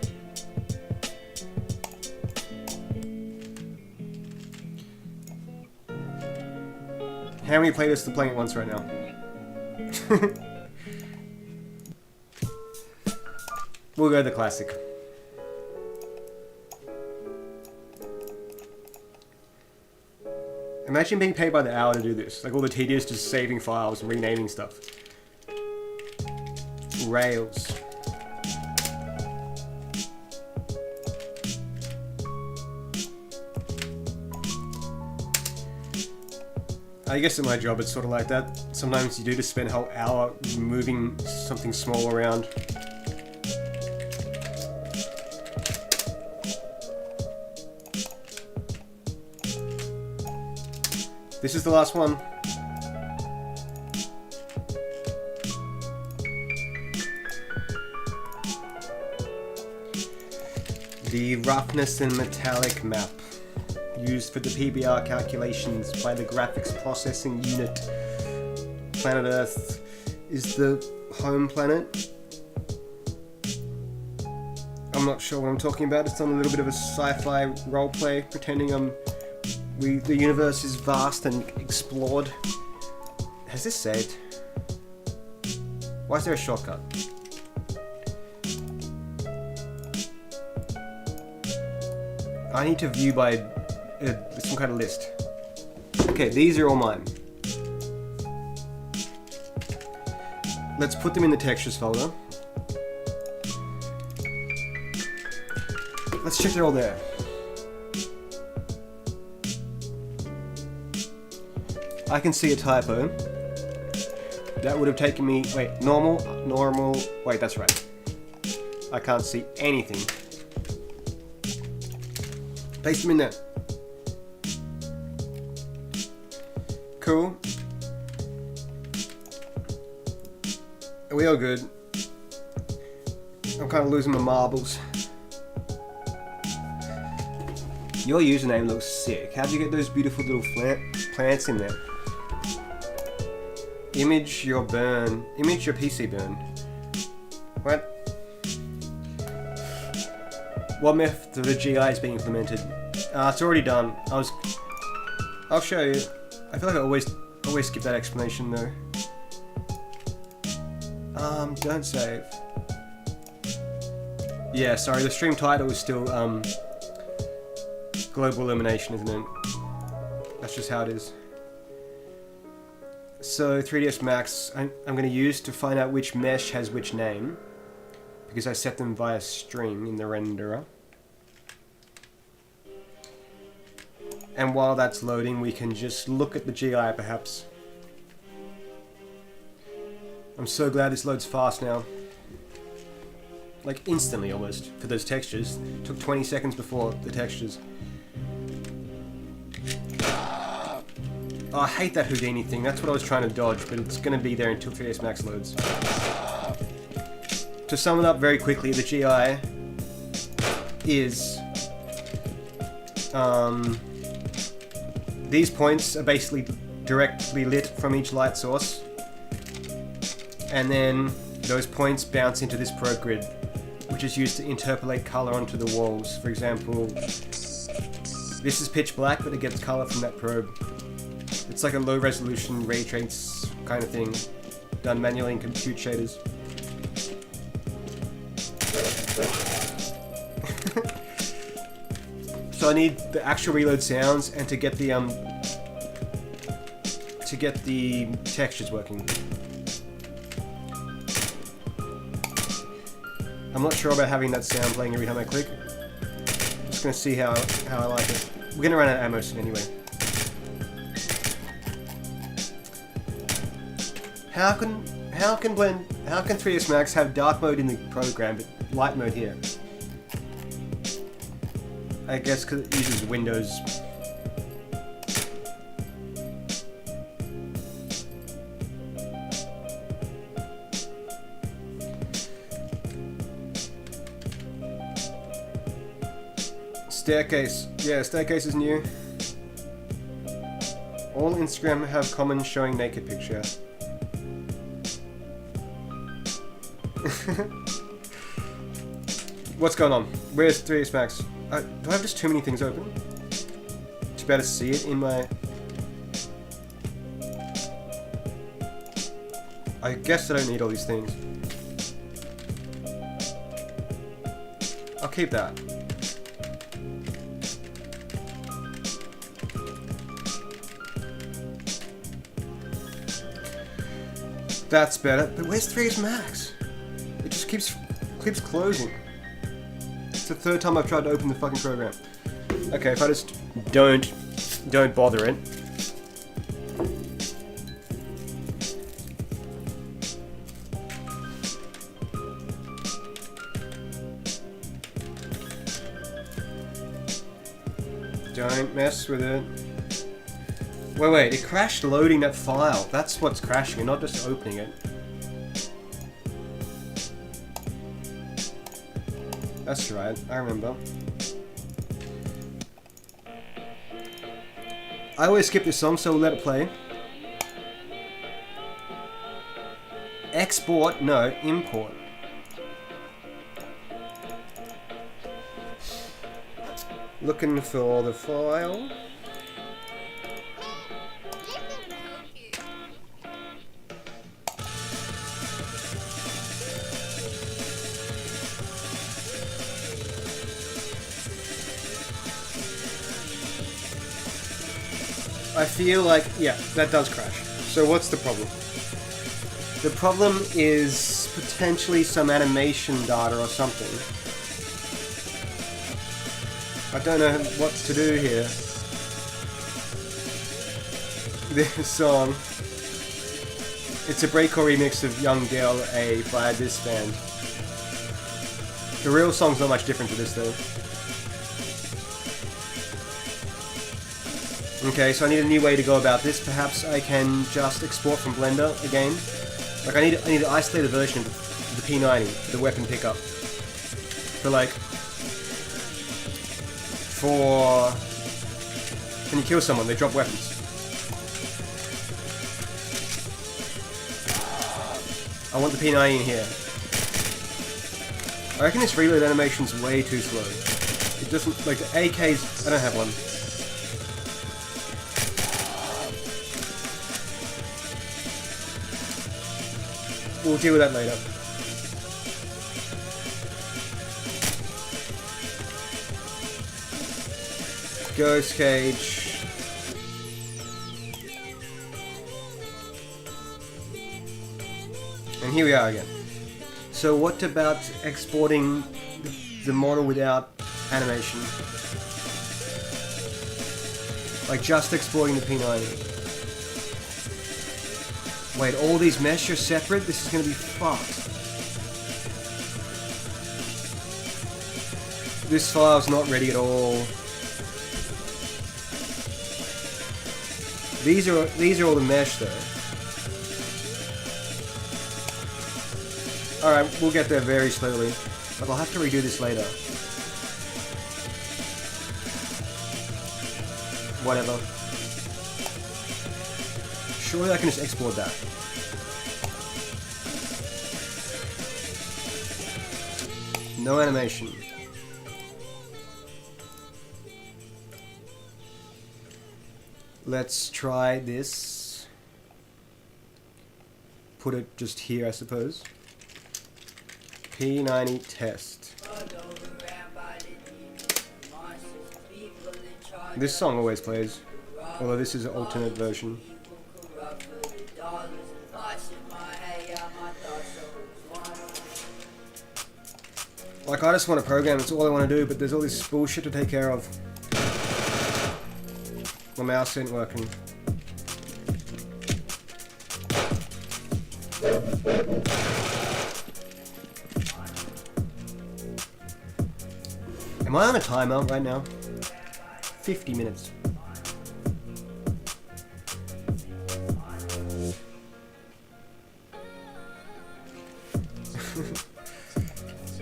How many playlists are playing at once right now? We'll go the classic. Imagine being paid by the hour to do this. Like all the tedious just saving files and renaming stuff. Rails. I guess in my job it's sort of like that. Sometimes you do just spend a whole hour moving something small around. This is the last one. The roughness and metallic map, used for the PBR calculations by the graphics processing unit. Planet Earth is the home planet. I'm not sure what I'm talking about. It's on a little bit of a sci-fi roleplay, pretending the universe is vast and explored. Has this saved? Why is there a shortcut? I need to view by some kind of list. Okay, these are all mine. Let's put them in the textures folder. Let's check they're all there. I can see a typo. That would have taken me... Wait, normal... Wait, that's right. I can't see anything. Paste them in there. Cool. Are we all good? I'm kind of losing my marbles. Your username looks sick. How'd you get those beautiful little plants in there? Image your burn. Image your PC burn. What? What method of the GI is being implemented? It's already done. I'll show you. I feel like I always skip that explanation though. Don't save. Yeah, sorry, the stream title is still global illumination, isn't it? That's just how it is. So 3ds Max I'm going to use to find out which mesh has which name, because I set them via string in the renderer. And while that's loading, we can just look at the GI perhaps. I'm so glad this loads fast now. Like instantly almost, for those textures. It took 20 seconds before the textures. Oh, I hate that Houdini thing. That's what I was trying to dodge, but it's going to be there until 3ds Max loads. To sum it up very quickly, the GI is... these points are basically directly lit from each light source. And then those points bounce into this probe grid, which is used to interpolate color onto the walls. For example, this is pitch black, but it gets color from that probe. It's like a low resolution ray trace kind of thing, done manually in compute shaders. So I need the actual reload sounds and to get the textures working. I'm not sure about having that sound playing every time I click. I'm just gonna see how I like it. We're gonna run out of ammo soon anyway. How can 3ds Max have dark mode in the program but light mode here? I guess because it uses Windows. Staircase. Yeah, staircase is new. All Instagram have common showing naked picture. What's going on? Where's 3ds Max? Do I have just too many things open? To be able to see it in my... I guess I don't need all these things. I'll keep that. That's better, but where's 3ds Max? It just keeps closing. It's the third time I've tried to open the fucking program. Okay, if I just don't bother it. Don't mess with it. Wait, it crashed loading that file. That's what's crashing, and not just opening it. That's right, I remember. I always skip this song, so we'll let it play. Export? No, import. Looking for the file. I feel like, yeah, that does crash. So what's the problem? The problem is potentially some animation data or something. I don't know what to do here. This song, it's a breakcore remix of Young Girl A by this band. The real song's not much different to this though. Okay, so I need a new way to go about this. Perhaps I can just export from Blender again. Like I need an isolated version of the P90 for the weapon pickup. For when you kill someone, they drop weapons. I want the P90 in here. I reckon this reload animation's way too slow. It doesn't, like the AKs, I don't have one. We'll deal with that later. Ghost Cage. And here we are again. So what about exporting the model without animation? Like just exporting the P90. Wait, all these mesh are separate? This is gonna be fucked. This file's not ready at all. These are all the mesh though. Alright, we'll get there very slowly. But I'll have to redo this later. Whatever. Surely I can just export that. No animation. Let's try this. Put it just here, I suppose. P90 test. This song always plays, although this is an alternate version. Like, I just want a program, that's all I want to do, but there's all this bullshit to take care of. My mouse isn't working. Am I on a timer right now? 50 minutes.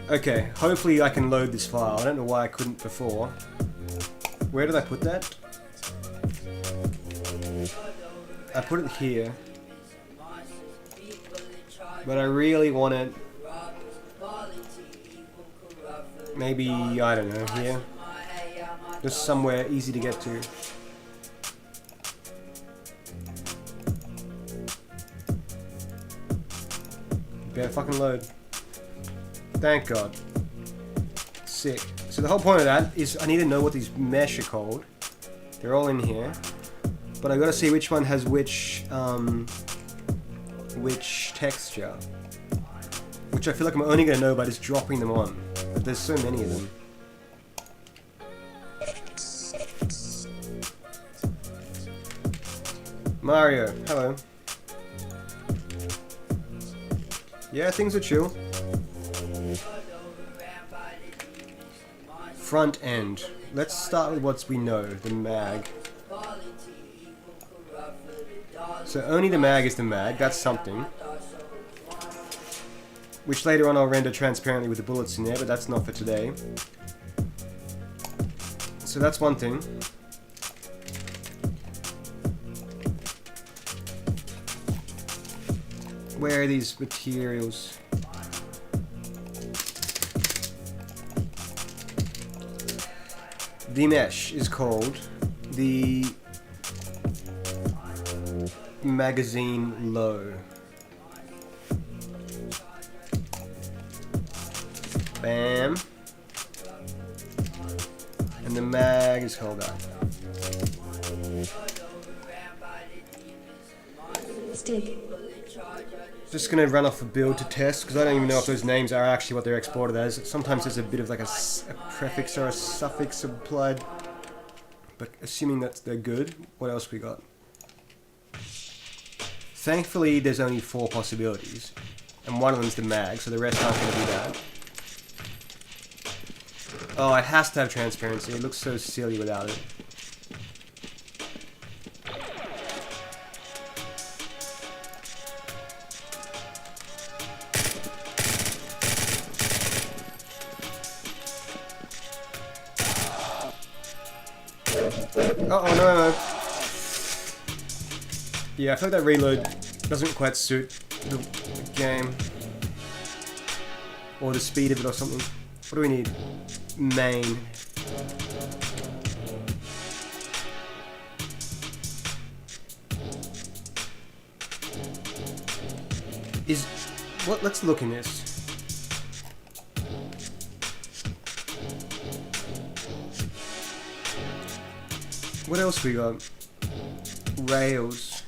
Okay, hopefully I can load this file. I don't know why I couldn't before. Where did I put that? I put it here. But I really want it... Maybe, I don't know, here. Just somewhere easy to get to. Better fucking load. Thank God. Sick. So the whole point of that is I need to know what these mesh are called. They're all in here. But I gotta see which one has which texture. Which I feel like I'm only gonna know by just dropping them on. But there's so many of them. Mario, hello. Yeah, things are chill. Front end. Let's start with what we know, the mag. So only the mag is the mag, that's something. Which later on I'll render transparently with the bullets in there, but that's not for today. So that's one thing. Where are these materials? The mesh is called the magazine low. Bam. And the mag is called that. Stick. Just gonna run off a build to test because I don't even know if those names are actually what they're exported as. Sometimes there's a bit of like a prefix or a suffix applied. But assuming that they're good, what else we got? Thankfully, there's only 4 possibilities, and one of them's the mag, so the rest aren't gonna be that. Oh, it has to have transparency. It looks so silly without it. Uh-oh, no. Yeah, I feel like that reload doesn't quite suit the game. Or the speed of it or something. What do we need? Main. Let's look in this. What else we got? Rails.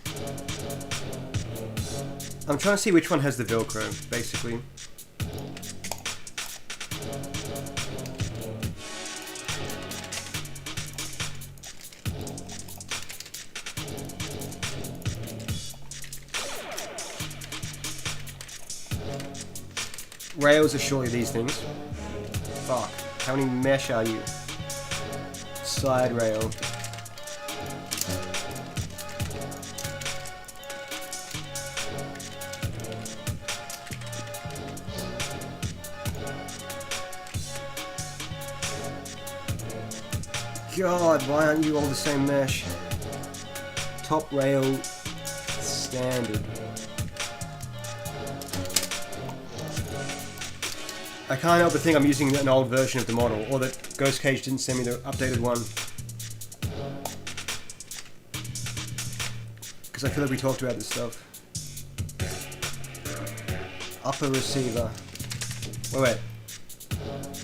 I'm trying to see which one has the Velcro, basically. Rails are surely these things. Fuck. How many mesh are you? Side rail. God, why aren't you all the same mesh? Top rail standard. I can't help but think I'm using an old version of the model, or that Ghost Cage didn't send me the updated one. Because I feel like we talked about this stuff. Upper receiver. Wait.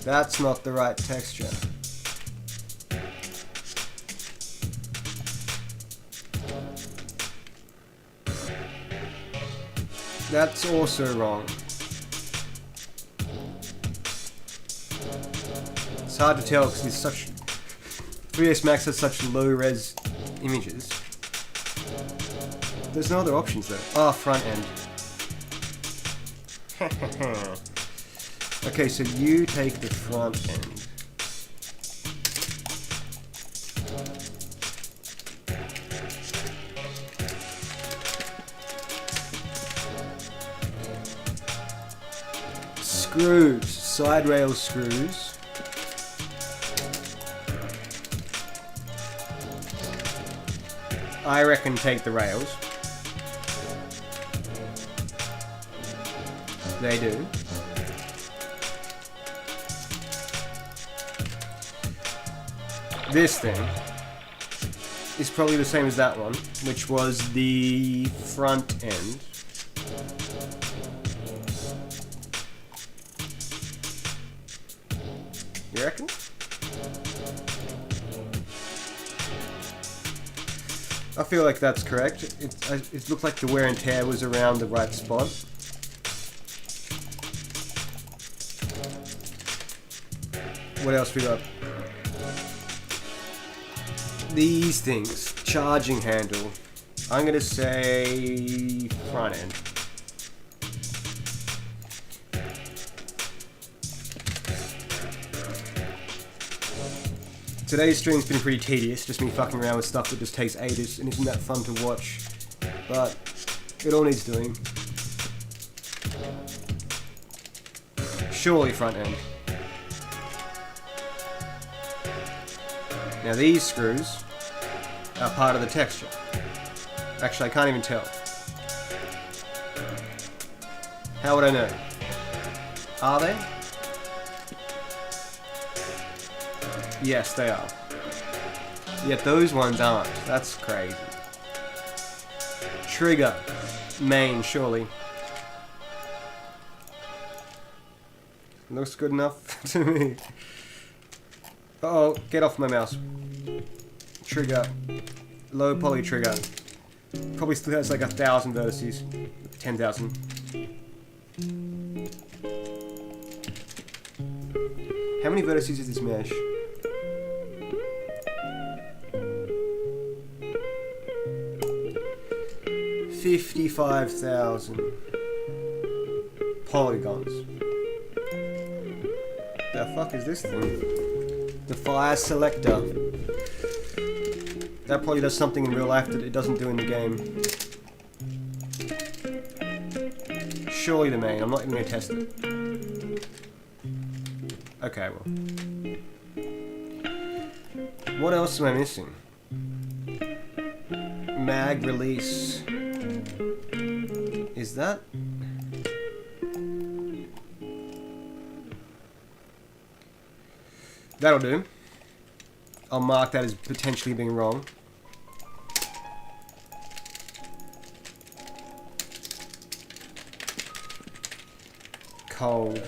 That's not the right texture. That's also wrong. It's hard to tell because 3ds Max has such low res images. There's no other options though. Ah, front end. Okay, so you take the front end. Screws, side rail screws. I reckon take the rails. They do. This thing is probably the same as that one, which was the front end. You reckon? I feel like that's correct. It looked like the wear and tear was around the right spot. What else we got? These things. Charging handle. I'm gonna say front end. Today's stream's been pretty tedious, just me fucking around with stuff that just takes ages and isn't that fun to watch. But it all needs doing. Surely front end. Now these screws are part of the texture. Actually, I can't even tell. How would I know? Are they? Yes, they are. Yet those ones aren't. That's crazy. Trigger. Main, surely. Looks good enough to me. Uh-oh, get off my mouse. Trigger. Low poly trigger. Probably still has like 1,000 vertices. 10,000. How many vertices is this mesh? $55,000 polygons. The fuck is this thing? The fire selector. That probably does something in real life that it doesn't do in the game. Surely the main. I'm not even gonna test it. Okay, well. What else am I missing? Mag release. Is that? That'll do. I'll mark that as potentially being wrong. Cold.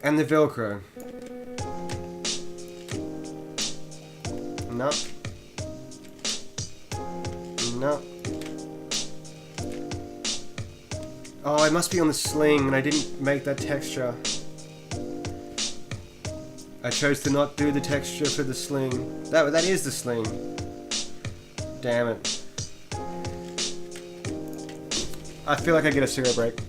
And the Velcro. No. No. Oh, it must be on the sling, and I didn't make that texture. I chose to not do the texture for the sling. That is the sling. Damn it. I feel like I get a cigarette break.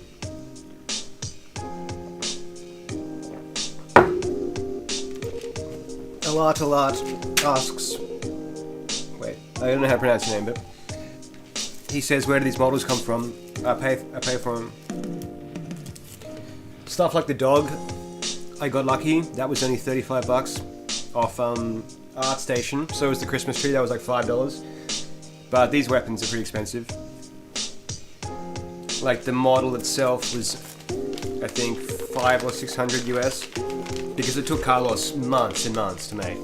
Alat asks. Wait, I don't know how to pronounce your name, but he says, "Where do these models come from?" I pay for them. Stuff like the dog. I got lucky. That was only $35 off ArtStation. So was the Christmas tree. That was like $5. But these weapons are pretty expensive. Like the model itself was, I think, $500 or $600 US, because it took Carlos months and months to make.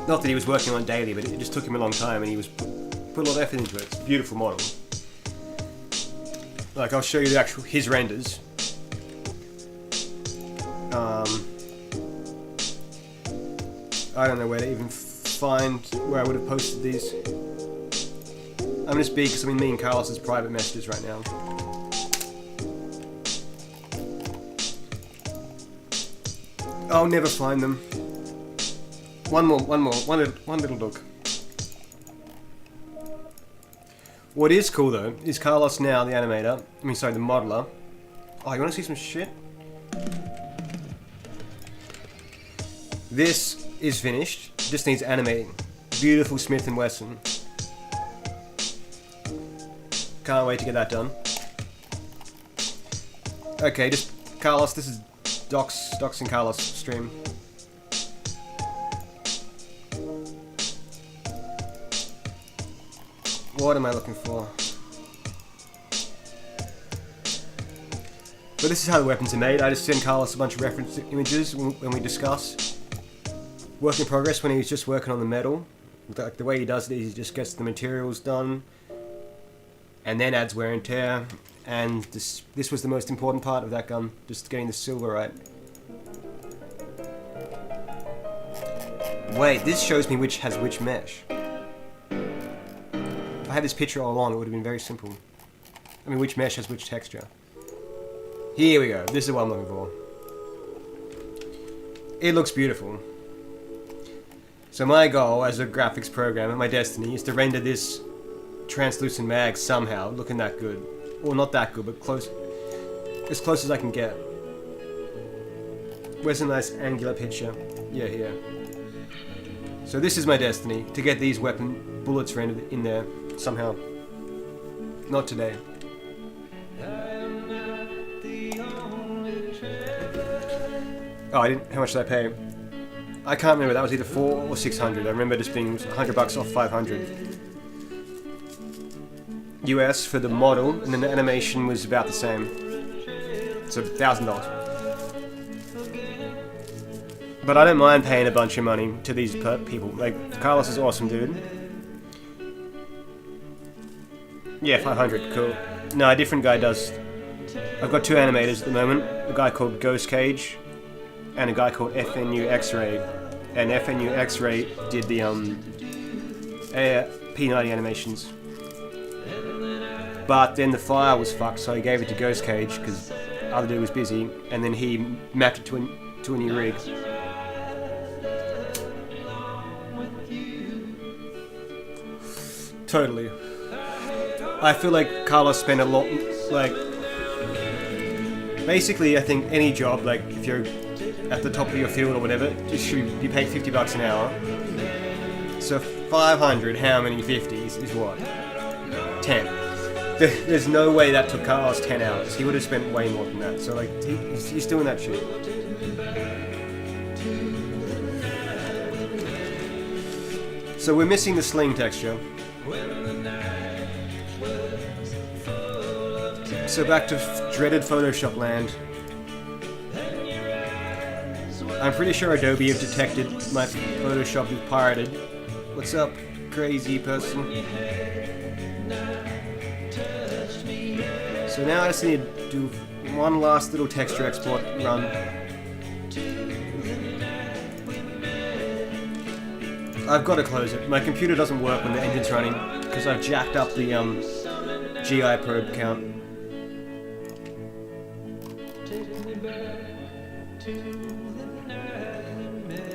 Not that he was working on it daily, but it just took him a long time, and he was put a lot of effort into it. It's a beautiful model. Like, I'll show you the actual his renders. I don't know where to even find where I would have posted these. I'm gonna speak because I'm in me and Carlos's private messages right now. I'll never find them. One little look. What is cool though is Carlos now, the animator. The modeler. Oh, you want to see some shit? This is finished. Just needs animating. Beautiful Smith & Wesson. Can't wait to get that done. Okay, just Carlos. This is Docs and Carlos stream. What am I looking for? But this is how the weapons are made. I just send Carlos a bunch of reference images when we discuss. Work in progress when he's just working on the metal. Like the way he does it is he just gets the materials done and then adds wear and tear. And this was the most important part of that gun, just getting the silver right. Wait, this shows me which has which mesh. If I had this picture all along, it would have been very simple. I mean, which mesh has which texture. Here we go. This is what I'm looking for. It looks beautiful. So my goal as a graphics programmer, my destiny, is to render this translucent mag somehow looking that good. Well, not that good, but close. As close as I can get. Where's a nice angular picture? Yeah, here. So this is my destiny, to get these weapon bullets rendered in there somehow. Not today. Oh, I didn't. How much did I pay? I can't remember. That was either 400 or 600. I remember just being $100 off 500 US for the model, and then the animation was about the same. So $1,000. But I don't mind paying a bunch of money to these people. Like, Carlos is awesome, dude. Yeah, 500. Cool. No, a different guy does. I've got two animators at the moment. A guy called Ghost Cage and a guy called FNU X-Ray. And FNU X-Ray did the P90 animations. But then the file was fucked, so I gave it to Ghost Cage because the other dude was busy, and then he mapped it to a new rig. Totally. I feel like Carlos spent a lot, like, basically I think any job, like if you're at the top of your field or whatever, it should be paid $50 an hour. So 500, how many 50s is what? 10. There's no way that took Carlos 10 hours. He would have spent way more than that. So like, he's doing that shit. So we're missing the sling texture. So back to dreaded Photoshop land. I'm pretty sure Adobe have detected my Photoshop is pirated. What's up, crazy person? So now I just need to do one last little texture export run. I've got to close it. My computer doesn't work when the engine's running because I've jacked up the GI probe count.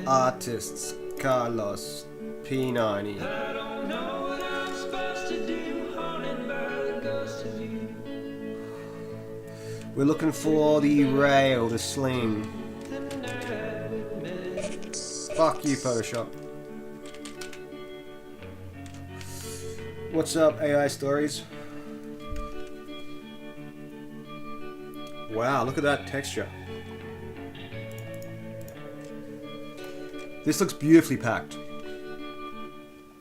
Artists, Carlos, P90. We're looking for the rail, the sling. Fuck you, Photoshop. What's up, AI Stories? Wow, look at that texture. This looks beautifully packed.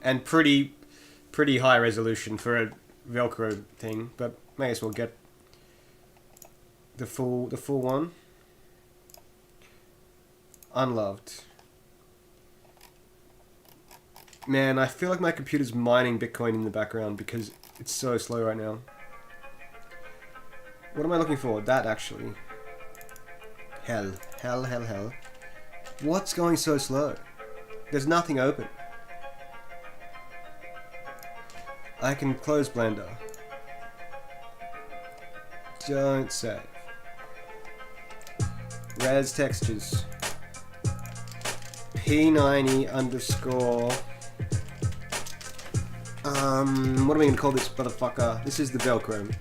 And pretty high resolution for a Velcro thing, but may as well get the full one. Unloved. Man, I feel like my computer's mining Bitcoin in the background because it's so slow right now. What am I looking for? That actually. Hell. What's going so slow? There's nothing open. I can close Blender. Don't save. Res textures. P90 underscore. What am I going to call this motherfucker? This is the Velcro.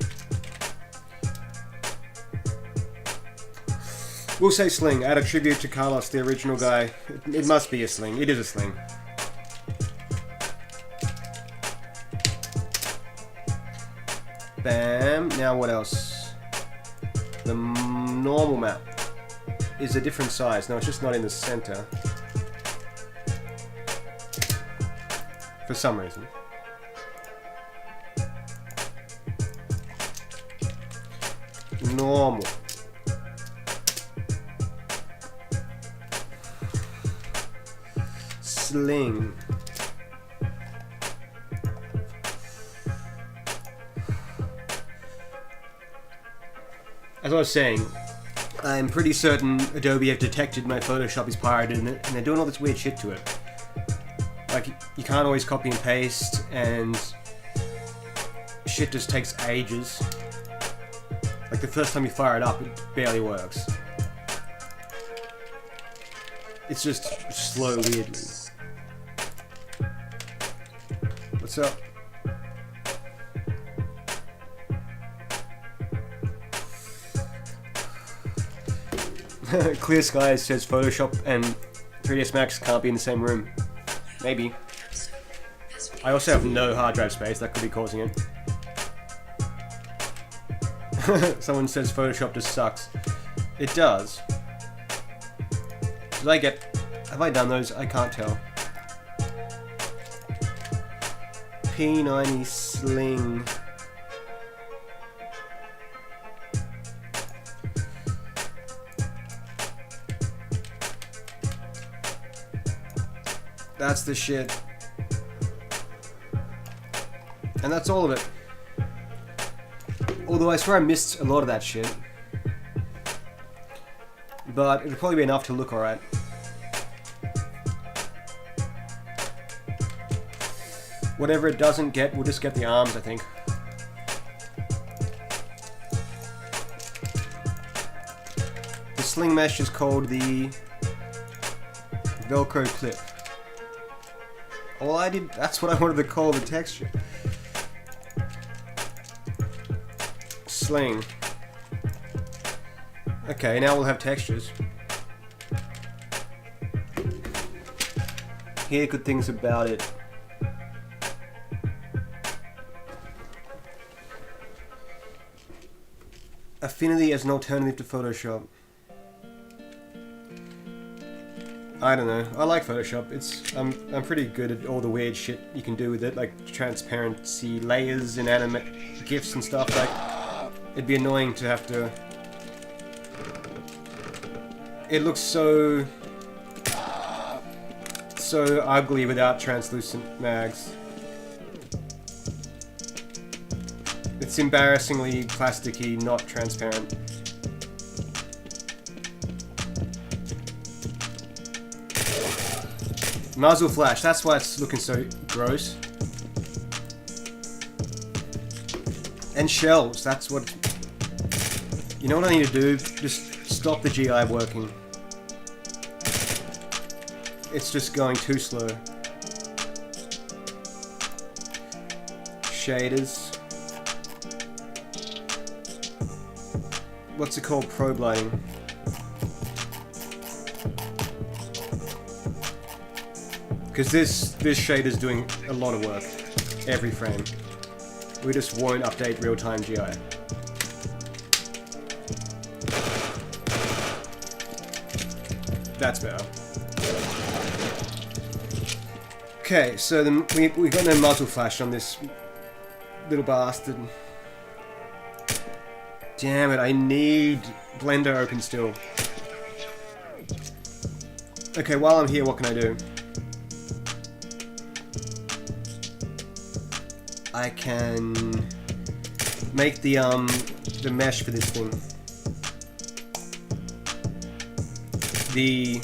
We'll say sling. Add a tribute to Carlos, the original guy. It must be a sling. It is a sling. Bam. Now what else? The normal map is a different size. No, it's just not in the center. For some reason. Normal. Sling. As I was saying, I'm pretty certain Adobe have detected my Photoshop is pirated and they're doing all this weird shit to it. Like, you can't always copy and paste, and shit just takes ages. Like, the first time you fire it up, it barely works. It's just slow weirdly. What's up? Clear Skies says Photoshop and 3ds Max can't be in the same room. Maybe. I also have no hard drive space, that could be causing it. Someone says Photoshop just sucks. It does. Have I done those? I can't tell. P90 Sling. That's the shit. And that's all of it. Although I swear I missed a lot of that shit. But it'll probably be enough to look alright. Whatever it doesn't get, we'll just get the arms, I think. The sling mesh is called the Velcro clip. Well, that's what I wanted to call the texture. Sling. Okay, now we'll have textures. Here, good things about it. Affinity as an alternative to Photoshop. I don't know. I like Photoshop. I'm pretty good at all the weird shit you can do with it, like transparency layers and animate GIFs and stuff. Like, it'd be annoying to have to. It looks so ugly without translucent mags. It's embarrassingly plasticky, not transparent. Muzzle flash, that's why it's looking so gross. And shells, that's what... You know what I need to do? Just stop the GI working. It's just going too slow. Shaders. What's it called? Probe lighting. Because this shader's doing a lot of work. Every frame. We just won't update real-time GI. That's better. Okay, so we got no muzzle flash on this little bastard. Damn it, I need Blender open still. Okay, while I'm here, what can I do? I can make the mesh for this thing. The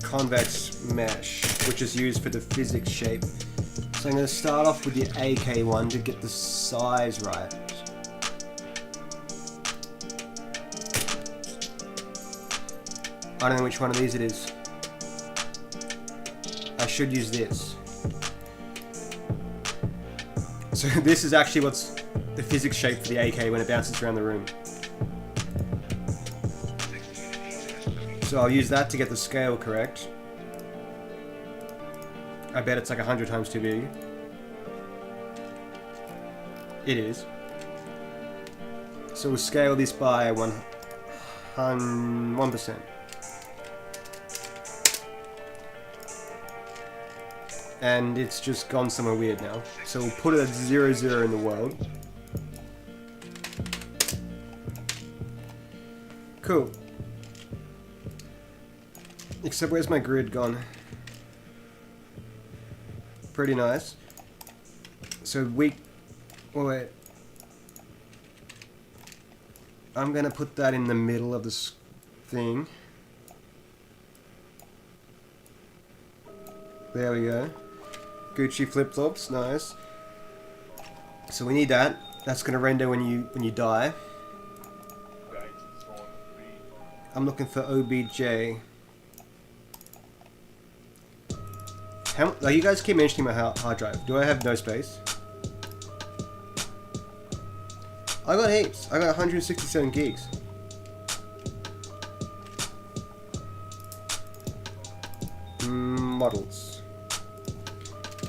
convex mesh, which is used for the physics shape. So I'm going to start off with the AK one to get the size right. I don't know which one of these it is. I should use this. So this is actually what's the physics shape for the AK when it bounces around the room. So I'll use that to get the scale correct. I bet it's like 100 times too big. It is. So we'll scale this by 1%. And it's just gone somewhere weird now. So we'll put it at 0, 0 in the world. Cool. Except where's my grid gone? Pretty nice. So oh wait. I'm gonna put that in the middle of this thing. There we go. Gucci flip-flops, nice. So we need that. That's gonna render when you die. I'm looking for OBJ. You guys keep mentioning my hard drive. Do I have no space? I got heaps. I got 167 gigs. Models.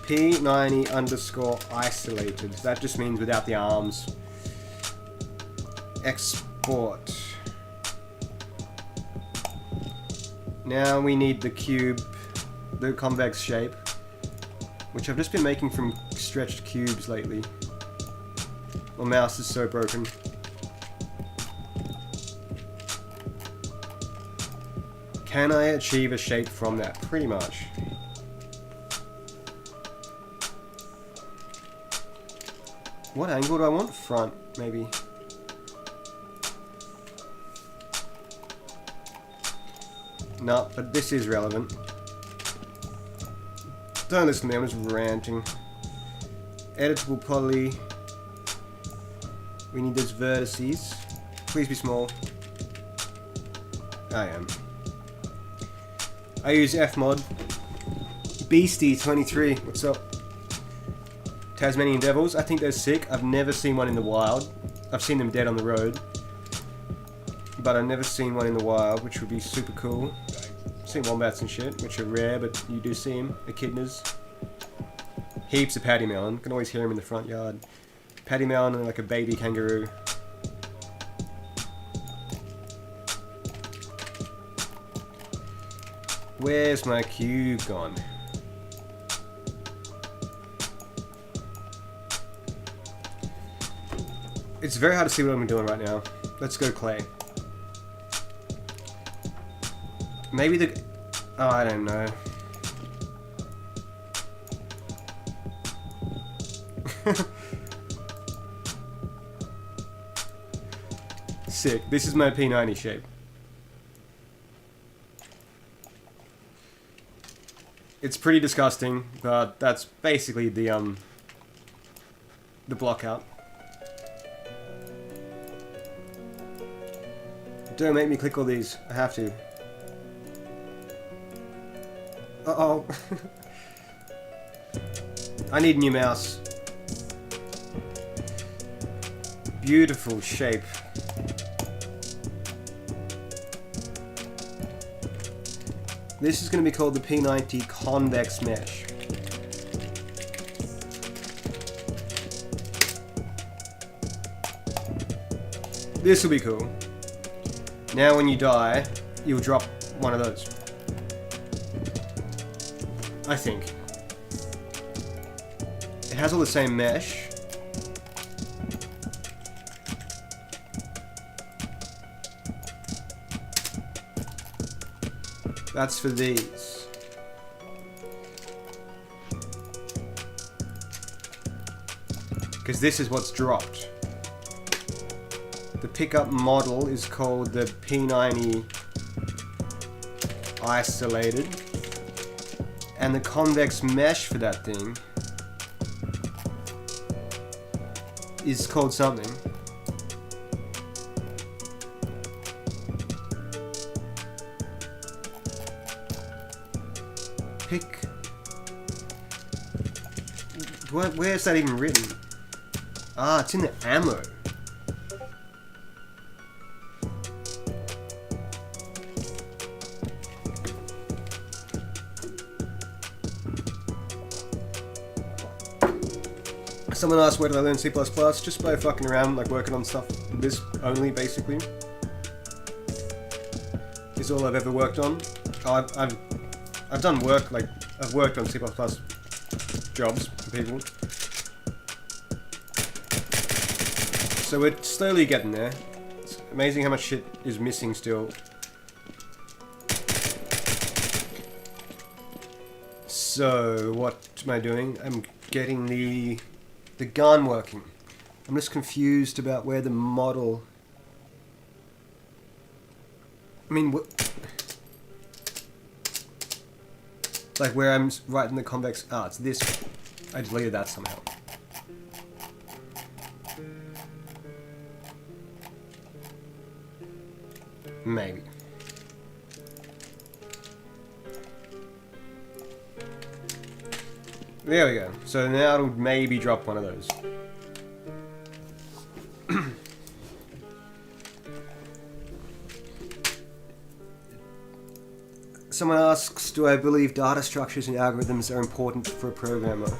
P90 underscore isolated. That just means without the arms. Export. Now we need the cube, the convex shape, which I've just been making from stretched cubes lately. My mouse is so broken. Can I achieve a shape from that? Pretty much. What angle do I want? Front, maybe. No, but this is relevant. Don't listen to me, I'm just ranting. Editable poly. We need those vertices. Please be small. I am. I use Fmod. Beastie23, what's up? Tasmanian Devils, I think they're sick. I've never seen one in the wild. I've seen them dead on the road. But I've never seen one in the wild, which would be super cool. I've seen wombats and shit, which are rare, but you do see them. Echidnas. Heaps of paddy melon. Can always hear them in the front yard. Paddy melon and like a baby kangaroo. Where's my cube gone? It's very hard to see what I'm doing right now. Let's go clay. Maybe the... Oh, I don't know. Sick. This is my P90 shape. It's pretty disgusting, but that's basically the block out. Don't make me click all these. I have to. Uh-oh. I need a new mouse. Beautiful shape. This is going to be called the P90 Convex Mesh. This will be cool. Now when you die, you'll drop one of those. I think. It has all the same mesh. That's for these. Because this is what's dropped. The pickup model is called the P90 Isolated. And the convex mesh for that thing is called something. Pick... Where's that even written? Ah, it's in the ammo. Someone asked where did I learn C++? Just by fucking around, like working on stuff. This only, basically, is all I've ever worked on. Oh, I've done work, like, I've worked on C++ jobs for people. So we're slowly getting there. It's amazing how much shit is missing still. So, what am I doing? I'm getting the gun working. I'm just confused about where the model... I mean, like where I'm writing the convex... Ah, it's this. I deleted that somehow. Maybe. There we go. So now it'll maybe drop one of those. Someone asks, do I believe data structures and algorithms are important for a programmer?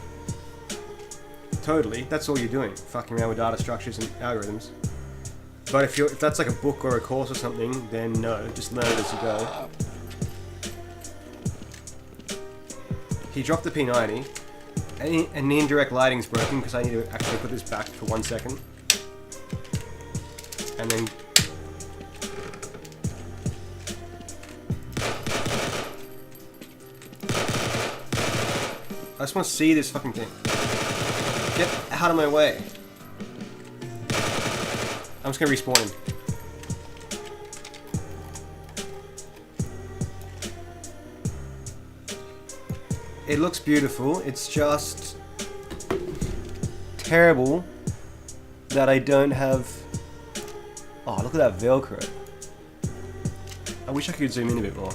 Totally, that's all you're doing, fucking around with data structures and algorithms. But if that's like a book or a course or something, then no, just learn it as you go. He dropped the P90, and the indirect lighting's broken because I need to actually put this back for 1 second. And then... I just want to see this fucking thing. Get out of my way. I'm just gonna respawn him. It looks beautiful, it's just terrible that I don't have... Oh, look at that Velcro. I wish I could zoom in a bit more.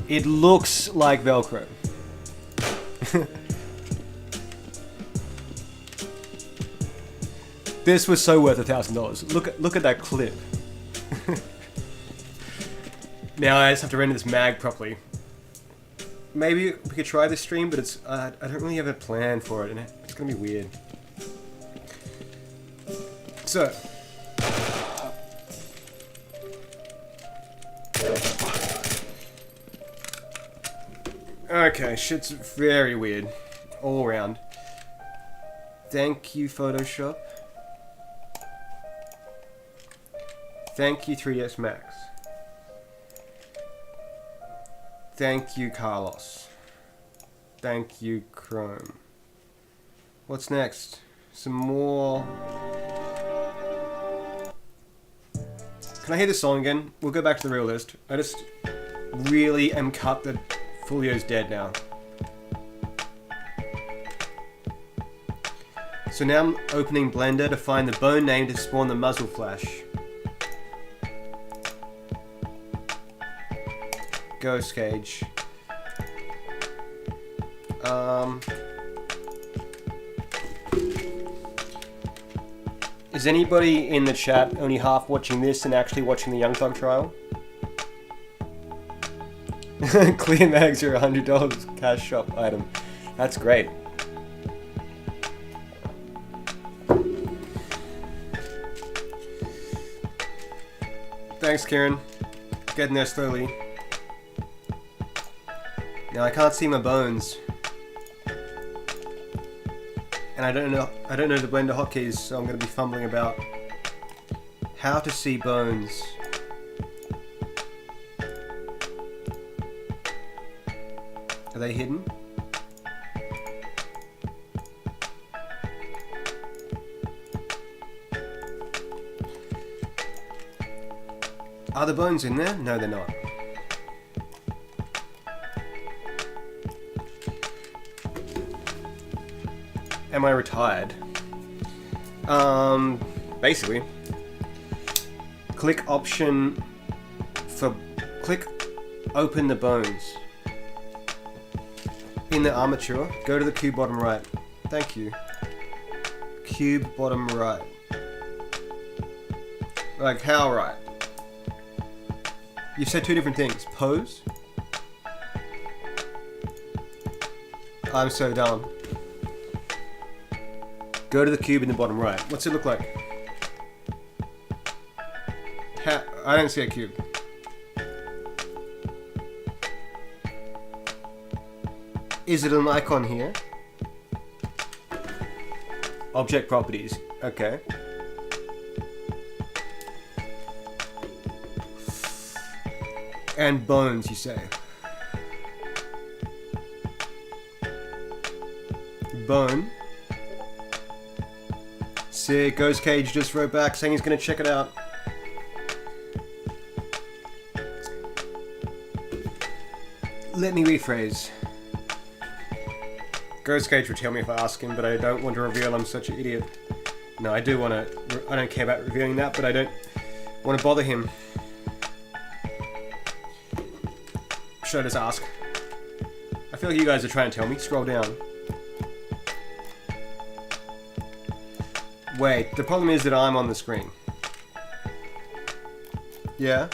It looks like Velcro. This was so worth $1,000. Look at that clip. Now I just have to render this mag properly. Maybe we could try this stream, but it's I don't really have a plan for it, and it's gonna be weird. So. Okay, shit's very weird. All around. Thank you, Photoshop. Thank you, 3ds Max. Thank you, Carlos. Thank you, Chrome. What's next? Some more... Can I hear this song again? We'll go back to the real list. I just really am cut that Fulio's dead now. So now I'm opening Blender to find the bone name to spawn the muzzle flash. Ghost cage. Is anybody in the chat only half watching this and actually watching the Young Thug trial? Clear mags are $100 cash shop item. That's great. Thanks, Kieran. Getting there slowly. Now I can't see my bones, and I don't know the Blender hotkeys, so I'm going to be fumbling about how to see bones. Are they hidden? Are the bones in there? No, they're not. Am I retired? Basically. Click option for... Click open the bones. In the armature, go to the cube bottom right. Thank you. Cube bottom right. Like, how right? You've said two different things. Pose? I'm so dumb. Go to the cube in the bottom right. What's it look like? I don't see a cube. Is it an icon here? Object properties. Okay. And bones, you say? Bone. Sick. Ghost Cage just wrote back saying he's gonna check it out. Let me rephrase. Ghost Cage would tell me if I ask him, but I don't want to reveal I'm such an idiot. No, I do want to... I don't care about revealing that, but I don't want to bother him. Should I just ask? I feel like you guys are trying to tell me. Scroll down. Wait, the problem is that I'm on the screen. Yeah?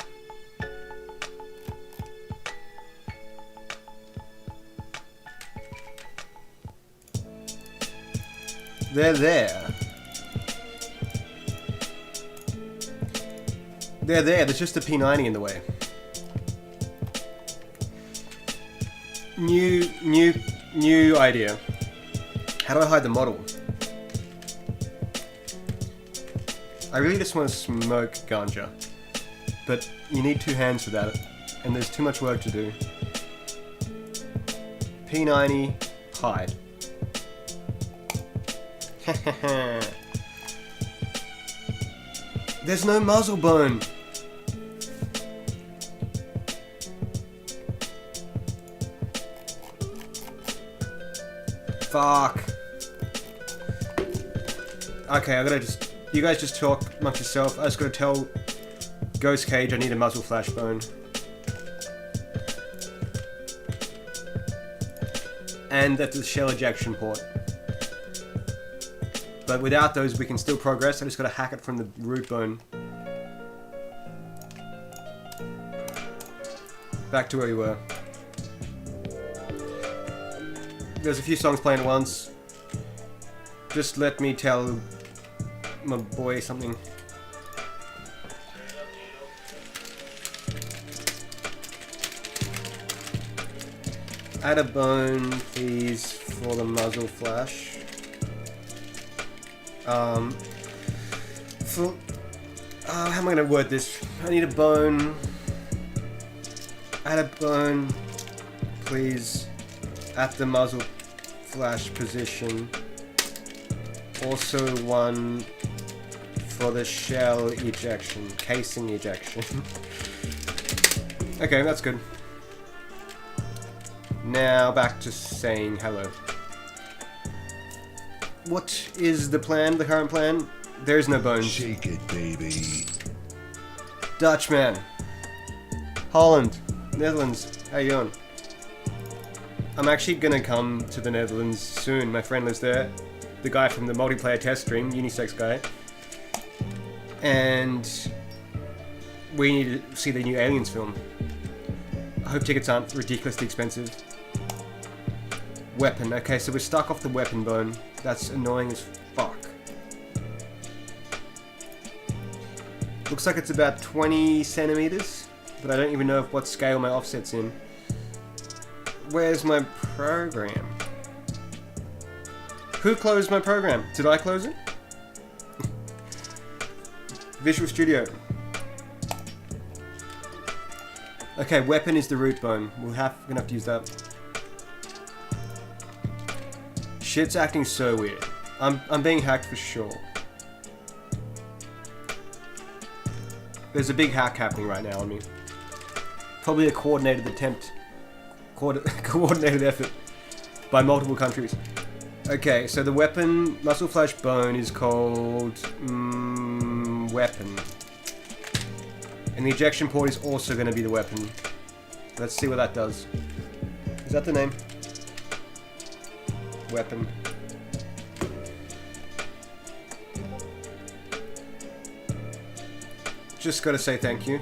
They're there. They're there, there's just a P90 in the way. New idea. How do I hide the model? I really just want to smoke ganja. But you need 2 hands for that, and there's too much work to do. P90, hide. There's no muzzle bone. Fuck. Okay, I gotta just... You guys just talk amongst yourself. I just gotta tell Ghost Cage I need a muzzle flash bone. And at the shell ejection port. But without those we can still progress. I just gotta hack it from the root bone. Back to where we were. There's a few songs playing at once. Just let me tell my boy something. Add a bone, please, for the muzzle flash. How am I gonna word this? I need a bone. Add a bone, please, at the muzzle flash position. Also one for the shell ejection, casing ejection. Okay, that's good. Now back to saying hello. What is the plan, the current plan? There's no bones. Shake it, baby. Dutchman. Holland. Netherlands. How you doing? I'm actually gonna come to the Netherlands soon. My friend lives there. The guy from the multiplayer test stream, unisex guy. And we need to see the new Aliens film. I hope tickets aren't ridiculously expensive. Weapon. Okay, so we're stuck off the weapon bone. That's annoying as fuck. Looks like it's about 20 centimeters, but I don't even know what scale my offset's in. Where's my program? Who closed my program? Did I close it? Visual Studio. Okay, weapon is the root bone. We're gonna have to use that. Shit's acting so weird. I'm being hacked for sure. There's a big hack happening right now on me. Probably a coordinated attempt. Coordinated effort by multiple countries. Okay, so the weapon, muscle flash bone, is called weapon. And the ejection port is also going to be the weapon. Let's see what that does. Is that the name? Weapon. Just gotta say thank you.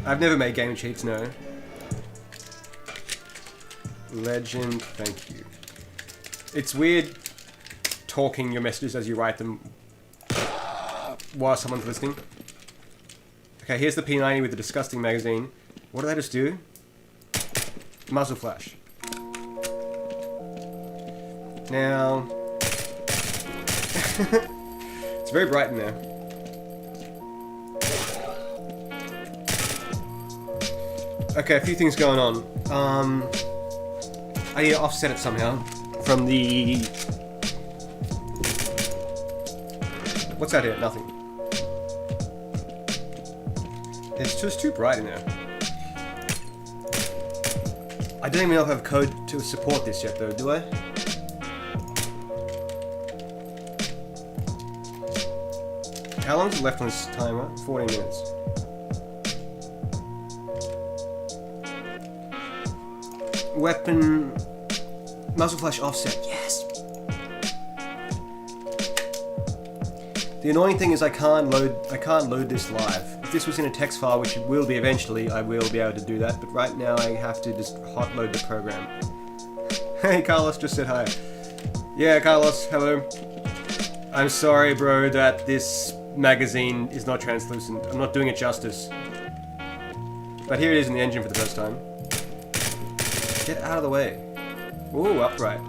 I've never made game cheats, no. Legend, thank you. It's weird talking your messages as you write them while someone's listening. Okay, here's the P90 with the disgusting magazine. What did I just do? Muzzle flash. Now... it's very bright in there. Okay, a few things going on. I need to offset it somehow from the... What's that here? Nothing. It's just too bright in there. I don't even know if I have code to support this yet though, do I? How long is left on this timer? 14 minutes. Weapon... Muzzle flash offset, yes! The annoying thing is I can't load this live. If this was in a text file, which it will be eventually, I will be able to do that, but right now I have to just hot load the program. Hey, Carlos just said hi. Yeah, Carlos, hello. I'm sorry, bro, that this magazine is not translucent. I'm not doing it justice. But here it is in the engine for the first time. Get out of the way. Ooh, upright.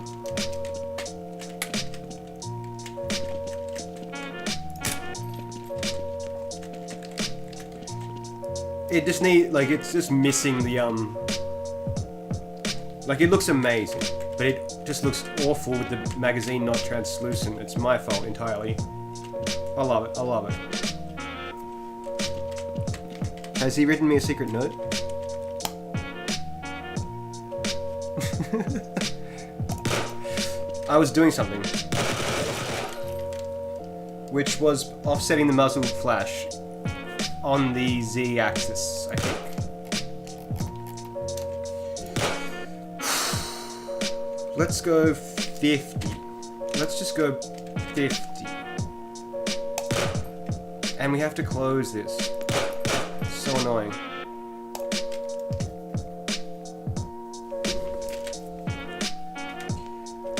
It just it's just missing the, like, it looks amazing, but it just looks awful with the magazine not translucent. It's my fault entirely. I love it, I love it. Has he written me a secret note? I was doing something, which was offsetting the muzzle flash on the Z-axis, I think. Let's go 50. Let's just go 50. And we have to close this. So annoying.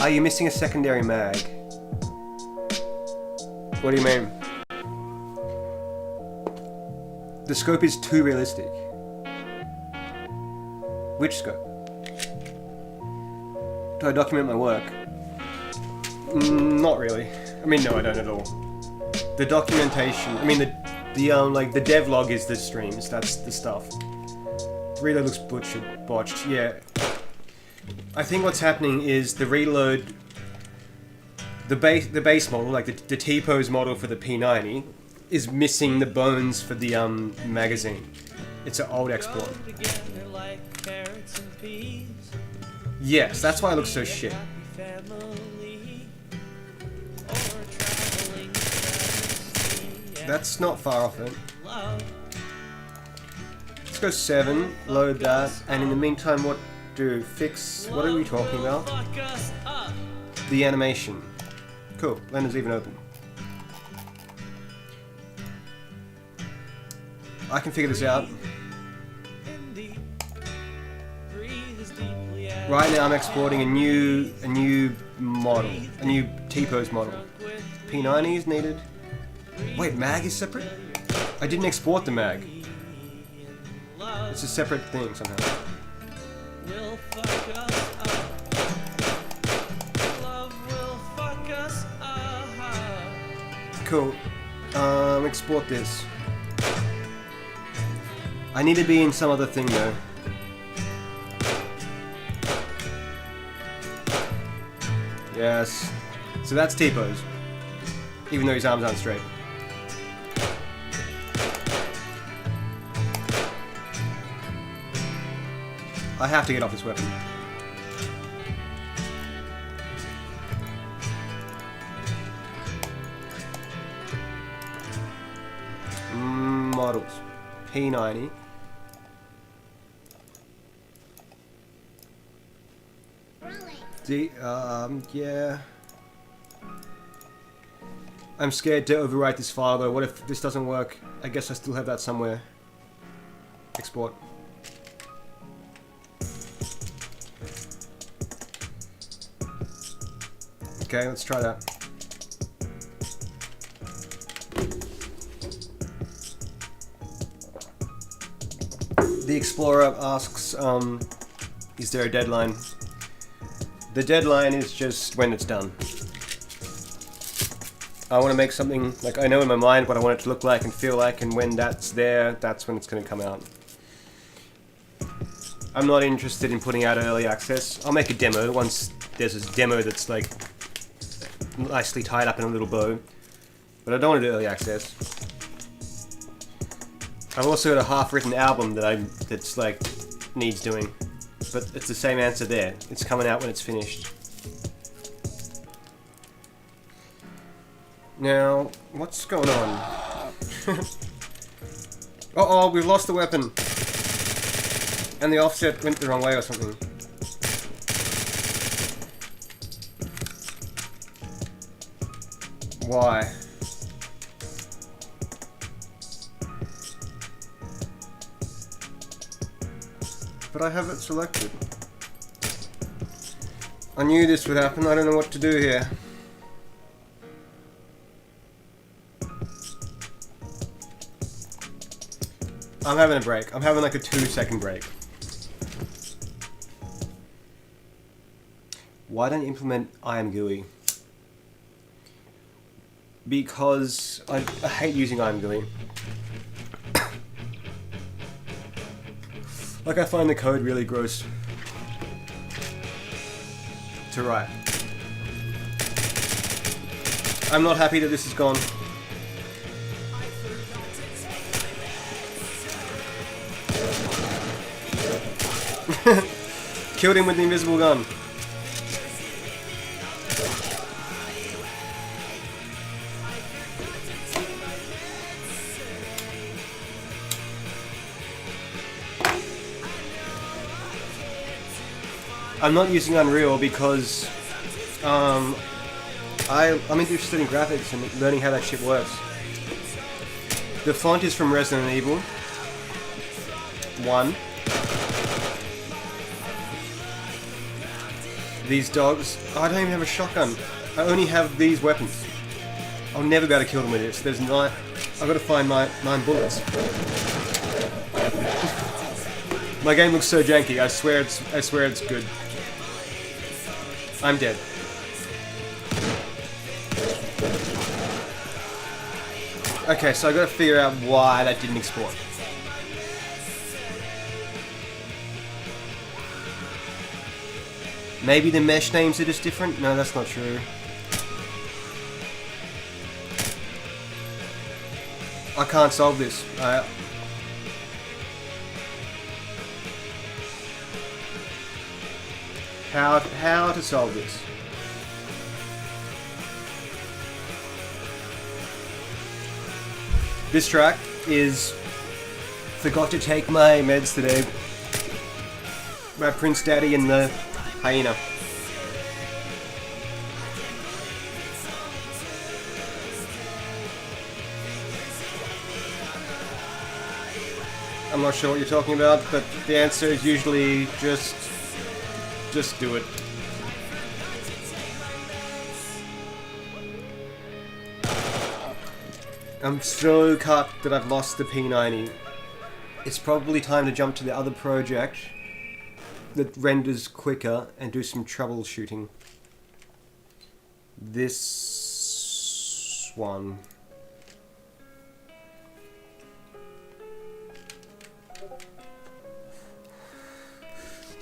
Are you missing a secondary mag? What do you mean? The scope is too realistic. Which scope? Do I document my work? Not really. I mean, no, I don't at all. The documentation, I mean, the devlog is the streams, that's the stuff. The reload looks botched, yeah. I think what's happening is the reload, the base model, like the T-pose model for the P90, is missing the bones for the magazine. It's an old export. Yes, that's why it looks so shit. That's not far off it. Let's go 7, load that, and in the meantime what do? Fix, what are we talking about? The animation. Cool, Blender's even open. I can figure this out. Right now I'm exporting a new model, a new T-pose model. P90 is needed. Wait, mag is separate? I didn't export the mag. It's a separate thing somehow. Cool. Export this. I need to be in some other thing though. Yes. So that's T-pose. Even though his arms aren't straight. I have to get off this weapon. Models. P90. Yeah. I'm scared to overwrite this file though. What if this doesn't work? I guess I still have that somewhere. Export. Okay, let's try that. The Explorer asks, is there a deadline? The deadline is just when it's done. I want to make something, like, I know in my mind what I want it to look like and feel like, and when that's there, that's when it's going to come out. I'm not interested in putting out early access. I'll make a demo once there's a demo that's, like, nicely tied up in a little bow. But I don't want to do early access. I've also got a half-written album that's, like, needs doing. But it's the same answer there. It's coming out when it's finished. Now, what's going on? Uh-oh, we've lost the weapon. And the offset went the wrong way or something. Why? But I have it selected. I knew this would happen, I don't know what to do here. I'm having a break. I'm having like a 2-second break. Why don't you implement IMGUI? Because I hate using IMGUI. Like, I find the code really gross to write. I'm not happy that this is gone. Killed him with the invisible gun. I'm not using Unreal because I'm interested in graphics and learning how that shit works. The font is from Resident Evil 1. These dogs. Oh, I don't even have a shotgun. I only have these weapons. I'll never be able to kill them with this. There's 9. I've got to find my 9 bullets. My game looks so janky. I swear it's good. I'm dead. Okay, so I gotta figure out why that didn't export. Maybe the mesh names are just different? No, that's not true. I can't solve this. How to solve this? This track is forgot to take my meds today. My Prince Daddy and the hyena. I'm not sure what you're talking about, but the answer is usually just do it. I'm so cut that I've lost the P90. It's probably time to jump to the other project that renders quicker and do some troubleshooting. This one.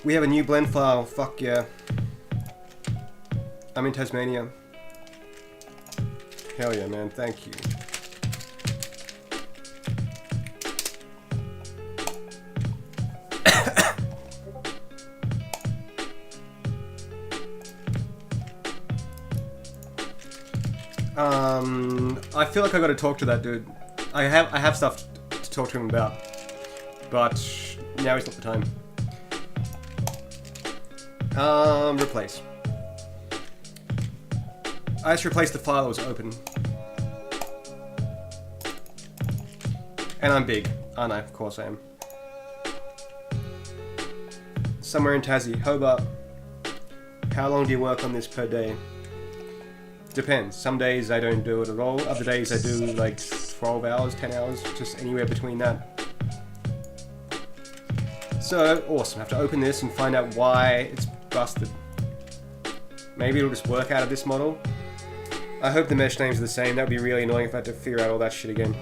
We have a new blend file, fuck yeah. I'm in Tasmania. Hell yeah, man, thank you. I feel like I gotta talk to that dude. I have stuff to talk to him about, but now is not the time. Replace. I just replaced the file that was open. And I'm big, aren't I? Of course I am. Somewhere in Tassie, Hobart. How long do you work on this per day? Depends. Some days I don't do it at all. Other days I do like 12 hours, 10 hours, just anywhere between that. So, awesome. I have to open this and find out why it's busted. Maybe it'll just work out of this model. I hope the mesh names are the same. That would be really annoying if I had to figure out all that shit again.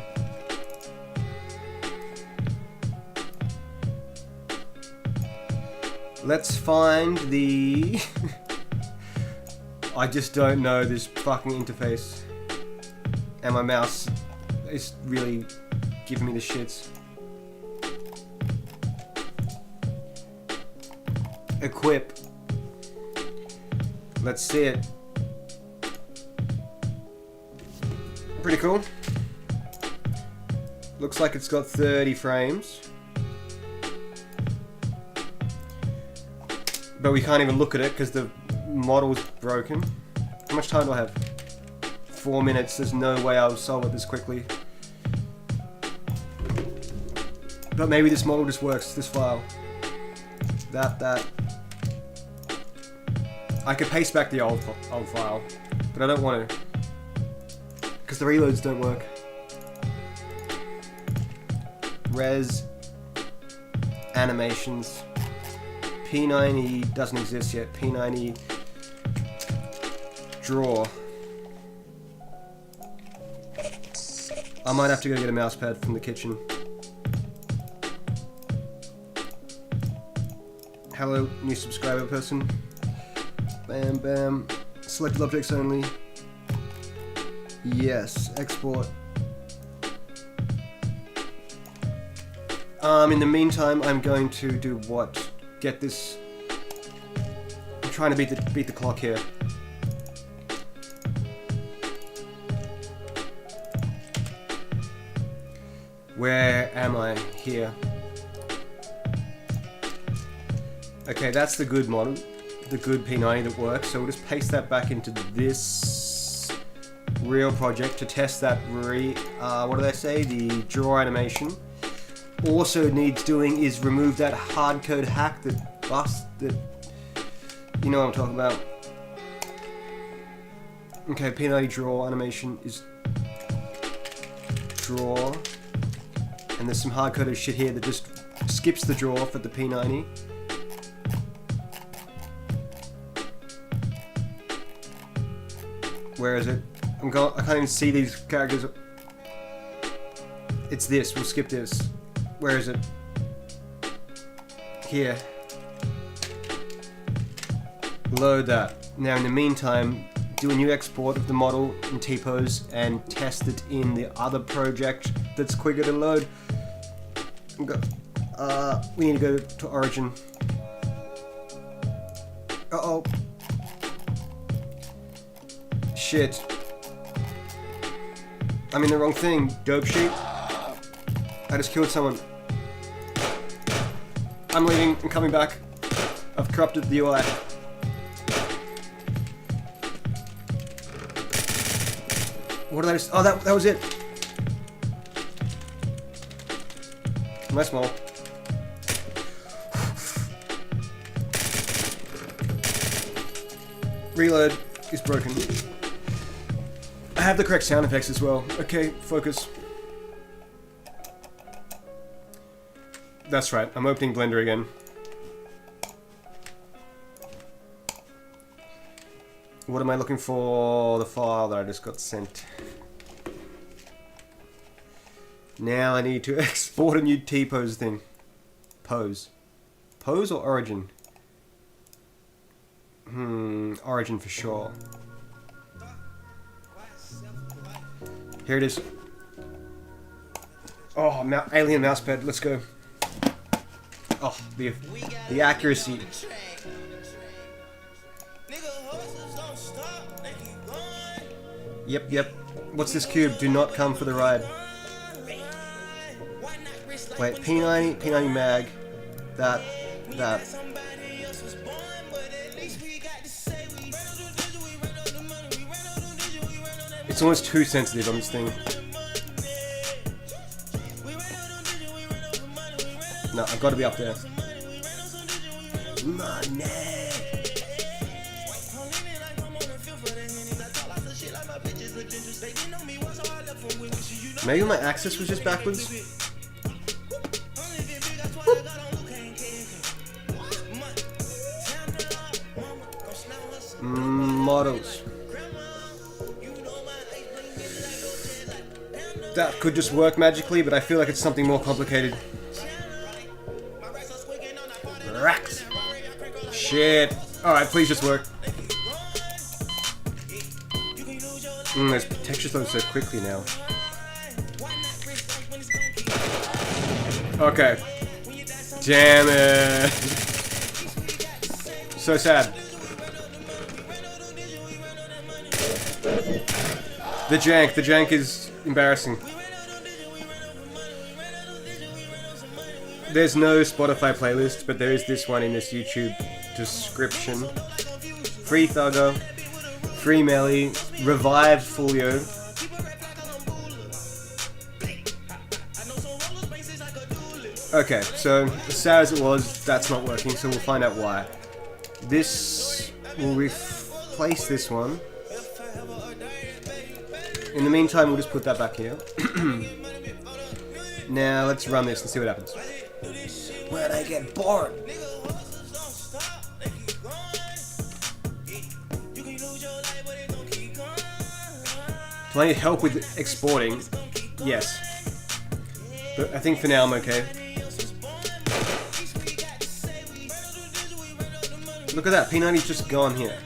Let's find the... I just don't know this fucking interface. And my mouse is really giving me the shits. Equip. Let's see it. Pretty cool. Looks like it's got 30 frames. But we can't even look at it because the model's broken. How much time do I have? 4 minutes. There's no way I'll solve it this quickly. But maybe this model just works, this file. That. I could paste back the old file, but I don't want to, because the reloads don't work. Res, animations, P90 doesn't exist yet. P90 draw. I might have to go get a mouse pad from the kitchen. Hello, new subscriber person. Bam, bam. Selected objects only. Yes, export. In the meantime, I'm going to do what? Get this. I'm trying to beat the clock here. Where am I? Here. Okay, that's the good model, the good P90 that works. So we'll just paste that back into this real project to test that what did I say? The draw animation. Also needs doing is remove that hardcode hack that that you know what I'm talking about. Okay, P90 draw animation is draw, and there's some hardcoded shit here that just skips the draw for the P90. Where is it? I can't even see these characters. It's this. We'll skip this. Where is it? Here. Load that. Now in the meantime, do a new export of the model in T-pose and test it in the other project that's quicker to load. We need to go to Origin. Uh-oh. Shit. I'm in the wrong thing, dope sheet. I just killed someone. I'm leaving and coming back. I've corrupted the UI. What did I just... Oh, that was it. Am I small? Reload is broken. I have the correct sound effects as well. Okay, focus. That's right, I'm opening Blender again. What am I looking for? The file that I just got sent. Now I need to export a new T-pose thing. Pose. Pose or Origin? Origin for sure. Here it is. Oh, alien mousepad, let's go. Oh, the accuracy. Yep. What's this cube? Do not come for the ride. Wait, P90 mag. That. It's almost too sensitive on this thing. No, I've got to be up there. Money. Maybe my axis was just backwards. Models. That could just work magically, but I feel like it's something more complicated. Racks. Shit. Alright, please just work. Those textures load so quickly now. Okay. Damn it. So sad. The jank is embarrassing. There's no Spotify playlist, but there is this one in this YouTube description. Free Thugger, Free Melly, Revived Folio. Okay, so as sad as it was, that's not working, so we'll find out why. This will replace this one. In the meantime, we'll just put that back here. Now let's run this and see what happens. When I get bored. Do I need help with exporting? Yes. But I think for now I'm okay. Look at that, P90's just gone here.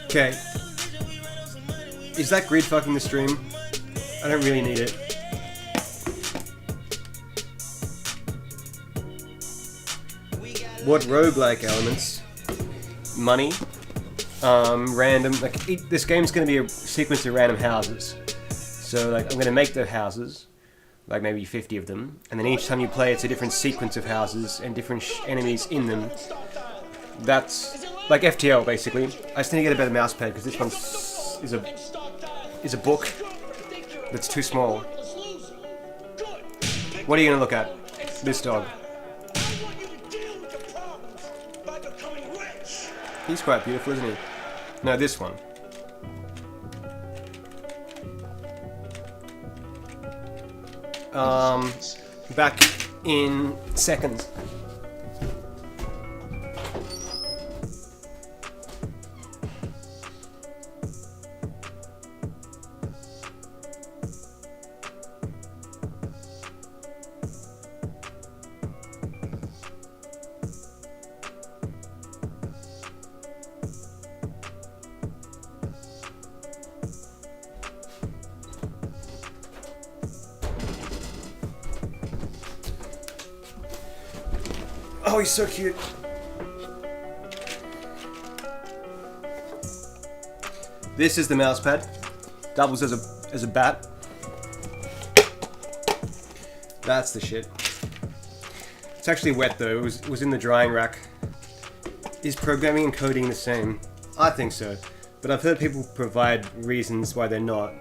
Okay. Is that grid fucking the stream? I don't really need it. What roguelike elements? Money. Random, like, this game's gonna be a sequence of random houses. So, like, I'm gonna make the houses, like maybe 50 of them, and then each time you play it's a different sequence of houses and different enemies in them. That's like FTL basically. I just need to get a better mouse pad because this one is a book that's too small. What are you gonna look at? This dog. He's quite beautiful, isn't he? No, this one. Back in seconds. Oh, he's so cute. This is the mouse pad. Doubles as a bat. That's the shit. It's actually wet though. It was in the drying rack. Is programming and coding the same? I think so. But I've heard people provide reasons why they're not.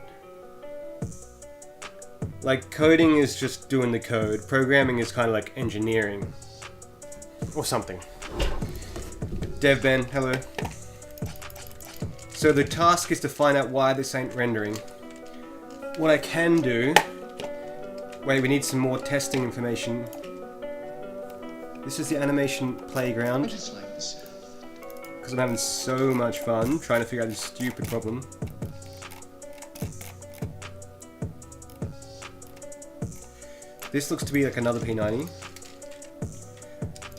Like, coding is just doing the code. Programming is kind of like engineering. Or something. Dev Ben, hello. So the task is to find out why this ain't rendering. What I can do... Wait, we need some more testing information. This is the animation playground. Because I'm having so much fun trying to figure out this stupid problem. This looks to be like another P90.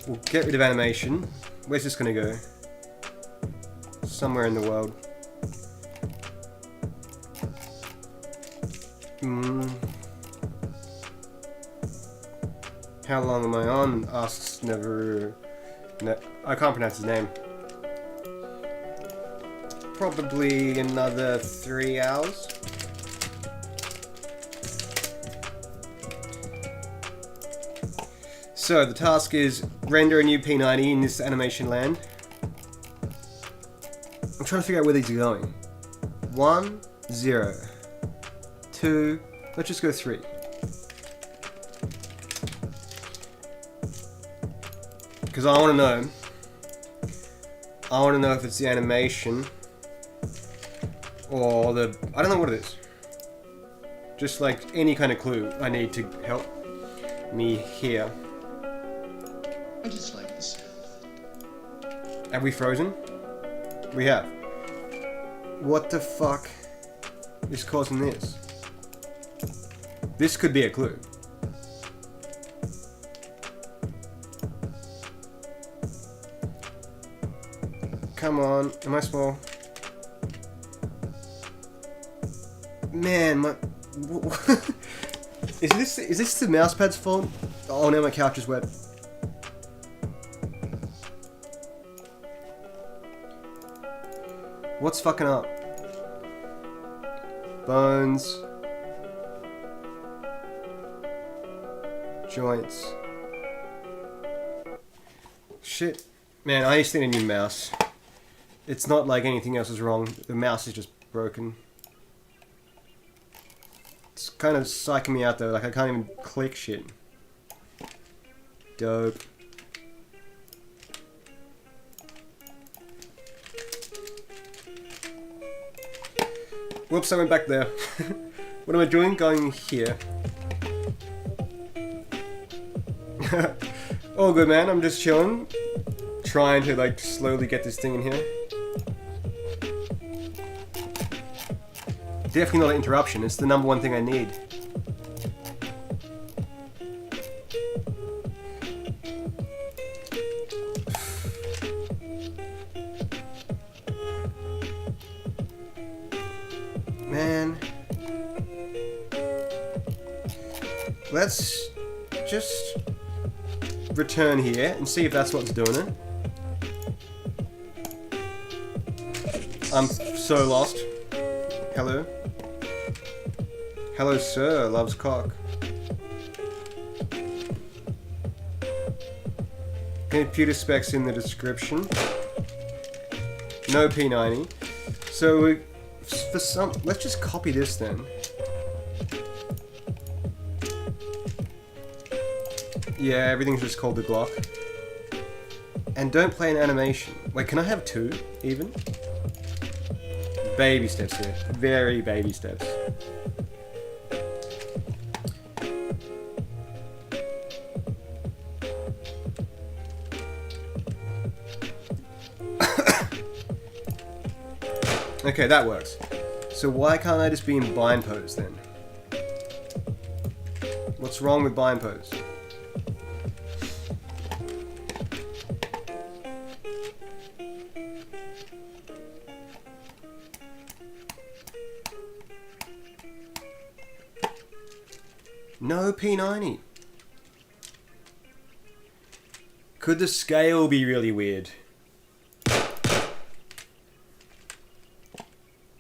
We'll get rid of animation. Where's this gonna go? Somewhere in the world. How long am I on? Asks never... I can't pronounce his name. Probably another 3 hours. So the task is render a new P90 in this animation land. I'm trying to figure out where these are going. 1, 0, 2, let's just go 3. Because I want to know. I want to know if it's the animation or the... I don't know what it is. Just like any kind of clue I need to help me here. I just like this. Have we frozen? We have. What the fuck is causing this? This could be a clue. Come on, am I small? Man, my... Is this the mousepad's fault? Oh no, my couch is wet. What's fucking up? Bones. Joints. Shit. Man, I just need a new mouse. It's not like anything else is wrong. The mouse is just broken. kind of psyching me out though, like I can't even click shit. Dope. Whoops, I went back there. What am I doing? Going here. All good, man. I'm just chilling. Trying to, like, slowly get this thing in here. Definitely not an interruption. It's the number one thing I need. Man. Let's just return here and see if that's what's doing it. I'm so lost. Hello? Hello, sir. Loves cock. Computer specs in the description. No P90. So, for some... Let's just copy this then. Yeah, everything's just called the Glock. And don't play an animation. Wait, can I have two, even? Baby steps here. Very baby steps. Okay, that works. So why can't I just be in bind pose then? What's wrong with bind pose? No P90. Could the scale be really weird?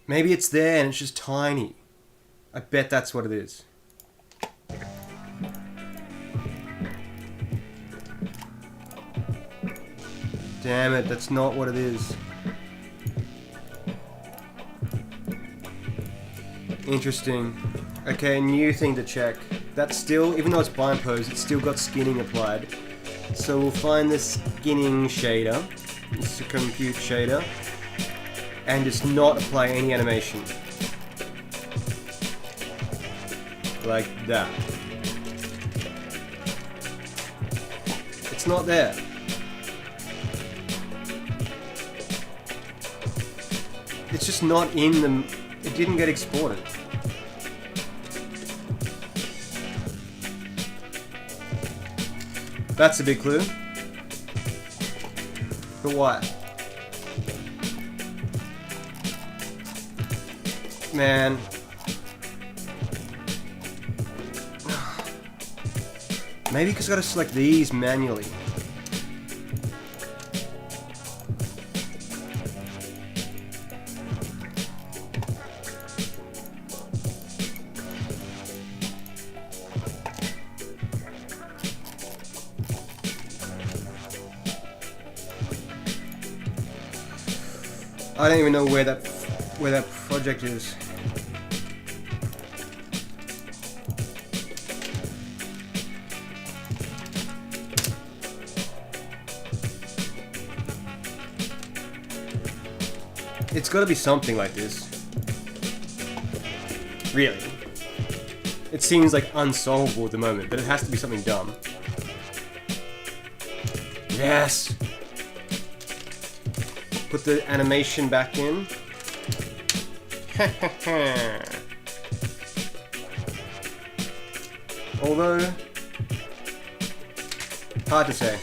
Maybe it's there and it's just tiny. I bet that's what it is. Damn it, that's not what it is. Interesting. Okay, new thing to check. That's still, even though it's bind pose, it's still got skinning applied. So we'll find the skinning shader. This is a compute shader. And just not apply any animation. Like that. It's not there. It's just not in the... It didn't get exported. That's a big clue. But what? Man. Maybe because I gotta select these manually. I don't even know where that project is. It's got to be something like this. Really. It seems like unsolvable at the moment, but it has to be something dumb. Yes! Put the animation back in. Although, hard to say.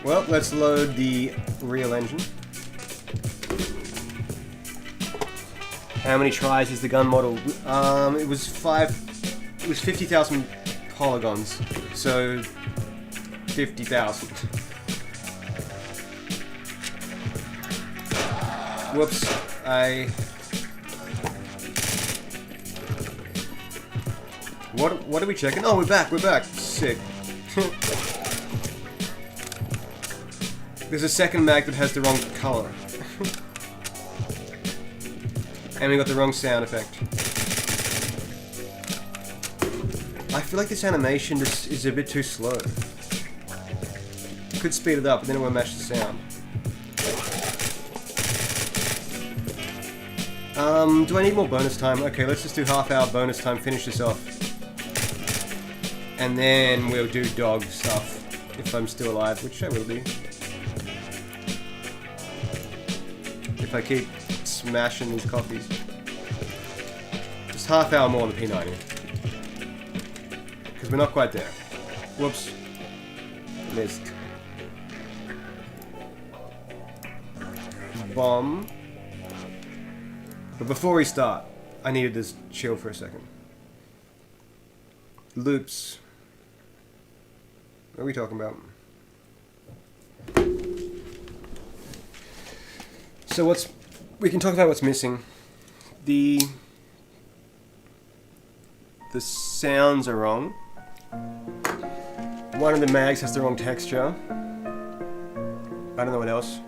Well, let's load the real engine. How many tries is the gun model? It was 50,000 polygons, so 50,000. Whoops, What are we checking? Oh, we're back, sick. There's a second mag that has the wrong color. And we got the wrong sound effect. I feel like this animation just is a bit too slow. Could speed it up, but then it won't match the sound. Do I need more bonus time? Okay, let's just do half-hour bonus time, finish this off. And then we'll do dog stuff, if I'm still alive, which I will be. If I keep smashing these copies. Just half-hour more on the P90. Because we're not quite there. Whoops. Missed. Bomb. But before we start, I needed to chill for a second. Loops. What are we talking about? So we can talk about what's missing. The sounds are wrong. One of the mags has the wrong texture. I don't know what else.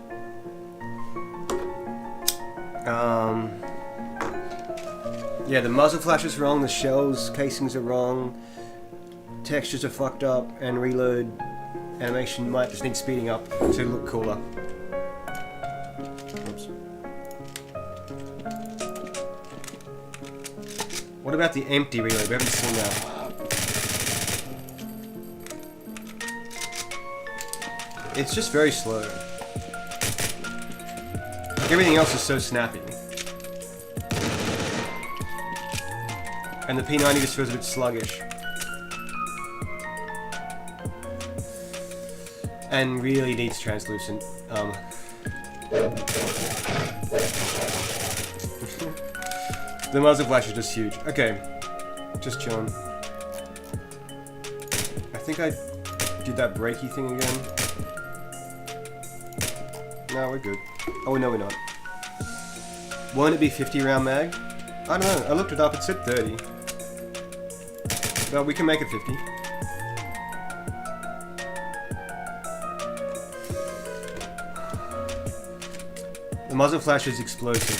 Yeah, the muzzle flash is wrong, the shells casings are wrong, textures are fucked up, and reload animation might just need speeding up to look cooler. Oops. What about the empty reload? We haven't seen that. It's just very slow. Like everything else is so snappy. And the P90 just feels a bit sluggish. And really needs translucent. The muzzle flash is just huge. Okay. Just chilling. I think I did that breaky thing again. No, we're good. Oh, no, we're not. Won't it be 50 round mag? I don't know. I looked it up. It said 30. Well, we can make it 50. The muzzle flash is explosive.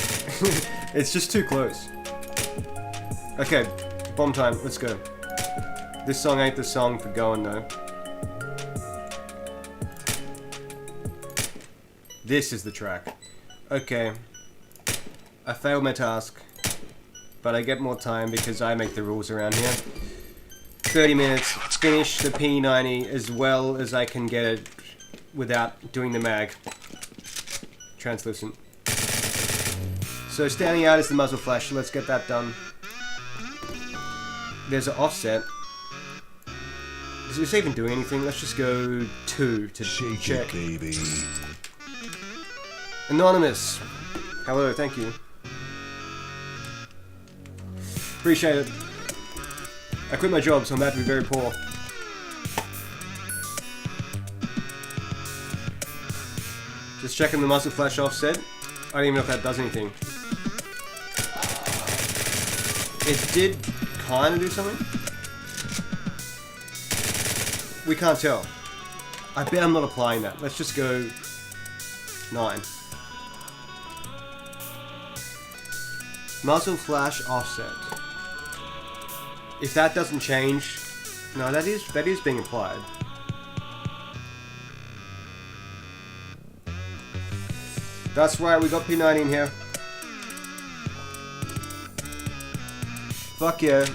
It's just too close. Okay, bomb time. Let's go. This song ain't the song for going though. This is the track. Okay. I failed my task. But I get more time because I make the rules around here. 30 minutes, finish the P90 as well as I can get it without doing the mag. Translucent. So standing out is the muzzle flash, let's get that done. There's an offset. Is this even doing anything? Let's just go 2 to check. Baby. Anonymous. Hello, thank you. Appreciate it. I quit my job, so I'm about to be very poor. Just checking the muzzle flash offset. I don't even know if that does anything. It did kind of do something. We can't tell. I bet I'm not applying that. Let's just go 9. Muzzle flash offset. If that doesn't change, no, that is being applied. That's right, we got P90 in here. Fuck yeah.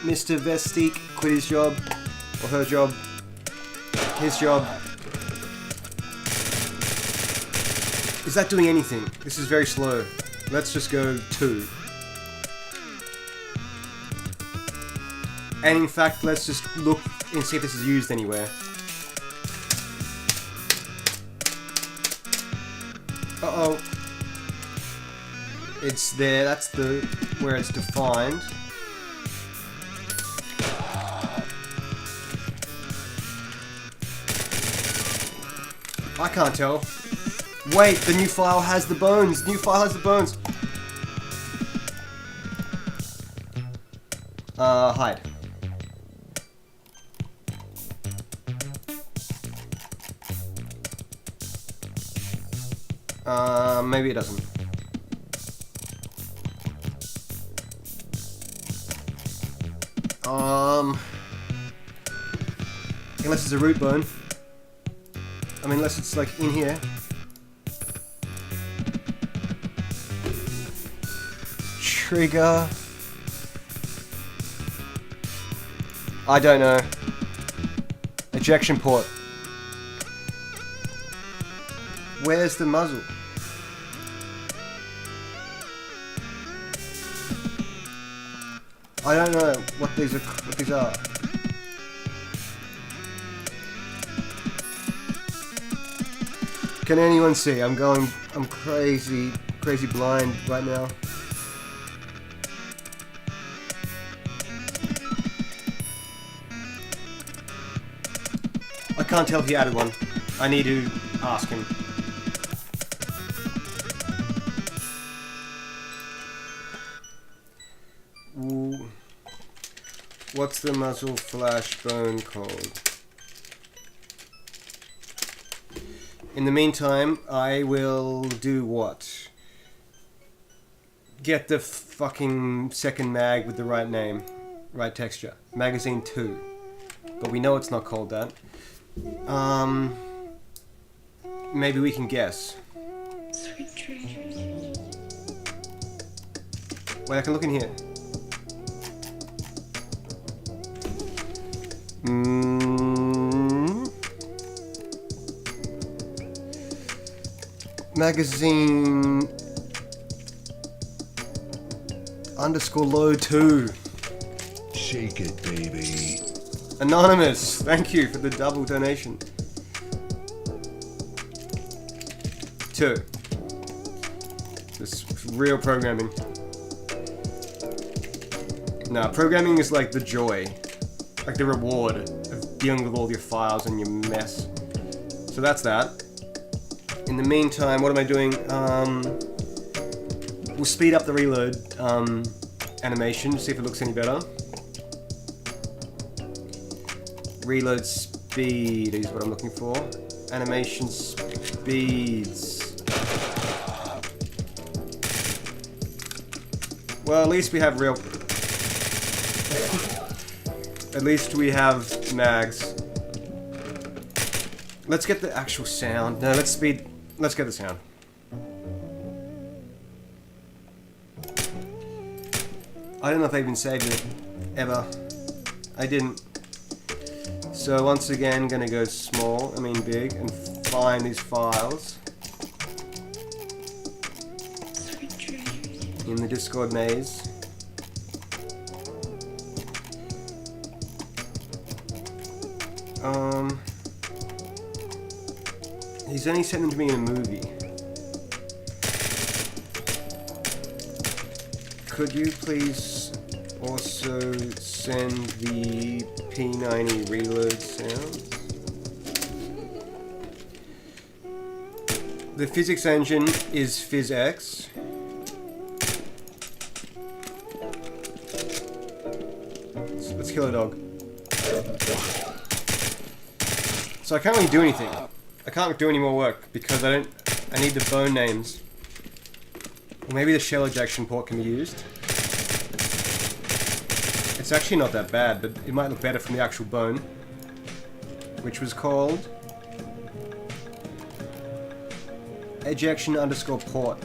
Mr. Vestique quit his job, or her job, his job. Is that doing anything? This is very slow. Let's just go 2. And in fact, let's just look and see if this is used anywhere. Uh-oh. It's there, that's the where it's defined. I can't tell. Wait, the new file has the bones. New file has the bones. Hide. Maybe it doesn't. Unless it's a root bone. I mean, unless it's like in here. Trigger. I don't know. Ejection port. Where's the muzzle? I don't know what these are. Can anyone see? I'm crazy blind right now. I can't tell if he added one. I need to ask him. Ooh. What's the muzzle flash bone called? In the meantime, I will do what? Get the fucking second mag with the right name, right texture. Magazine 2. But we know it's not called that. Maybe we can guess. Sweet treasures. Wait, I can look in here. Magazine _low 2. Shake it, baby. Anonymous, thank you for the double donation. 2. This is real programming. Nah, programming is like the joy, like the reward of dealing with all your files and your mess. So that's that. In the meantime, what am I doing? We'll speed up the reload animation, see if it looks any better. Reload speed is what I'm looking for. Animation speeds. Well, at least we have real... At least we have mags. Let's get the actual sound. No, let's get the sound. I don't know if I even saved it. Ever. I didn't. So once again, gonna go big, and find these files in the Discord maze. He's only sent them to me in a movie. Could you please also send the P90 reload sounds? The physics engine is PhysX. Let's kill a dog. So I can't really do anything. I can't do any more work because I need the bone names. Or maybe the shell ejection port can be used. It's actually not that bad, but it might look better from the actual bone. Which was called ejection _port.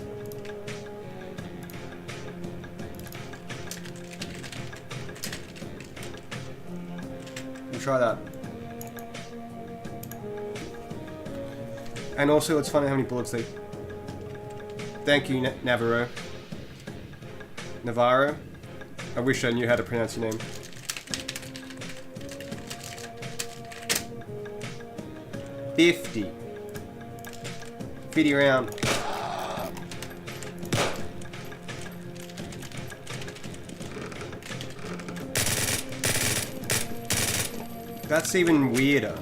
We'll try that. And also, let's find out how many bullets they... Thank you, Navarro. Navarro? I wish I knew how to pronounce your name. $50 round. That's even weirder.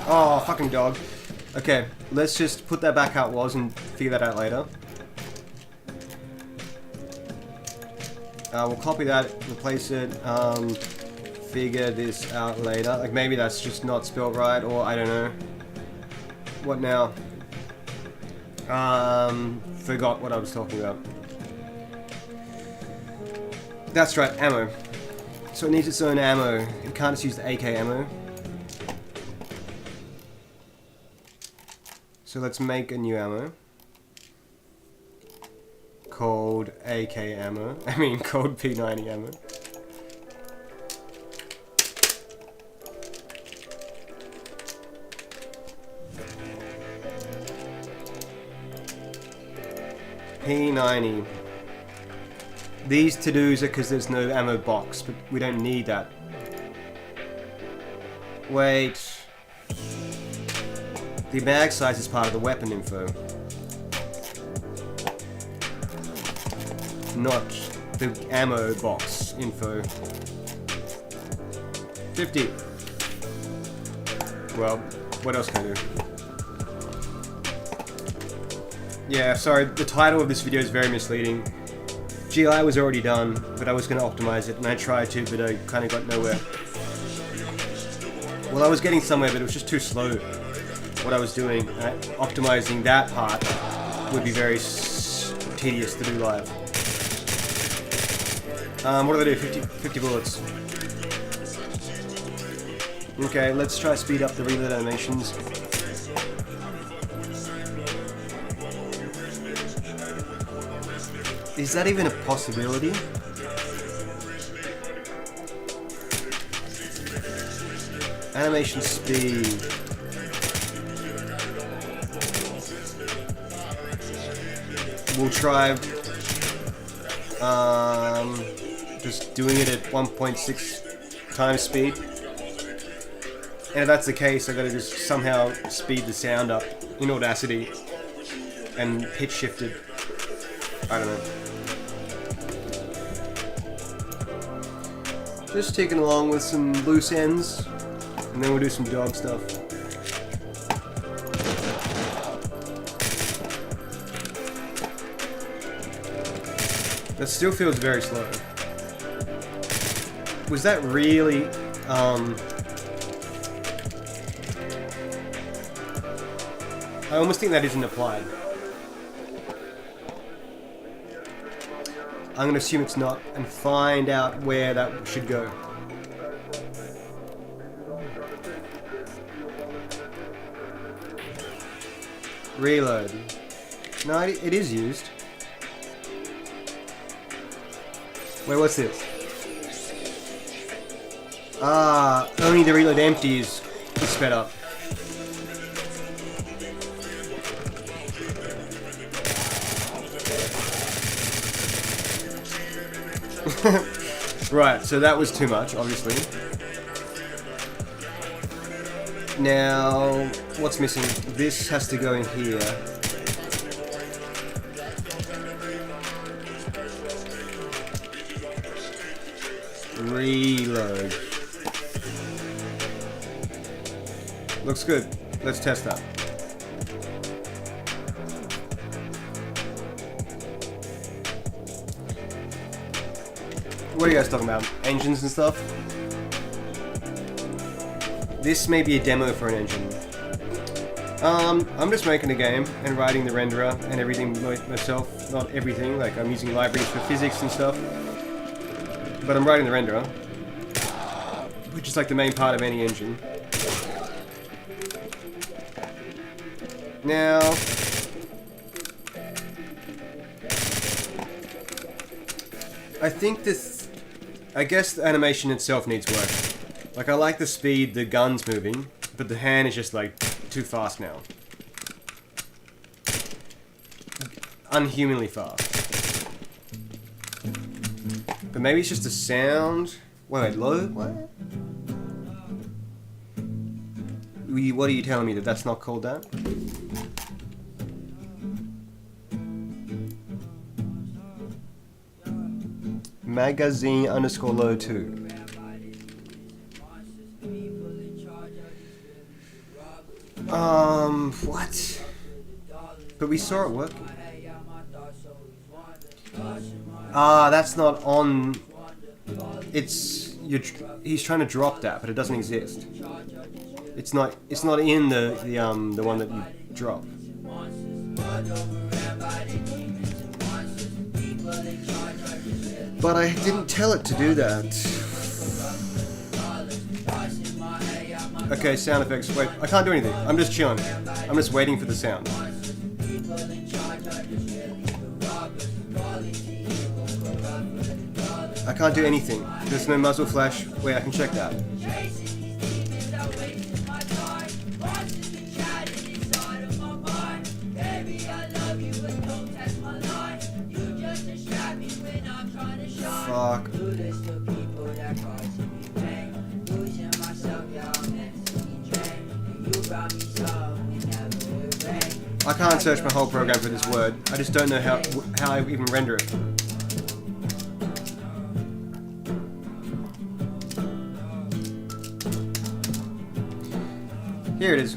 Oh, fucking dog. Okay, let's just put that back how it was and figure that out later. We'll copy that, replace it, figure this out later. Like maybe that's just not spelled right, or I don't know. What now? Forgot what I was talking about. That's right, ammo. So it needs its own ammo. It can't just use the AK ammo. So let's make a new ammo. Called AK ammo. I mean, called P90 ammo. P90. These to-dos are because there's no ammo box, but we don't need that. Wait. The mag size is part of the weapon info. Not the ammo box info. 50. Well, what else can I do? Yeah, sorry, the title of this video is very misleading. GI was already done, but I was going to optimize it, and I tried to, but I kind of got nowhere. Well, I was getting somewhere, but it was just too slow, what I was doing. Optimizing that part would be very tedious to do live. What do I do? 50 bullets. Okay, let's try to speed up the reload animations. Is that even a possibility? Animation speed. We'll try just doing it at 1.6 times speed. And if that's the case, I gotta just somehow speed the sound up in Audacity and pitch shift it. I don't know. Just taking along with some loose ends, and then we'll do some dog stuff. That still feels very slow. Was that really, I almost think that isn't applied. I'm going to assume it's not, and find out where that should go. Reload. No, it is used. Wait, what's this? Ah, only the reload empty is sped up. Right, so that was too much, obviously. Now, what's missing? This has to go in here. Reload. Looks good. Let's test that. What are you guys talking about? Engines and stuff? This may be a demo for an engine. I'm just making a game and writing the renderer and everything myself. Not everything, like I'm using libraries for physics and stuff. But I'm writing the renderer, which is like the main part of any engine. Now, I think I guess the animation itself needs work. Like, I like the speed the gun's moving, but the hand is just like too fast now. Unhumanly fast. But maybe it's just a sound. Wait, load? What? What are you telling me, that that's not called that? Magazine underscore load 2. What? But we saw it working. Ah, that's not on. He's trying to drop that, but it doesn't exist. It's not in the one that you drop. But I didn't tell it to do that. Okay, sound effects. Wait, I can't do anything. I'm just chilling. I'm just waiting for the sound. I can't do anything. There's no muzzle flash. Wait, I can check that. Fuck. I can't search my whole program for this word. I just don't know how I even render it. Here it is.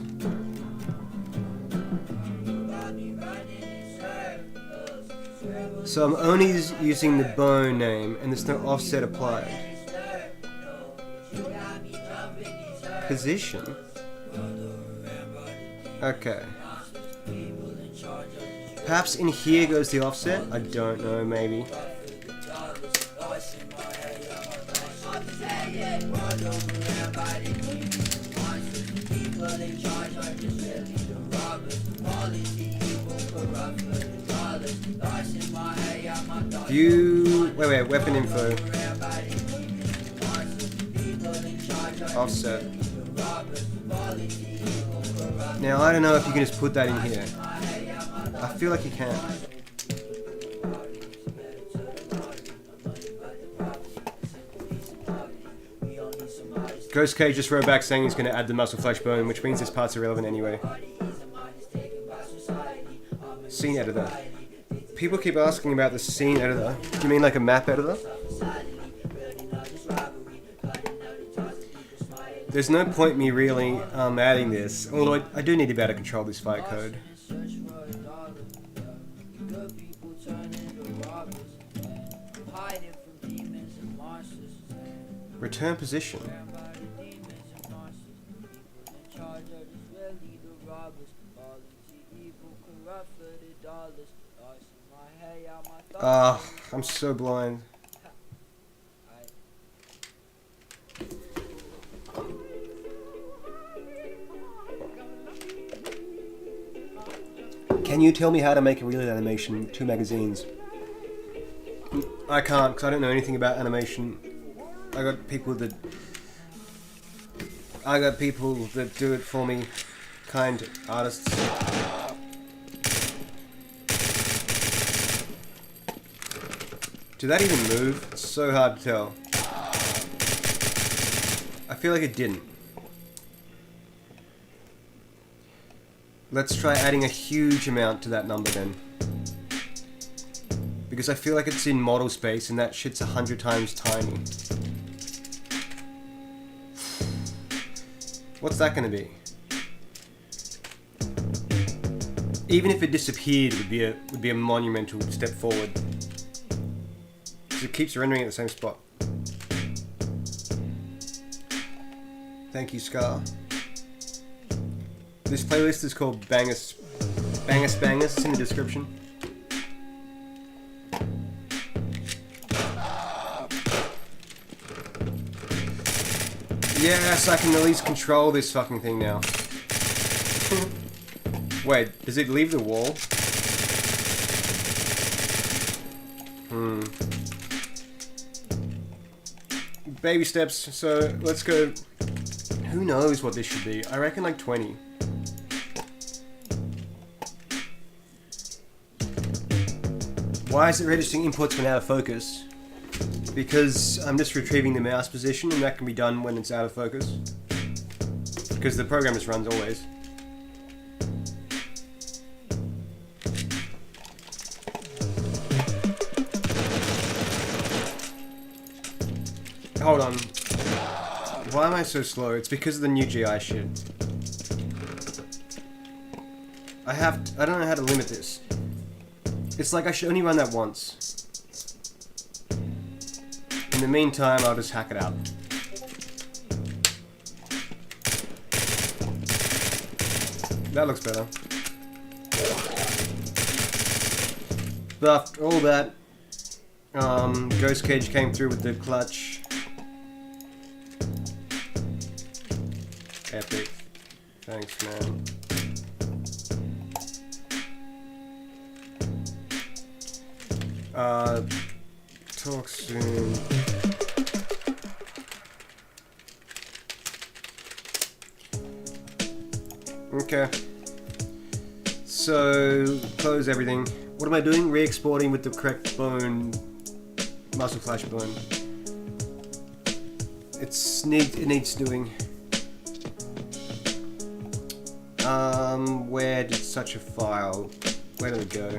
So I'm only using the bone name and there's no offset applied. Position? Okay. Perhaps in here goes the offset? I don't know, maybe. View... Wait, weapon info. Offset. Now, I don't know if you can just put that in here. I feel like you can. Ghost Cage just wrote back saying he's going to add the muscle flesh bone, which means this part's irrelevant anyway. Scene editor. People keep asking about the scene editor. Do you mean like a map editor? There's no point me really adding this, although I do need to be able to control this fight code. Return position. I'm so blind. Can you tell me how to make a real animation? 2 magazines. I can't, because I don't know anything about animation. I got people that do it for me. Kind artists. Did that even move? It's so hard to tell. I feel like it didn't. Let's try adding a huge amount to that number then. Because I feel like it's in model space and that shit's 100 times tiny. What's that gonna be? Even if it disappeared, it would be a monumental step forward. Because it keeps rendering at the same spot. Thank you, Scar. This playlist is called Bangers. It's in the description. Yes, I can at least control this fucking thing now. Wait, does it leave the wall? Baby steps, so let's go... Who knows what this should be? I reckon like 20. Why is it registering inputs when out of focus? Because I'm just retrieving the mouse position and that can be done when it's out of focus. Because the program just runs always. Hold on. Why am I so slow? It's because of the new GI shit. I don't know how to limit this. It's like I should only run that once. In the meantime, I'll just hack it out. That looks better. But after all that, Ghost Cage came through with the clutch. Epic. Thanks, man. Talk soon. Okay. So, close everything. What am I doing? Re-exporting with the correct bone, muscle flash bone. It needs doing. Where did such a file? Where did it go?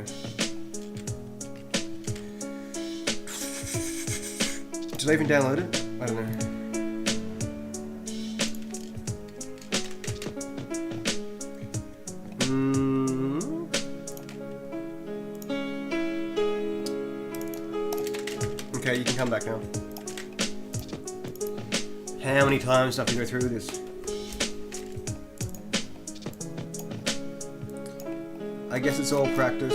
Did I even download it? I don't know. Okay, you can come back now. How many times do I have to go through this? I guess it's all practice.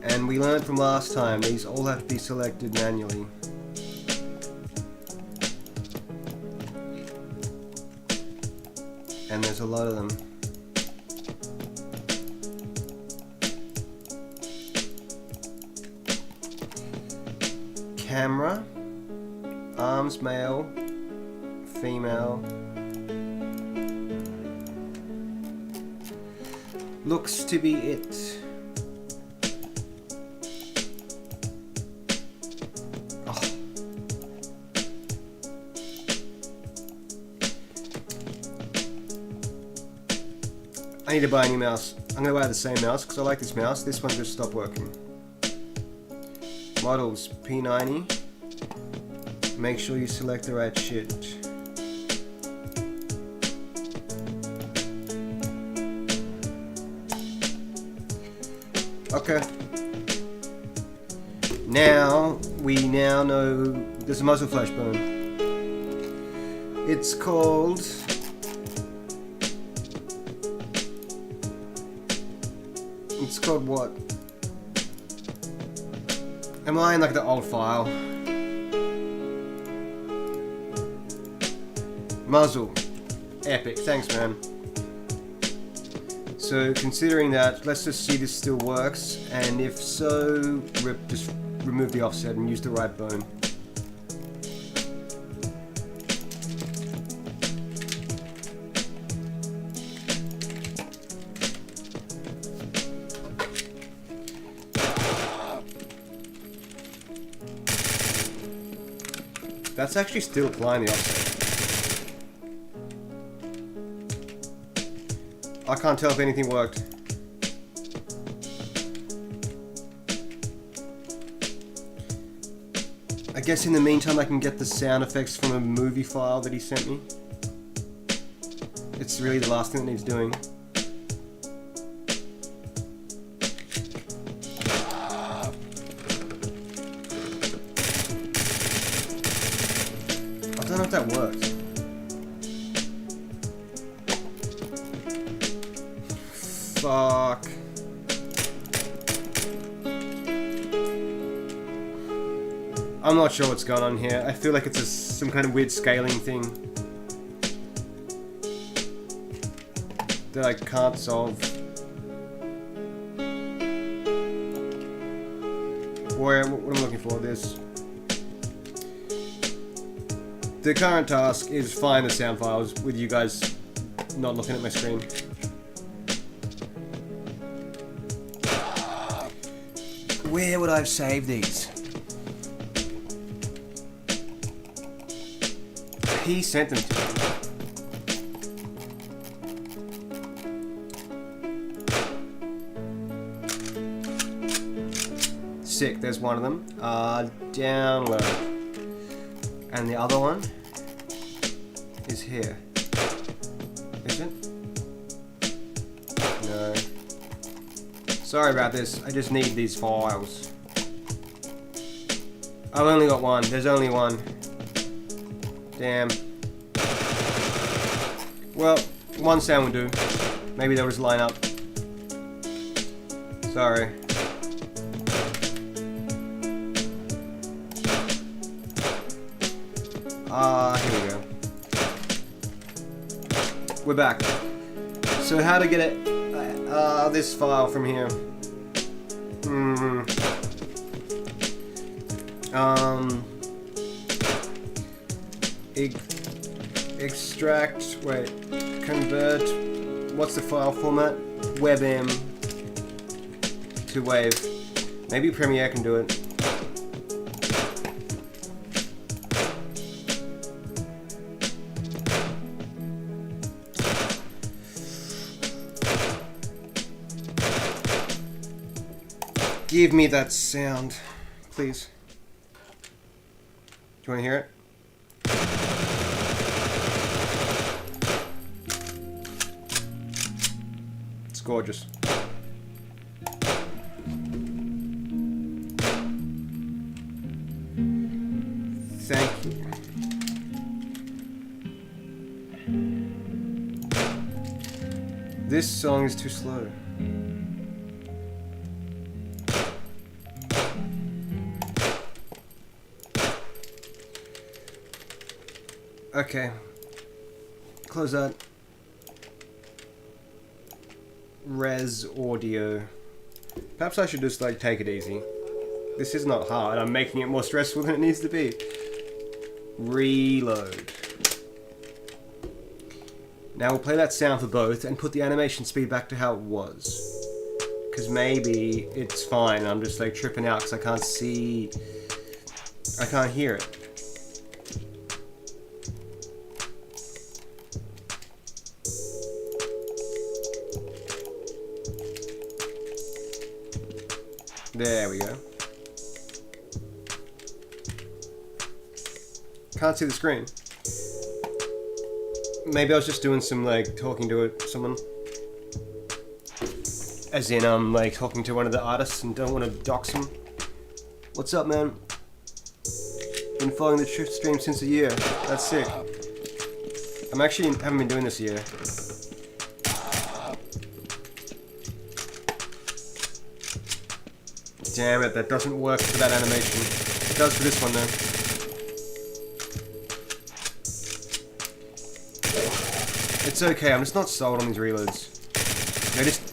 And we learned from last time, these all have to be selected manually. And there's a lot of them. Camera, arms male, female, looks to be it. Oh. I need to buy a new mouse. I'm going to buy the same mouse because I like this mouse. This one just stopped working. Models, P90. Make sure you select the right shit. Okay. We now know there's a muzzle flash bone. It's called what? Am I in like the old file? Muzzle. Epic. Thanks, man. So considering that, let's just see this still works, and if so, just remove the offset and use the right bone. That's actually still applying the offset. I can't tell if anything worked. I guess in the meantime I can get the sound effects from a movie file that he sent me. It's really the last thing that needs doing. I don't know if that works. Fuck. I'm not sure what's going on here. I feel like it's some kind of weird scaling thing that I can't solve. What am I looking for? This. The current task is find the sound files with you guys not looking at my screen. Where would I have saved these? He sent them to me. Sick, there's one of them. Download. And the other one is here. Is it? No. Sorry about this, I just need these files. I've only got one, there's only one. Damn. Well, one sound will do. Maybe they'll just line up. Sorry. Here we go. We're back. So how to get it? This file from here. Extract. Wait. Convert. What's the file format? WebM to Wave. Maybe Premiere can do it. Give me that sound, please. Do you want to hear it? It's gorgeous. Thank you. This song is too slow. Okay. Close that. Res audio. Perhaps I should just like take it easy. This is not hard. I'm making it more stressful than it needs to be. Reload. Now we'll play that sound for both and put the animation speed back to how it was. Because maybe it's fine. I'm just like tripping out because I can't see. I can't hear it. There we go. Can't see the screen. Maybe I was just doing some like talking to someone. As in like talking to one of the artists and don't want to dox them. What's up, man? Been following the truth stream since a year. That's sick. I'm actually haven't been doing this a year. Damn it, that doesn't work for that animation. It does for this one though. It's okay, I'm just not sold on these reloads.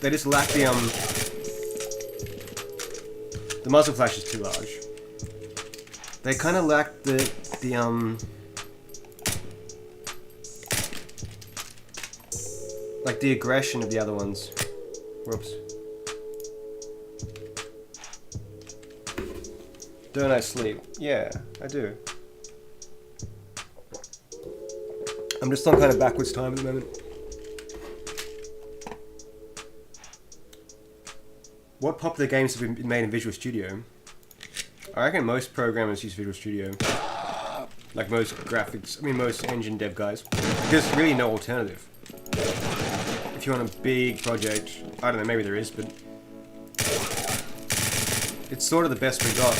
They just lack the muzzle flash is too large. They kinda lack the like the aggression of the other ones. Whoops. Don't I sleep? Yeah, I do. I'm just on kind of backwards time at the moment. What popular games have been made in Visual Studio? I reckon most programmers use Visual Studio. Like most graphics, I mean most engine dev guys. There's really no alternative. If you want a big project, I don't know, maybe there is, but it's sort of the best we got.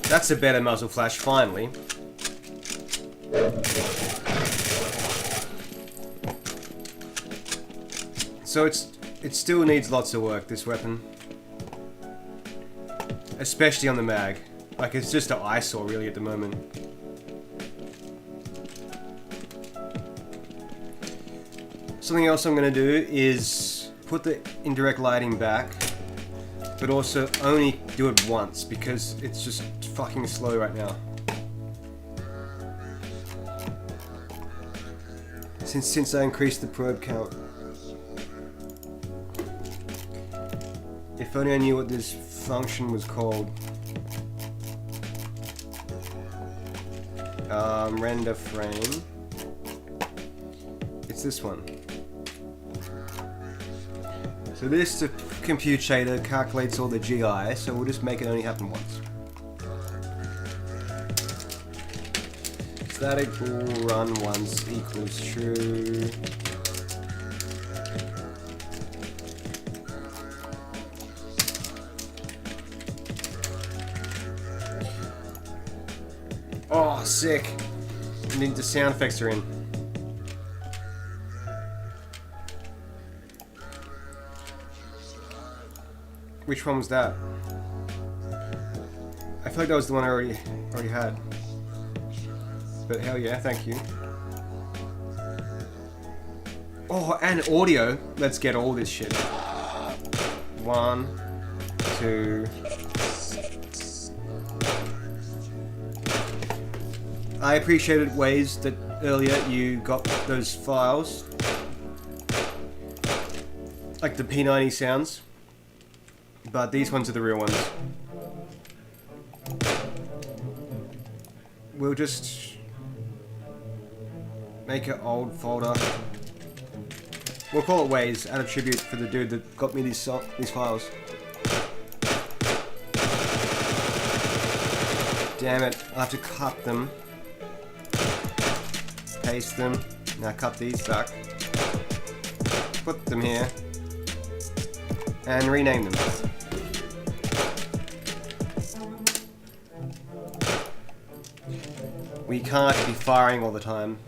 That's a better muzzle flash, finally. So it still needs lots of work, this weapon. Especially on the mag. Like, it's just an eyesore, really, at the moment. Something else I'm going to do is put the indirect lighting back, but also only do it once, because it's just fucking slow right now. Since I increased the probe count. If only I knew what this function was called. Render frame. It's this one. So this, the compute shader, calculates all the GI, so we'll just make it only happen once. Static bool run once equals true. Oh, sick. The sound effects are in. Which one was that? I feel like that was the one I already had. But hell yeah, thank you. Oh, and audio. Let's get all this shit. 1, 2. I appreciated ways that earlier you got those files. Like the P90 sounds. But these ones are the real ones. We'll just make an old folder. We'll call it Ways, out of tribute for the dude that got me these files. Damn it, I'll have to cut them. Paste them. Now cut these back. Put them here. And rename them. We can't be firing all the time.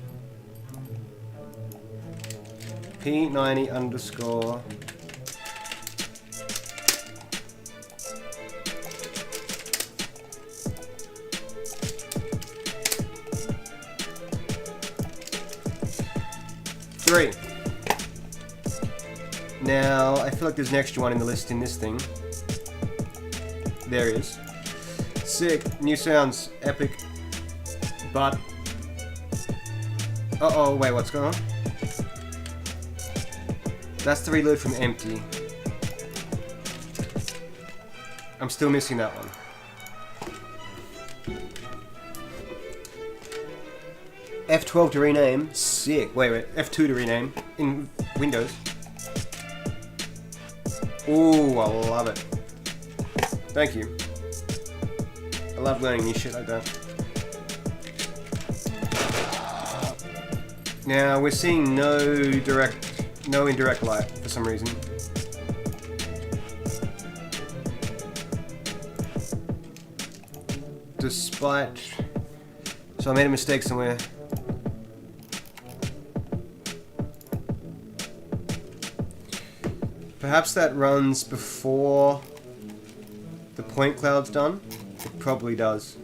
P90 underscore. Three. Now, I feel like there's an extra one in the list in this thing. There is. Sick. New sounds. Epic. But... Uh-oh, wait, what's going on? That's the reload from empty. I'm still missing that one. F12 to rename. Sick. Wait. F2 to rename. In Windows. Ooh, I love it. Thank you. I love learning new shit like that. Now, we're seeing no indirect light for some reason. Despite... So I made a mistake somewhere. Perhaps that runs before the point cloud's done? It probably does.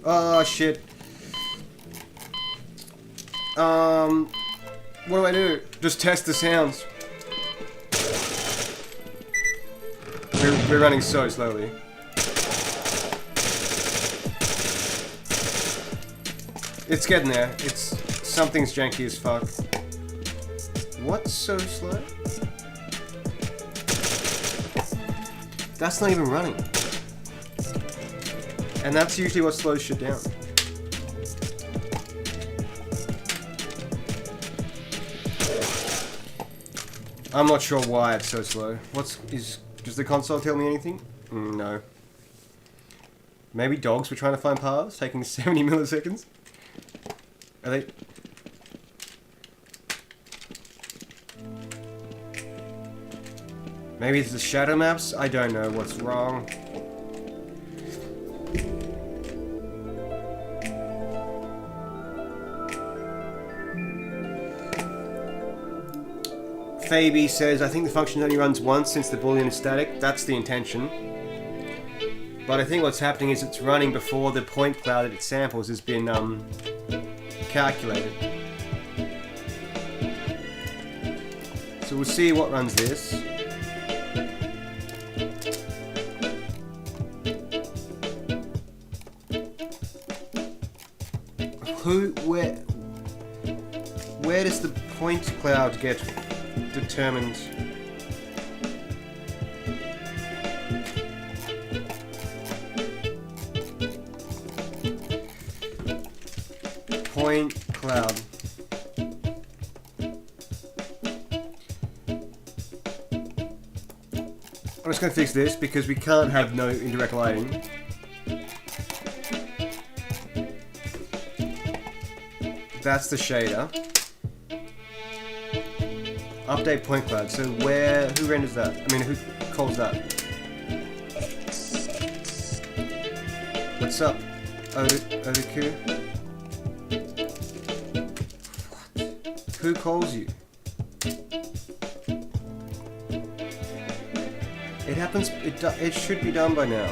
Oh shit. What do I do? Just test the sounds. We're running so slowly. It's getting there. Something's janky as fuck. What's so slow? That's not even running. And that's usually what slows shit down. I'm not sure why it's so slow. Does the console tell me anything? No. Maybe dogs were trying to find paths, taking 70 milliseconds? Are they... Maybe it's the shadow maps? I don't know what's wrong. Fabi says, I think the function only runs once since the boolean is static. That's the intention. But I think what's happening is it's running before the point cloud that it samples has been calculated. So we'll see what runs this. Where does the point cloud get determined? Point cloud. I'm just going to fix this because we can't have no indirect lighting. That's the shader. Update point cloud. So who renders that? I mean, who calls that? What's up, Otaku? Who calls you? It happens. It should be done by now.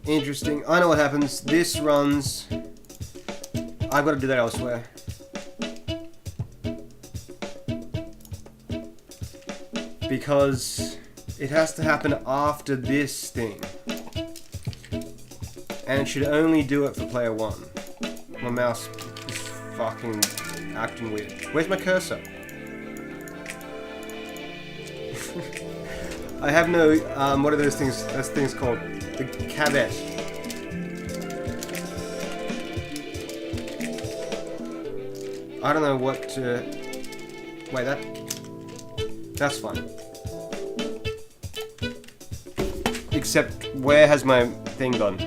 Interesting. I know what happens. This runs. I've got to do that elsewhere. Because it has to happen after this thing. And it should only do it for player 1. My mouse is fucking acting weird. Where's my cursor? I have no, what are those things? Those things called? The caveat. I don't know what to... Wait, that's fine. Except, where has my thing gone?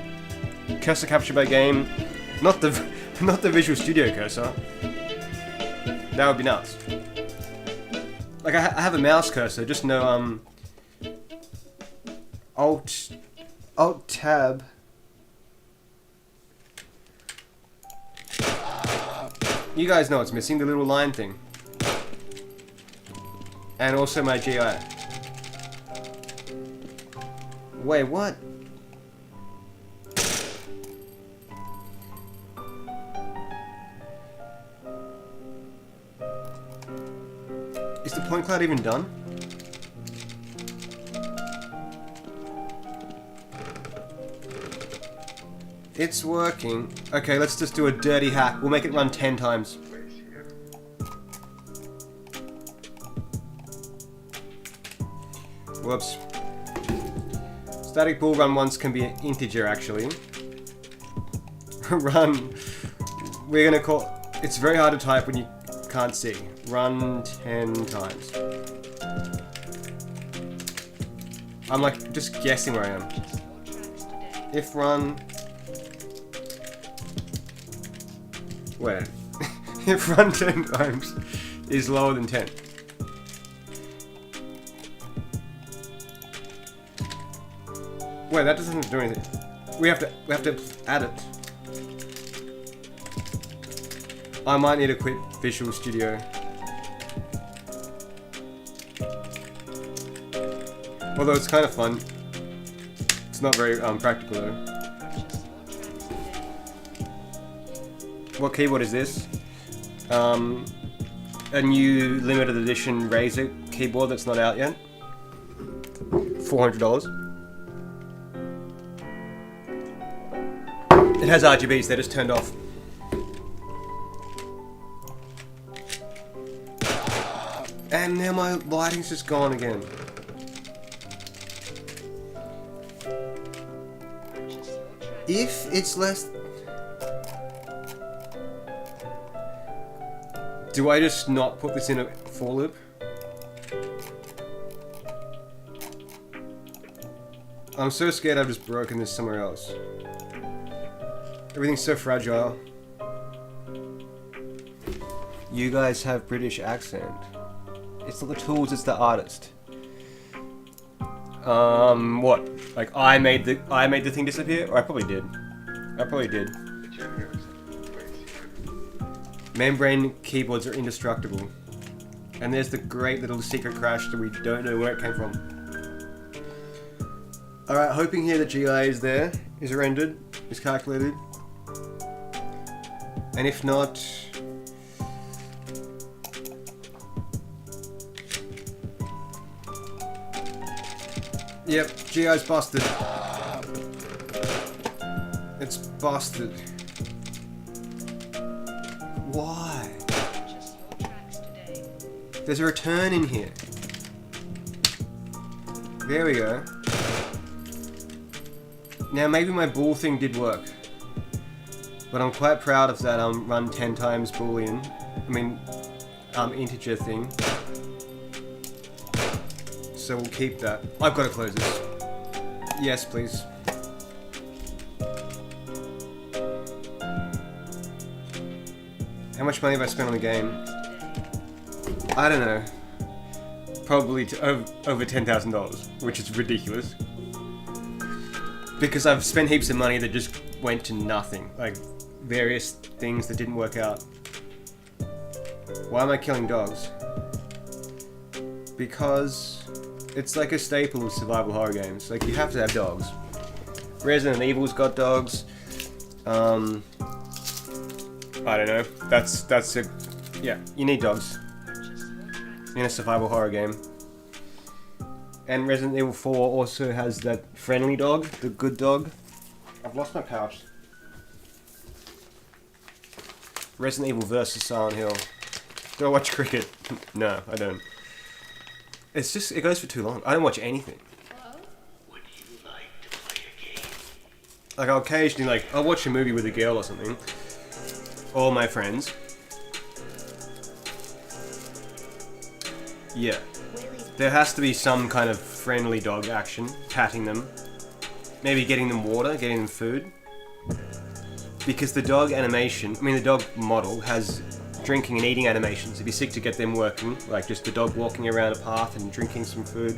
Cursor capture by game, not the Visual Studio cursor. That would be nuts. Like I have a mouse cursor, just no Alt Tab. You guys know what's missing, the little line thing. And also my GI. Wait, what? Is the point cloud even done? It's working. Okay, let's just do a dirty hack. We'll make it run 10 times. Whoops. Static bool run once can be an integer actually. Run. We're gonna call. It's very hard to type when you can't see. Run 10 times. I'm like just guessing where I am. If run. Wait. If run 10 times is lower than 10. Wait, that doesn't do anything. We have to add it. I might need to quit Visual Studio. Although it's kind of fun. It's not very practical though. What keyboard is this? A new limited edition Razer keyboard that's not out yet. $400. It has RGBs, they're just turned off. And now my lighting's just gone again. If it's less... Do I just not put this in a for loop? I'm so scared I've just broken this somewhere else. Everything's so fragile. You guys have British accent. It's not the tools, it's the artist. What? Like I made the thing disappear? Or I probably did. Membrane keyboards are indestructible. And there's the great little secret crash that we don't know where it came from. Alright, hoping here that GI is there, is rendered, is calculated. And if not... Yep, GI's busted. It's busted. Why? There's a return in here. There we go. Now maybe my bool thing did work. But I'm quite proud of that run 10 times boolean. I mean, integer thing. So we'll keep that. I've got to close this. Yes, please. How much money have I spent on the game? I don't know. Probably over $10,000, which is ridiculous. Because I've spent heaps of money that just went to nothing. Like, various things that didn't work out. Why am I killing dogs? Because it's like a staple of survival horror games. Like, you have to have dogs. Resident Evil's got dogs. I don't know. That's a... Yeah, you need dogs. In a survival horror game. And Resident Evil 4 also has that friendly dog, the good dog. I've lost my pouch. Resident Evil versus Silent Hill. Do I watch cricket? No, I don't. It's just, it goes for too long. I don't watch anything. Would you like to play a game? Like, I'll occasionally, like, I'll watch a movie with a girl or something. Or my friends. Yeah. There has to be some kind of friendly dog action. Patting them. Maybe getting them water, getting them food. Because the dog animation, I mean the dog model has drinking and eating animations. It'd be sick to get them working. Like just the dog walking around a path and drinking some food.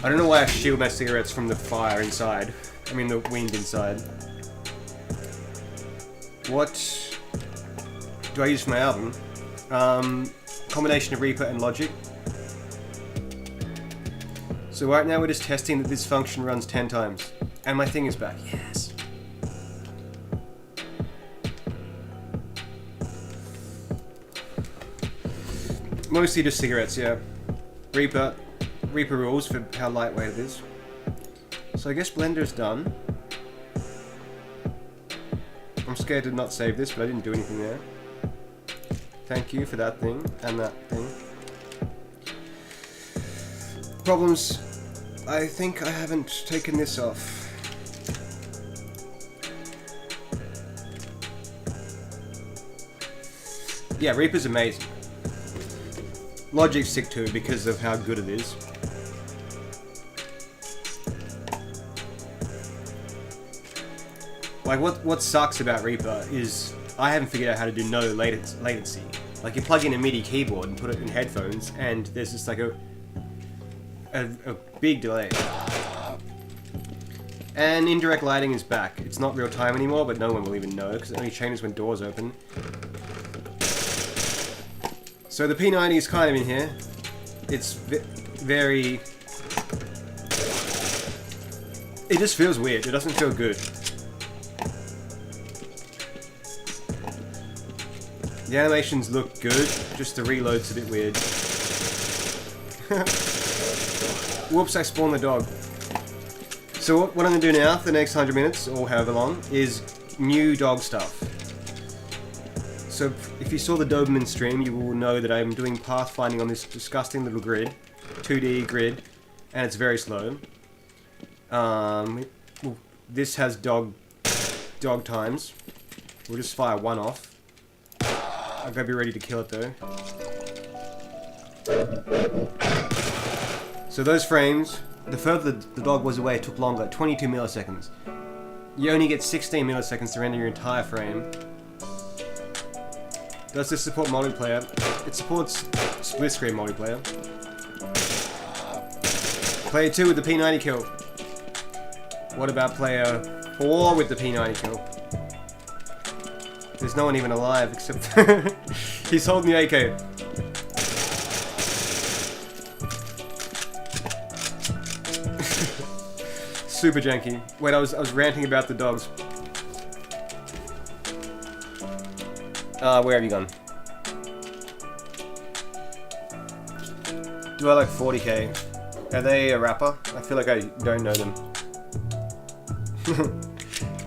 I don't know why I shield my cigarettes from the fire inside. I mean the wind inside. What do I use for my album? Combination of Reaper and Logic. So right now we're just testing that this function runs 10 times. And my thing is back. Yes. Mostly just cigarettes, yeah. Reaper rules for how lightweight it is. So I guess Blender's done. I'm scared to not save this, but I didn't do anything there. Thank you for that thing, and that thing. Problems. I think I haven't taken this off. Yeah, Reaper's amazing. Logic's sick too because of how good it is. Like what sucks about Reaper is I haven't figured out how to do no latency. Like you plug in a MIDI keyboard and put it in headphones and there's just like a big delay. And indirect lighting is back. It's not real time anymore, but no one will even know because it only changes when doors open. So the P90 is kind of in here. It's very... It just feels weird. It doesn't feel good. The animations look good, just the reload's a bit weird. Whoops, I spawned the dog. So what I'm going to do now for the next 100 minutes, or however long, is new dog stuff. So if you saw the Doberman stream, you will know that I'm doing pathfinding on this disgusting little grid. 2D grid, and it's very slow. This has dog times. We'll just fire one off. I've got to be ready to kill it though. So those frames, the further the dog was away, it took longer, 22 milliseconds. You only get 16 milliseconds to render your entire frame. Does this support multiplayer? It supports split screen multiplayer. Player 2 with the P90 kill. What about player 4 with the P90 kill? There's no one even alive except he's holding the AK. Super janky. Wait, I was ranting about the dogs. Where have you gone? Do I like 40k? Are they a rapper? I feel like I don't know them.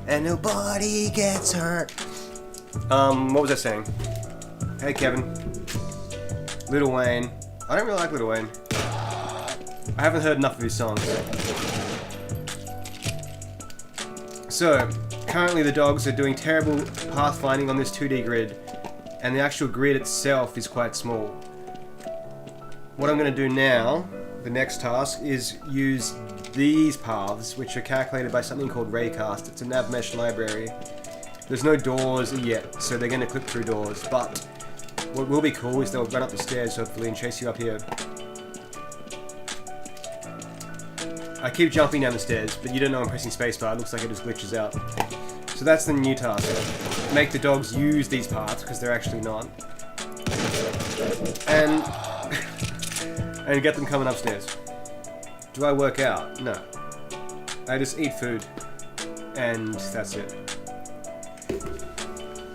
And nobody gets hurt. What was I saying? Hey Kevin. Lil Wayne. I don't really like Lil Wayne. I haven't heard enough of his songs. So, currently the dogs are doing terrible pathfinding on this 2D grid, and the actual grid itself is quite small. What I'm going to do now, the next task, is use these paths, which are calculated by something called Raycast. It's a nav mesh library. There's no doors yet, so they're going to clip through doors, but what will be cool is they'll run up the stairs, hopefully, and chase you up here. I keep jumping down the stairs, but you don't know I'm pressing spacebar. It looks like it just glitches out. So that's the new task. Make the dogs use these paths, because they're actually not. And... and get them coming upstairs. Do I work out? No. I just eat food. And that's it.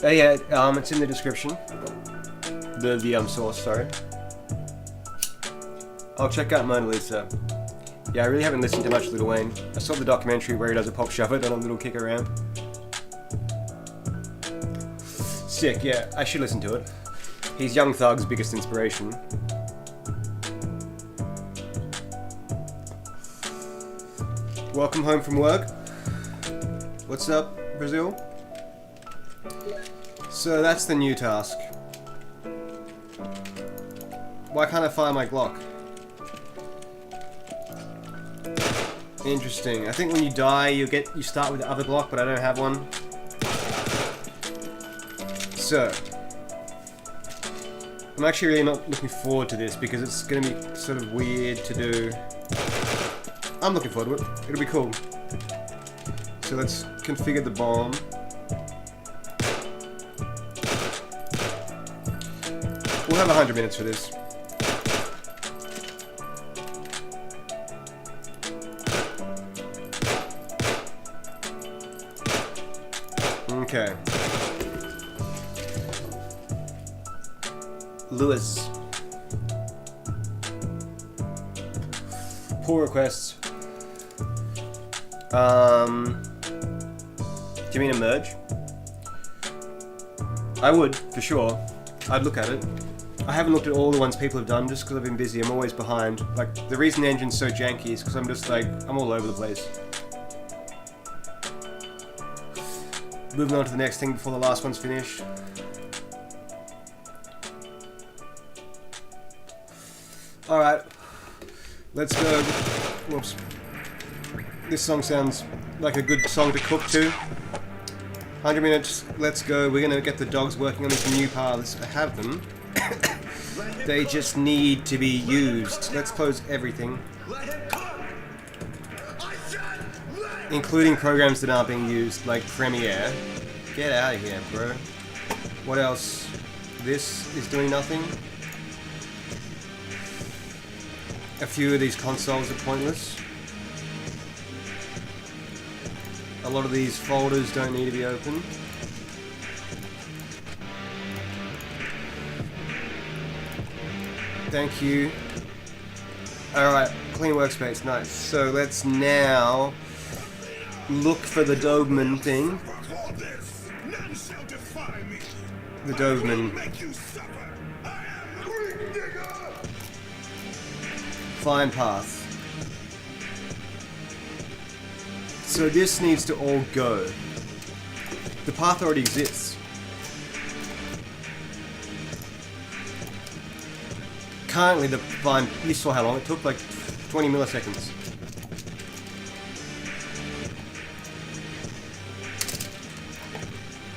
Oh yeah, it's in the description. The source, sorry. I'll check out Mona Lisa. Yeah, I really haven't listened to much Lil Wayne. I saw the documentary where he does a pop shove it on a little kick around. Sick, yeah, I should listen to it. He's Young Thug's biggest inspiration. Welcome home from work. What's up, Brazil? So that's the new task. Why can't I fire my Glock? Interesting. I think when you die, you start with the other Glock, but I don't have one. So, I'm actually really not looking forward to this because it's going to be sort of weird to do. I'm looking forward to it. It'll be cool. So let's configure the bomb. We'll have 100 minutes for this. Okay. Lewis. Pull requests. Do you mean a merge? I would, for sure. I'd look at it. I haven't looked at all the ones people have done just because I've been busy. I'm always behind. Like, the reason the engine's so janky is because I'm just like, I'm all over the place. Moving on to the next thing before the last one's finished. Alright. Let's go. Whoops. This song sounds like a good song to cook to. 100 minutes, let's go. We're gonna get the dogs working on these new paths. I have them. They just need to be used. Let's close everything. Including programs that aren't being used, like Premiere. Get out of here, bro. What else? This is doing nothing. A few of these consoles are pointless. A lot of these folders don't need to be open. Thank you. Alright, clean workspace, nice. So let's now look for the Doberman thing. The Doberman. Find path. So this needs to all go. The path already exists. Currently the find, you saw how long it took, like 20 milliseconds.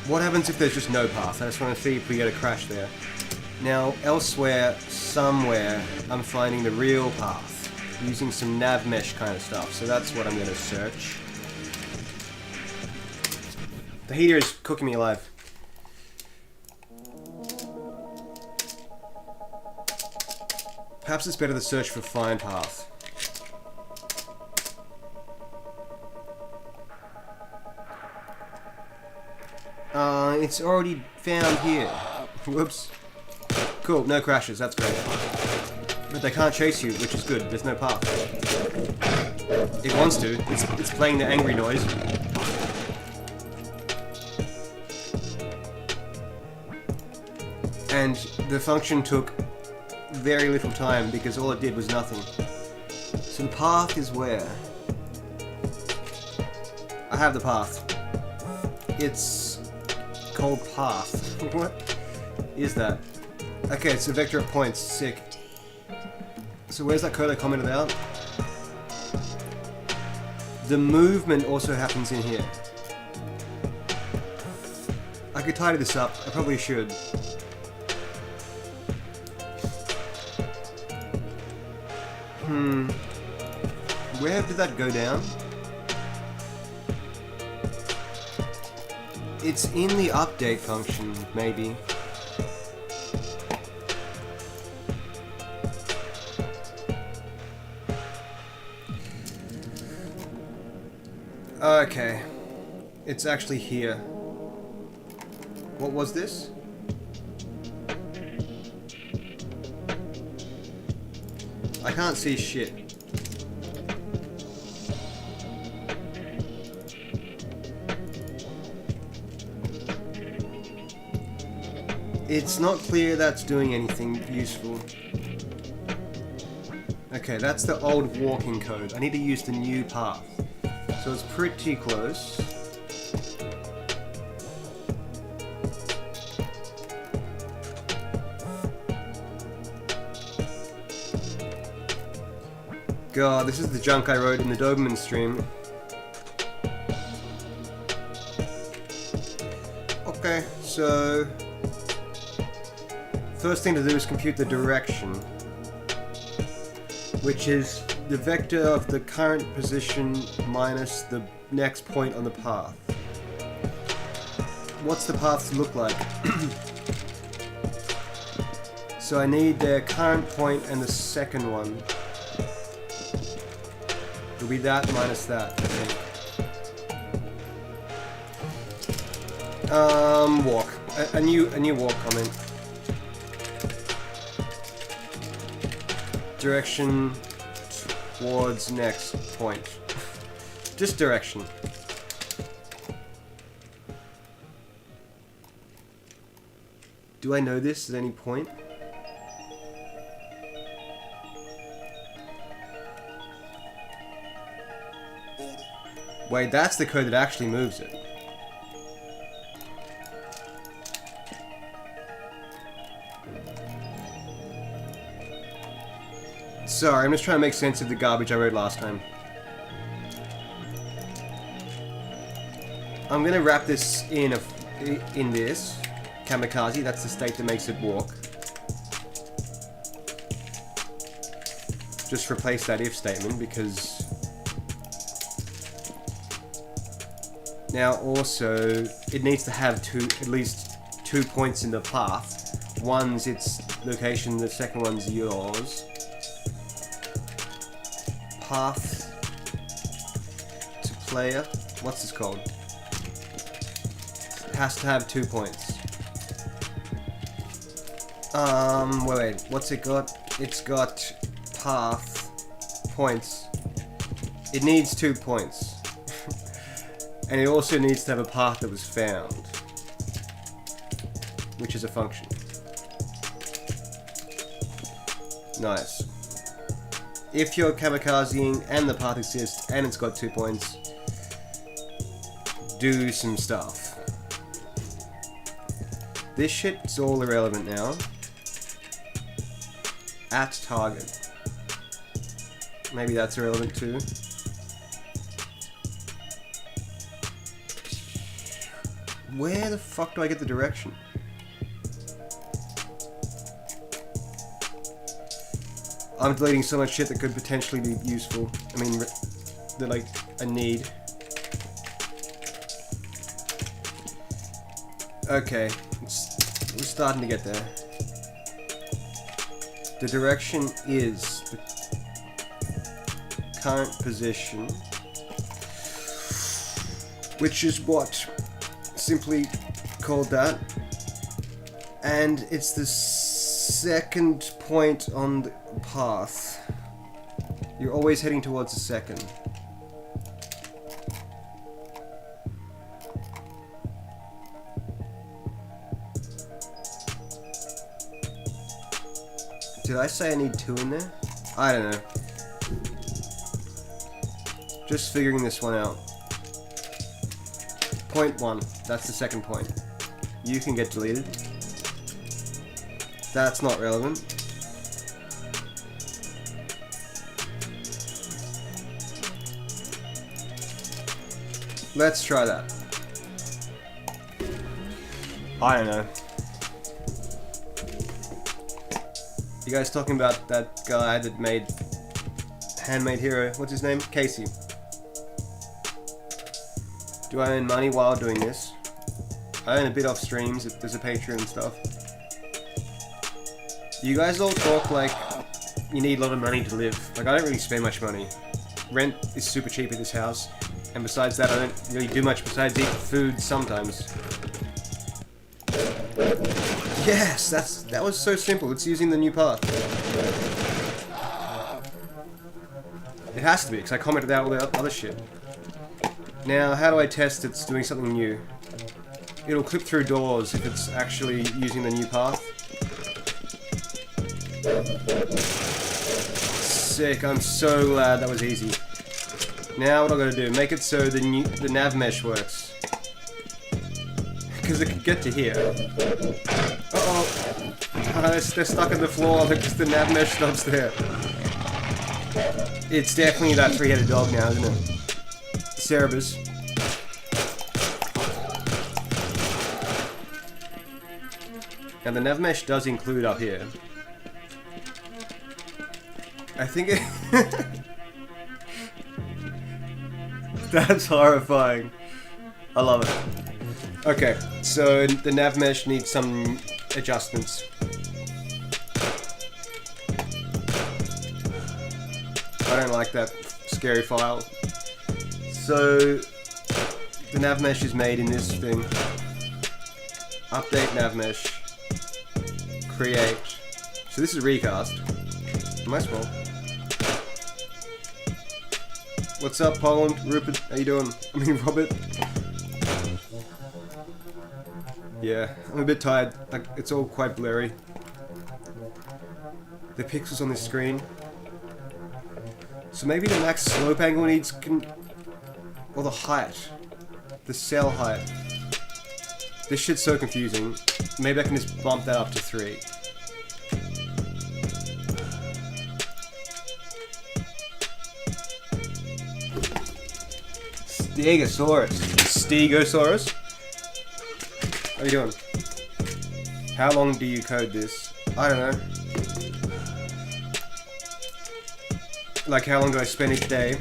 What happens if there's just no path? I just want to see if we get a crash there. Now, elsewhere, somewhere, I'm finding the real path. Using some nav mesh kind of stuff. So that's what I'm going to search. The heater is cooking me alive. Perhaps it's better to search for find path. It's already found here. Whoops. Cool, no crashes, that's great. But they can't chase you, which is good, there's no path. It wants to, it's playing the angry noise. And the function took very little time because all it did was nothing. So the path is where? I have the path. It's called path. What is that? Okay, it's a vector of points. Sick. So where's that code I commented out? The movement also happens in here. I could tidy this up. I probably should. Where did that go down? It's in the update function, maybe. Okay. It's actually here. What was this? I can't see shit. It's not clear that's doing anything useful. Okay, that's the old walking code. I need to use the new path. So it's pretty close. God, this is the junk I wrote in the Doberman stream. Okay, so first thing to do is compute the direction, which is the vector of the current position minus the next point on the path. What's the path look like? So I need their current point and the second one. It'll be that minus that, I think. Walk. A new walk comment. Direction towards next point. Just direction. Do I know this at any point? Wait, that's the code that actually moves it. Sorry, I'm just trying to make sense of the garbage I wrote last time. I'm gonna wrap this in this kamikaze. That's the state that makes it walk. Just replace that if statement because now also it needs to have at least two points in the path. One's its location, the second one's yours. Path to player. What's this called? It has to have 2 points. Wait, what's it got? It's got path points. It needs 2 points. And it also needs to have a path that was found, which is a function. Nice. If you're kamikazing and the path exists and it's got 2 points, do some stuff. This shit's all irrelevant now. At target. Maybe that's irrelevant too. Where the fuck do I get the direction? I'm deleting so much shit that could potentially be useful. I mean, that like a need. Okay, we're starting to get there. The direction is the current position, which is what? Simply called that. And it's the second point on the path. You're always heading towards the second. Did I say I need 2 in there? I don't know. Just figuring this one out. Point 1. That's the second point. You can get deleted. That's not relevant. Let's try that. I don't know. You guys talking about that guy that made handmade hero. What's his name? Casey. Do I earn money while doing this? I earn a bit off streams. There's a Patreon and stuff. You guys all talk like you need a lot of money to live. Like, I don't really spend much money. Rent is super cheap at this house. And besides that, I don't really do much besides eat food sometimes. Yes, that was so simple. It's using the new path. It has to be, because I commented out all the other shit. Now, how do I test it's doing something new? It'll clip through doors if it's actually using the new path. Sick, I'm so glad that was easy. Now what I gotta do, make it so the nav mesh works. Because it can get to here. Uh-oh! They're stuck in the floor because the nav mesh stops there. It's definitely that three-headed dog now, isn't it? Cerebus. And the nav mesh does include up here. I think it... That's horrifying. I love it. Okay, so the nav mesh needs some adjustments. I don't like that scary file. So the nav mesh is made in this thing. Update nav mesh. Create. So this is recast. Am I small? What's up, Poland? Rupert, how you doing? I mean, Robert. Yeah, I'm a bit tired. Like, it's all quite blurry. The pixels on this screen. So maybe the max slope angle needs or the height. The cell height. This shit's so confusing. Maybe I can just bump that up to 3. Stegosaurus? How you doing? How long do you code this? I don't know. Like, how long do I spend each day?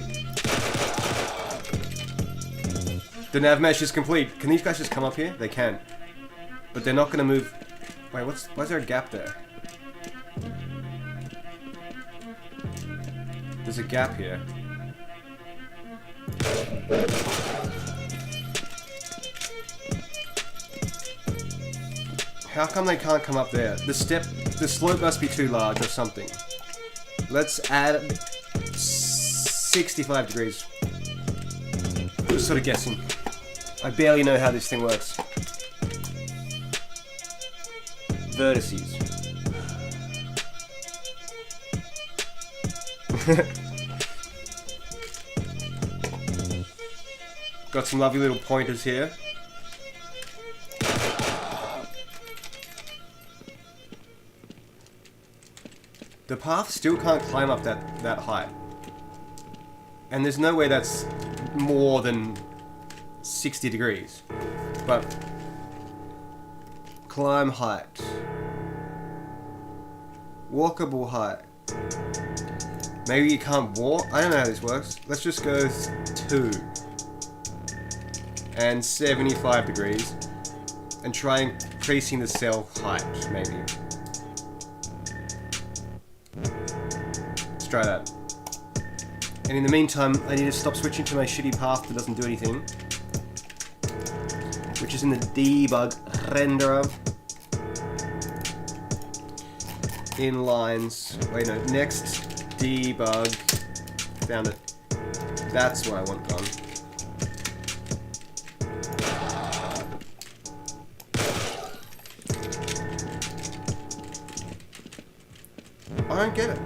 The nav mesh is complete. Can these guys just come up here? They can. But they're not gonna move... Wait, why is there a gap there? There's a gap here. How come they can't come up there? The slope must be too large or something. Let's add 65 degrees. Just sort of guessing. I barely know how this thing works. Vertices. Got some lovely little pointers here. The path still can't climb up that height. And there's no way that's more than 60 degrees. But climb height. Walkable height. Maybe you can't walk? I don't know how this works. Let's just go 2. And 75 degrees. And try increasing the cell height, maybe. Let's try that. And in the meantime, I need to stop switching to my shitty path that doesn't do anything. Which is in the debug renderer. In lines. Wait, no. Next debug. Found it. That's what I want gone. I don't get it.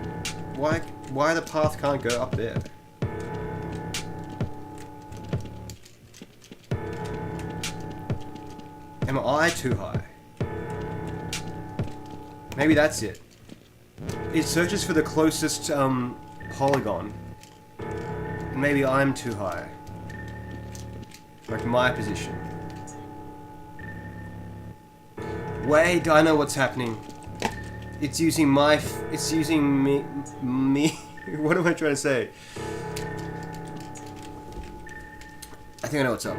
Why the path can't go up there? Am I too high? Maybe that's it. It searches for the closest polygon. Maybe I'm too high. Like my position. Wait, I know what's happening. It's using me. What am I trying to say? I think I know what's up.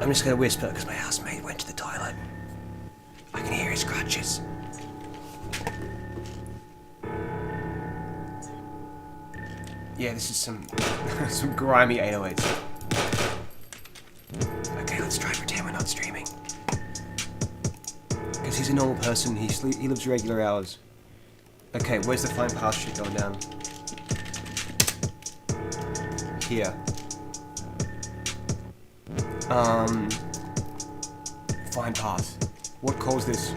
I'm just gonna whisper because my housemate went to the toilet. I can hear his crutches. Yeah, this is some some grimy 808s. Okay, let's try and pretend we're not streaming. Because he's a normal person, he lives regular hours. Okay, where's the fine path shit going down? Here. Fine path. What caused this?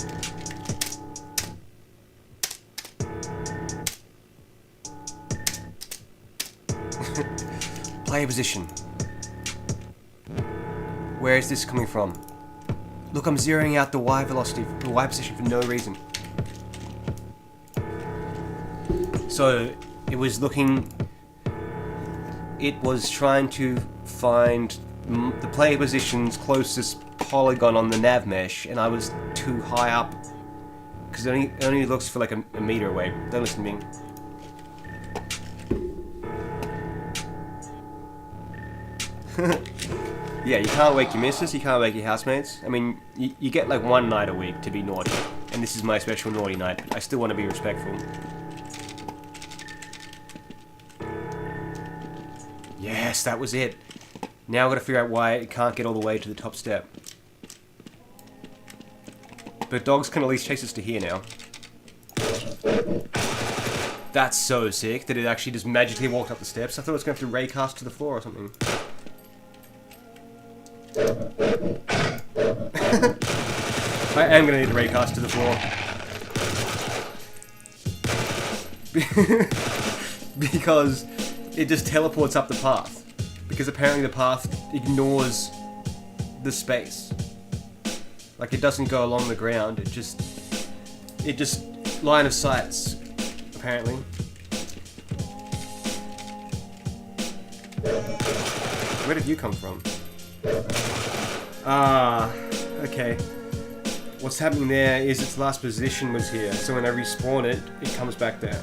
Player position. Where is this coming from? Look, I'm zeroing out the Y velocity, the Y position for no reason. So, it was looking... It was trying to find the player position's closest polygon on the nav mesh, and I was too high up. Because it only looks for like a meter away. Don't listen to me. Yeah, you can't wake your missus, you can't wake your housemates. I mean, you get like one night a week to be naughty. And this is my special naughty night, but I still want to be respectful. Yes, that was it. Now I've got to figure out why it can't get all the way to the top step. But dogs can at least chase us to here now. That's so sick that it actually just magically walked up the steps. I thought it was going to have to raycast to the floor or something. I am going to need to raycast to the floor. Because it just teleports up the path. Because apparently the path ignores the space. Like it doesn't go along the ground, it just line of sights, apparently. Where did you come from? Ah, okay. What's happening there is its last position was here, so when I respawn it, it comes back there.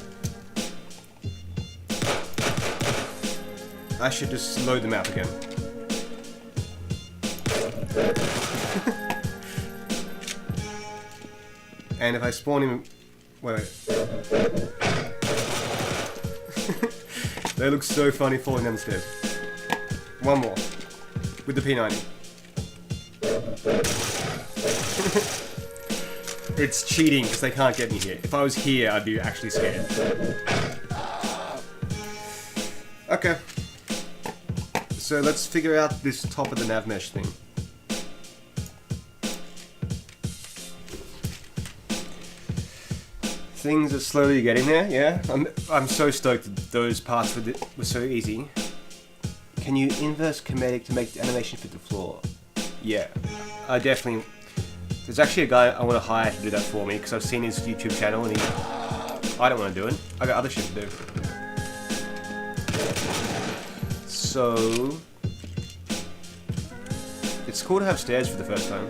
I should just load the map again. And if I spawn him... Wait. They look so funny falling down the stairs. One more. With the P90. It's cheating because they can't get me here. If I was here, I'd be actually scared. Okay. So let's figure out this top of the nav mesh thing. Things are slowly getting there, yeah? I'm so stoked that those parts were so easy. Can you inverse kinetic to make the animation fit the floor? Yeah, I definitely... There's actually a guy I want to hire to do that for me because I've seen his YouTube channel and I don't want to do it. I got other shit to do. So... It's cool to have stairs for the first time.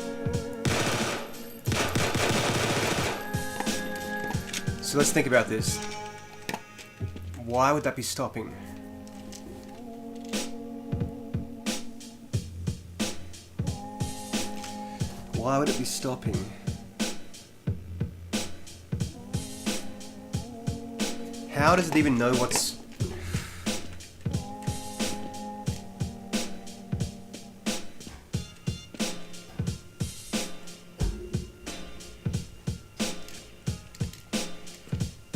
So let's think about this. Why would that be stopping? Why would it be stopping? How does it even know what's...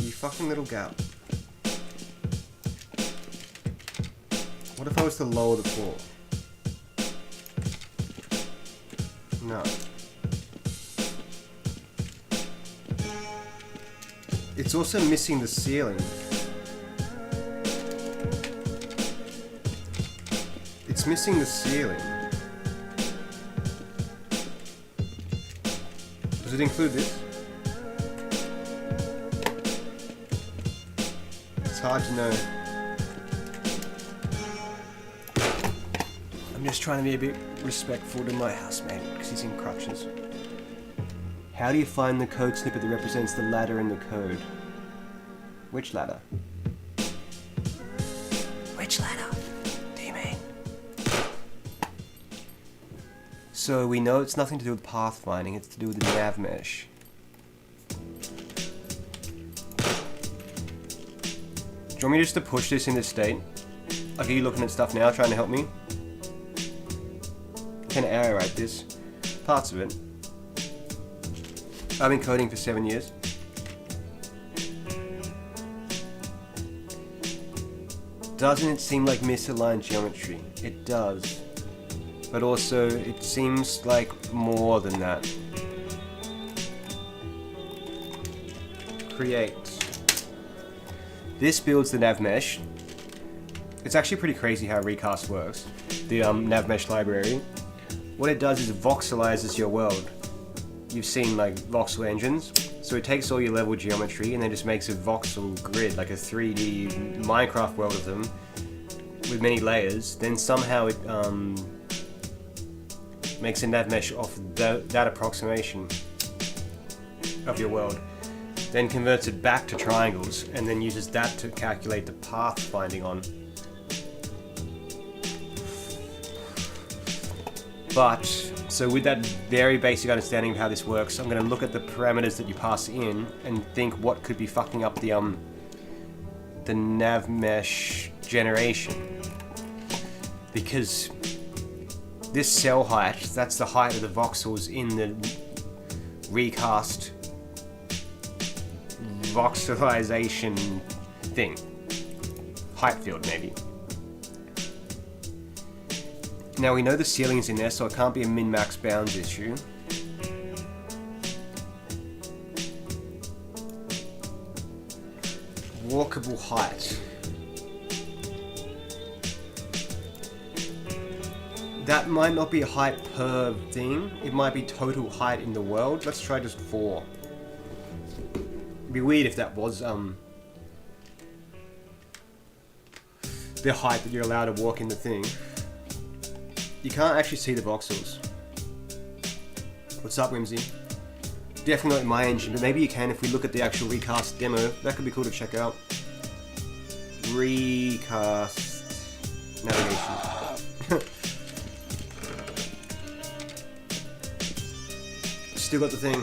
You fucking little gap. What if I was to lower the floor? No. It's also missing the ceiling. It's missing the ceiling. Does it include this? It's hard to know. I'm just trying to be a bit respectful to my housemate because he's in crutches. How do you find the code snippet that represents the ladder in the code? Which ladder? Which ladder do you mean? So we know it's nothing to do with pathfinding, it's to do with the nav mesh. Do you want me just to push this into state? Like, are you looking at stuff now, trying to help me? I can error write this. Parts of it. I've been coding for 7 years. Doesn't it seem like misaligned geometry? It does. But also, it seems like more than that. Create. This builds the nav mesh. It's actually pretty crazy how Recast works. The nav mesh library. What it does is it voxelizes your world. You've seen like voxel engines. So it takes all your level geometry and then just makes a voxel grid, like a 3D Minecraft world of them, with many layers. Then somehow it makes a nav mesh off that approximation of your world. Then converts it back to triangles and then uses that to calculate the path finding on. But, so with that very basic understanding of how this works, I'm going to look at the parameters that you pass in and think what could be fucking up the nav mesh generation. Because this cell height, that's the height of the voxels in the Recast voxelization thing. Height field, maybe. Now we know the ceiling's in there, so it can't be a min-max bounds issue. Walkable height. That might not be height per thing, it might be total height in the world. Let's try just 4. It'd be weird if that was the height that you're allowed to walk in the thing. You can't actually see the voxels. What's up, Whimsy? Definitely not in my engine, but maybe you can if we look at the actual Recast demo. That could be cool to check out. Recast navigation. Still got the thing.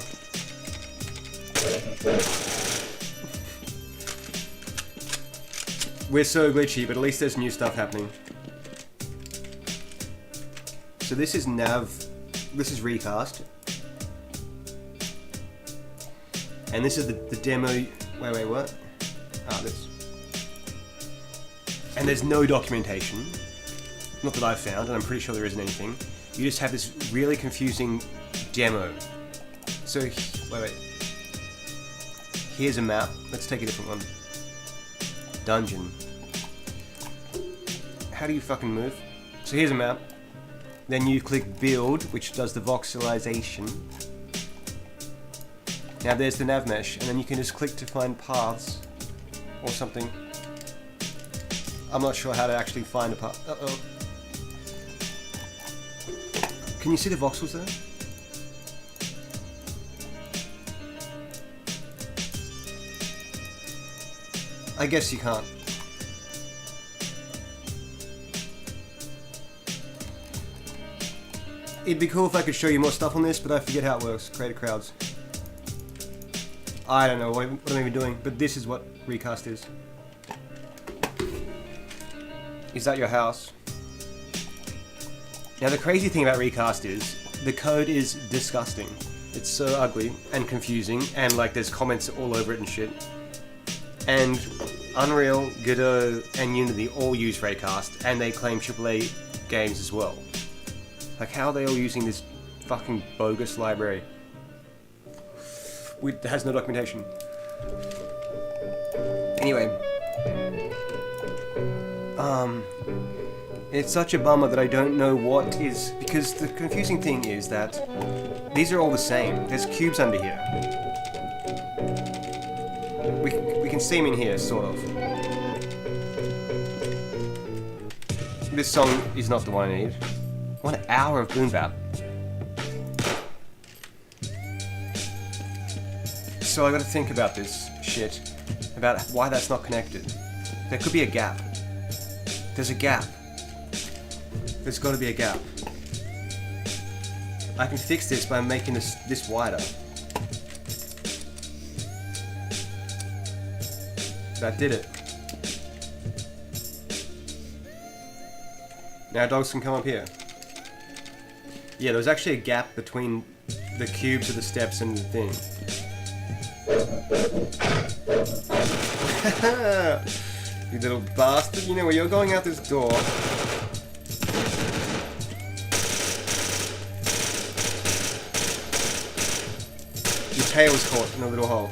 We're so glitchy, but at least there's new stuff happening. So this is this is Recast. And this is the demo, wait, what? Ah, this. And there's no documentation. Not that I've found, and I'm pretty sure there isn't anything. You just have this really confusing demo. So, wait. Here's a map. Let's take a different one. Dungeon. How do you fucking move? So here's a map. Then you click build, which does the voxelization. Now there's the nav mesh, and then you can just click to find paths or something. I'm not sure how to actually find a path. Uh-oh. Can you see the voxels there? I guess you can't. It'd be cool if I could show you more stuff on this, but I forget how it works. Creative crowds. I don't know what I'm even doing, but this is what Recast is. Is that your house? Now the crazy thing about Recast is, the code is disgusting. It's so ugly and confusing, and like there's comments all over it and shit. And Unreal, Godot, and Unity all use Recast, and they claim AAA games as well. Like, how are they all using this fucking bogus library? That has no documentation. Anyway. It's such a bummer that I don't know what is... Because the confusing thing is that these are all the same. There's cubes under here. We can see them in here, sort of. This song is not the one I need. 1 hour of boom bap. so I gotta think about this shit. About why that's not connected. There could be a gap. There's a gap. There's gotta be a gap. I can fix this by making this wider. That did it. Now dogs can come up here. Yeah, there was actually a gap between the cubes of the steps and the thing. You little bastard, you know where you're going out this door. Your tail's caught in a little hole.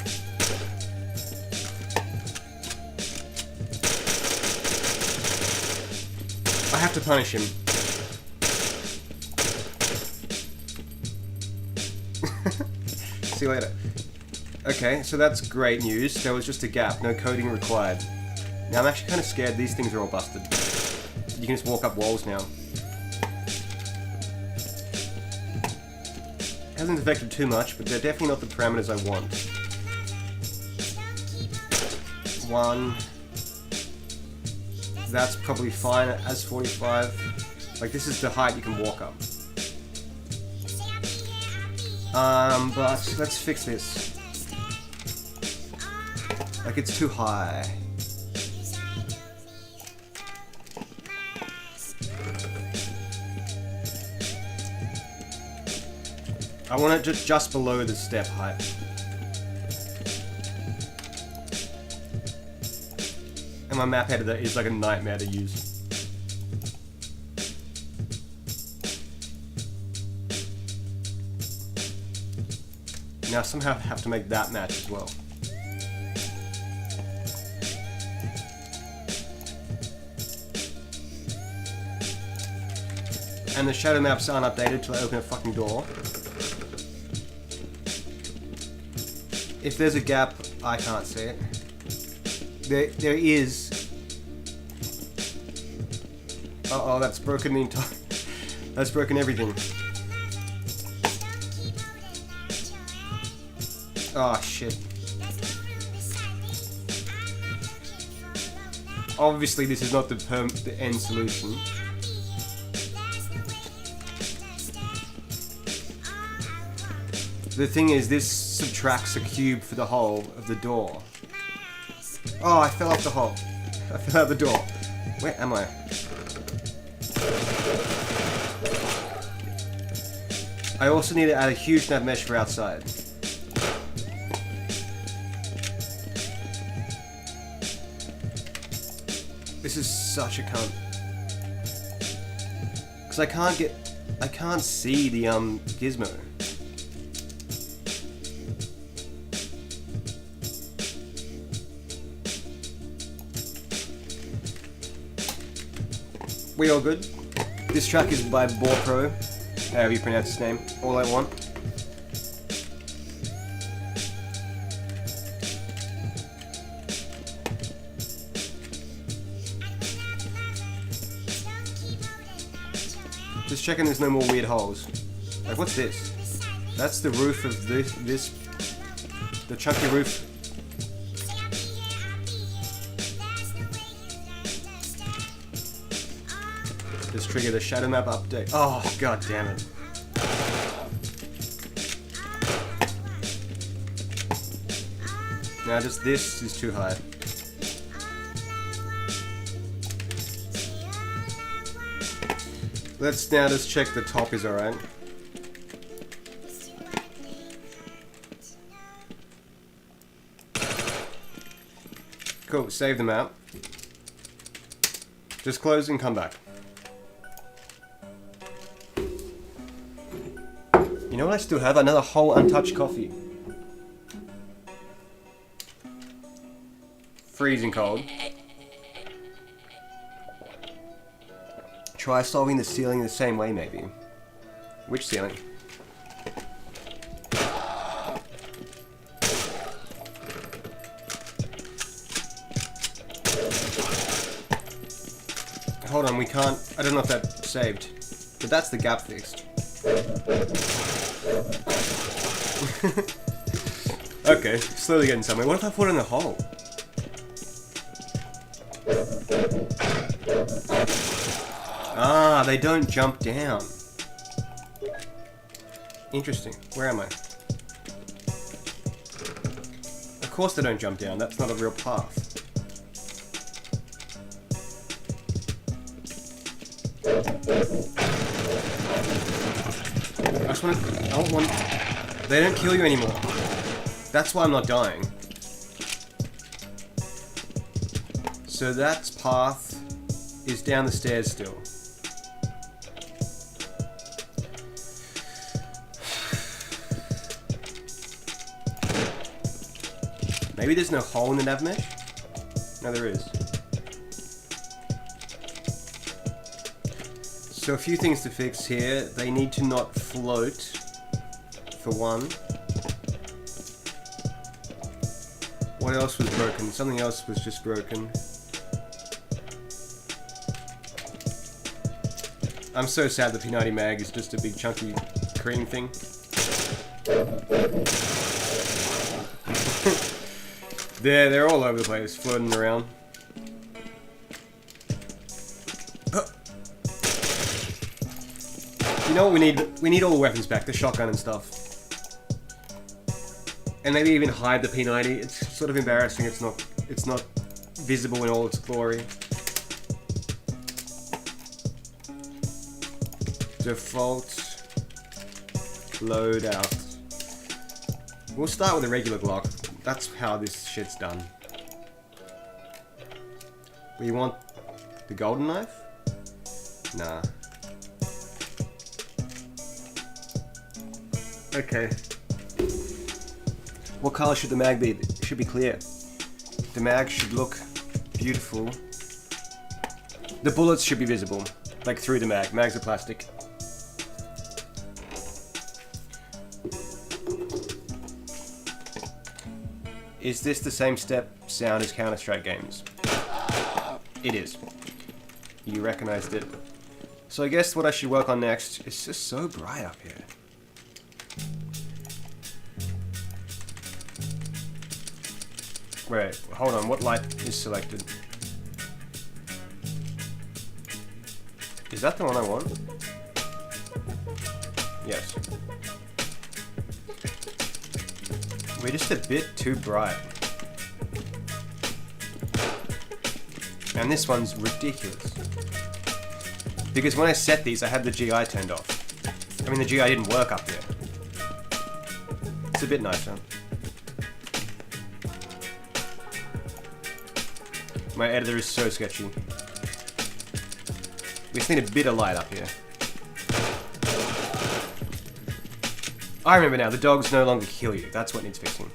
I have to punish him. See you later. Okay, so that's great news. There was just a gap, no coding required. Now I'm actually kind of scared these things are all busted. You can just walk up walls now. Hasn't affected too much, but they're definitely not the parameters I want. 1. That's probably fine as 45. Like, this is the height you can walk up. But let's fix this. Like, it's too high. I want it just below the step height. And my map editor is like a nightmare to use. Now somehow I have to make that match as well. And the shadow maps aren't updated till I open a fucking door. If there's a gap, I can't see it. There is. Uh-oh, that's broken the entire... That's broken everything. Oh, shit. Obviously, this is not the end solution. The thing is, this subtracts a cube for the hole of the door. Oh, I fell off the hole. I fell out the door. Where am I? I also need to add a huge nav mesh for outside. This is such a cunt. Because I can't see the gizmo. We all good? This track is by BREAKTRHOUGH, however you pronounce his name. All I want. Just checking there's no more weird holes. Like, what's this? That's the roof of this the chunky roof. Just trigger the shadow map update. Oh, god damn it. Now just this is too high. Let's now just check the top is alright. Cool, save the map. Just close and come back. You know what I still have? Another whole untouched coffee. Freezing cold. Try solving the ceiling the same way, maybe. Which ceiling? Hold on, we can't... I don't know if that saved. But that's the gap fixed. Okay, slowly getting somewhere. What if I fall in a hole? Ah, they don't jump down. Interesting. Where am I? Of course they don't jump down. That's not a real path. I don't want... They don't kill you anymore. That's why I'm not dying. So that path is down the stairs still. Maybe there's no hole in the nav mesh? No, there is. So a few things to fix here. They need to not float, for one. What else was broken? Something else was just broken. I'm so sad the P90 mag is just a big chunky cream thing. They're all over the place, floating around. You know what we need? We need all the weapons back, the shotgun and stuff. And maybe even hide the P90. It's sort of embarrassing. It's not visible in all its glory. Default loadout. We'll start with a regular Glock. That's how this shit's done. But you want the golden knife? Nah. Okay. What color should the mag be? It should be clear. The mag should look beautiful. The bullets should be visible, like through the mag. Mags are plastic. Is this the same step sound as Counter-Strike games? It is. You recognized it. So I guess what I should work on next is just so bright up here. Wait, hold on, what light is selected? Is that the one I want? Yes. We're just a bit too bright. And this one's ridiculous. Because when I set these, I had the GI turned off. I mean, the GI didn't work up here. It's a bit nicer. My editor is so sketchy. We just need a bit of light up here. I remember now, the dogs no longer kill you. That's what needs fixing.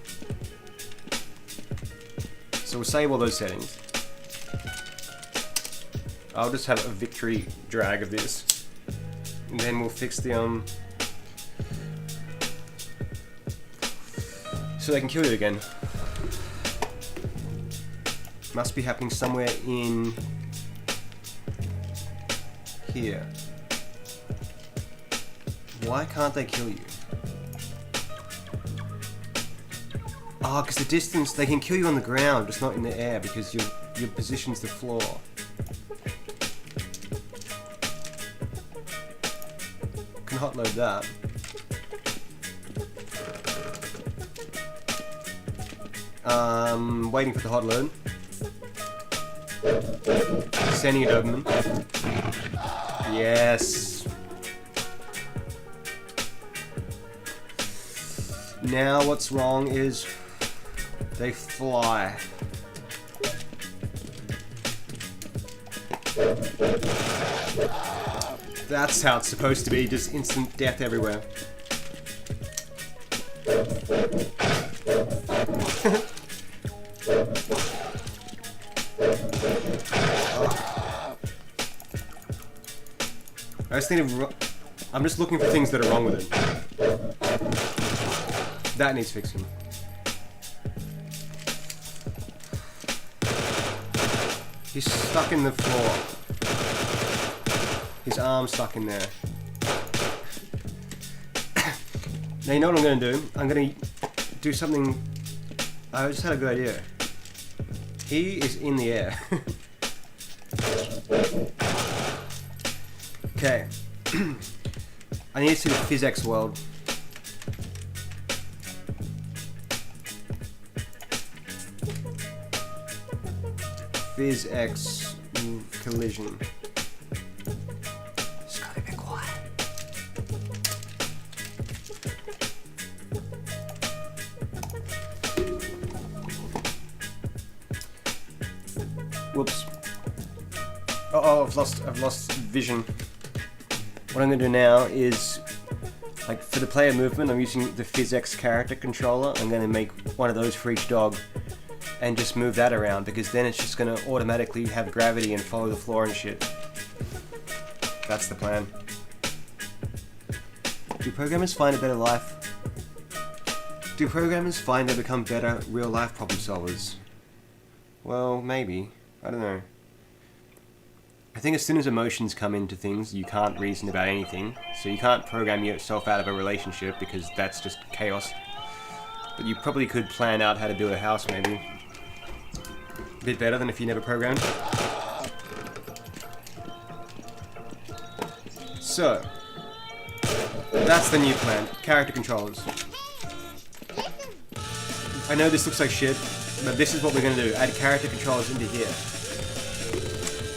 So we'll save all those settings. I'll just have a victory drag of this. And then we'll fix the, so they can kill you again. Must be happening somewhere in here. Why can't they kill you? Ah, because the distance, they can kill you on the ground, just not in the air, because your position's the floor. Can hot load that. Waiting for the hot load. Sending it over. Yes. Now what's wrong is they fly. That's how it's supposed to be, just instant death everywhere. I just need to... I'm just looking for things that are wrong with it. That needs fixing. He's stuck in the floor. His arm's stuck in there. Now you know what I'm going to do? I'm going to do something I just had a good idea. He is in the air. Okay. I need to see the physics world. PhysX collision. Just gotta be quiet. Whoops. Oh, I've lost vision. What I'm gonna do now is, like, for the player movement, I'm using the PhysX character controller. I'm gonna make one of those for each dog and just move that around, because then it's just gonna automatically have gravity and follow the floor and shit. That's the plan. Do programmers find a better life? Do programmers find they become better real-life problem solvers? Well, maybe. I don't know. I think as soon as emotions come into things, you can't reason about anything. So you can't program yourself out of a relationship, because that's just chaos. But you probably could plan out how to build a house, maybe. A bit better than if you never programmed. So, that's the new plan. Character controllers. I know this looks like shit, but this is what we're going to do. Add character controllers into here.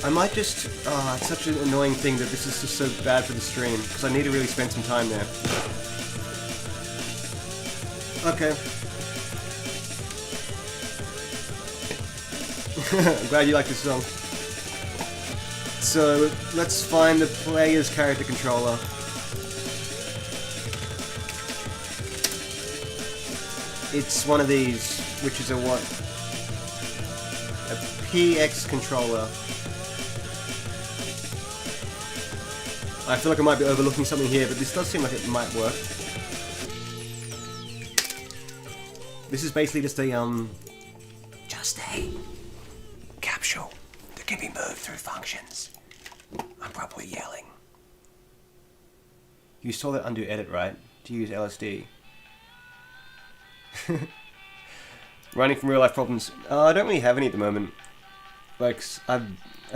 I might just... it's such an annoying thing that this is just so bad for the stream, because I need to really spend some time there. Okay. I'm glad you like this song. So, let's find the player's character controller. It's one of these, which is a what? A PX controller. I feel like I might be overlooking something here, but this does seem like it might work. This is basically just a capsule that can be moved through functions. I'm probably yelling. You saw that undo edit, right? To use LSD. Running from real life problems. I don't really have any at the moment. Like, I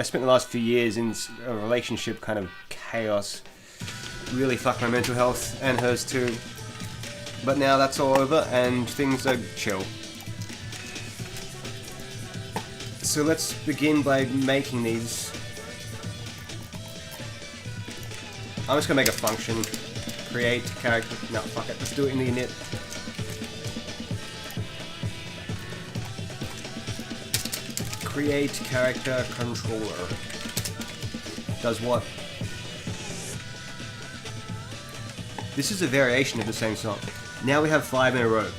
spent the last few years in a relationship kind of chaos. Really fucked my mental health, and hers too. But now that's all over and things are chill. So let's begin by making these. I'm just gonna make a function. Create character. No, fuck it. Let's do it in the init. Create character controller. Does what? This is a variation of the same song. Now we have 5 in a row.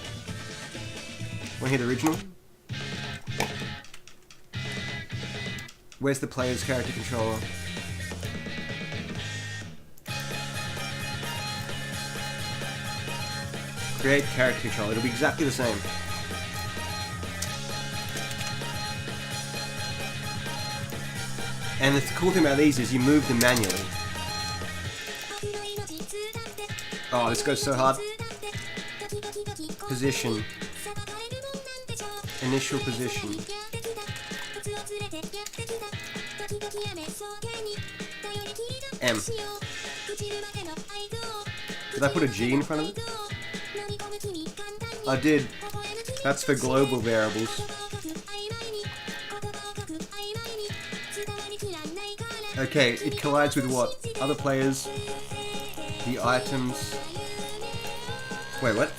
Wanna hear the original? Where's the player's character controller? Create character controller. It'll be exactly the same. And the cool thing about these is you move them manually. Oh, this goes so hard. Position. Initial position. M. Did I put a G in front of it? I did. That's for global variables. Okay, it collides with what? Other players. The items. Wait, what?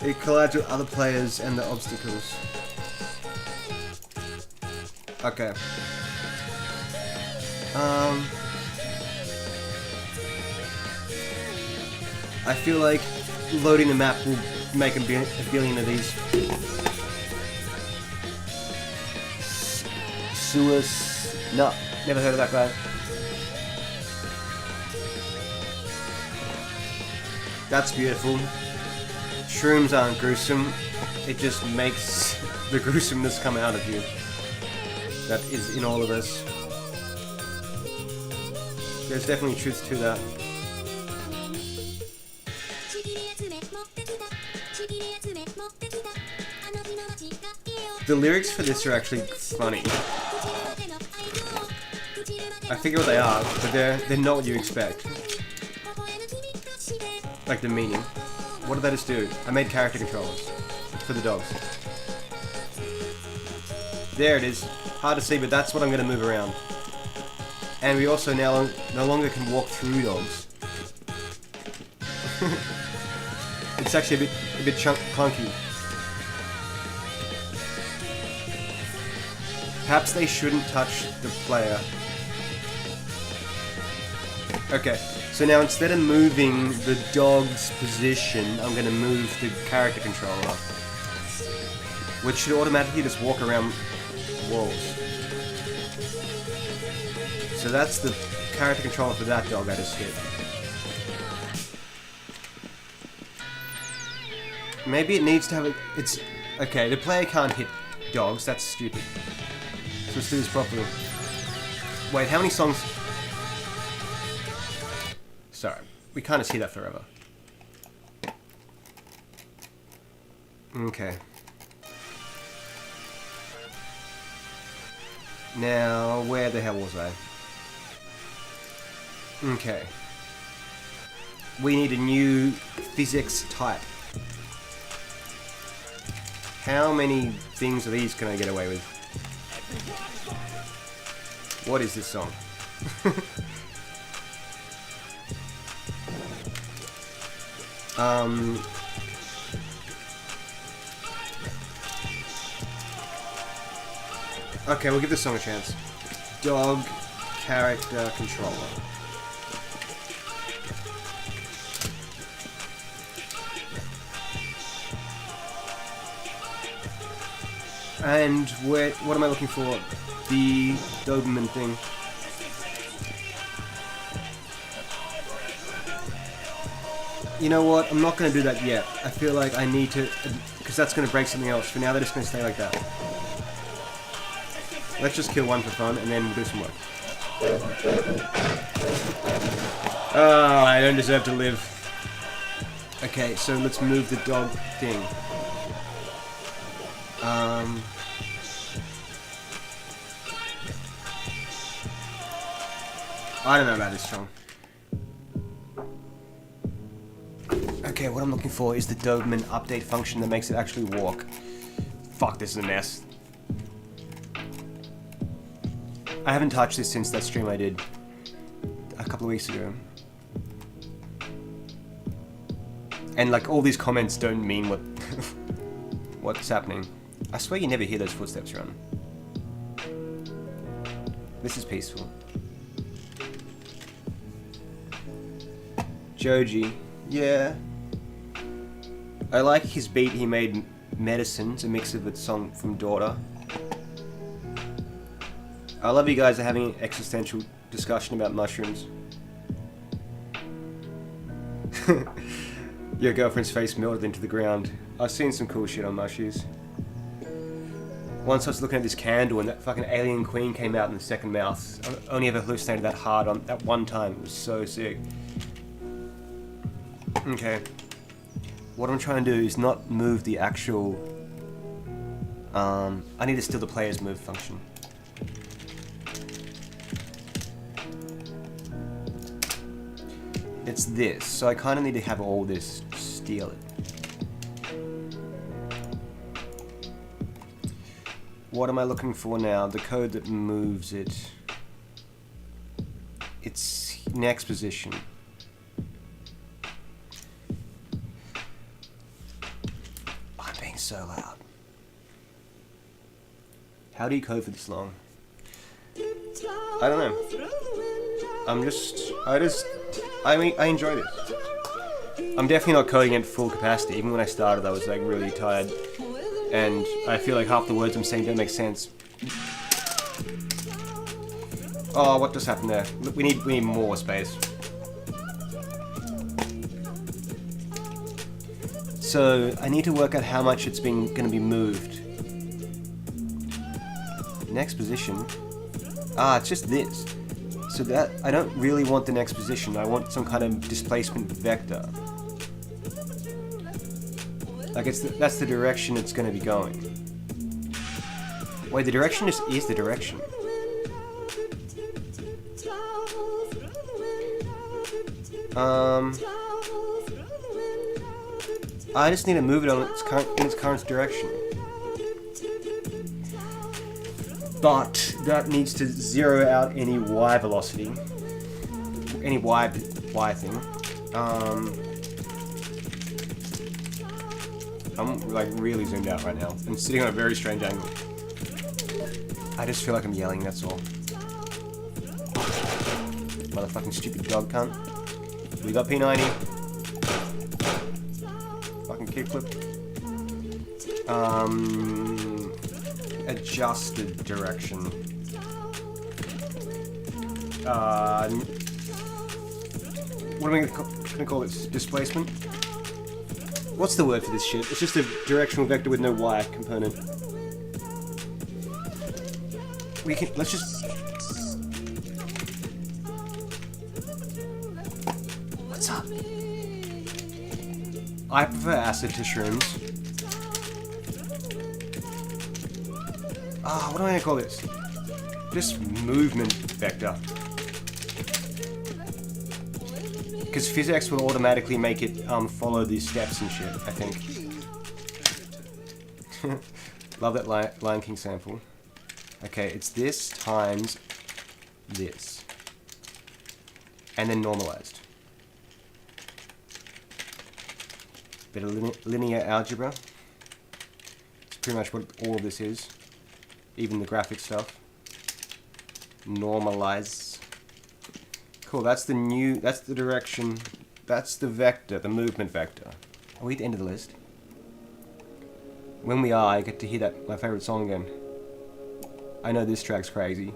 It collides with other players and the obstacles. Okay. I feel like loading the map will make a billion of these. No, never heard of that guy. That's beautiful. Shrooms aren't gruesome. It just makes the gruesomeness come out of you. That is in all of us. There's definitely truth to that. The lyrics for this are actually funny. I figure what they are, but they're not what you expect. Like the meaning. What did they just do? I made character controllers for the dogs. There it is. Hard to see, but that's what I'm going to move around. And we also now no longer can walk through dogs. It's actually a bit clunky. Perhaps they shouldn't touch the player. Okay, so now instead of moving the dog's position, I'm going to move the character controller, which should automatically just walk around walls. So that's the character controller for that dog I just hit. Maybe it needs to have it's okay, the player can't hit dogs, that's stupid. So let's do this properly. Wait, how many songs? Sorry, we can't just hear that forever. Okay. Now, where the hell was I? Okay. We need a new physics type. How many things of these can I get away with? What is this song? Okay, we'll give this song a chance. Dog character controller. And what am I looking for? The Doberman thing. You know what? I'm not going to do that yet. I feel like I need to, because that's going to break something else. For now, they're just going to stay like that. Let's just kill one for fun, and then we'll do some work. Oh, I don't deserve to live. Okay, so let's move the dog thing. I don't know about this song. Okay, what I'm looking for is the Doberman update function that makes it actually walk. Fuck, this is a mess. I haven't touched this since that stream I did a couple of weeks ago. And like all these comments don't mean what's happening. I swear you never hear those footsteps run. This is peaceful. Joji, yeah. I like his beat he made Medicines, a mix of a song from Daughter. I love you guys are having an existential discussion about mushrooms. Your girlfriend's face melted into the ground. I've seen some cool shit on mushies. Once I was looking at this candle and that fucking alien queen came out in the second mouth. I only ever hallucinated that hard on that one time. It was so sick. Okay. What I'm trying to do is not move the actual... I need to steal the player's move function. It's this, so I kind of need to have all this, steal it. What am I looking for now? The code that moves it. It's next position. I'm being so loud. How do you code for this long? I don't know. I enjoy this. I'm definitely not coding at full capacity. Even when I started, I was like really tired. And I feel like half the words I'm saying don't make sense. Oh, what just happened there? We need more space. So I need to work out how much it's going to be moved. Next position. Ah, it's just this. So that I don't really want the next position. I want some kind of displacement vector. Like that's the direction it's going to be going. Wait, the direction is the direction. I just need to move it on in its current direction. But that needs to zero out any y velocity, any y thing. I'm like really zoomed out right now. I'm sitting on a very strange angle. I just feel like I'm yelling, that's all. Motherfucking stupid dog cunt. We got P90. Fucking kickflip. Adjusted direction. What am I gonna call this? Displacement? What's the word for this shit? It's just a directional vector with no y component. Let's just... What's up? I prefer acid to shrooms. What am I gonna call this? Just movement vector. Because physics will automatically make it follow these steps and shit, I think. Love that Lion King sample. Okay, it's this times this. And then normalized. Bit of linear algebra. It's pretty much what all of this is. Even the graphic stuff. Normalize. Cool, that's the direction, that's the vector, the movement vector. Are we at the end of the list? When we are, I get to hear my favorite song again. I know this track's crazy.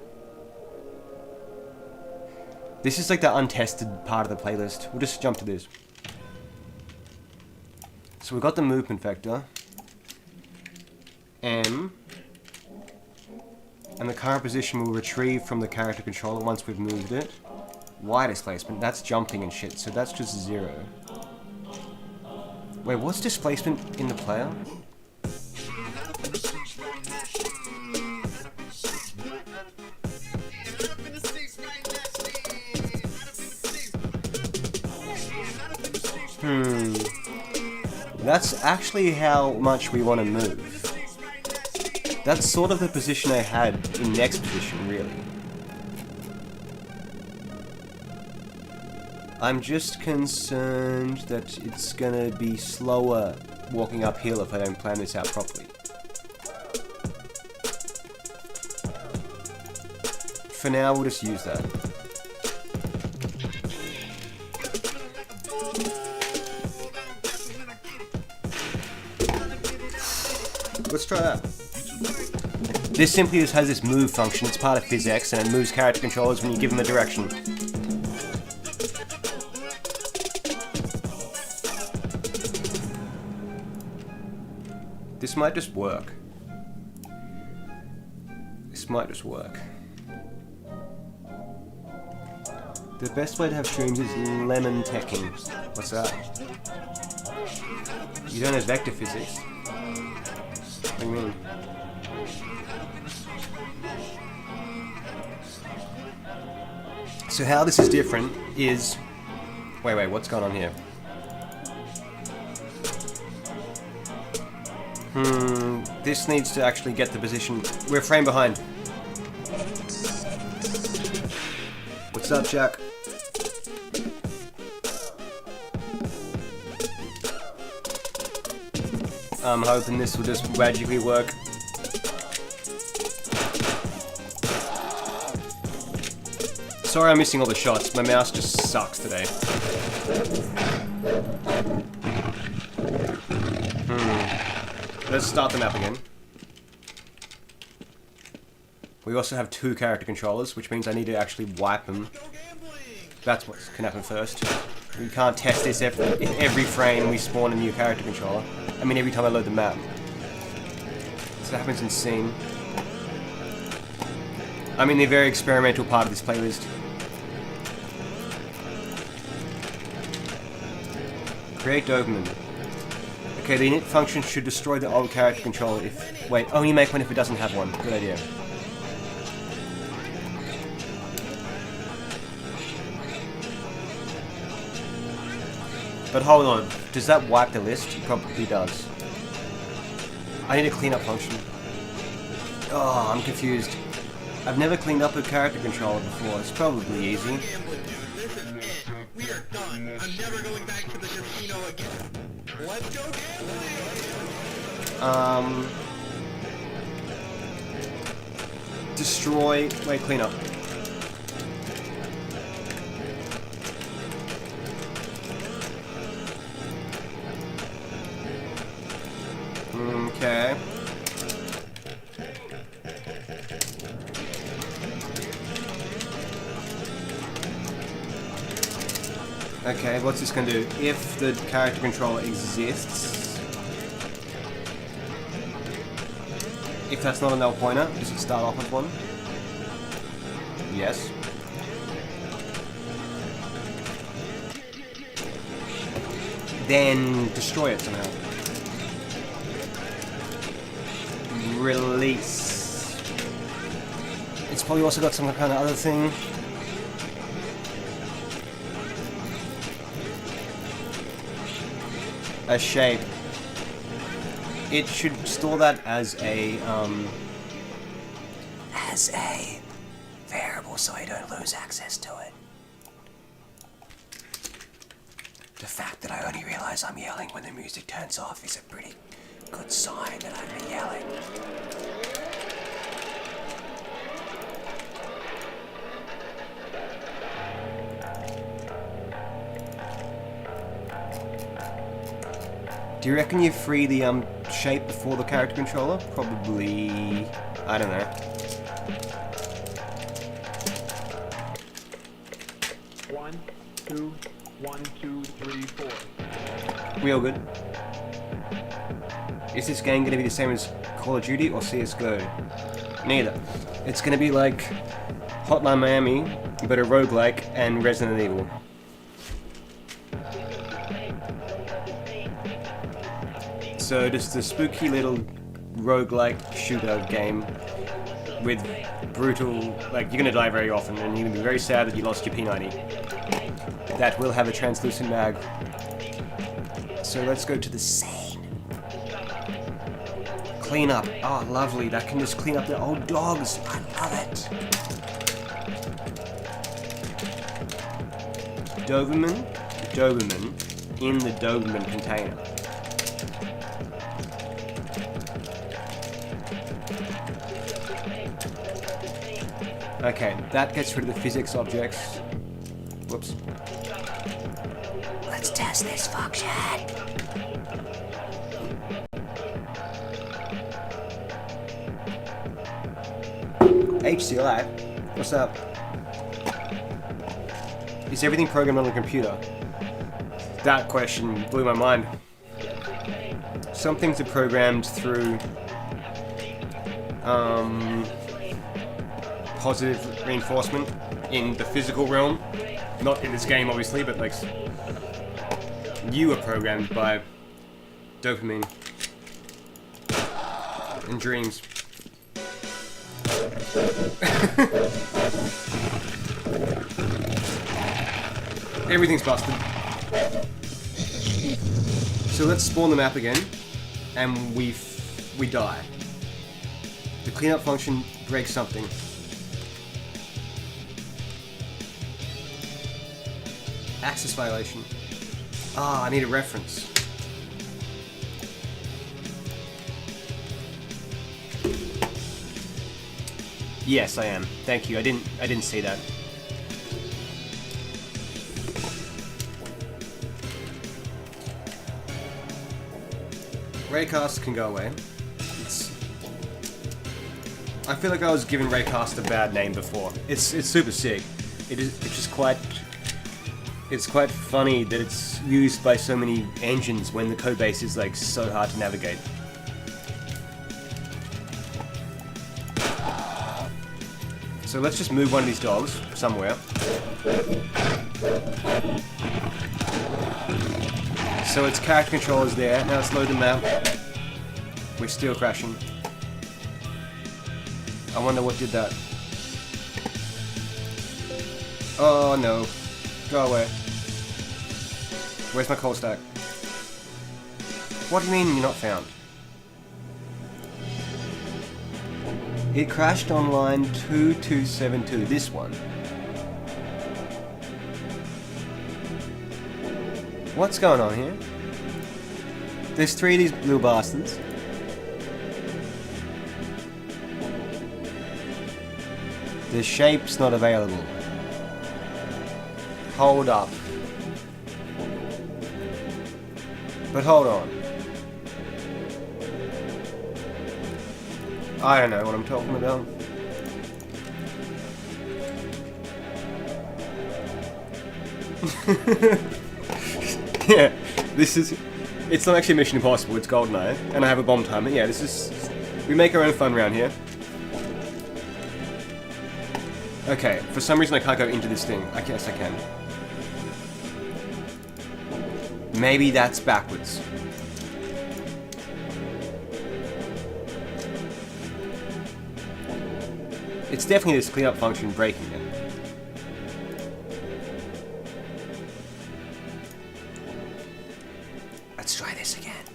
This is like the untested part of the playlist. We'll just jump to this. So we've got the movement vector. M. And the current position will retrieve from the character controller once we've moved it. Y displacement, that's jumping and shit, so that's just 0. Wait, what's displacement in the player? That's actually how much we want to move. That's sort of the position I had in next position, really. I'm just concerned that it's gonna be slower walking uphill if I don't plan this out properly. For now, we'll just use that. Let's try that. This simply just has this move function. It's part of physics, and it moves character controllers when you give them a direction. This might just work. This might just work. The best way to have streams is lemon teching. What's that? You don't have vector physics. What do you mean? So how this is different is... Wait, what's going on here? This needs to actually get the position. We're a frame behind. What's up, Jack? I'm hoping this will just magically work. Sorry I'm missing all the shots. My mouse just sucks today. Let's start the map again. We also have 2 character controllers, which means I need to actually wipe them. That's what can happen first. We can't test this if every frame we spawn a new character controller. I mean every time I load the map. So that happens in scene. I'm in the very experimental part of this playlist. Create dopamine. Okay, the init function should destroy the old character controller if... Wait, only make one if it doesn't have one. Good idea. But hold on, does that wipe the list? It probably does. I need a cleanup function. Oh, I'm confused. I've never cleaned up a character controller before. It's probably easy. We are done. I'm never going back to the casino again. Let's go gambling! Destroy... Wait, clean up. Okay. Okay, what's this gonna do? If the character controller exists... If that's not a null pointer, does it start off with one? Yes. Then destroy it somehow. Release. It's probably also got some kind of other thing. A shape. It should store that as a variable so I don't lose access to it. The fact that I only realize I'm yelling when the music turns off is a pretty good sign that I've been yelling. Do you reckon you free the shape before the character controller? Probably... I don't know. 1, 2, 1, 2, 3, 4. We all good? Is this game going to be the same as Call of Duty or CSGO? Neither. It's going to be like Hotline Miami, but a roguelike and Resident Evil. So just a spooky little roguelike shooter game with brutal, like you're gonna die very often and you're gonna be very sad that you lost your P90. That will have a translucent mag. So let's go to the scene. Clean up. Oh, lovely. That can just clean up the old dogs. I love it. Doberman in the Doberman container. Okay, that gets rid of the physics objects. Whoops. Let's test this function. HCI, what's up? Is everything programmed on the computer? That question blew my mind. Some things are programmed through positive reinforcement in the physical realm. Not in this game, obviously, but like you are programmed by dopamine and dreams. Everything's busted. So let's spawn the map again, and we die. The cleanup function breaks something. Access violation. Ah, I need a reference. Yes, I am. Thank you. I didn't see that. Raycast can go away. I feel like I was giving Raycast a bad name before. It's super sick. It's just quite. It's quite funny that it's used by so many engines when the codebase is like so hard to navigate. So let's just move one of these dogs somewhere. So its character controllers there. Now let's load the map. We're still crashing. I wonder what did that. Oh no. Go away. Where's my coal stack? What do you mean you're not found? It crashed on line 2272, this one. What's going on here? There's 3 of these blue bastards. The shape's not available. Hold up. But hold on. I don't know what I'm talking about. Yeah, this is... It's not actually Mission Impossible, it's GoldenEye, and I have a bomb timer. Yeah, this is... We make our own fun around here. Okay, for some reason I can't go into this thing. I guess I can. Maybe that's backwards. It's definitely this cleanup function breaking it. Let's try this again.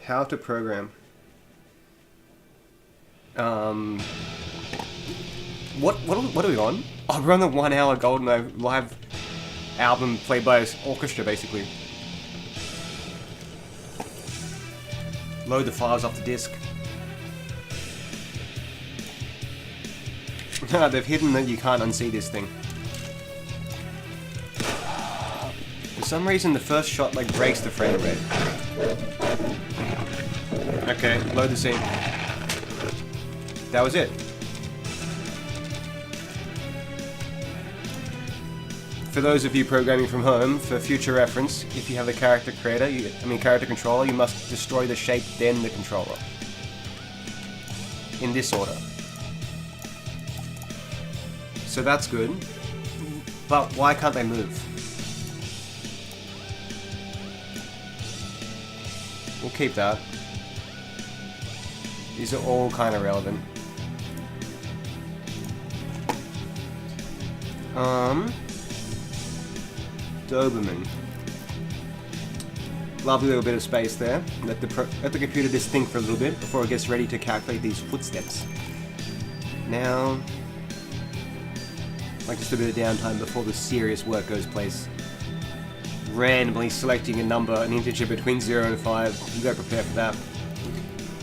How to program. What are we on? Oh, we're on the 1 hour GoldenEye live album played by an orchestra, basically. Load the files off the disc. They've hidden that you can't unsee this thing. For some reason, the first shot like breaks the frame rate. Okay, load the scene. That was it. For those of you programming from home, for future reference, if you have a character creator, character controller, you must destroy the shape, then the controller. In this order. So that's good. But why can't they move? We'll keep that. These are all kind of relevant. Doberman. Lovely little bit of space there. Let the computer just think for a little bit before it gets ready to calculate these footsteps. Now, like just a bit of downtime before the serious work goes place. Randomly selecting a number, an integer between 0 and 5. You gotta prepare for that.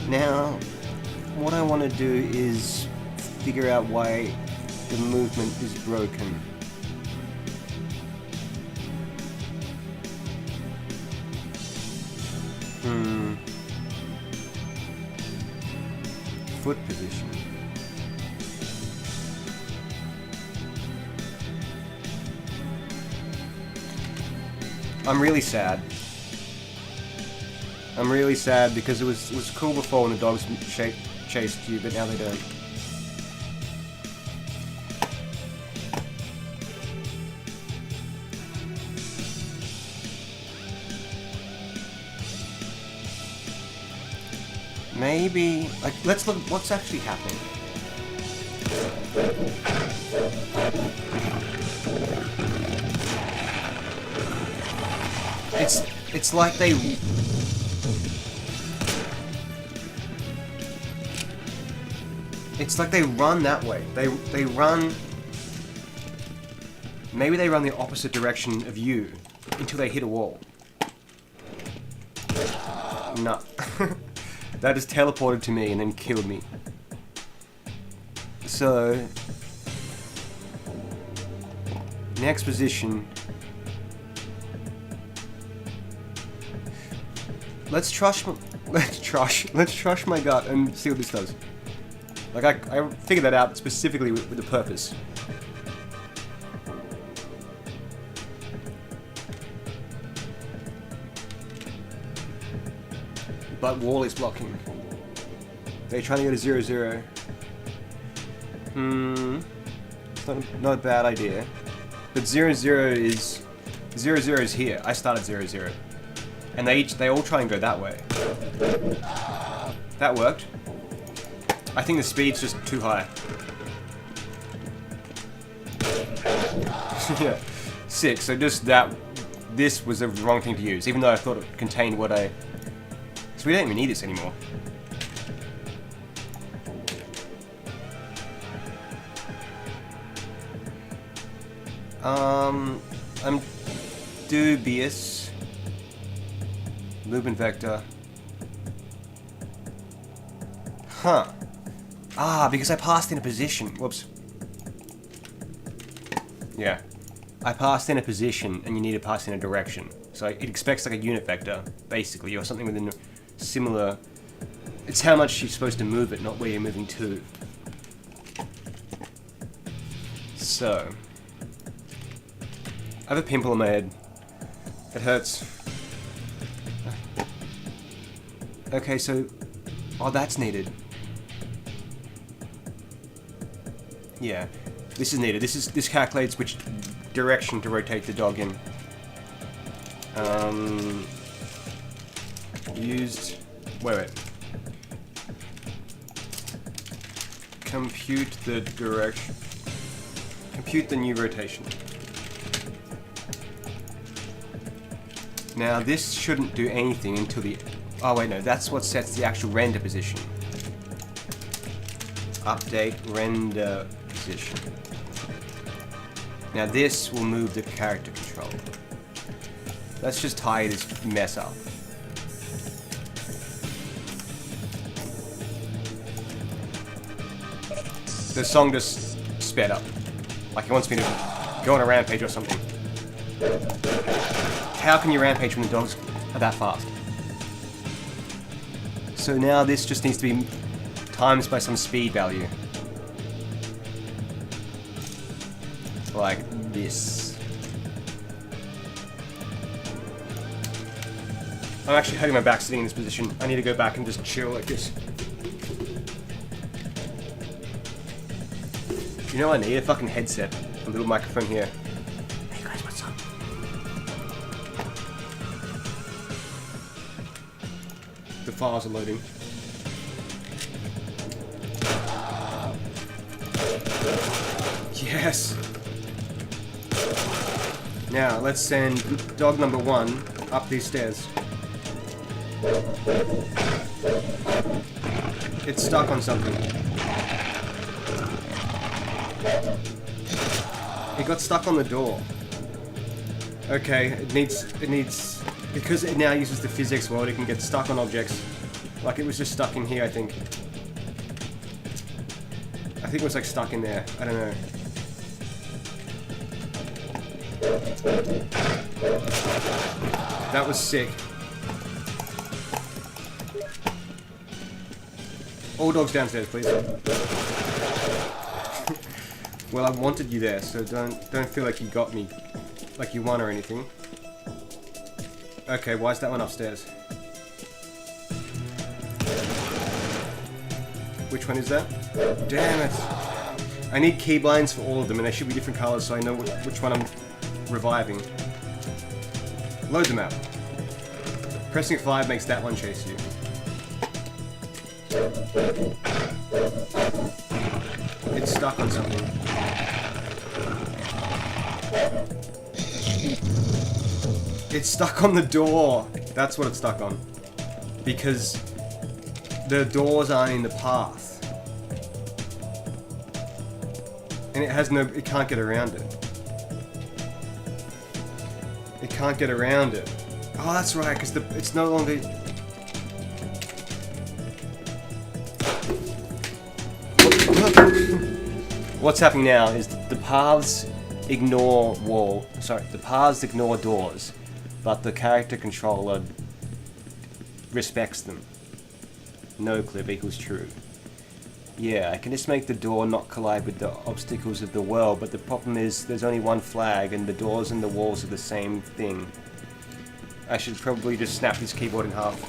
Now, what I want to do is figure out why the movement is broken. Foot position. I'm really sad. I'm really sad because it was cool before when the dogs chased you, but now they don't. Maybe, like, let's look what's actually happening. It's like they... It's like they run that way. They run... Maybe they run the opposite direction of you until they hit a wall. No. That just teleported to me and then killed me. So... Next position... Let's trust my gut and see what this does. Like I figured that out specifically with the purpose. But wall is blocking. They're trying to go to 0, 0. It's not a bad idea. But 0, 0 is 0, 0 is here. I started 0, 0. And they all try and go that way. That worked. I think the speed's just too high. Yeah. 6, so just that, this was the wrong thing to use, even though I thought it contained what I... So we don't even need this anymore. I'm dubious. Lubin vector. Huh. Ah, because I passed in a position. Whoops. Yeah. I passed in a position, and you need to pass in a direction. So it expects like a unit vector, basically, or something within a similar... It's how much you're supposed to move it, not where you're moving to. So... I have a pimple on my head. It hurts. Okay, so... Oh, that's needed. Yeah. This is needed. This calculates which direction to rotate the dog in. Used... Wait. Compute the direction. Compute the new rotation. Now this shouldn't do anything until the... Oh wait, no, that's what sets the actual render position. Update render position. Now this will move the character controller. Let's just tie this mess up. The song just sped up. Like it wants me to go on a rampage or something. How can you rampage when the dogs are that fast? So now this just needs to be times by some speed value. Like this. I'm actually hurting my back sitting in this position. I need to go back and just chill like this. You know what I need? A fucking headset. A little microphone here. Hey guys, what's up? The files are loading. Yes! Now, let's send dog number 1 up these stairs. It's stuck on something. It got stuck on the door. Okay, it needs, because it now uses the physics world, it can get stuck on objects. Like it was just stuck in here, I think. I think it was like stuck in there, I don't know. That was sick. All dogs downstairs, please. Well, I wanted you there, so don't feel like you got me, like you won or anything. Okay, why is that one upstairs? Which one is that? Damn it! I need keybinds for all of them, and they should be different colors so I know which one I'm reviving. Load them out. Pressing 5 makes that one chase you. It's stuck on something. It's stuck on the door. That's what it's stuck on. Because the doors aren't in the path. And it can't get around it. It can't get around it. Oh, that's right, because it's no longer... What's happening now is the paths ignore the paths ignore doors, but the character controller respects them. No clip equals true. Yeah, I can just make the door not collide with the obstacles of the world, but the problem is there's only one flag and the doors and the walls are the same thing. I should probably just snap this keyboard in half.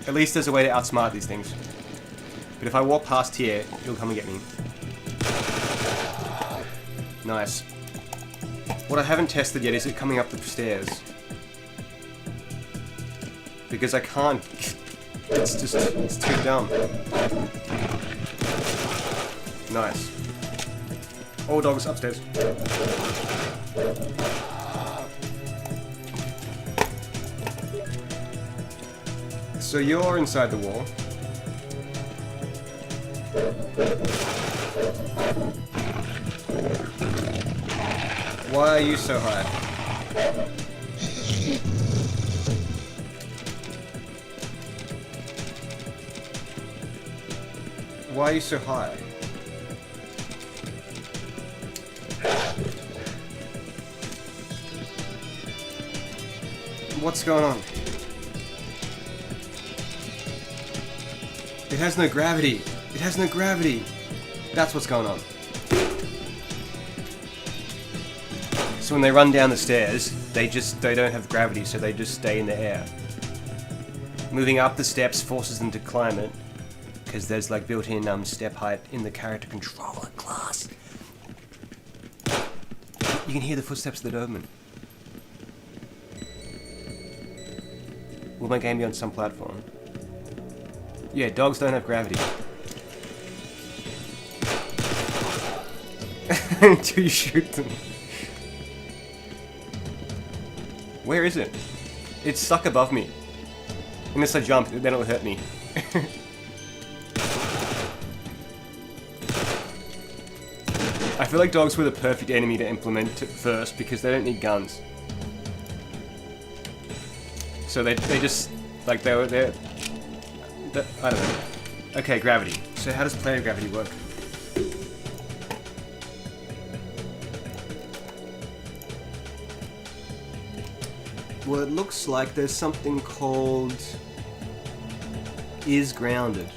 At least there's a way to outsmart these things. But if I walk past here, it'll come and get me. Nice. What I haven't tested yet is it coming up the stairs. Because I can't... It's just... It's too dumb. Nice. All dogs upstairs. So you're inside the wall. Why are you so high? Why are you so high? What's going on? It has no gravity. It has no gravity. That's what's going on. So when they run down the stairs, they don't have gravity, so they just stay in the air. Moving up the steps forces them to climb it, because there's like built-in step height in the character controller class. You can hear the footsteps of the Doberman. Will my game be on some platform? Yeah, dogs don't have gravity. Until you shoot them. Where is it? It's stuck above me. Unless I jump, then it'll hurt me. I feel like dogs were the perfect enemy to implement first because they don't need guns. So they just, like, they're I don't know. Okay, gravity. So how does player gravity work? Well, it looks like there's something called is grounded,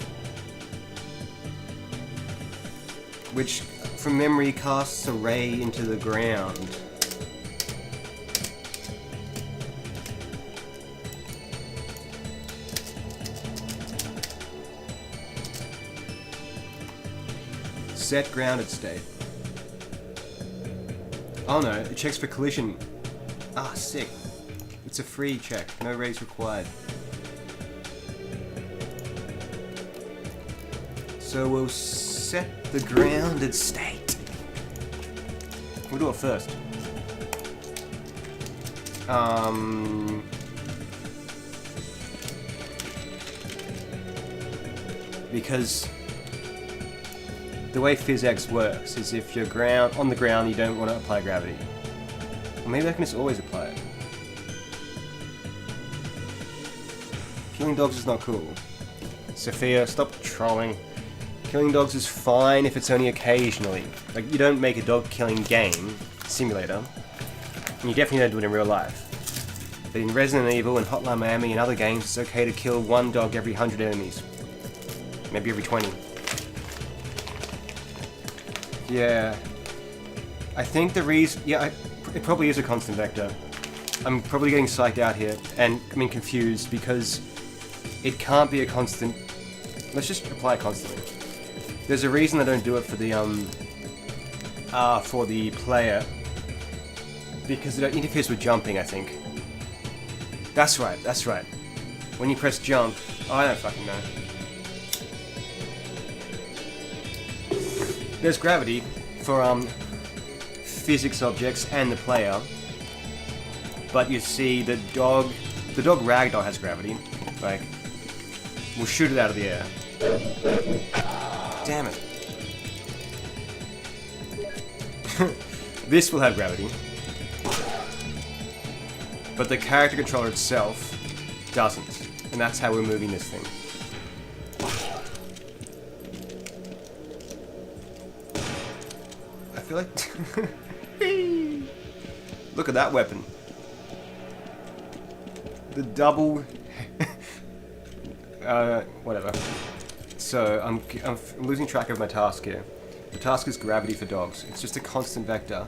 which from memory casts a ray into the ground. Set grounded state. Oh no, it checks for collision. Ah, sick. It's a free check, no raise required. So we'll set the grounded state. We'll do it first. Because the way PhysX works is if you're on the ground, you don't want to apply gravity. Or maybe I can just always apply it. Killing dogs is not cool. Sophia, stop trolling. Killing dogs is fine if it's only occasionally. Like, you don't make a dog killing game simulator. And you definitely don't do it in real life. But in Resident Evil and Hotline Miami and other games, it's okay to kill one dog every 100 enemies. Maybe every 20. Yeah. I think the reason... Yeah, it probably is a constant vector. I'm probably getting psyched out here, and I mean confused, because it can't be a constant. Let's just apply it constantly. There's a reason I don't do it for the player, because it interferes with jumping, I think. That's right, that's right. When you press jump, oh, I don't fucking know. There's gravity for physics objects and the player. But you see, the dog ragdoll has gravity. Like, we'll shoot it out of the air. Damn it. This will have gravity. But the character controller itself doesn't. And that's how we're moving this thing. I feel like... Look at that weapon. The double... whatever. So, I'm losing track of my task here. The task is gravity for dogs. It's just a constant vector.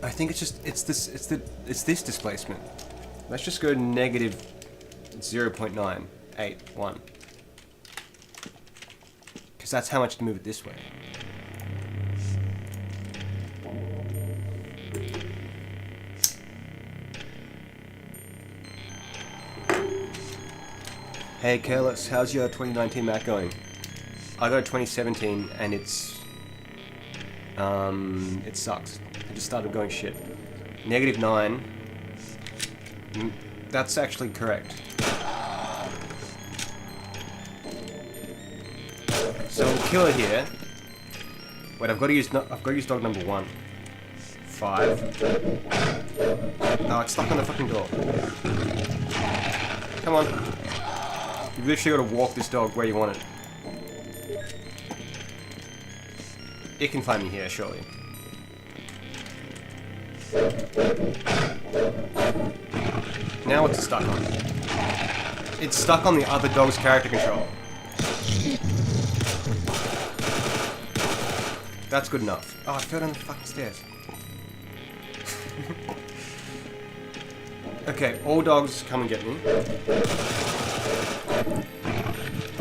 I think it's this displacement. Let's just go negative 0.981. Because that's how much to move it this way. Hey Careless, how's your 2019 Mac going? I got a 2017 and it's it sucks. It just started going shit. -9. That's actually correct. So we'll kill it here. Wait, I've got to use dog number 1. 5. No, it's stuck on the fucking door. Come on. You've literally got to walk this dog where you want it. It can find me here, surely. Now what's it stuck on? It's stuck on the other dog's character control. That's good enough. Oh, I fell down the fucking stairs. Okay, all dogs come and get me.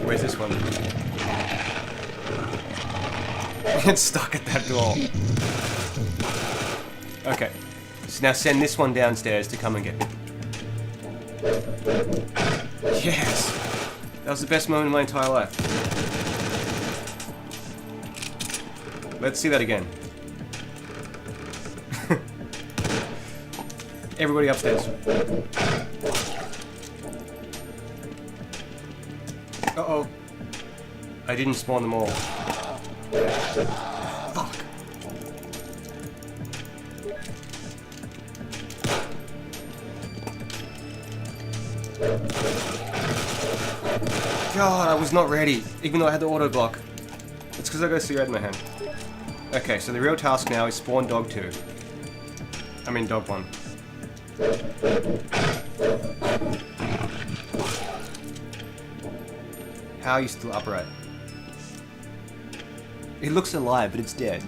Where's this one? It's stuck at that door. Okay, so now send this one downstairs to come and get me. Yes! That was the best moment of my entire life. Let's see that again. Everybody upstairs. Uh-oh. I didn't spawn them all. Fuck. God, I was not ready, even though I had the auto block. It's because I got a cigarette in my hand. Okay, so the real task now is spawn dog 2. I mean dog 1. How are you still upright? It looks alive, but it's dead.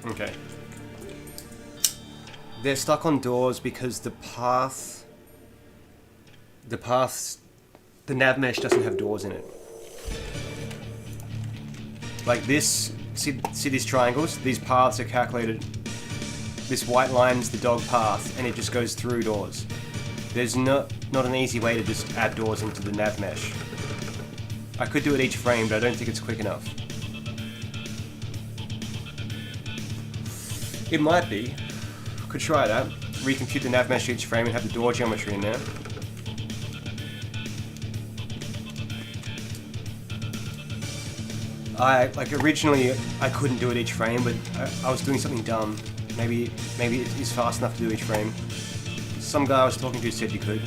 Okay. They're stuck on doors because the nav mesh doesn't have doors in it. Like this, see these triangles? These paths are calculated. This white line's the dog path, and it just goes through doors. There's not an easy way to just add doors into the nav mesh. I could do it each frame, but I don't think it's quick enough. It might be. Could try that. Recompute the nav mesh each frame and have the door geometry in there. Originally I couldn't do it each frame, but I was doing something dumb. Maybe it is fast enough to do each frame. Some guy I was talking to said you could.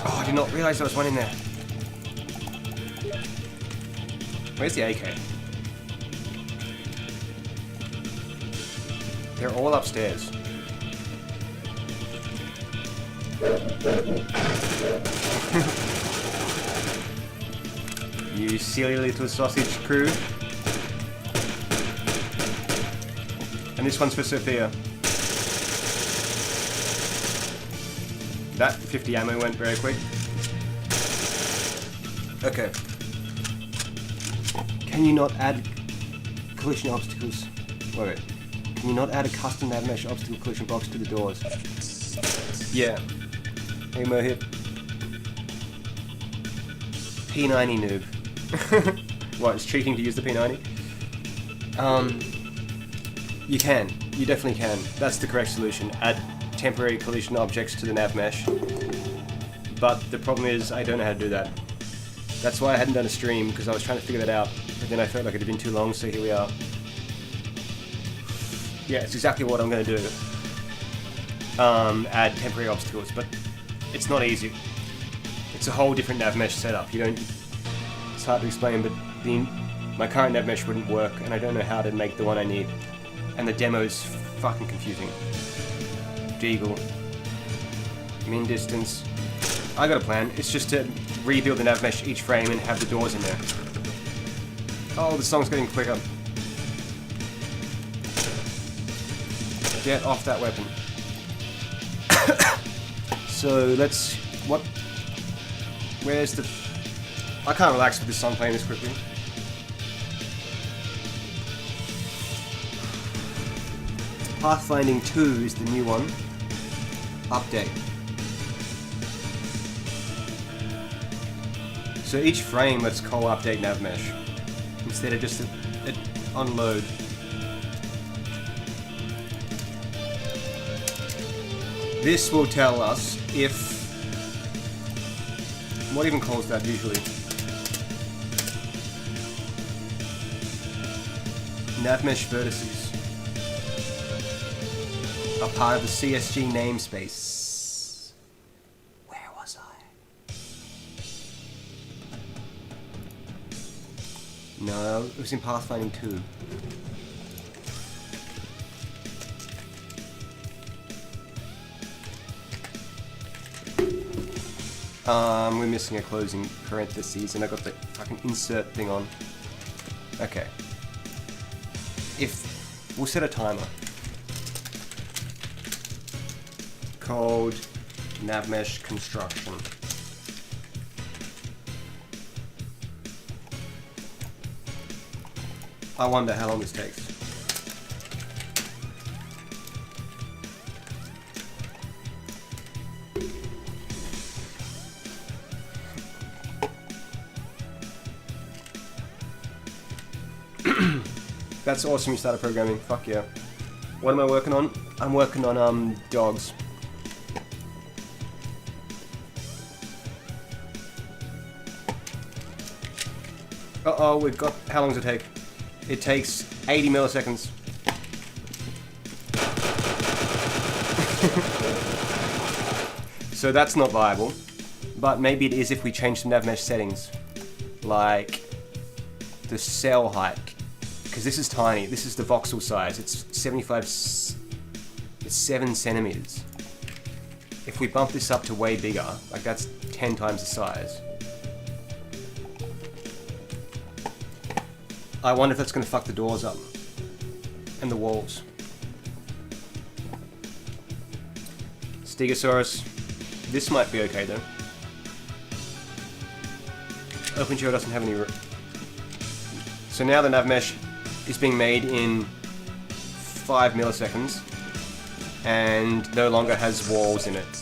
Oh, I did not realize there was one in there. Where's the AK? They're all upstairs. You silly little sausage crew. And this one's for Sophia. That 50 ammo went very quick. Okay. Can you not add collision obstacles? Wait. Can you not add a custom nav mesh obstacle collision box to the doors? Yeah. Emo hip. P90 noob. What, it's cheating to use the P90? You can. You definitely can. That's the correct solution. Add temporary collision objects to the nav mesh. But the problem is, I don't know how to do that. That's why I hadn't done a stream, because I was trying to figure that out. But then I felt like it had been too long, so here we are. Yeah, it's exactly what I'm going to do. Add temporary obstacles, but it's not easy. It's a whole different nav mesh setup. You don't. It's hard to explain, but my current nav mesh wouldn't work, and I don't know how to make the one I need. And the demo's fucking confusing. Deagle. Min distance. I got a plan. It's just to rebuild the nav mesh each frame and have the doors in there. Oh, the song's getting quicker. Get off that weapon. So let's... What? Where's the... I can't relax with this song playing this quickly. Pathfinding 2 is the new one. Update. So each frame, let's call update nav mesh instead of just a unload. This will tell us if... What even calls that usually? Nav mesh vertices are part of the CSG namespace. Where was I? No, it was in Pathfinding 2. We're missing a closing parentheses, and I got the fucking insert thing on. Okay. If we'll set a timer called navmesh construction. I wonder how long this takes. That's awesome, you started programming. Fuck yeah. What am I working on? I'm working on dogs. Uh-oh, we've got... How long does it take? It takes 80 milliseconds. So that's not viable. But maybe it is if we change some navmesh settings. Like the cell height. Because this is tiny. This is the voxel size. It's 75... It's 7 centimeters. If we bump this up to way bigger, like that's 10 times the size. I wonder if that's going to fuck the doors up. And the walls. Stegosaurus. This might be okay though. OpenGL doesn't have any... So now the nav mesh is being made in 5 milliseconds and no longer has walls in it.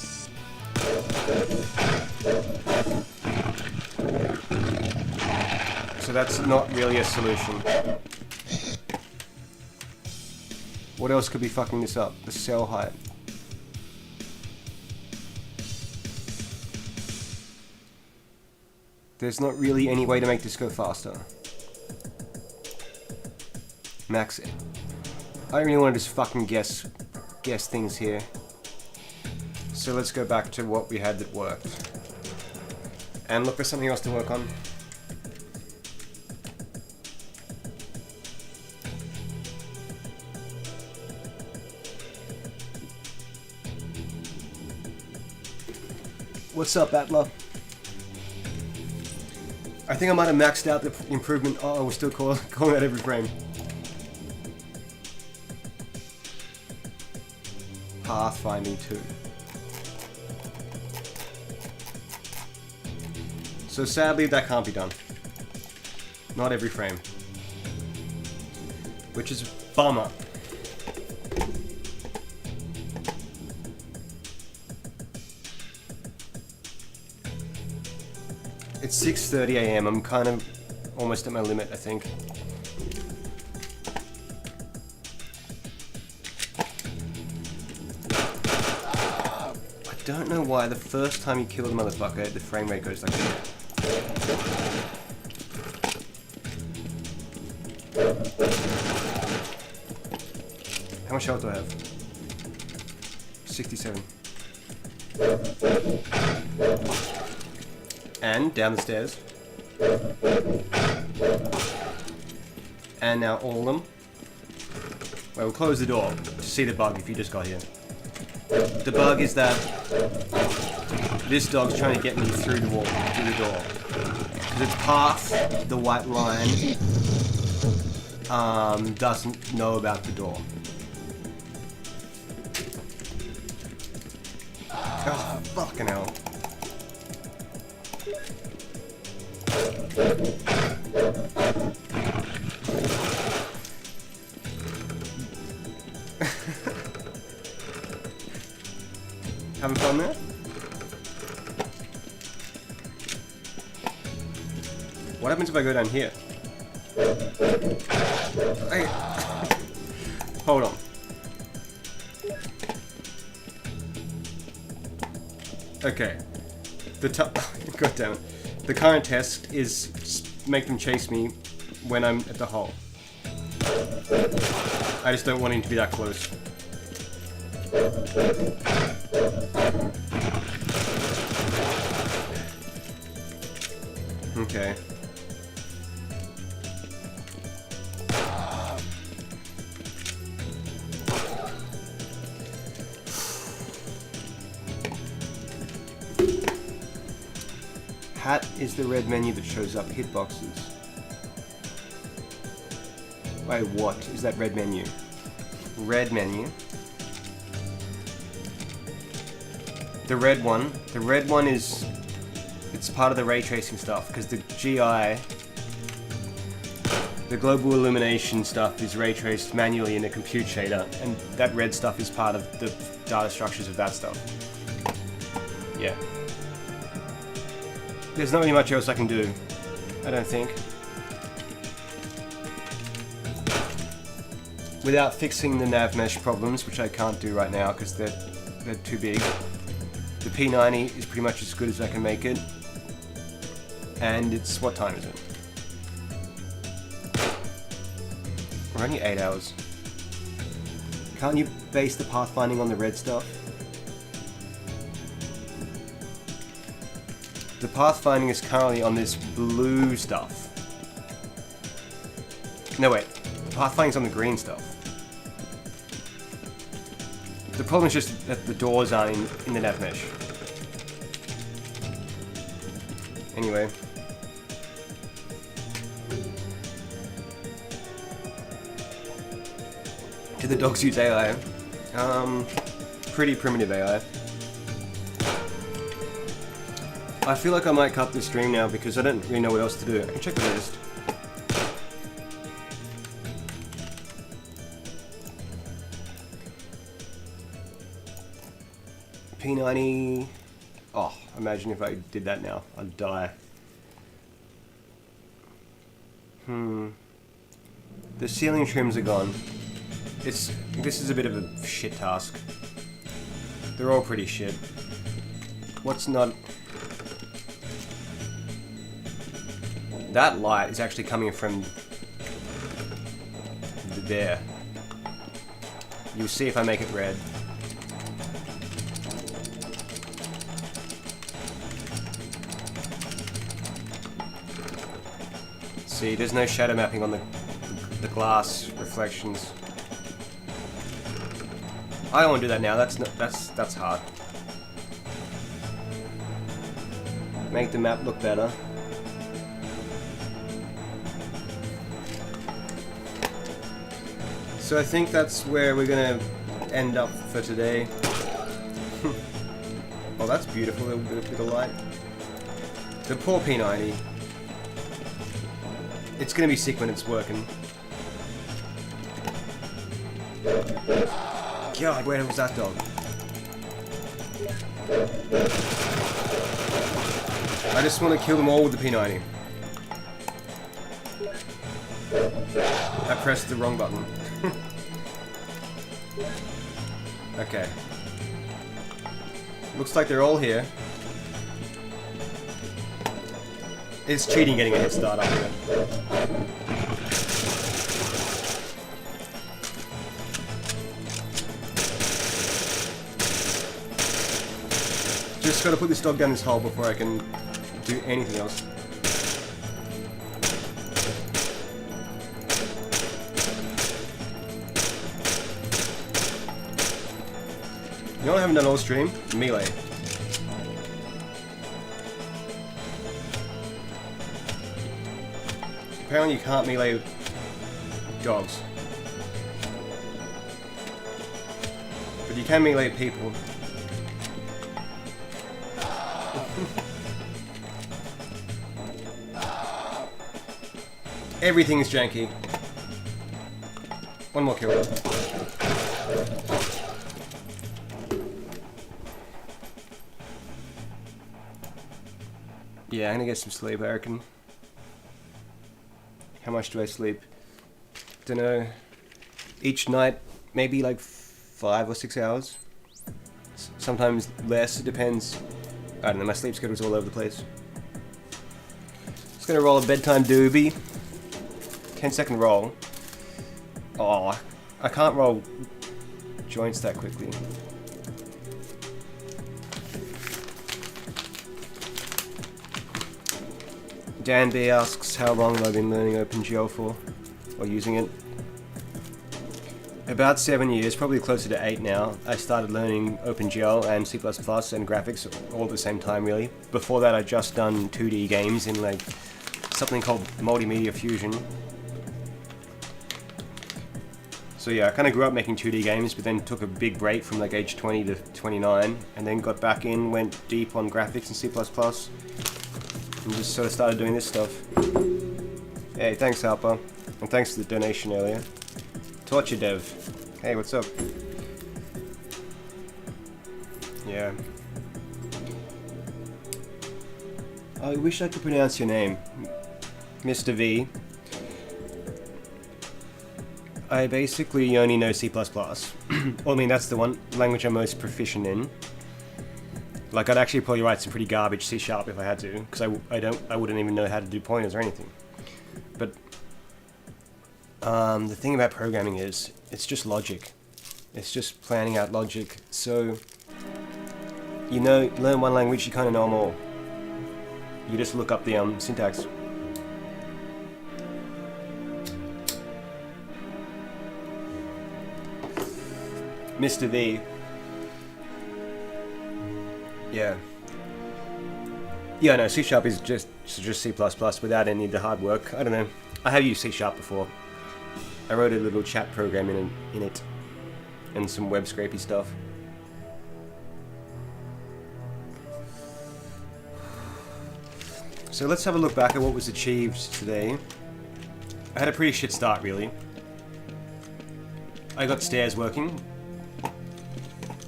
So that's not really a solution. What else could be fucking this up? The cell height. There's not really any way to make this go faster. Max it. I don't really want to just fucking guess things here. So let's go back to what we had that worked. And look for something else to work on. What's up, Atla? I think I might have maxed out the improvement. Oh, we're still calling out every frame. Pathfinding 2. So sadly, that can't be done. Not every frame. Which is a bummer. It's 6:30 AM. I'm kind of almost at my limit, I think. I don't know why the first time you kill the motherfucker, the frame rate goes like that. How much health do I have? 67. And down the stairs. And now all of them. Well, we'll close the door to see the bug if you just got here. The bug is that this dog's trying to get me through the wall, through the door. Because it's past the white line, doesn't know about the door. Oh, fucking hell. Having fun there? What happens if I go down here? Hold on. Okay. God damn it. The current test is make them chase me when I'm at the hole. I just don't want him to be that close. Okay. Hat is the red menu that shows up hitboxes. Wait, what is that red menu? Red menu. The red one is, it's part of the ray tracing stuff, because the GI, the global illumination stuff, is ray traced manually in a compute shader, and that red stuff is part of the data structures of that stuff. Yeah. There's not really much else I can do, I don't think. Without fixing the nav mesh problems, which I can't do right now because they're too big. The P90 is pretty much as good as I can make it. And it's, what time is it? We're only 8 hours. Can't you base the pathfinding on the red stuff? The pathfinding is currently on this blue stuff. No wait, the pathfinding is on the green stuff. The problem is just that the doors aren't in the nav mesh. Anyway. Do the dogs use AI? Pretty primitive AI. I feel like I might cut the stream now because I don't really know what else to do. I can check the list. P90. Oh, imagine if I did that now. I'd die. The ceiling trims are gone. This is a bit of a shit task. They're all pretty shit. What's not... That light is actually coming from there. You'll see if I make it red. See, there's no shadow mapping on the glass reflections. I don't want to do that now. That's hard. Make the map look better. So I think that's where we're gonna end up for today. Oh, that's beautiful, a bit of light. The poor P90. It's gonna be sick when it's working. God, where was that dog? I just want to kill them all with the P90. I pressed the wrong button. Okay. Looks like they're all here. It's cheating getting a head start up here. Just gotta put this dog down this hole before I can do anything else. You know what I haven't done all stream? Melee. Apparently you can't melee dogs. But you can melee people. Everything is janky. One more kill. Yeah, I'm gonna get some sleep, I reckon. How much do I sleep? Dunno. Each night, maybe like 5 or 6 hours. Sometimes less, it depends. I don't know, my sleep schedule's all over the place. Just gonna roll a bedtime doobie. 10-second roll. Oh, I can't roll joints that quickly. Dan B asks how long have I been learning OpenGL for, or using it. About 7 years, probably closer to 8 now. I started learning OpenGL and C++ and graphics all at the same time, really. Before that, I'd just done 2D games in like something called Multimedia Fusion. So yeah, I kind of grew up making 2D games, but then took a big break from like age 20 to 29, and then got back in, went deep on graphics and C++, and just sort of started doing this stuff. Hey, thanks Harper, and thanks for the donation earlier. Torture Dev, hey, what's up? Yeah. I wish I could pronounce your name, Mr. V. I basically only know C++. Well, I mean, that's the one language I'm most proficient in. Like, I'd actually probably write some pretty garbage C# if I had to, because I wouldn't even know how to do pointers or anything. But the thing about programming is, it's just logic. It's just planning out logic. So, you know, learn one language, you kind of know them all. You just look up the syntax. Mr. V. Yeah. Yeah, no, C# is just C++ without any of the hard work. I don't know. I have used C# before. I wrote a little chat program in it. And some web scrapey stuff. So let's have a look back at what was achieved today. I had a pretty shit start, really. I got stairs working,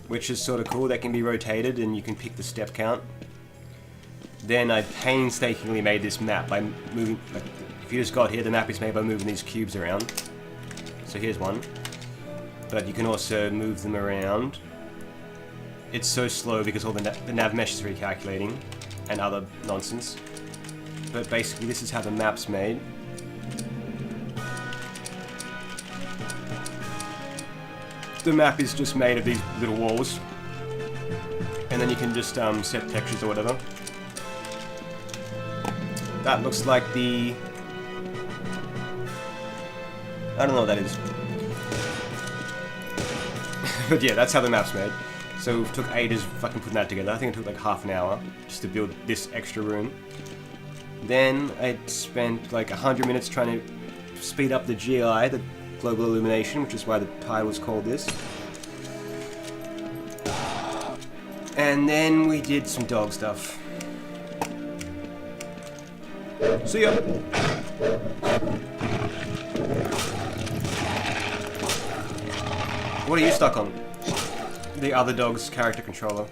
which is sort of cool. They can be rotated and you can pick the step count. Then I painstakingly made this map by moving, like, if you just got here, the map is made by moving these cubes around. So here's one. But you can also move them around. It's so slow because all the nav mesh is recalculating and other nonsense. But basically this is how the map's made. The map is just made of these little walls, and then you can just set textures or whatever. That looks like the... I don't know what that is. But yeah, that's how the map's made. So it took ages fucking putting that together. I think it took like half an hour just to build this extra room. Then I spent like 100 minutes trying to speed up the GI, the global illumination, which is why the title was called this. And then we did some dog stuff. See ya! What are you stuck on? The other dog's character controller.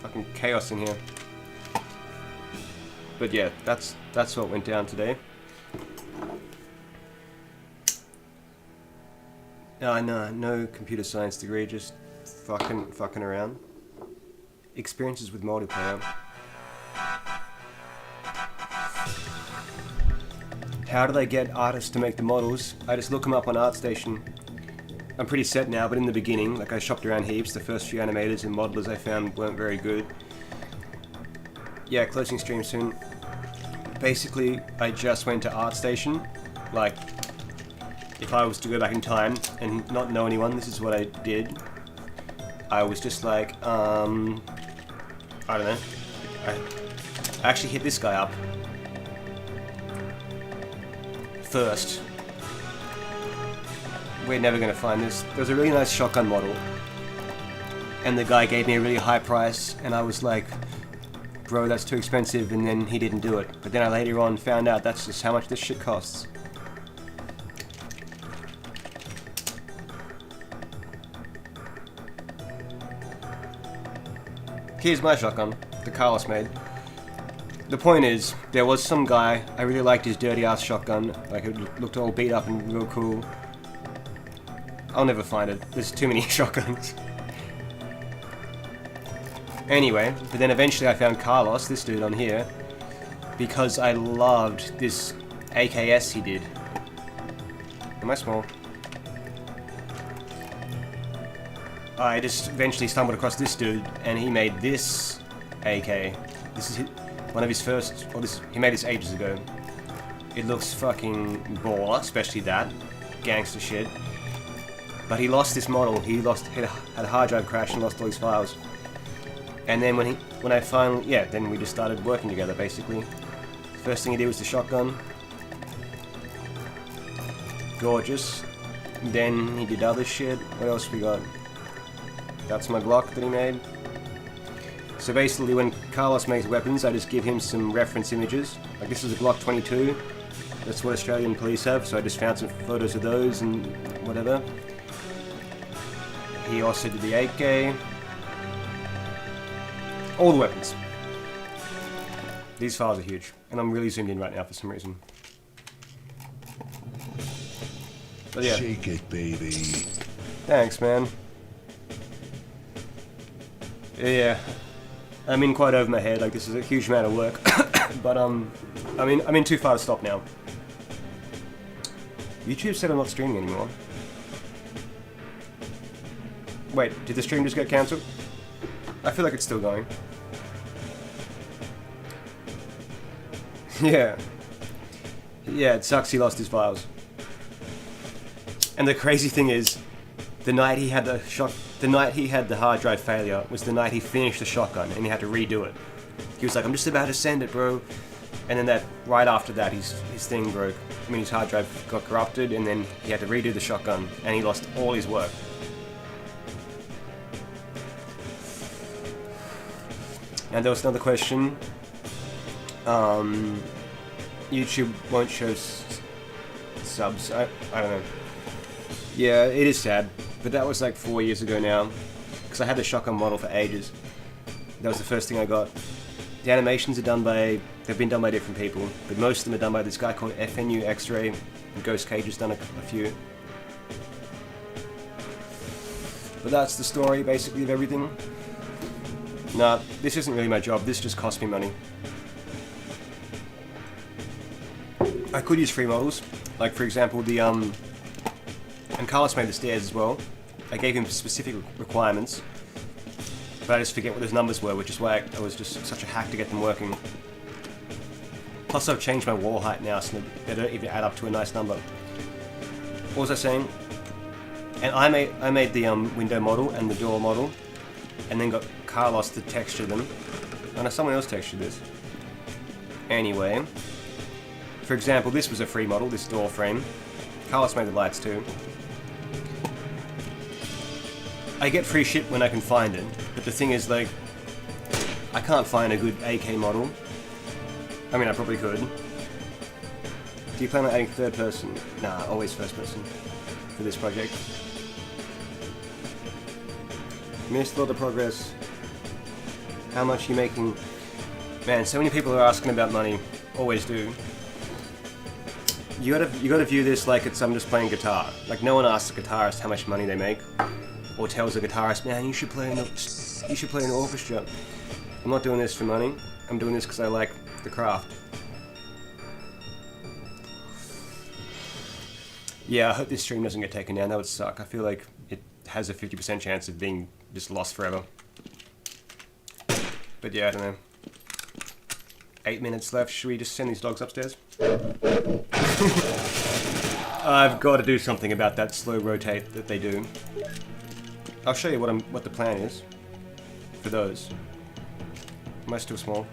Fucking chaos in here. But yeah, that's what went down today. No computer science degree, just fucking around. Experiences with multiplayer. How do they get artists to make the models? I just look them up on ArtStation. I'm pretty set now, but in the beginning, like I shopped around heaps, the first few animators and modelers I found weren't very good. Yeah, closing stream soon. Basically, I just went to ArtStation. Like, if I was to go back in time and not know anyone, this is what I did. I was just like, I don't know. I actually hit this guy up first. We're never gonna find this. There was a really nice shotgun model, and the guy gave me a really high price, and I was like, bro, that's too expensive, and then he didn't do it. But then I later on found out that's just how much this shit costs. Here's my shotgun, the Carlos made. The point is, there was some guy, I really liked his dirty ass shotgun, like it looked all beat up and real cool. I'll never find it, there's too many shotguns. Anyway, but then eventually I found Carlos, this dude on here, because I loved this AKS he did. Am I small? I just eventually stumbled across this dude, and he made this AK. This is one of his first, or this, he made this ages ago. It looks fucking baller, especially that. Gangster shit. But he lost this model, he had a hard drive crash and lost all his files. And then when I finally, yeah, then we just started working together basically. First thing he did was the shotgun. Gorgeous. Then he did other shit. What else we got? That's my Glock that he made. So basically when Carlos makes weapons, I just give him some reference images. Like this is a Glock 22. That's what Australian police have, so I just found some photos of those and whatever. He also did the 8K. All the weapons. These files are huge, and I'm really zoomed in right now for some reason. But yeah. Shake it, baby. Thanks, man. Yeah. I'm in quite over my head, like this is a huge amount of work. But I'm in too far to stop now. YouTube said I'm not streaming anymore. Wait, did the stream just get cancelled? I feel like it's still going. Yeah. Yeah, it sucks he lost his files. And the crazy thing is, the night he had the hard drive failure was the night he finished the shotgun and he had to redo it. He was like, I'm just about to send it, bro. And then right after that, his thing broke. I mean, his hard drive got corrupted and then he had to redo the shotgun and he lost all his work. And there was another question. YouTube won't show subs. I don't know. Yeah, it is sad, but that was like 4 years ago now, because I had the shotgun model for ages. That was the first thing I got. The animations they've been done by different people, but most of them are done by this guy called FNU X-Ray, and Ghost Cage has done a few. But that's the story, basically, of everything. Nah, this isn't really my job, this just cost me money. I could use free models, like for example the and Carlos made the stairs as well. I gave him specific requirements, but I just forget what those numbers were, which is why I was just such a hack to get them working. Plus I've changed my wall height now so they don't even add up to a nice number. What was I saying? And I made the window model and the door model, and then got Carlos to texture them. Oh no, someone else textured this. Anyway, for example, this was a free model, this door frame. Carlos made the lights too. I get free shit when I can find it, but the thing is, like, I can't find a good AK model. I mean, I probably could. Do you plan on adding third person? Nah, always first person for this project. Missed a lot of progress. How much are you making? Man, so many people are asking about money. Always do. You gotta view this like I'm just playing guitar. Like no one asks a guitarist how much money they make, or tells a guitarist, man, you should play in an orchestra. I'm not doing this for money. I'm doing this because I like the craft. Yeah, I hope this stream doesn't get taken down. That would suck. I feel like it has a 50% chance of being just lost forever. But yeah, I don't know. 8 minutes left. Should we just send these dogs upstairs? I've got to do something about that slow rotate that they do. I'll show you what the plan is for those. Am I still small?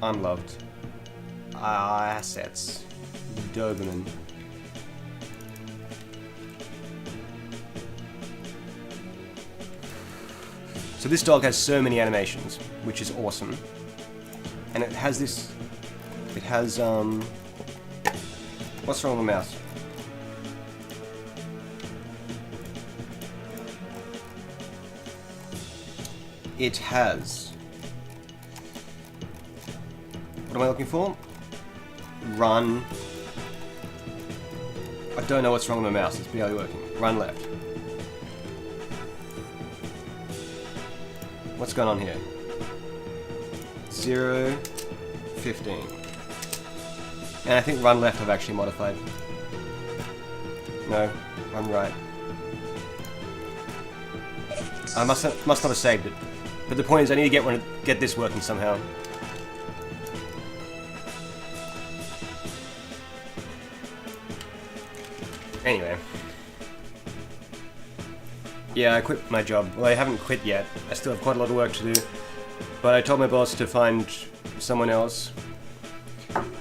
Unloved. Assets. Doberman. So this dog has so many animations, which is awesome. And it has this... It has, what's wrong with the mouse? it has. What am I looking for? Run. I don't know what's wrong with my mouse. It's barely working. Run left. What's going on here? 0, 15. And I think run left I've actually modified. No, run right. I must not have saved it. But the point is I need to get this working somehow. Anyway. Yeah, I quit my job. Well, I haven't quit yet. I still have quite a lot of work to do. But I told my boss to find someone else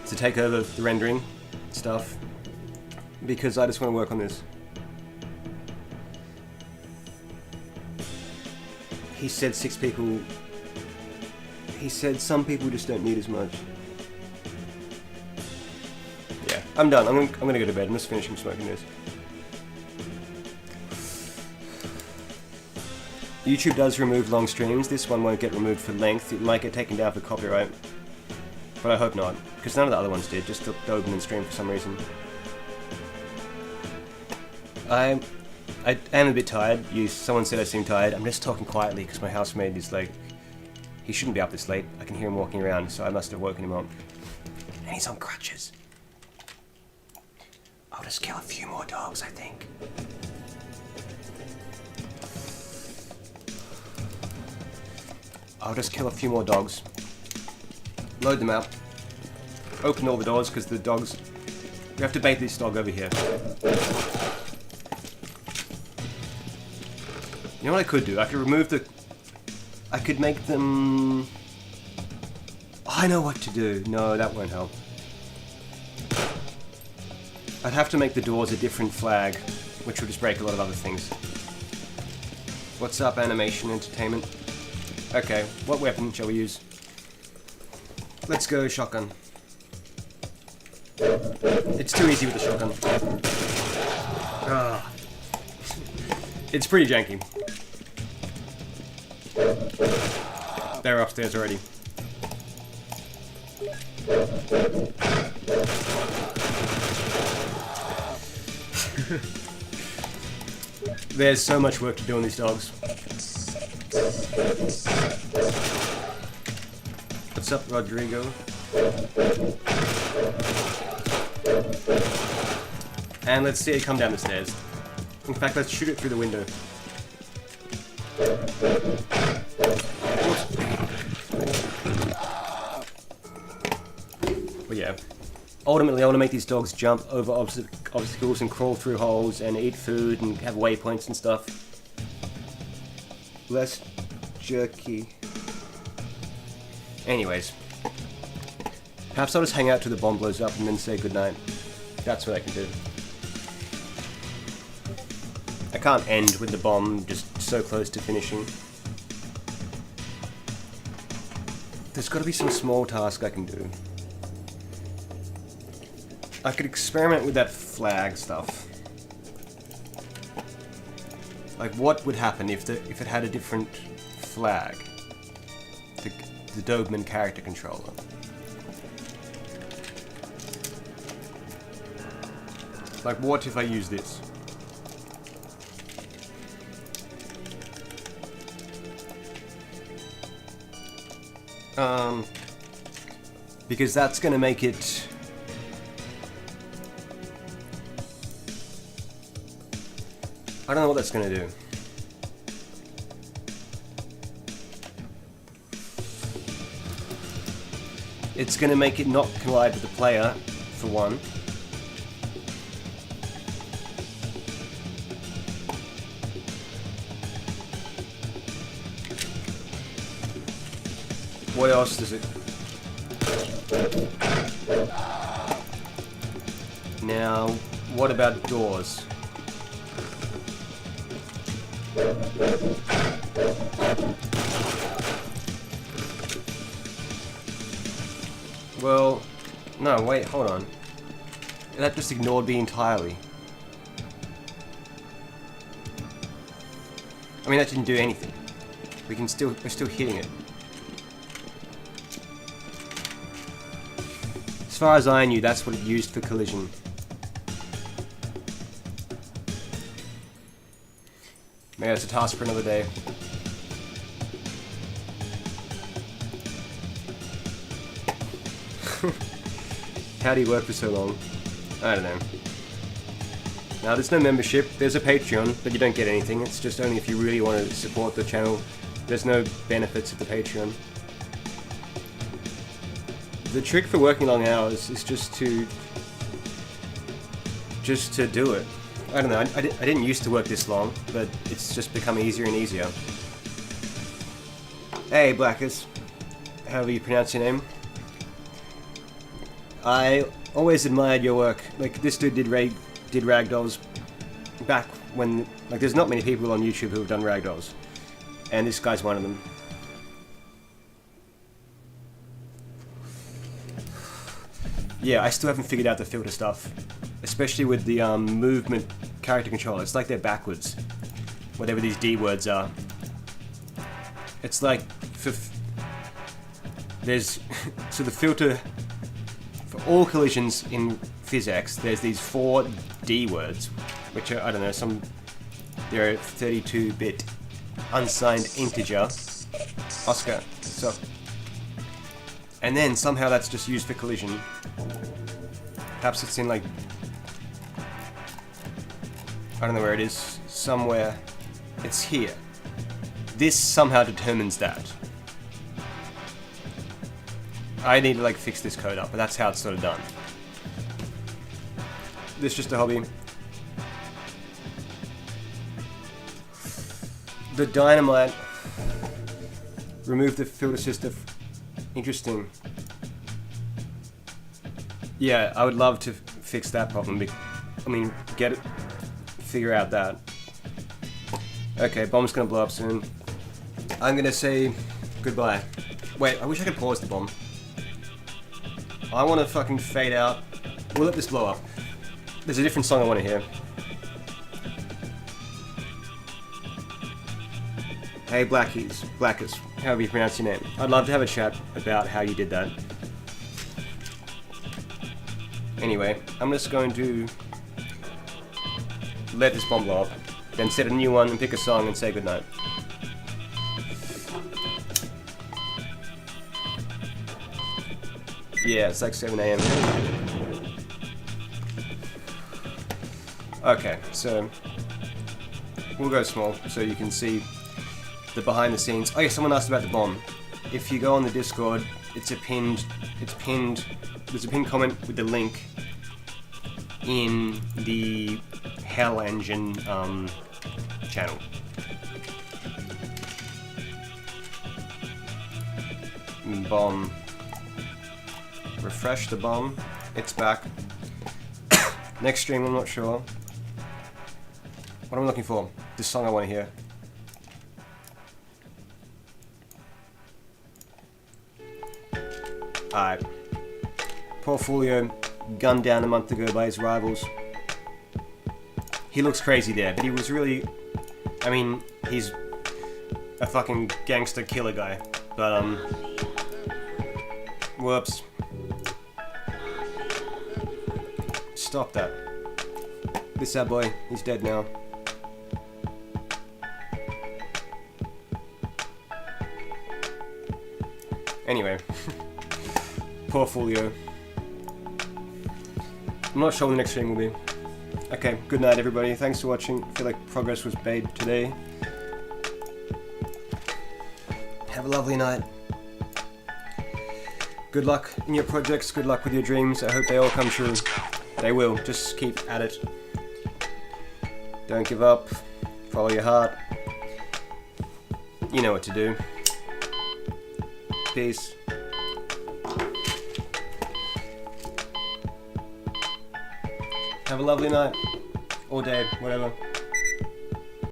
to take over the rendering stuff. Because I just want to work on this. He said 6 people... He said some people just don't need as much. Yeah, I'm done. I'm gonna go to bed. I'm just finishing smoking this. YouTube does remove long streams. This one won't get removed for length. It might get taken down for copyright. But I hope not. Because none of the other ones did. Just the open and stream for some reason. I am a bit tired. Someone said I seem tired. I'm just talking quietly because my housemate is like... He shouldn't be up this late. I can hear him walking around, so I must have woken him up. And he's on crutches. I'll just kill a few more dogs, I think. I'll just kill a few more dogs. Load them out. Open all the doors, because the dogs... We have to bait this dog over here. You know what I could do? I could remove the... I could make them... Oh, I know what to do. No, that won't help. I'd have to make the doors a different flag, which would just break a lot of other things. What's up, Animation Entertainment? Okay, what weapon shall we use? Let's go shotgun. It's too easy with the shotgun. Ah. It's pretty janky. They're upstairs already. There's so much work to do on these dogs. What's up, Rodrigo? And let's see it come down the stairs. In fact, let's shoot it through the window. But yeah, ultimately I want to make these dogs jump over obstacles and crawl through holes and eat food and have waypoints and stuff. Less jerky. Anyways, perhaps I'll just hang out till the bomb blows up and then say goodnight. That's what I can do. I can't end with the bomb just so close to finishing. There's got to be some small task I can do. I could experiment with that flag stuff. Like, what would happen if it had a different flag? The Doberman character controller. Like, what if I use this? Because that's gonna make it... I don't know what that's gonna do. It's gonna make it not collide with the player, for one. What else does it... Now, what about doors? Well, no, wait, hold on. That just ignored me entirely. I mean, that didn't do anything. we're still hitting it. As far as I knew, that's what it used for collision. Maybe that's a task for another day. How do you work for so long? I don't know. Now, there's no membership. There's a Patreon, but you don't get anything. It's just only if you really want to support the channel. There's no benefits of the Patreon. The trick for working long hours is just to do it. I don't know. I didn't used to work this long, but it's just become easier and easier. Hey, Blackers. However you pronounce your name. I always admired your work. Like, this dude did ragdolls back when, like, there's not many people on YouTube who have done ragdolls, and this guy's one of them. Yeah, I still haven't figured out the filter stuff, especially with the movement character controller. It's like they're backwards, whatever these D words are. It's like there's so the filter for all collisions in PhysX, there's these 4 D words, which are, I don't know, they're a 32-bit unsigned integer. Oscar. So, and then somehow that's just used for collision. Perhaps it's in, like, I don't know where it is. Somewhere. It's here. This somehow determines that. I need to, like, fix this code up, but that's how it's sort of done. This is just a hobby. The dynamite. Remove the filter system. Interesting. Yeah, I would love to fix that problem. I mean, figure out that. Okay, bomb's gonna blow up soon. I'm gonna say goodbye. Wait, I wish I could pause the bomb. I want to fucking fade out. We'll let this blow up. There's a different song I want to hear. Hey, Blackers, however you pronounce your name. I'd love to have a chat about how you did that. Anyway, I'm just going to let this bomb blow up, then set a new one and pick a song and say goodnight. Yeah, it's like 7 AM. Okay, so we'll go small so you can see the behind the scenes. Oh yeah, someone asked about the bomb. If you go on the Discord, there's a pinned comment with the link in the Hell Engine channel. Bomb. Refresh the bomb. It's back. Next stream, I'm not sure. What am I looking for? This song I want to hear. Alright. Portfolio gunned down a month ago by his rivals. He looks crazy there, but he was really... I mean, he's a fucking gangster killer guy. But, whoops. Stop that. This sad boy, he's dead now. Anyway. Portfolio. I'm not sure when the next stream will be. Okay, good night everybody. Thanks for watching. I feel like progress was made today. Have a lovely night. Good luck in your projects, good luck with your dreams. I hope they all come true. They will. Just keep at it. Don't give up. Follow your heart. You know what to do. Peace. Have a lovely night. Or day, whatever.